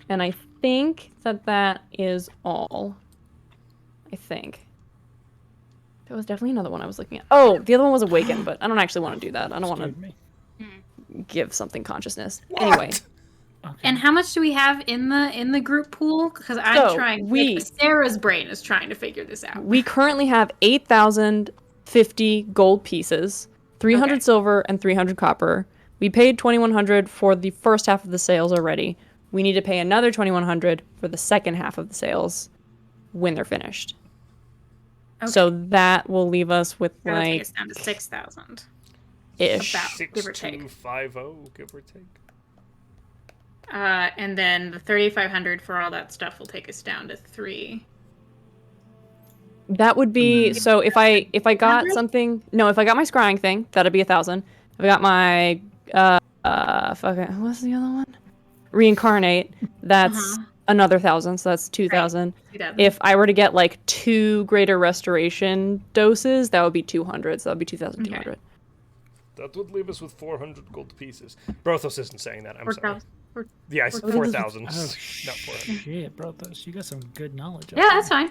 And I think that is all. I think. There was definitely another one I was looking at. Oh, the other one was Awaken, but I don't actually want to do that. I don't want Scared to me. give something consciousness. Anyway. Okay. And how much do we have in the group pool? Because I'm So, trying. we- Sarah's brain is trying to figure this out. We currently have 8,050 gold pieces, 300 Okay. silver, and 300 copper. We paid 2,100 for the first half of the sales already. We need to pay another 2,100 for the second half of the sales when they're finished. Okay. So that will leave us with That'll take like us down to 6,000 ish. about, give or take. 6250, give or take. And then the 3,500 for all that stuff will take us down to 3. That would be so if I got 100? something. No, if I got my scrying thing, that'd be 1,000. If I got my fucking what's the other one? Reincarnate. That's another 1,000. So that's 2,000. 2,000. If I were to get like 2 greater restoration doses, that would be 200. So that'd be 2,200. That would leave us with 400 gold pieces. Brothos isn't saying that, I'm sorry. 4,000. Yeah, I said 4,000. Oh, Not 400. shit, bro. You got some good knowledge. Yeah, that's fine.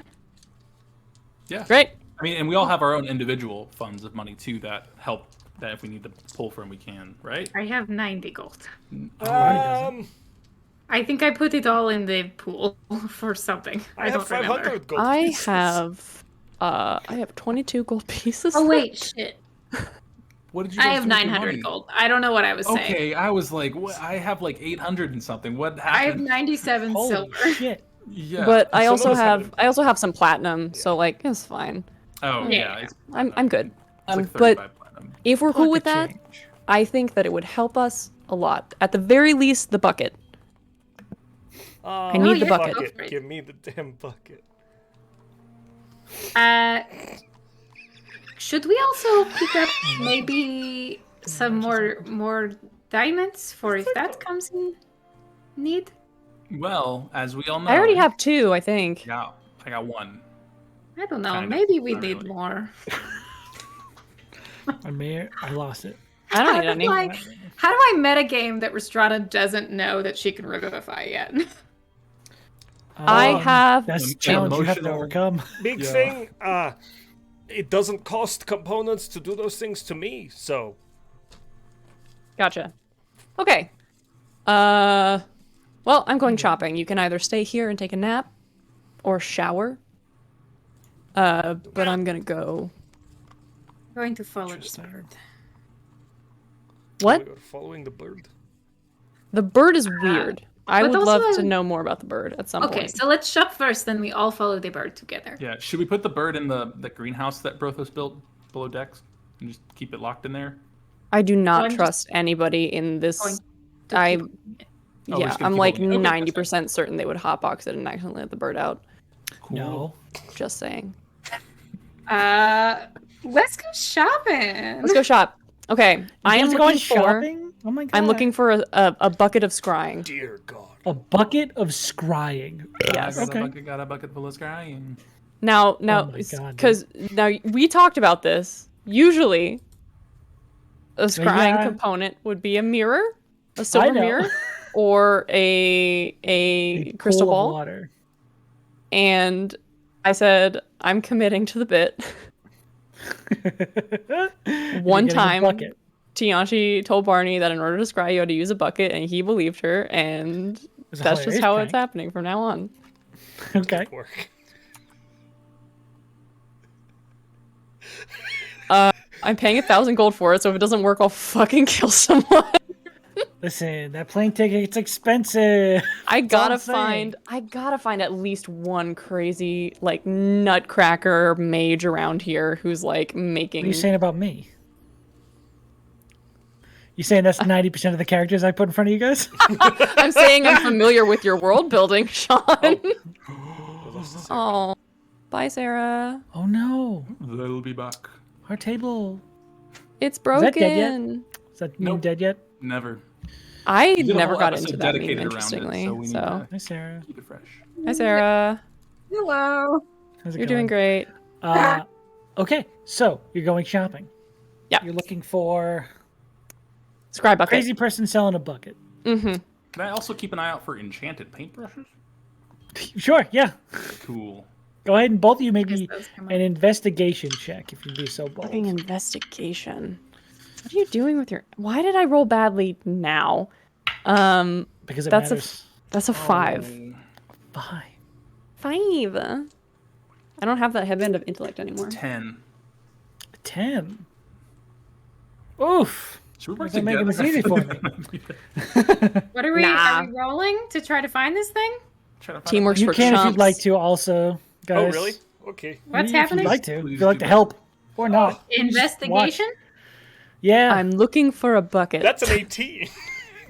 Yeah. Great. I mean, and we all have our own individual funds of money too that help. That if we need to pull from, we can, right? I have 90 gold. Um, I think I put it all in the pool for something. I have don't remember. 500 gold I pieces. have 22 gold pieces. Oh left. wait, shit. What did you? I guys have do with your 900 money? gold. I don't know what I was saying. Okay, I was like, I have like 800 and something. What I have happened? 97 Holy silver. shit. Yeah. But I Some of also us have have some platinum, so like it's fine. Oh Yeah. yeah. I'm good. It's like But 35 platinum. if we're cool with Pocket that, change. I think that it would help us a lot. At the very least, the bucket. I need the yeah, bucket. go for it. Give me the damn bucket. Should we also pick up maybe some more diamonds for if that comes in need? Well, as we all know, I already have 2, I think. Yeah, I got 1. I don't know. Kind of, Maybe we not need really. more. I lost it. I don't need any. How do I metagame that Rhystrata doesn't know that she can revivify yet? I have That's An a challenge you have to emotional- overcome. Big Yeah. thing, it doesn't cost components to do those things to me, so Gotcha. Okay. Well, I'm going shopping. You can either stay here and take a nap or shower. But I'm gonna go. Going to follow the bird. What? we are following the bird. The bird is weird. I but would love also- to know more about the bird at some Okay, point. so let's shop first, then we all follow the bird together. Yeah, should we put the bird in the greenhouse that Brothos built below decks and just keep it locked in there? I do I'm not just trust anybody in going this. to I keep- Oh, we're yeah, just gonna I'm keep like holding it. Okay, that's 90% certain they would hotbox it and accidentally let the bird out. Cool. No. Just saying. Let's go shopping. Let's go shop. Okay, I am You guys are looking going for. shopping? Oh my god. I'm looking for a bucket of scrying. Dear God. a bucket of scrying. Yes. Got a bucket full of scrying. Now, Oh my God, because now we talked about this. Usually, a scrying yeah. component would be a mirror, a silver know. mirror, or a A crystal pool of ball. water. And I said, I'm committing to the bit. One You're getting a time, bucket. Tianchi told Barney that in order to scry, you had to use a bucket, and he believed her, and was a that's just hilarious how it's prank. happening from now on. Okay. Work. I'm paying 1,000 gold for it, so if it doesn't work, I'll fucking kill someone. Listen, that plane ticket's expensive. I gotta I'm saying. find at least one crazy, like, nutcracker mage around here who's, like, What making... are you saying about me? You saying that's 90% of the characters I put in front of you guys? I'm saying I'm familiar with your world building, Sean. Oh. Bye, Sarah. Oh no. They'll be back. Our table. It's that dead yet? broken. Is that meme Nope. dead yet? Never. I We did a never whole got episode into that meme, dedicated around it, interestingly. so we need So, to Hi, Sarah. keep it fresh. hi, Sarah. Hello. How's it You're going? doing great. Okay, so you're going shopping. Yeah. You're looking for Scribe bucket. crazy person selling a bucket. Mm-hmm. Can I also keep an eye out for enchanted paintbrushes? Sure, yeah. Cool. Go ahead and both of you make me those come up. an investigation check if you'd be so bold. Fucking investigation. What are you doing with your... Why did I roll badly now? Because it That's matters. That's a 5. Five. 5. I don't have that headband of intellect anymore. 10. 10. Oof. Should we work They're making together? this easy for me. What are we? Nah. Are we rolling to try to find this thing? Trying to find Teamwork's You for can chumps. if you'd like to also, guys. Oh, really? Okay. What's If happening? you'd like to. If Please you'd like do to it. help. Or not. Investigation? Yeah. I'm looking for a bucket. That's an 18.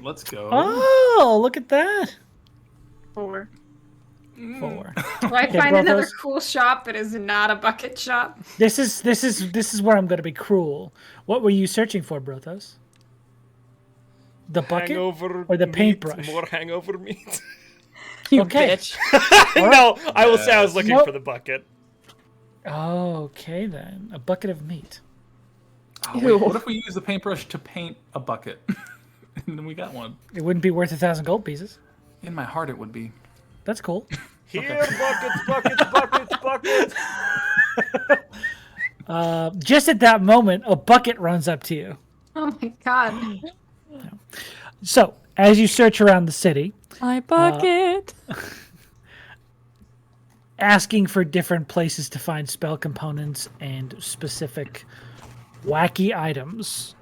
Let's go. Oh, look at that. 4. 4. Do I find another Brothos. cool shop that is not a bucket shop? This is where I'm going to be cruel. What were you searching for, Brothos? The bucket Hangover or the meat, paintbrush? More hangover meat. You Okay. bitch. No, I will say I was looking Nope. for the bucket. Okay then, a bucket of meat. Oh, wait, Ew. what if we use the paintbrush to paint a bucket? And then we got one. It wouldn't be worth 1,000 gold pieces. In my heart, it would be. That's cool. Here, buckets. Just at that moment, a bucket runs up to you. Oh my god. So, as you search around the city, My bucket. asking for different places to find spell components and specific wacky items.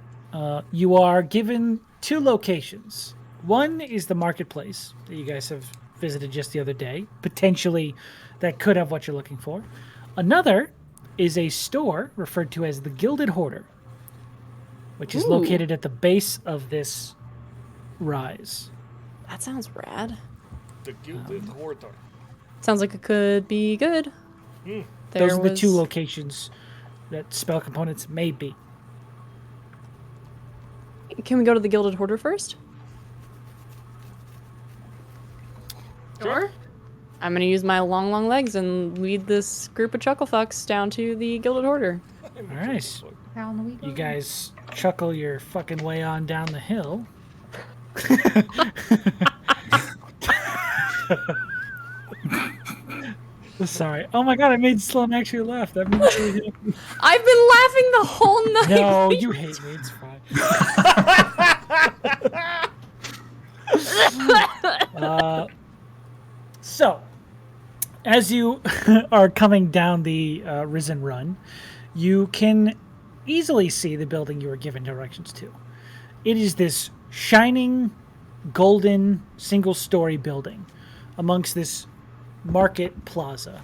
You are given 2 locations. One is the marketplace that you guys have visited just the other day. Potentially, that could have what you're looking for. Another is a store referred to as the Gilded Hoarder, which is located at the base of this rise. That sounds rad. The Gilded Hoarder. Sounds like it could be good. Those are the 2 locations that spell components may be. Can we go to the Gilded Hoarder first? Sure. I'm going to use my long legs and lead this group of chucklefucks down to the Gilded Hoarder. All right. Down we go. You guys chuckle your fucking way on down the hill. Sorry. Oh my god, I made Sloan actually laugh. That means really happy. I've been laughing the whole night. No, you hate me. It's fine. So, as you are coming down the Risen Run, you can easily see the building you were given directions to. It is this shining, golden, single-story building amongst this market plaza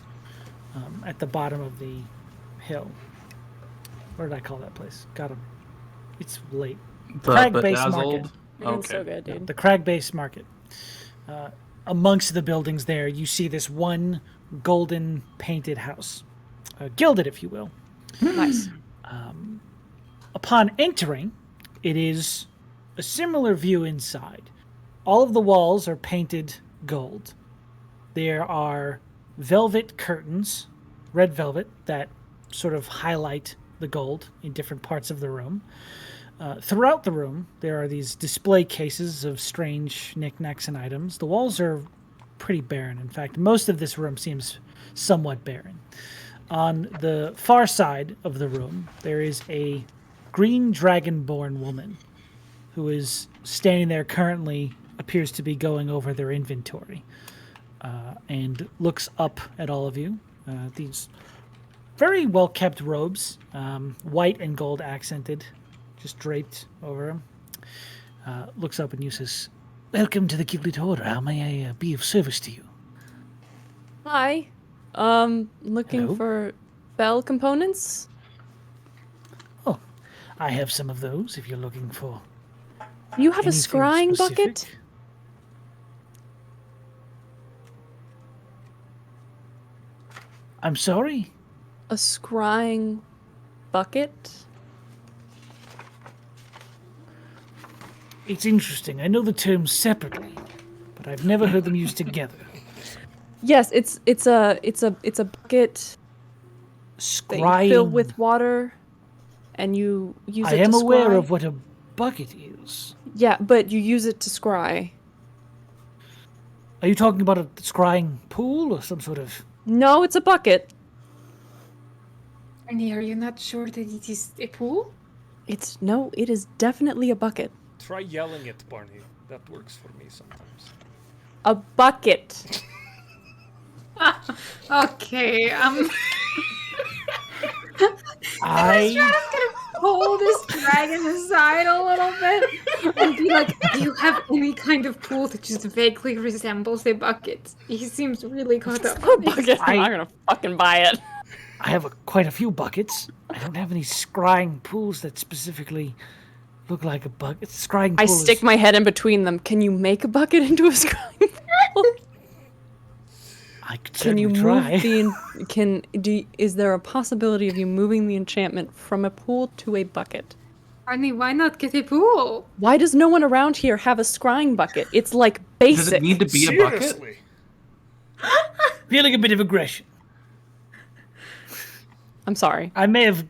at the bottom of the hill. What did I call that place? It's late. Crag-based market. Okay. So good, dude. The crag-based market. Amongst the buildings there, you see this one golden painted house. Gilded, if you will. Nice. Upon entering, it is a similar view inside. All of the walls are painted gold. There are velvet curtains, red velvet, that sort of highlight the gold in different parts of the room. Throughout the room, there are these display cases of strange knickknacks and items. The walls are pretty barren. In fact, most of this room seems somewhat barren. On the far side of the room, there is a green dragonborn woman who is standing there currently, appears to be going over their inventory, and looks up at all of you. These very well-kept robes, white and gold accented, just draped over him. Looks up and you says, "Welcome to the Gilded Hoarder. How may I be of service to you?" Hi. Looking Hello? for bell components? Oh, I have some of those if you're looking for You have a anything scrying specific. bucket? I'm sorry? A scrying bucket? It's interesting. I know the terms separately, but I've never heard them used together. Yes, it's a bucket that Scrying. you fill with water, and you use I it to am aware scry. of what a bucket is. Yeah, but you use it to scry. Are you talking about a scrying pool or some sort of... No, it's a bucket. Barney, are you not sure that it is a pool? It is definitely a bucket. Try yelling it, Barney. That works for me sometimes. A bucket. Okay, I gonna pull this dragon aside a little bit and be like, "Do you have any kind of pool that just vaguely resembles a bucket?" He seems really caught up. A bucket. I'm not gonna fucking buy it. I have quite a few buckets. I don't have any scrying pools that specifically look like a bucket. Scrying pool I stick my head in between them. Can you make a bucket into a scrying pool? I could Can you certainly move try. is there a possibility of you moving the enchantment from a pool to a bucket? Barney, why not get a pool? Why does no one around here have a scrying bucket? It's like basic. Does it need to be a bucket? Seriously. Feeling a bit of aggression. I'm sorry. I may have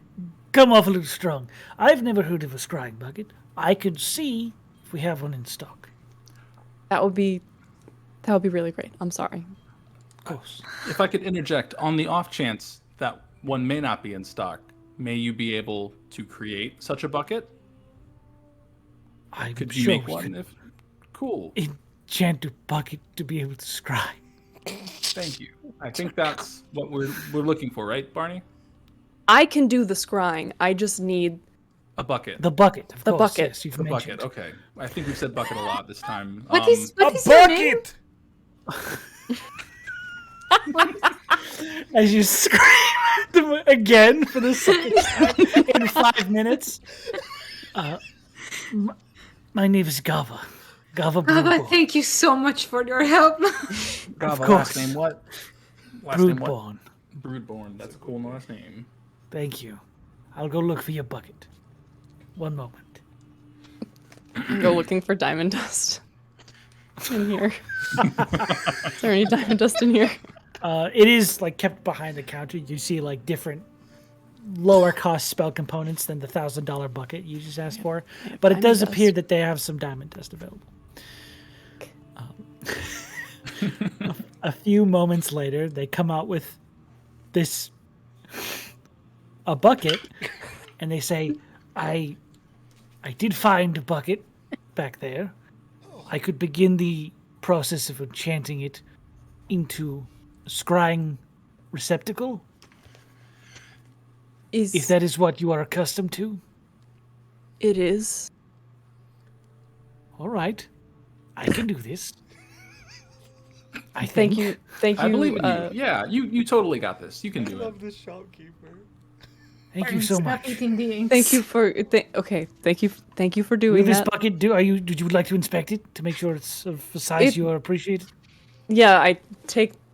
come off a little strong. I've never heard of a scrying bucket. I could see if we have one in stock. That would be really great. I'm sorry. Of course. If I could interject, on the off chance that one may not be in stock, may you be able to create such a bucket? I'm Could you sure make we one? could If cool. enchant a bucket to be able to scry. Thank you. I think that's what we're looking for, right, Barney? I can do the scrying. I just need A bucket. The bucket, of The course. bucket. Yes, you've The mentioned. bucket. Okay. I think we've said bucket a lot this time. What is A your name? bucket! As you scream at them again for the second time in 5 minutes. My name is Gava. Gava Baba, Broodborn. thank you so much for your help. Gava, course. last name what? Last name what? Broodborn. Broodborn. That's a cool last name. Thank you. I'll go look for your bucket. One moment. Go looking for diamond dust in here. Is there any diamond dust in here? It is like kept behind the counter. You see like different lower cost spell components than the $1,000 bucket you just asked for, but it does appear that they have some diamond dust available. A few moments later, they come out with a bucket, and they say, I did find a bucket back there. I could begin the process of enchanting it into a scrying receptacle, if that is what you are accustomed to. It is. All right, I can do this. I Thank think. you. Thank you. I believe in you. Yeah, you totally got this. You can do it. This shopkeeper. Thank you so much. Thank you for. Okay. Thank you. Thank you for doing With this that. bucket, did you like to inspect it to make sure it's of a size you appreciate? Yeah,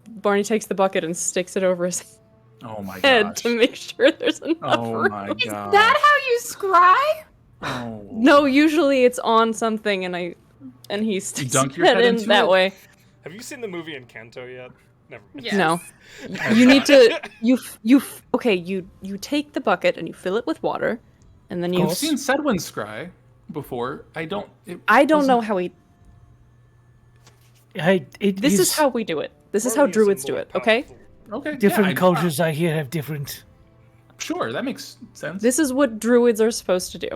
Barney takes the bucket and sticks it over his Oh my head gosh. to make sure there's enough Oh room. my Is god. that how you scry? Oh. No, usually it's on something, and he sticks dunk his your head head in into that it? way. Have you seen the movie Encanto yet? Never mind. Yes. No, you need to. You take the bucket and you fill it with water, and then you. I've seen Sedwin scry before. I don't know how he. This is how we do it. This is how Barney is a druids do more it. Okay. powerful- Okay. Different yeah, cultures I hear have different. Sure, that makes sense. This is what druids are supposed to do.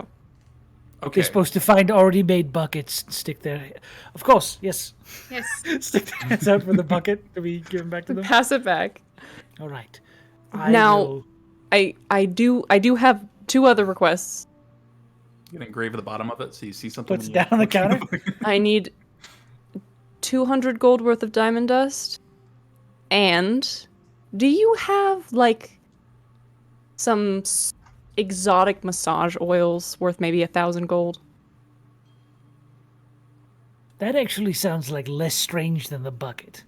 Okay. They're supposed to find already made buckets and stick their. Of course, yes. Yes. Stick their hands out for the bucket to be given back to them. Pass it back. All right. Now, I do have 2 other requests. You can engrave the bottom of it so you see something. Puts when down on the counter. I need 200 gold worth of diamond dust. And do you have like some exotic massage oils worth maybe 1,000 gold? That actually sounds like less strange than the bucket.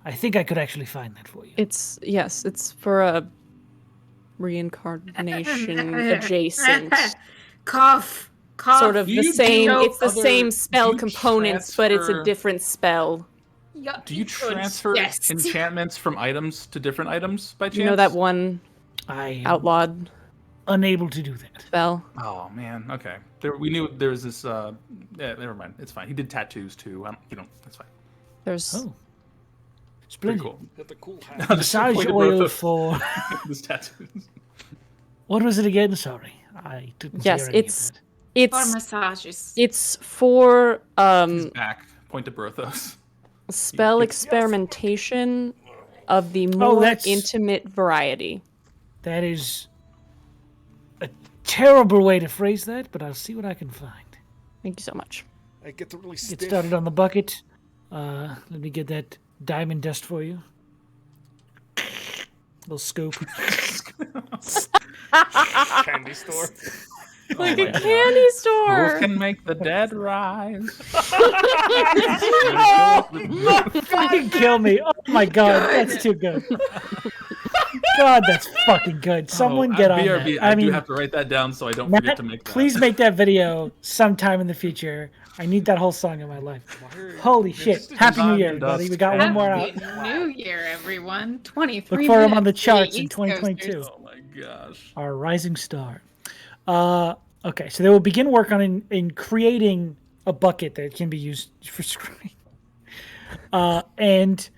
I think I could actually find that for you. It's for a reincarnation adjacent. Cough. Sort of Do the you same. do It's the other- same spell do you components, but it's a transfer- different spell. Do you transfer Yes. enchantments from items to different items by chance? You know that one I am outlawed unable to do that. spell? Oh man. Okay. We knew there was this. Yeah. Never mind. It's fine. He did tattoos too. That's fine. There's Oh, Pretty splendid. cool. Got the cool hat. Massage Pointed oil Brothos. for. This tattoos. What was it again? Sorry, I didn't. yes, hear any of it's that. For it's massages. it's for His back. Point to Brothos. spell experimentation of the more that's- intimate variety. That is a terrible way to phrase that, but I'll see what I can find. Thank you so much. I get the really Get stiff. started on the bucket. Let me get that diamond dust for you. Little scoop. candy store. Like a candy store. Who can make the dead rise? Fucking kill me. Oh my god, that's too good. God, that's fucking good. Someone get on BRB, that. I mean, do have to write that down so I don't forget Matt, to make that. please make that video sometime in the future. I need that whole song in my life. Holy shit. Happy New Year, everybody. We got one more out. Happy New Year, everyone. 23 Look for him on the minutes. charts in East Coasters. 2022. Oh my gosh. Our rising star. Okay, so they will begin work on in creating a bucket that can be used for screwing. And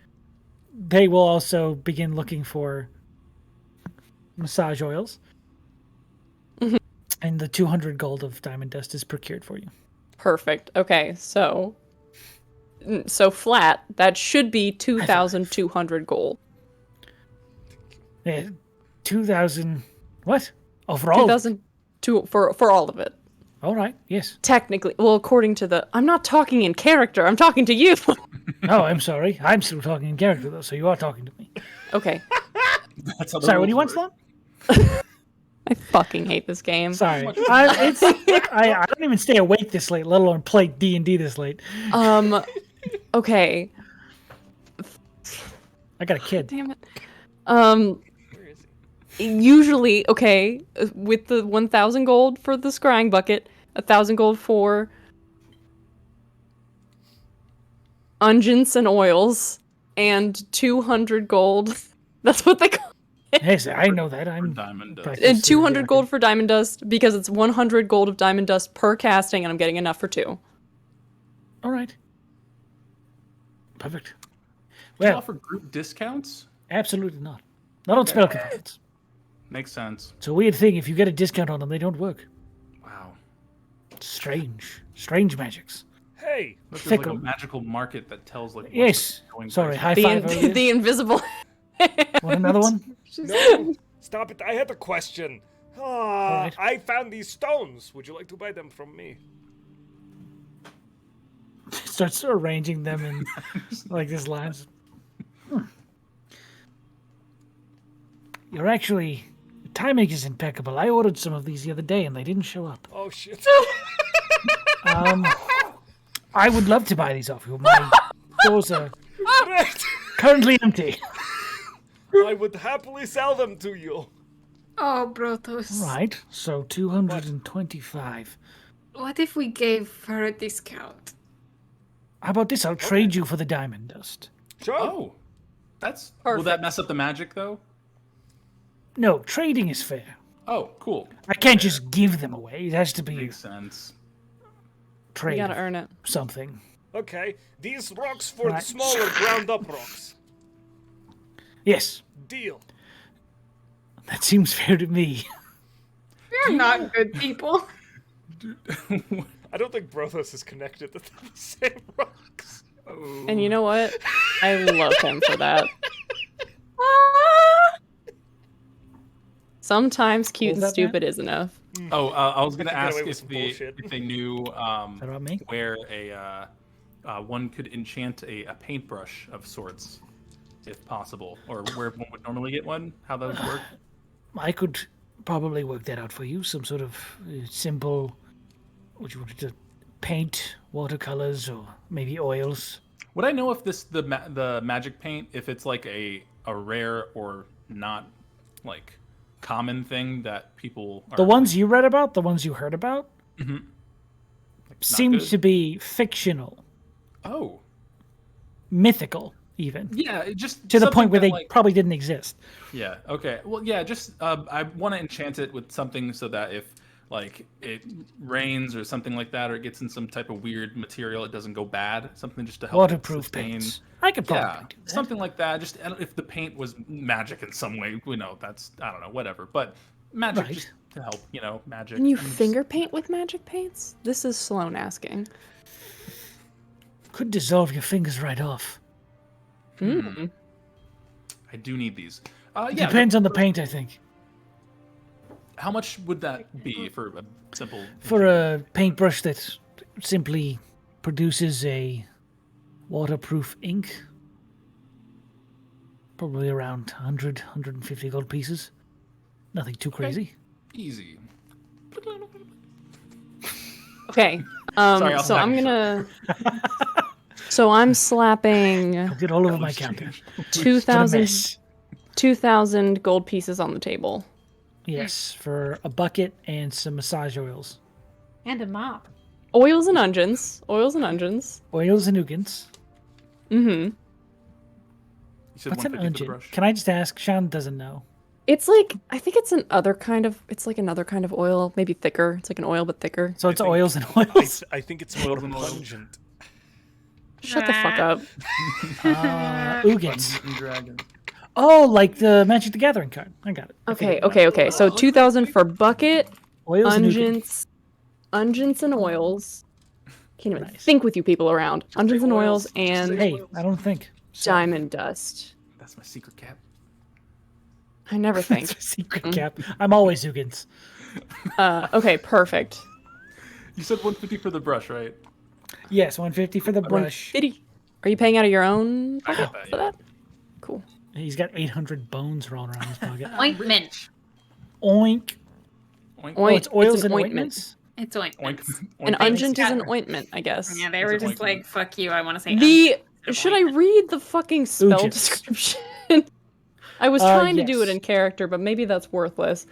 they will also begin looking for massage oils. And the 200 gold of diamond dust is procured for you. Perfect. Okay, so flat, that should be 2,200 gold. Yeah, 2,000... What? Overall? 2,200 for all of it. All right, yes. Technically, well, according to the... I'm not talking in character. I'm talking to you. Oh, I'm sorry. I'm still talking in character, though, so you are talking to me. Okay. Sorry, what do you want, Sloan? I fucking hate this game. Sorry. I don't even stay awake this late, let alone play D&D this late. Okay. I got a kid. Damn it. Usually, okay, with the 1,000 gold for the scrying bucket, 1,000 gold for unguents and oils, and 200 gold. That's what they call it. Hey, I know that. I'm diamond dust. And 200 gold for diamond dust, because it's 100 gold of diamond dust per casting, and I'm getting enough for 2. All right. Perfect. Do you Well, offer group discounts? absolutely not. Not on spell components. Makes sense. It's a weird thing. If you get a discount on them, they don't work. Wow. Strange. Strange magics. Hey, This is like a Fickle. magical market that tells like. what's Yes. going Sorry, places. high five. over The invisible... Want another one? no, stop it! I had a question. right. I found these stones. Would you like to buy them from me? Starts arranging them in like this lines. You're actually... The timing is impeccable. I ordered some of these the other day and they didn't show up. Oh shit! I would love to buy these off you. My stores are Right. currently empty. I would happily sell them to you. Oh, Brothos. Right, so 225. What if we gave her a discount? How about this? I'll trade you for the diamond dust. Sure. Oh, that's. Will that mess up the magic though? No, trading is fair. Oh, cool. I can't just give them away. It has to be Makes sense. trade. You gotta earn it. Something. Okay, these rocks for the Right. smaller ground-up rocks. Yes, Deal. that seems fair to me. We're not good people. I don't think Brothos is connected to the same rocks. And you know what? I love him for that. Sometimes cute and that, stupid is enough. Oh, I was gonna get ask away with if some they bullshit. if they knew that about me? where a one could enchant a paintbrush of sorts, if possible, or where one would normally get one. How those work? I could probably work that out for you. Some sort of simple, what you wanted to paint, watercolors, or maybe oils. Would I know if the magic paint, if it's like a rare or not like common thing that people are, The ones you read about, the ones you heard about, seem good? to be fictional, Oh, mythical, even. yeah, it just To the something point where that, they like, probably didn't exist. yeah, okay. Well, yeah, just I want to enchant it with something so that if like it rains or something like that, or it gets in some type of weird material, it doesn't go bad. Something just to help Waterproof sustain. paints. I could probably Yeah, do that. something like that. Just if the paint was magic in some way, that's I don't know, whatever. But magic Right. just to help, magic. Can you and just- finger paint with magic paints? This is Sloan asking. Could dissolve your fingers right off. I do need these. Yeah. Depends on the paint, I think. How much would that be for a simple? For a paintbrush that simply produces a waterproof ink, probably around 100, 150 gold pieces. Nothing too crazy. Easy. Okay. Sorry, I'll So back I'm you gonna. So I'm slapping I did all over my counter. 2,000 2,000 gold pieces on the table. Yes, for a bucket and some massage oils. And a mop. Oils and unguents. Oils and unguents. Oils and ugins. Mm-hmm. You said What's an 150 for the ungent? brush. Can I just ask? Sean doesn't know. It's like, I think it's another kind of, oil, maybe thicker. It's like an oil, but thicker. So it's think- oils and oils. I think it's more pungent. Shut the fuck up. Ugins. Dragon. Oh, like the Magic the Gathering card. I got it. I Okay, figured it okay. So 2,000 for bucket, out. Oils and ugins. unguents and oils. Can't even Nice. think with you people around. Unguents and oils and Hey, I don't think. So. diamond dust. That's my secret cap. I never think. Secret cap. I'm always ugins. Okay, perfect. You said 150 for the brush, right? Yes, 150 for the brush. 150. Are you paying out of your own pocket bet, for that? Cool. He's got 800 bones rolling around his pocket. Ointment. Oink. Oink. Oh, it's oils It's an and ointment. ointments? It's ointment. Oink. An Oink. ungent is an ointment, I guess. Yeah, they were It's an just ointment. like, fuck you, I want to say Should I read the fucking spell Ungent. description? I was trying to do it yes. in character, but maybe that's worthless.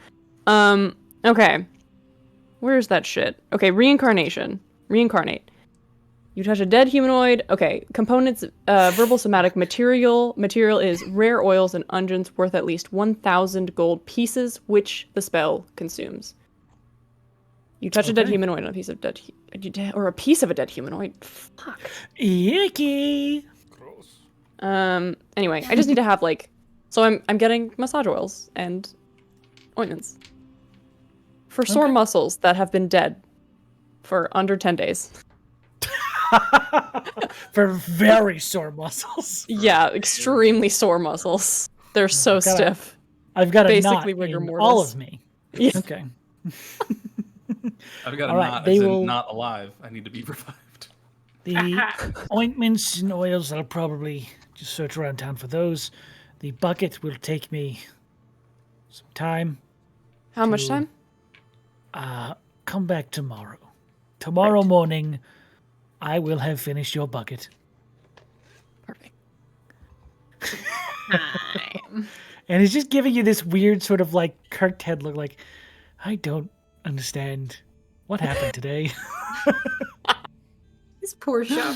Okay. Where's that shit? Okay, reincarnation. Reincarnate. You touch a dead humanoid. Okay, components, verbal somatic material. Material is rare oils and unguents worth at least 1,000 gold pieces, which the spell consumes. You touch a dead humanoid on a piece of dead, or a piece of a dead humanoid. Fuck. Yicky! Gross. Anyway, I just need to have so I'm getting massage oils and ointments for sore muscles that have been dead for under 10 days. For very sore muscles. Yeah, extremely sore muscles. They're so stiff. I've got a Basically knot rigor in mortis. all of me. Yeah. Okay. I've got a All right, knot they as in will- not alive. I need to be revived. The ointments and oils, I'll probably just search around town for those. The bucket will take me some time. How much time? Come back tomorrow. Tomorrow morning, I will have finished your bucket. Perfect. Time. And he's just giving you this weird sort of Kirk Ted look like, I don't understand what happened today. This poor shop.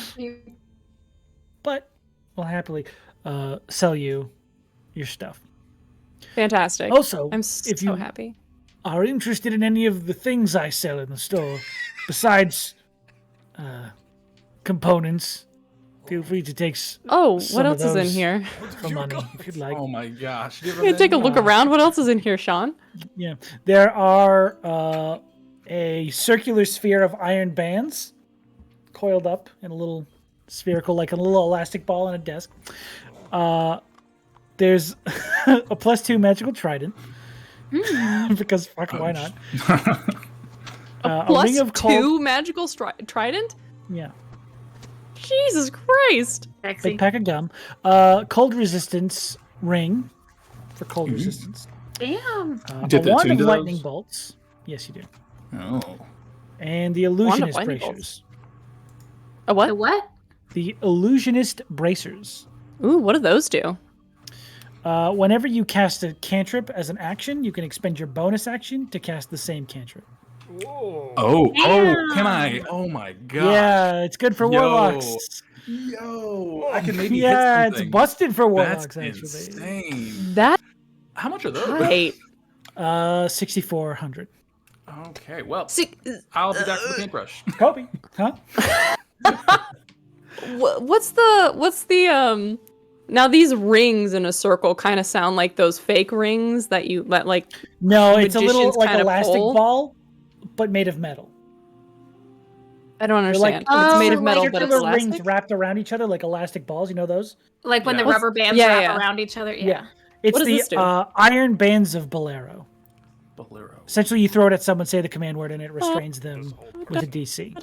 But we'll happily sell you your stuff. Fantastic. Also, I'm if so you happy. are interested in any of the things I sell in the store, besides components, feel free to take Oh, some what of else is in those here? for money if you'd like. Oh my gosh. Do you Can you take a look around? What else is in here, Sean? Yeah, there are a circular sphere of iron bands coiled up in a little spherical, like a little elastic ball on a desk. There's a +2 magical trident. Because fuck, why not? Plus ring of 2 magical trident? Yeah, Jesus Christ. Sexy. big pack of gum. Cold resistance ring for cold resistance. Damn. Dip A that wand of into lightning those? bolts. Yes, you do. Oh. And the Wand of illusionist lightning bracers. A what? The what? The illusionist bracers. Ooh, what do those do? Whenever you cast a cantrip as an action, you can expend your bonus action to cast the same cantrip. Whoa. Oh, Damn. can I? Oh my god. Yeah, it's good for Yo. warlocks. Yo, I can maybe Yeah, hit it's something. busted for warlocks, That's actually. insane. That How much are those? right. 6,400. Okay, well, See, I'll be back for the paintbrush. Kobe, huh? what's the now these rings in a circle kind of sound like those fake rings that you let No, it's a little magicians like kinda elastic pull? ball, but made of metal. I don't They're like, understand. It's made of metal, like but it's circular rings elastic. wrapped around each other like elastic balls. You know those? Like when Yeah. the rubber bands Yeah, wrap yeah. around each other. Yeah. It's What does the this do? iron bands of Bolero. Bolero. Essentially, you throw it at someone, say the command word, and it restrains them with a DC.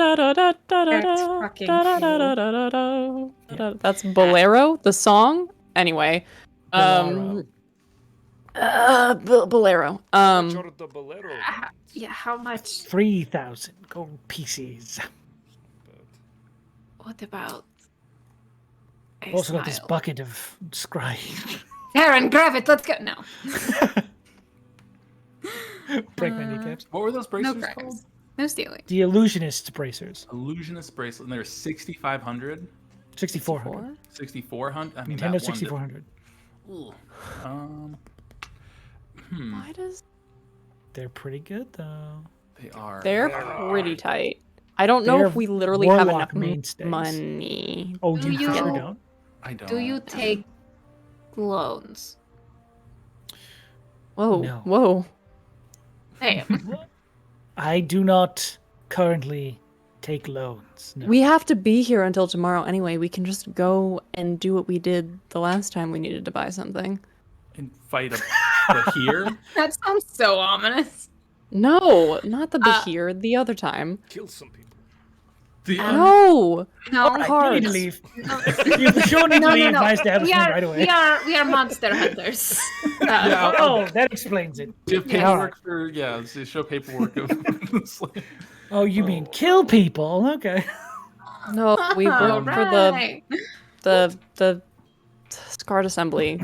That's Bolero, the song. Anyway, Bolero. Bolero. Choro de Bolero. Yeah, how much? 3,000 gold pieces. What about? I've also got this bucket of scry. Aaron, grab it. Let's go. No. Break my kneecaps. What were those No bracers crackers. called? No stealing. The illusionist bracers. Illusionist bracelet, and they're 6,500, 6,400. 6,400. I mean, Nintendo that one 6,400. Ooh. Why does They're pretty good though. They are. they're pretty tight? I don't know They're if we literally have Warlock enough mainstays. money. Oh, Do you you- for sure don't. I don't. Do you take loans? Whoa, No. whoa. Hey, I do not currently take loans. No. We have to be here until tomorrow anyway. We can just go and do what we did the last time we needed to buy something. And fight a here? that sounds so ominous. No, not the Bahir, the other time. Kill some people. No! No, You need to leave. You for sure need to leave my establishment right away. We are monster hunters. That explains it. Do you have paperwork for, show paperwork of Oh, you mean kill people? Okay. No, we work for the Scarred Assembly.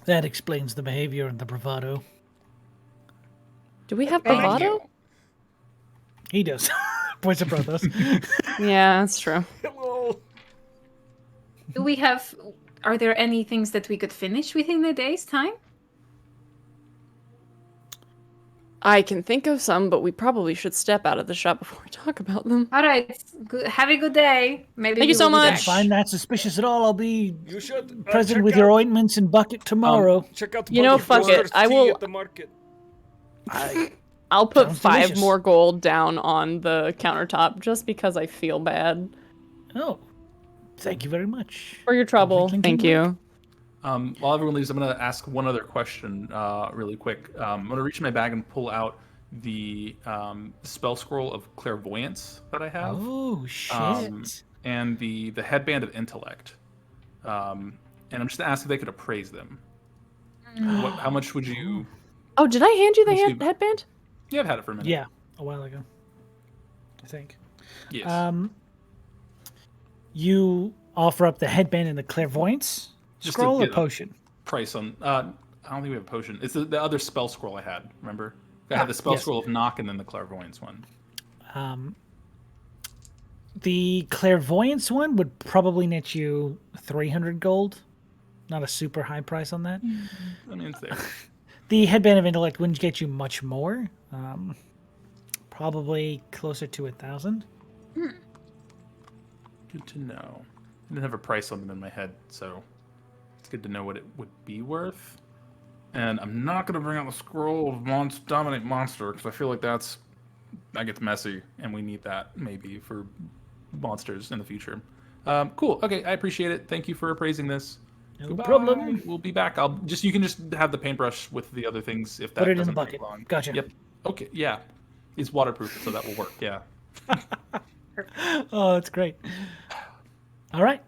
That explains the behavior and the bravado. Do we have bravado? He does. Points at Brothos. Yeah, that's true. Hello. Do we have... Are there any things that we could finish within the day's time? I can think of some, but we probably should step out of the shop before we talk about them. All right. Have a good day. Maybe Thank you so much. If I find that suspicious at all, I'll be You should present with your ointments and bucket tomorrow. Check out fuck it. I will. At the market. I'll put Sounds 5 delicious. more gold down on the countertop just because I feel bad. Oh, thank you very much. For your trouble. Thank you. While everyone leaves, I'm going to ask one other question really quick. I'm going to reach in my bag and pull out the spell scroll of clairvoyance that I have. Oh, shit. And the headband of intellect. And I'm just going to ask if they could appraise them. How much would you... Oh, did I hand you the headband? Yeah, I've had it for a minute. Yeah, a while ago, I think. Yes. You offer up the headband and the clairvoyance Just scroll to or get a potion? Price on... I don't think we have a potion. It's the other spell scroll I had, remember? I had the spell scroll of knock and then the clairvoyance one. The clairvoyance one would probably net you 300 gold. Not a super high price on that. I mean, it's there. The headband of intellect wouldn't get you much more. Probably closer to 1,000. Good to know. I didn't have a price on them in my head, so it's good to know what it would be worth. And I'm not going to bring out the scroll of dominate monster because I feel like that gets messy, and we need that maybe for monsters in the future. Cool. Okay, I appreciate it. Thank you for appraising this. No Goodbye. problem. We'll be back. You can just have the paintbrush with the other things if that Put it in the doesn't bucket. take long. Gotcha. Yep. Okay. Yeah. It's waterproof, so that will work. Yeah. Oh, that's great. All right.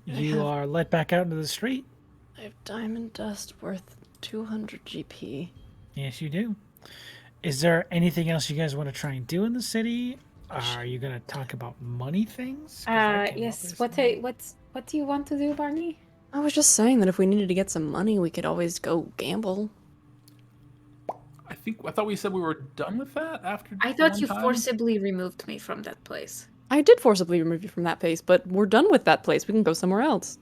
You are let back out into the street. I have diamond dust worth 200 GP. Yes, you do. Is there anything else you guys want to try and do in the city? Are you going to talk about money things? Yes. What do you want to do, Barney? I was just saying that if we needed to get some money, we could always go gamble. I thought we said we were done with that after. I thought one you time? forcibly removed me from that place. I did forcibly remove you from that place, but we're done with that place. We can go somewhere else.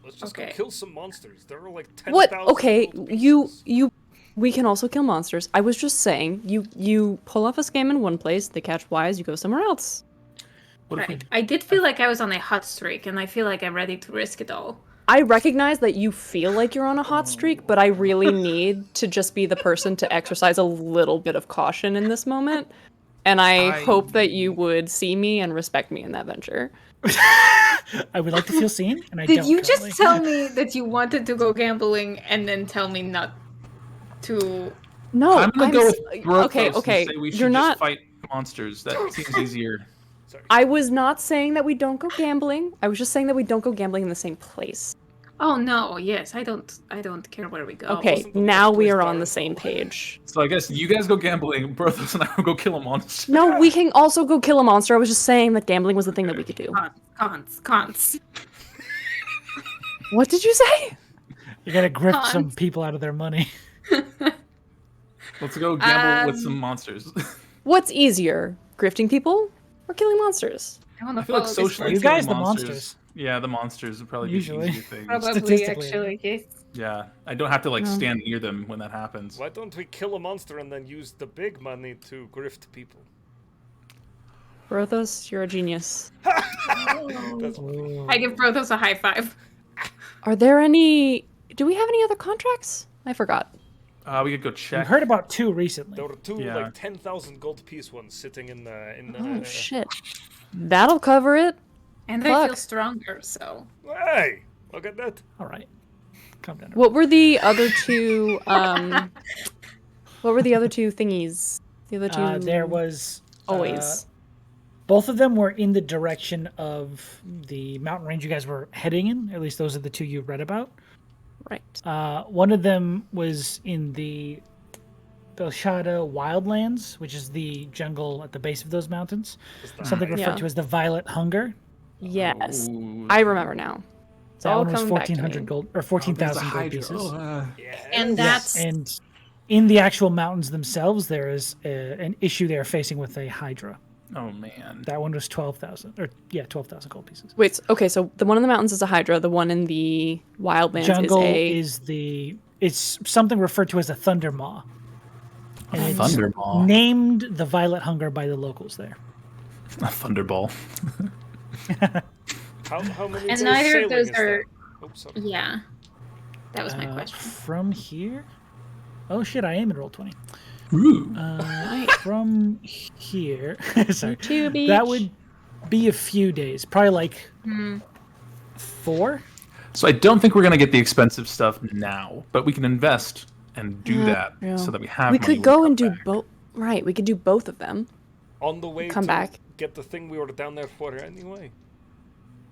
Let's just Okay. go kill some monsters. There are like 10,000. What? Okay, gold you. pieces. We can also kill monsters. I was just saying, you pull off a scam in one place, they catch wise, you go somewhere else. What if we Right. I did feel like I was on a hot streak, and I feel like I'm ready to risk it all. I recognize that you feel like you're on a hot streak, but I really need to just be the person to exercise a little bit of caution in this moment. And I hope that you would see me and respect me in that venture. I would like to feel seen, and I Did don't you currently. just tell me that you wanted to go gambling and then tell me not to? No, I'm gonna go with Brothos okay. and say we should You're just not. fight monsters. That seems easier. I was not saying that we don't go gambling. I was just saying that we don't go gambling in the same place. Oh no! Yes, I don't care where we go. Okay, wasn't the now last we place are on Dwarf the same go? page. So I guess you guys go gambling, Brothos and I will go kill a monster. No, we can also go kill a monster. I was just saying that gambling was the thing that we could do. Cons. What did you say? You gotta grip some people out of their money. Let's go gamble with some monsters. What's easier, grifting people or killing monsters? I feel like socially You killing guys, the monsters. Yeah, the monsters would probably Usually. be the easier thing. Probably, Statistically. actually, yes. Yeah, I don't have to like stand near them when that happens. Why don't we kill a monster and then use the big money to grift people? Brothos, you're a genius. I give Brothos a high five. Are there any... Do we have any other contracts? I forgot. We could go I've check. heard about 2 recently. There were two Yeah. like 10,000 gold piece ones sitting in the. Oh, shit. That'll cover it. And I feel Fuck. stronger, so. Hey, look at that. All right. Calm down. What were the other two? What were the other two thingies? The other two. There was always. Both of them were in the direction of the mountain range you guys were heading in. At least those are the two you read about. Right. One of them was in the Belshada Wildlands, which is the jungle at the base of those mountains. Something referred to as the Violet Hunger. Yes, I remember now. It's That all one was coming back to 1,400 me. gold or 14,000 gold pieces. And that's And in the actual mountains themselves, there is an issue they are facing with a Hydra. Oh man. That one was 12,000, 12,000 gold pieces. Wait, okay, so the one in the mountains is a Hydra. The one in the Wildlands Jungle is it's something referred to as a Thunder Maw. And it's Thunder Maw. named the Violet Hunger by the locals there. A Thunderball. How many and days neither of sailing those is are. that? Oh, sorry. Yeah, that was my question. From here? Oh shit, I am in Roll20. Ooh. From here, sorry, To beach. that would be a few days, probably like 4. So I don't think we're gonna get the expensive stuff now, but we can invest and do that yeah. so that we have. We money could when go we and come do back. both. Right, we could do both of them. On the way Come to back. get the thing we were down there for anyway.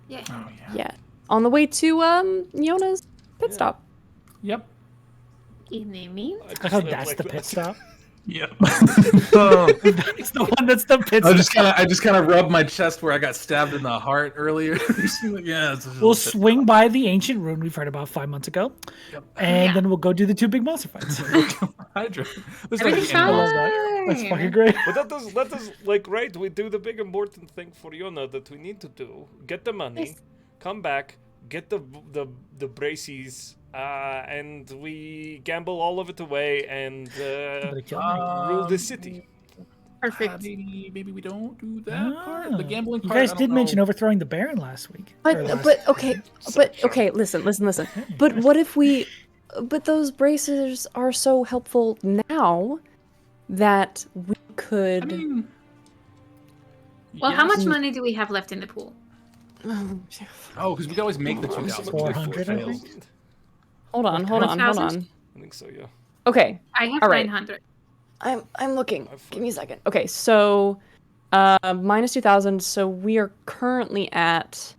Yeah. Oh yeah. Yeah. On the way to Yona's pit stop. Yep. In the mean? I thought that's the pit stop. Yep. It's the one that's the pit stop. I just kind of rubbed my chest where I got stabbed in the heart earlier. Yeah. We'll swing by the ancient ruin we've heard about 5 months ago, and then we'll go do the 2 big monster fights. Hydra. This Everything's is like the end of fine. That's fucking great. But that does like right. We do the big important thing for Yona that we need to do. Get the money, come back, get the braces, and we gamble all of it away and rule the city. Perfect. Maybe we don't do that part. The gambling You part. guys I don't did mention know. overthrowing the Baron last week. But okay, listen. But what if we? But those bracers are so helpful now that we could. I mean, Well, how yes. much money do we have left in the pool? Oh, because we can always make the 2,000. 400, I think. Hold on. 1,000? I think so. Yeah. Okay, I have All right. 900. I'm looking. Give me a second. Okay, so minus 2,000. So we are currently at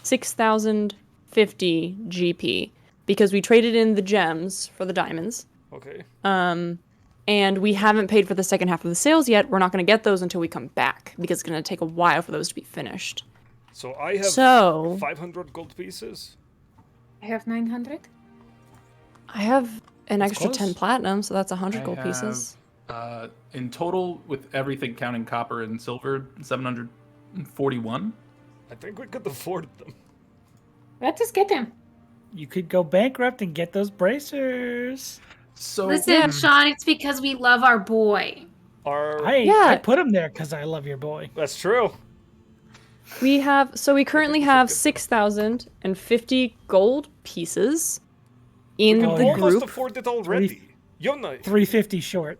6,050 GP because we traded in the gems for the diamonds. Okay. And we haven't paid for the second half of the sales yet. We're not going to get those until we come back because it's going to take a while for those to be finished. So I have So 500 gold pieces. I have 900. I have an extra close. 10 platinum, so that's 100 gold pieces. In total, with everything counting copper and silver, 741. I think we could afford them. Let's just get them. You could go bankrupt and get those bracers. So Listen, Sean, it's because we love our boy. I put him there because I love your boy. That's true. We currently have 6,050 gold pieces in We the can almost group. afford it already. Yona, 350 short.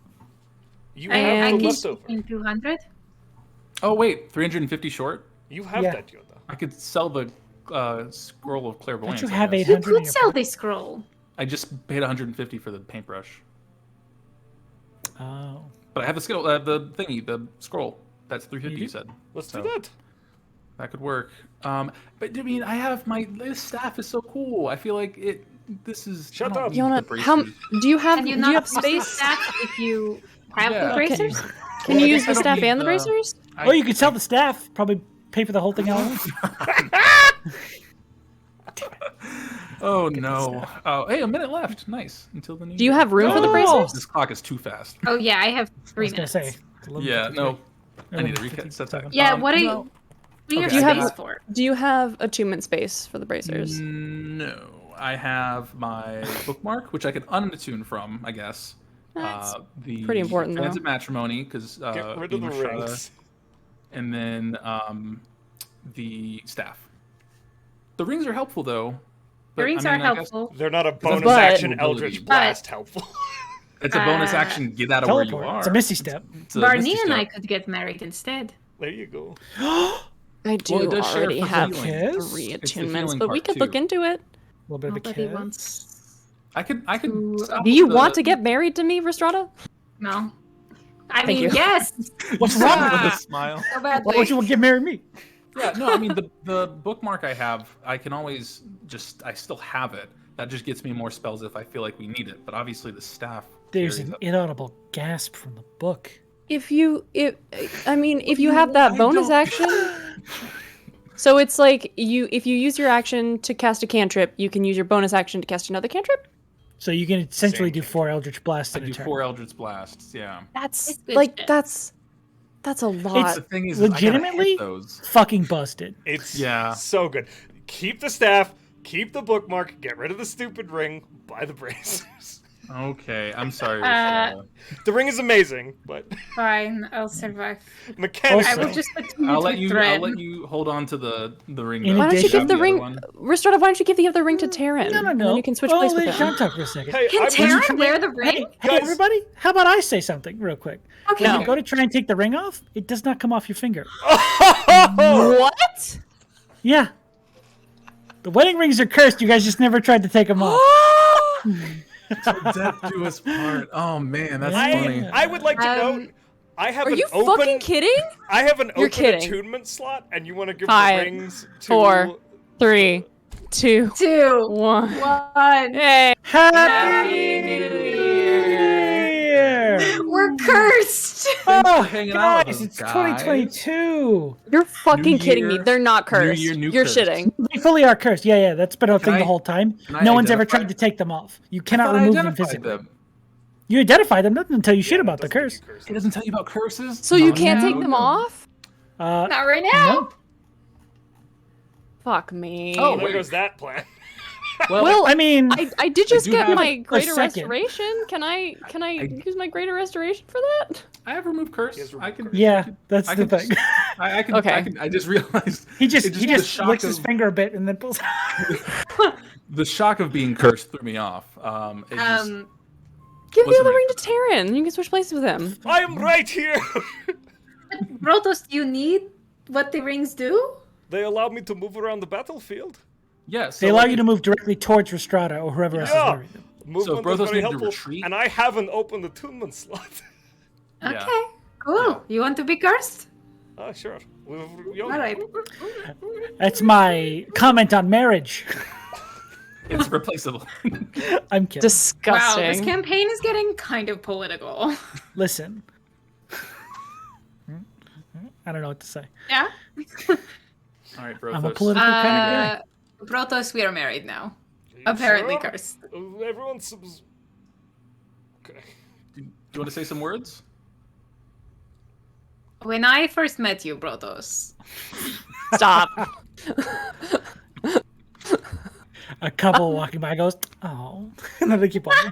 you I have the can leftover. in 200. Oh wait, 350 short. You have Yeah. that, Yona. I could sell the scroll of clairvoyance. Don't you I have guess. 800 You in could your sell pocket? this scroll. I just paid 150 for the paintbrush, Oh. but I have the skill, the thingy, the scroll. That's 350. You said Let's So- do that. that could work. But I mean, I have this staff is so cool. I feel like it. This is. Shut I don't up. need Yona, the how bracers. do you have? Can you Do not you have use the space? staff if you have Yeah. the bracers? Can you I use guess the I don't staff need and the bracers? Oh, you could sell the staff. Probably pay for the whole thing out. Oh no! Oh, hey, a minute left. Nice until the new. Do you year. have room for the Oh. bracers? This clock is too fast. Oh yeah, I have I 3 was going minutes. to say. it's 11:53. Yeah, no. I need to 11:57. reset that. Yeah, what do you? no. What do you have Do you have- space for? Do you have attunement space for the bracers? No, I have my bookmark, which I could unattune from, I guess. That's The pretty important, though. Transit matrimony, because Get rid of the rings. and then the staff. The rings are helpful though. The but, rings I mean, are I guess helpful. They're not a bonus But- action Eldritch But- Blast helpful. It's a bonus action. Get out of where you Teleport. are. It's a misty step. It's a Barney misty and I step. could get married instead. There you go. I do Well, it does share already for have healing. Kiss? 3 It's the attunements, healing but we part, could look too. into it. A little bit of a Nobody kiss. wants. I could. Do you want to get married to me, Rhystrata? No. I Thank mean, you. yes. What's wrong with with a this? smile? So badly. Why would you get married me? Yeah, no, I mean the bookmark I have, I can always I still have it. That just gets me more spells if I feel like we need it. But obviously the staff. There's carries an up. inaudible gasp from the book. If you have that bonus action. So it's like if you use your action to cast a cantrip, you can use your bonus action to cast another cantrip. So you can essentially do 4 Eldritch Blasts I in a do turn. 4 Eldritch Blasts. Yeah. That's It's good like shit. that's a lot. The thing is, legitimately I gotta hit those. fucking busted. It's Yeah. so good. Keep the staff, keep the bookmark, get rid of the stupid ring, buy the bracers. Okay, I'm sorry. The ring is amazing, but Fine, I'll survive. mechanically, I will just continue I'll to let you. thread. I'll let you hold on to the ring. In though. Why don't you addition- give the other ring, one. Rhystrata? Why don't you give the other ring to Taryn? No. And then you can switch place with Sean him. talk for a second. hey, Can I'm Taryn wear the ring? Hey, Guys. everybody, how about I say something real quick? Okay. When you go to try and take the ring off, it does not come off your finger. What? Yeah. The wedding rings are cursed. You guys just never tried to take them off. Death do us part. Oh man, that's funny. I would like to note, I have Are an you open. fucking kidding? I have an You're open kidding. attunement slot, and you want to give 5, the rings to 4, 3, 2, 2, 1. 1. Hey. Happy New Year! We're cursed. Oh, hanging out with guys, us, it's guys. 2022. You're fucking New kidding me. year, They're not cursed. year, new You're curse. shitting. They fully are cursed. Yeah, that's been a thing I- the whole time. can I No one's ever identify- tried to take them off. You I cannot thought I remove them identified physically. them. You identify them, doesn't tell you shit Yeah, about the doesn't give curse. you curses. It doesn't tell you about curses. So you No, can't no, take them no. off? Not right now. No. Fuck me. Oh, There wait. goes that plan. Well, I mean, I did just do get have my a greater second. restoration. Can I use my greater restoration for that? I have removed curse. He has I can. yeah, that's I the can thing. just- I can. Okay. I just realized He just it he the just shock licks his of- finger a bit and then pulls. The shock of being cursed threw me off. It just- Give the Wasn't other my ring to Taryn. You can switch places with him. I am right here. Brothos, do you need what the rings do? They allow me to move around the battlefield. yeah. So They allow like, you to move directly towards Rhystrata or whoever else is Yeah. wearing them. Movement Brothos is very needed to helpful, retreat? and I have an open attunement slot. Okay, Yeah. cool. You want to be cursed? Oh, sure. All right. That's my comment on marriage. It's replaceable. I'm kidding. Wow, Disgusting. this campaign is getting kind of political. Listen. I don't know what to say. Yeah? All right, Brothos. I'm a political kind of guy. Brothos, we are married now. You Apparently sure? cursed. Everyone's. Okay. Do you want to say some words? When I first met you, Brothos, Stop. A couple walking by goes, oh. And then they keep walking.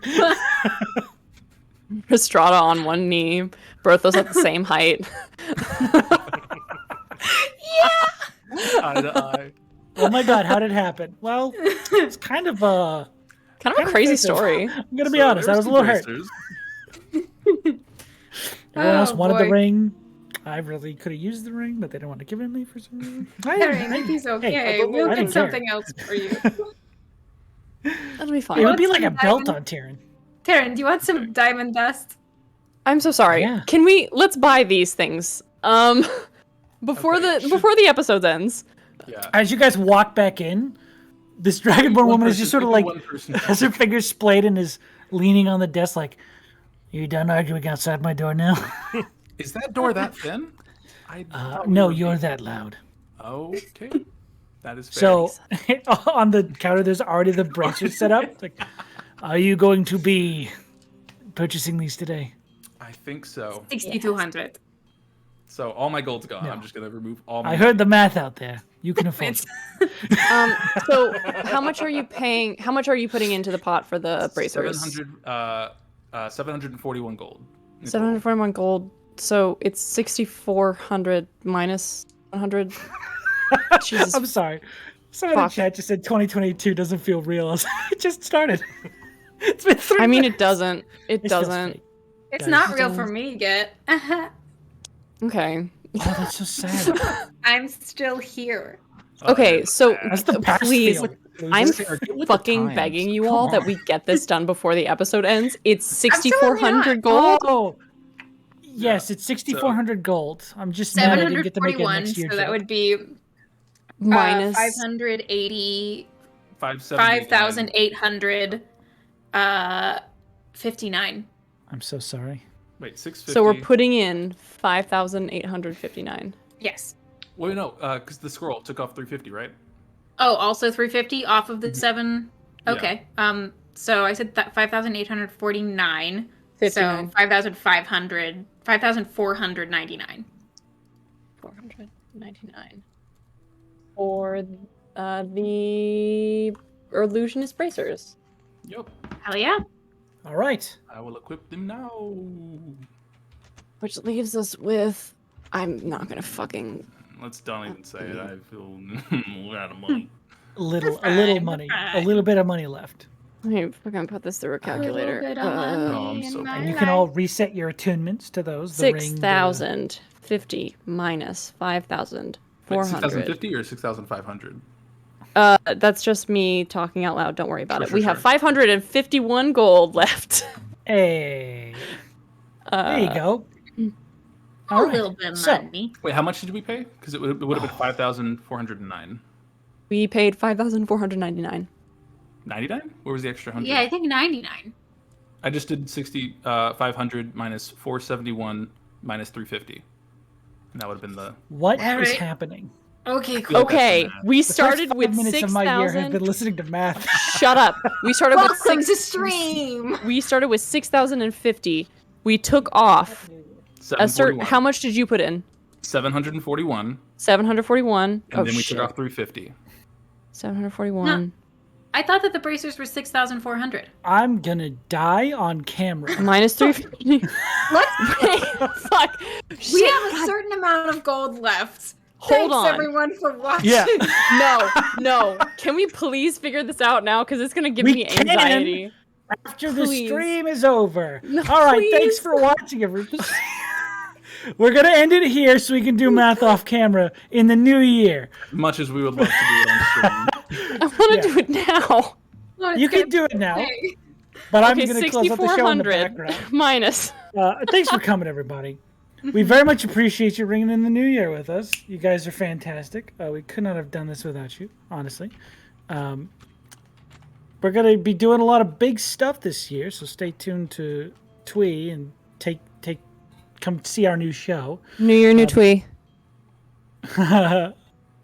Rhystrata on one knee. Brothos at the same height. Eye to eye. Oh my god, how did it happen? Well, it's kind of Kind of a crazy story. I'm gonna be honest, I was a little hurt. Everyone else Oh, wanted the boy. ring. I really could have used the ring, but they didn't want to give it to me for some reason. He's okay. Hey, We'll I get don't care. something else for you. That'll be It fine. would be like a Diamond? belt on Tyrion. Taryn, do you want some diamond dust? I'm so sorry. Yeah. Can let's buy these things. Before Okay, the episode ends. Yeah. As you guys walk back in, this Dragonborn woman is just sort of like has her fingers splayed and is leaning on the desk like, you done arguing outside my door now? Is that door that thin? No, you're that loud. Okay. That is fair. So on the counter, there's already the bracers set up. It's like, are you going to be purchasing these today? I think so. 6,200. So all my gold's gone. I'm just gonna remove all my. I heard the math out there. You can afford it. So how much are you paying? How much are you putting into the pot for the bracers? 741 gold. 741 gold. So it's 6,400 minus 100. Jesus. I'm sorry. Someone in Fuck. chat just said 2022 doesn't feel real. It just started. It's been 3 I mean, minutes. it doesn't. It It feels doesn't. fake. It's Guys, not it's real all- for me yet. Okay. Oh, that's so sad. I'm still here. Okay, so That's the past please, feel. I'm fucking begging you all that we get this done before the episode ends. It's 6,400 gold. Oh, yes, it's 6,400 gold. I'm just mad I didn't get to make it next year. So that would be minus 580, 5,859. I'm so sorry. Wait, 650. So we're putting in 5,859. Yes. Wait, no, because the scroll took off 350, right? Oh, also 350 off of the 7. Okay. Yeah. So I said that 5,849. 59. So 5,499. 499 for the illusionist bracers. Yep. Hell yeah. All right. I will equip them now. Which leaves us with... I'm not gonna fucking... Don't even say it. I feel out of money. A little money. A little bit of money left. Let me fucking put this through a calculator. I'm so And you can all reset your attunements to those. 6,050 minus 5,400. 6,050 or 6,500? That's just me talking out loud. Don't worry about it. Sure, we have 551 gold left. Hey. There you go. A little bit of money. Wait, how much did we pay? Because it would have been 5,409. We paid 5,499. 99? Where was the extra 100? Yeah, I think 99. I just did 500 minus 471 minus 350. And that would have been the... What is happening? Okay, cool. Okay, we started with 6,000 of my year have 6,000. been listening to math. Shut up. We started with Welcome to stream. We started with 6,050. We took off a certain... How much did you put in? 741. 741. And then we took off 350. 741. No. I thought that the bracers were 6,400. I'm gonna die on camera. Minus 350. What? Fuck. We have a certain amount of gold left. Hold Thanks, on. everyone, for watching. Yeah. No. Can we please figure this out now? Because it's gonna give me anxiety. After the stream is over. All right, thanks for watching, everyone. We're gonna end it here so we can do math off camera in the new year. Much as we would love to do it on stream. I want to do it now. You can do it now. But I'm going to close up the show in the background. Minus. Thanks for coming, everybody. We very much appreciate you ringing in the new year with us. You guys are fantastic. We could not have done this without you, honestly. We're going to be doing a lot of big stuff this year, so stay tuned to Twee and come see our new show. New Year, new Twee.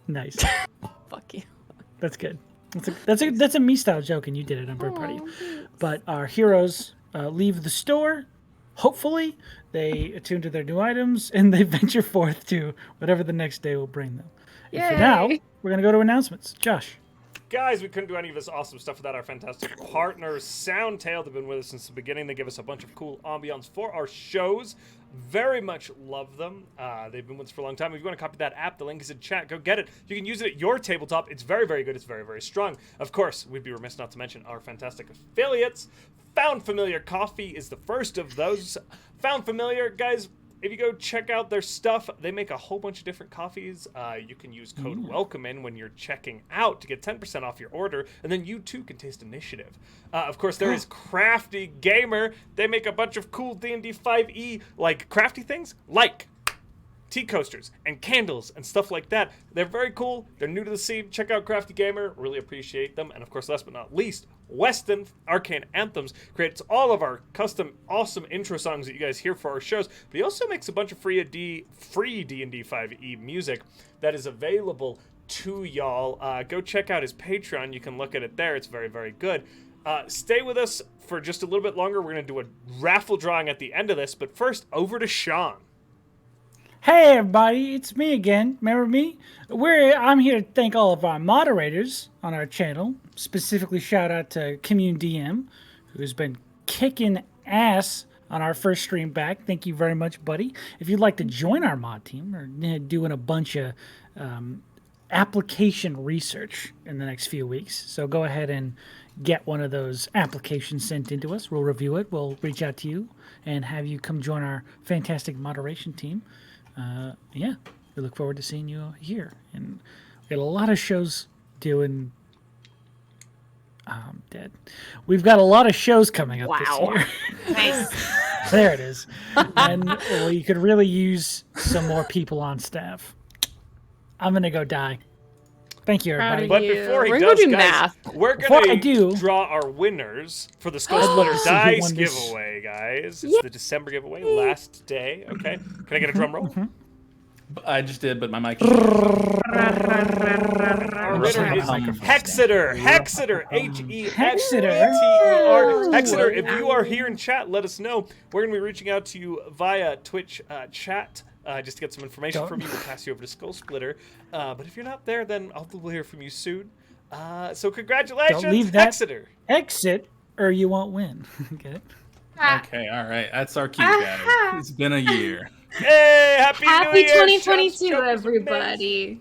Nice. Fuck you. That's good. That's a me style joke, and you did it. I'm very proud of you. But our heroes leave the store. Hopefully, they attune to their new items and they venture forth to whatever the next day will bring them. And for now, we're gonna go to announcements. Josh. Guys, we couldn't do any of this awesome stuff without our fantastic partners, Soundtail. They've been with us since the beginning. They give us a bunch of cool ambiance for our shows. Very much love them. They've been with us for a long time. If you want to copy that app, the link is in chat. Go get it. You can use it at your tabletop. It's very, very good. It's very, very strong. Of course, we'd be remiss not to mention our fantastic affiliates. Found Familiar Coffee is the first of those. Found Familiar, guys, if you go check out their stuff, they make a whole bunch of different coffees. You can use code WELCOMEIN when you're checking out to get 10% off your order, and then you too can taste initiative. Of course, there is Crafty Gamer. They make a bunch of cool D&D 5e like crafty things, like tea coasters and candles and stuff like that. They're very cool. They're new to the scene. Check out Crafty Gamer. Really appreciate them. And of course, last but not least, Weston Arcane Anthems creates all of our custom awesome intro songs that you guys hear for our shows, but he also makes a bunch of free D&D 5e music that is available to y'all. Go check out his Patreon. You can look at it there. It's very, very good. Stay with us for just a little bit longer. We're going to do a raffle drawing at the end of this, but first, over to Sean. Hey everybody, it's me again. Remember me? I'm here to thank all of our moderators on our channel. Specifically, shout out to Commune DM, who's been kicking ass on our first stream back. Thank you very much, buddy. If you'd like to join our mod team, we're doing a bunch of application research in the next few weeks. So go ahead and get one of those applications sent into us. We'll review it. We'll reach out to you and have you come join our fantastic moderation team. Yeah, we look forward to seeing you here. And we got a lot of shows doing dead. We've got a lot of shows coming up this Wow. year. Nice. There it is. And you could really use some more people on staff. I'm gonna go die. Thank you, everybody. But before he We're does, gonna do guys, math. we're Before I gonna do- draw our winners for the Skull I'd love Splitter to see who Dice won this. giveaway, guys. It's the December giveaway, last day. Okay, can I get a drum roll? I just did, but my mic. Our winner is Hexeter. Hexeter. Hexeter. Hexeter. If you are here in chat, let us know. We're gonna be reaching out to you via Twitch chat. Just to get some information from you, we'll pass you over to Skull Splitter. But if you're not there, then we'll hear from you soon. So congratulations, Don't leave that Hexeter. exit, or you won't win. Get it? Okay, all right. That's our cue, guys. It's been a year. Hey, happy New Happy Year! 2022, Shouts, everybody.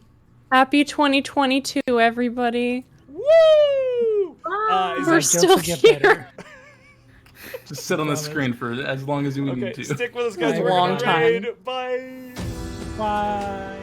Happy 2022, everybody. Woo! We're is still Jokes will get here. better. Just sit on the screen for as long as we need okay, to. stick with us, guys. Bye, We're gonna long time. raid. Bye. Bye.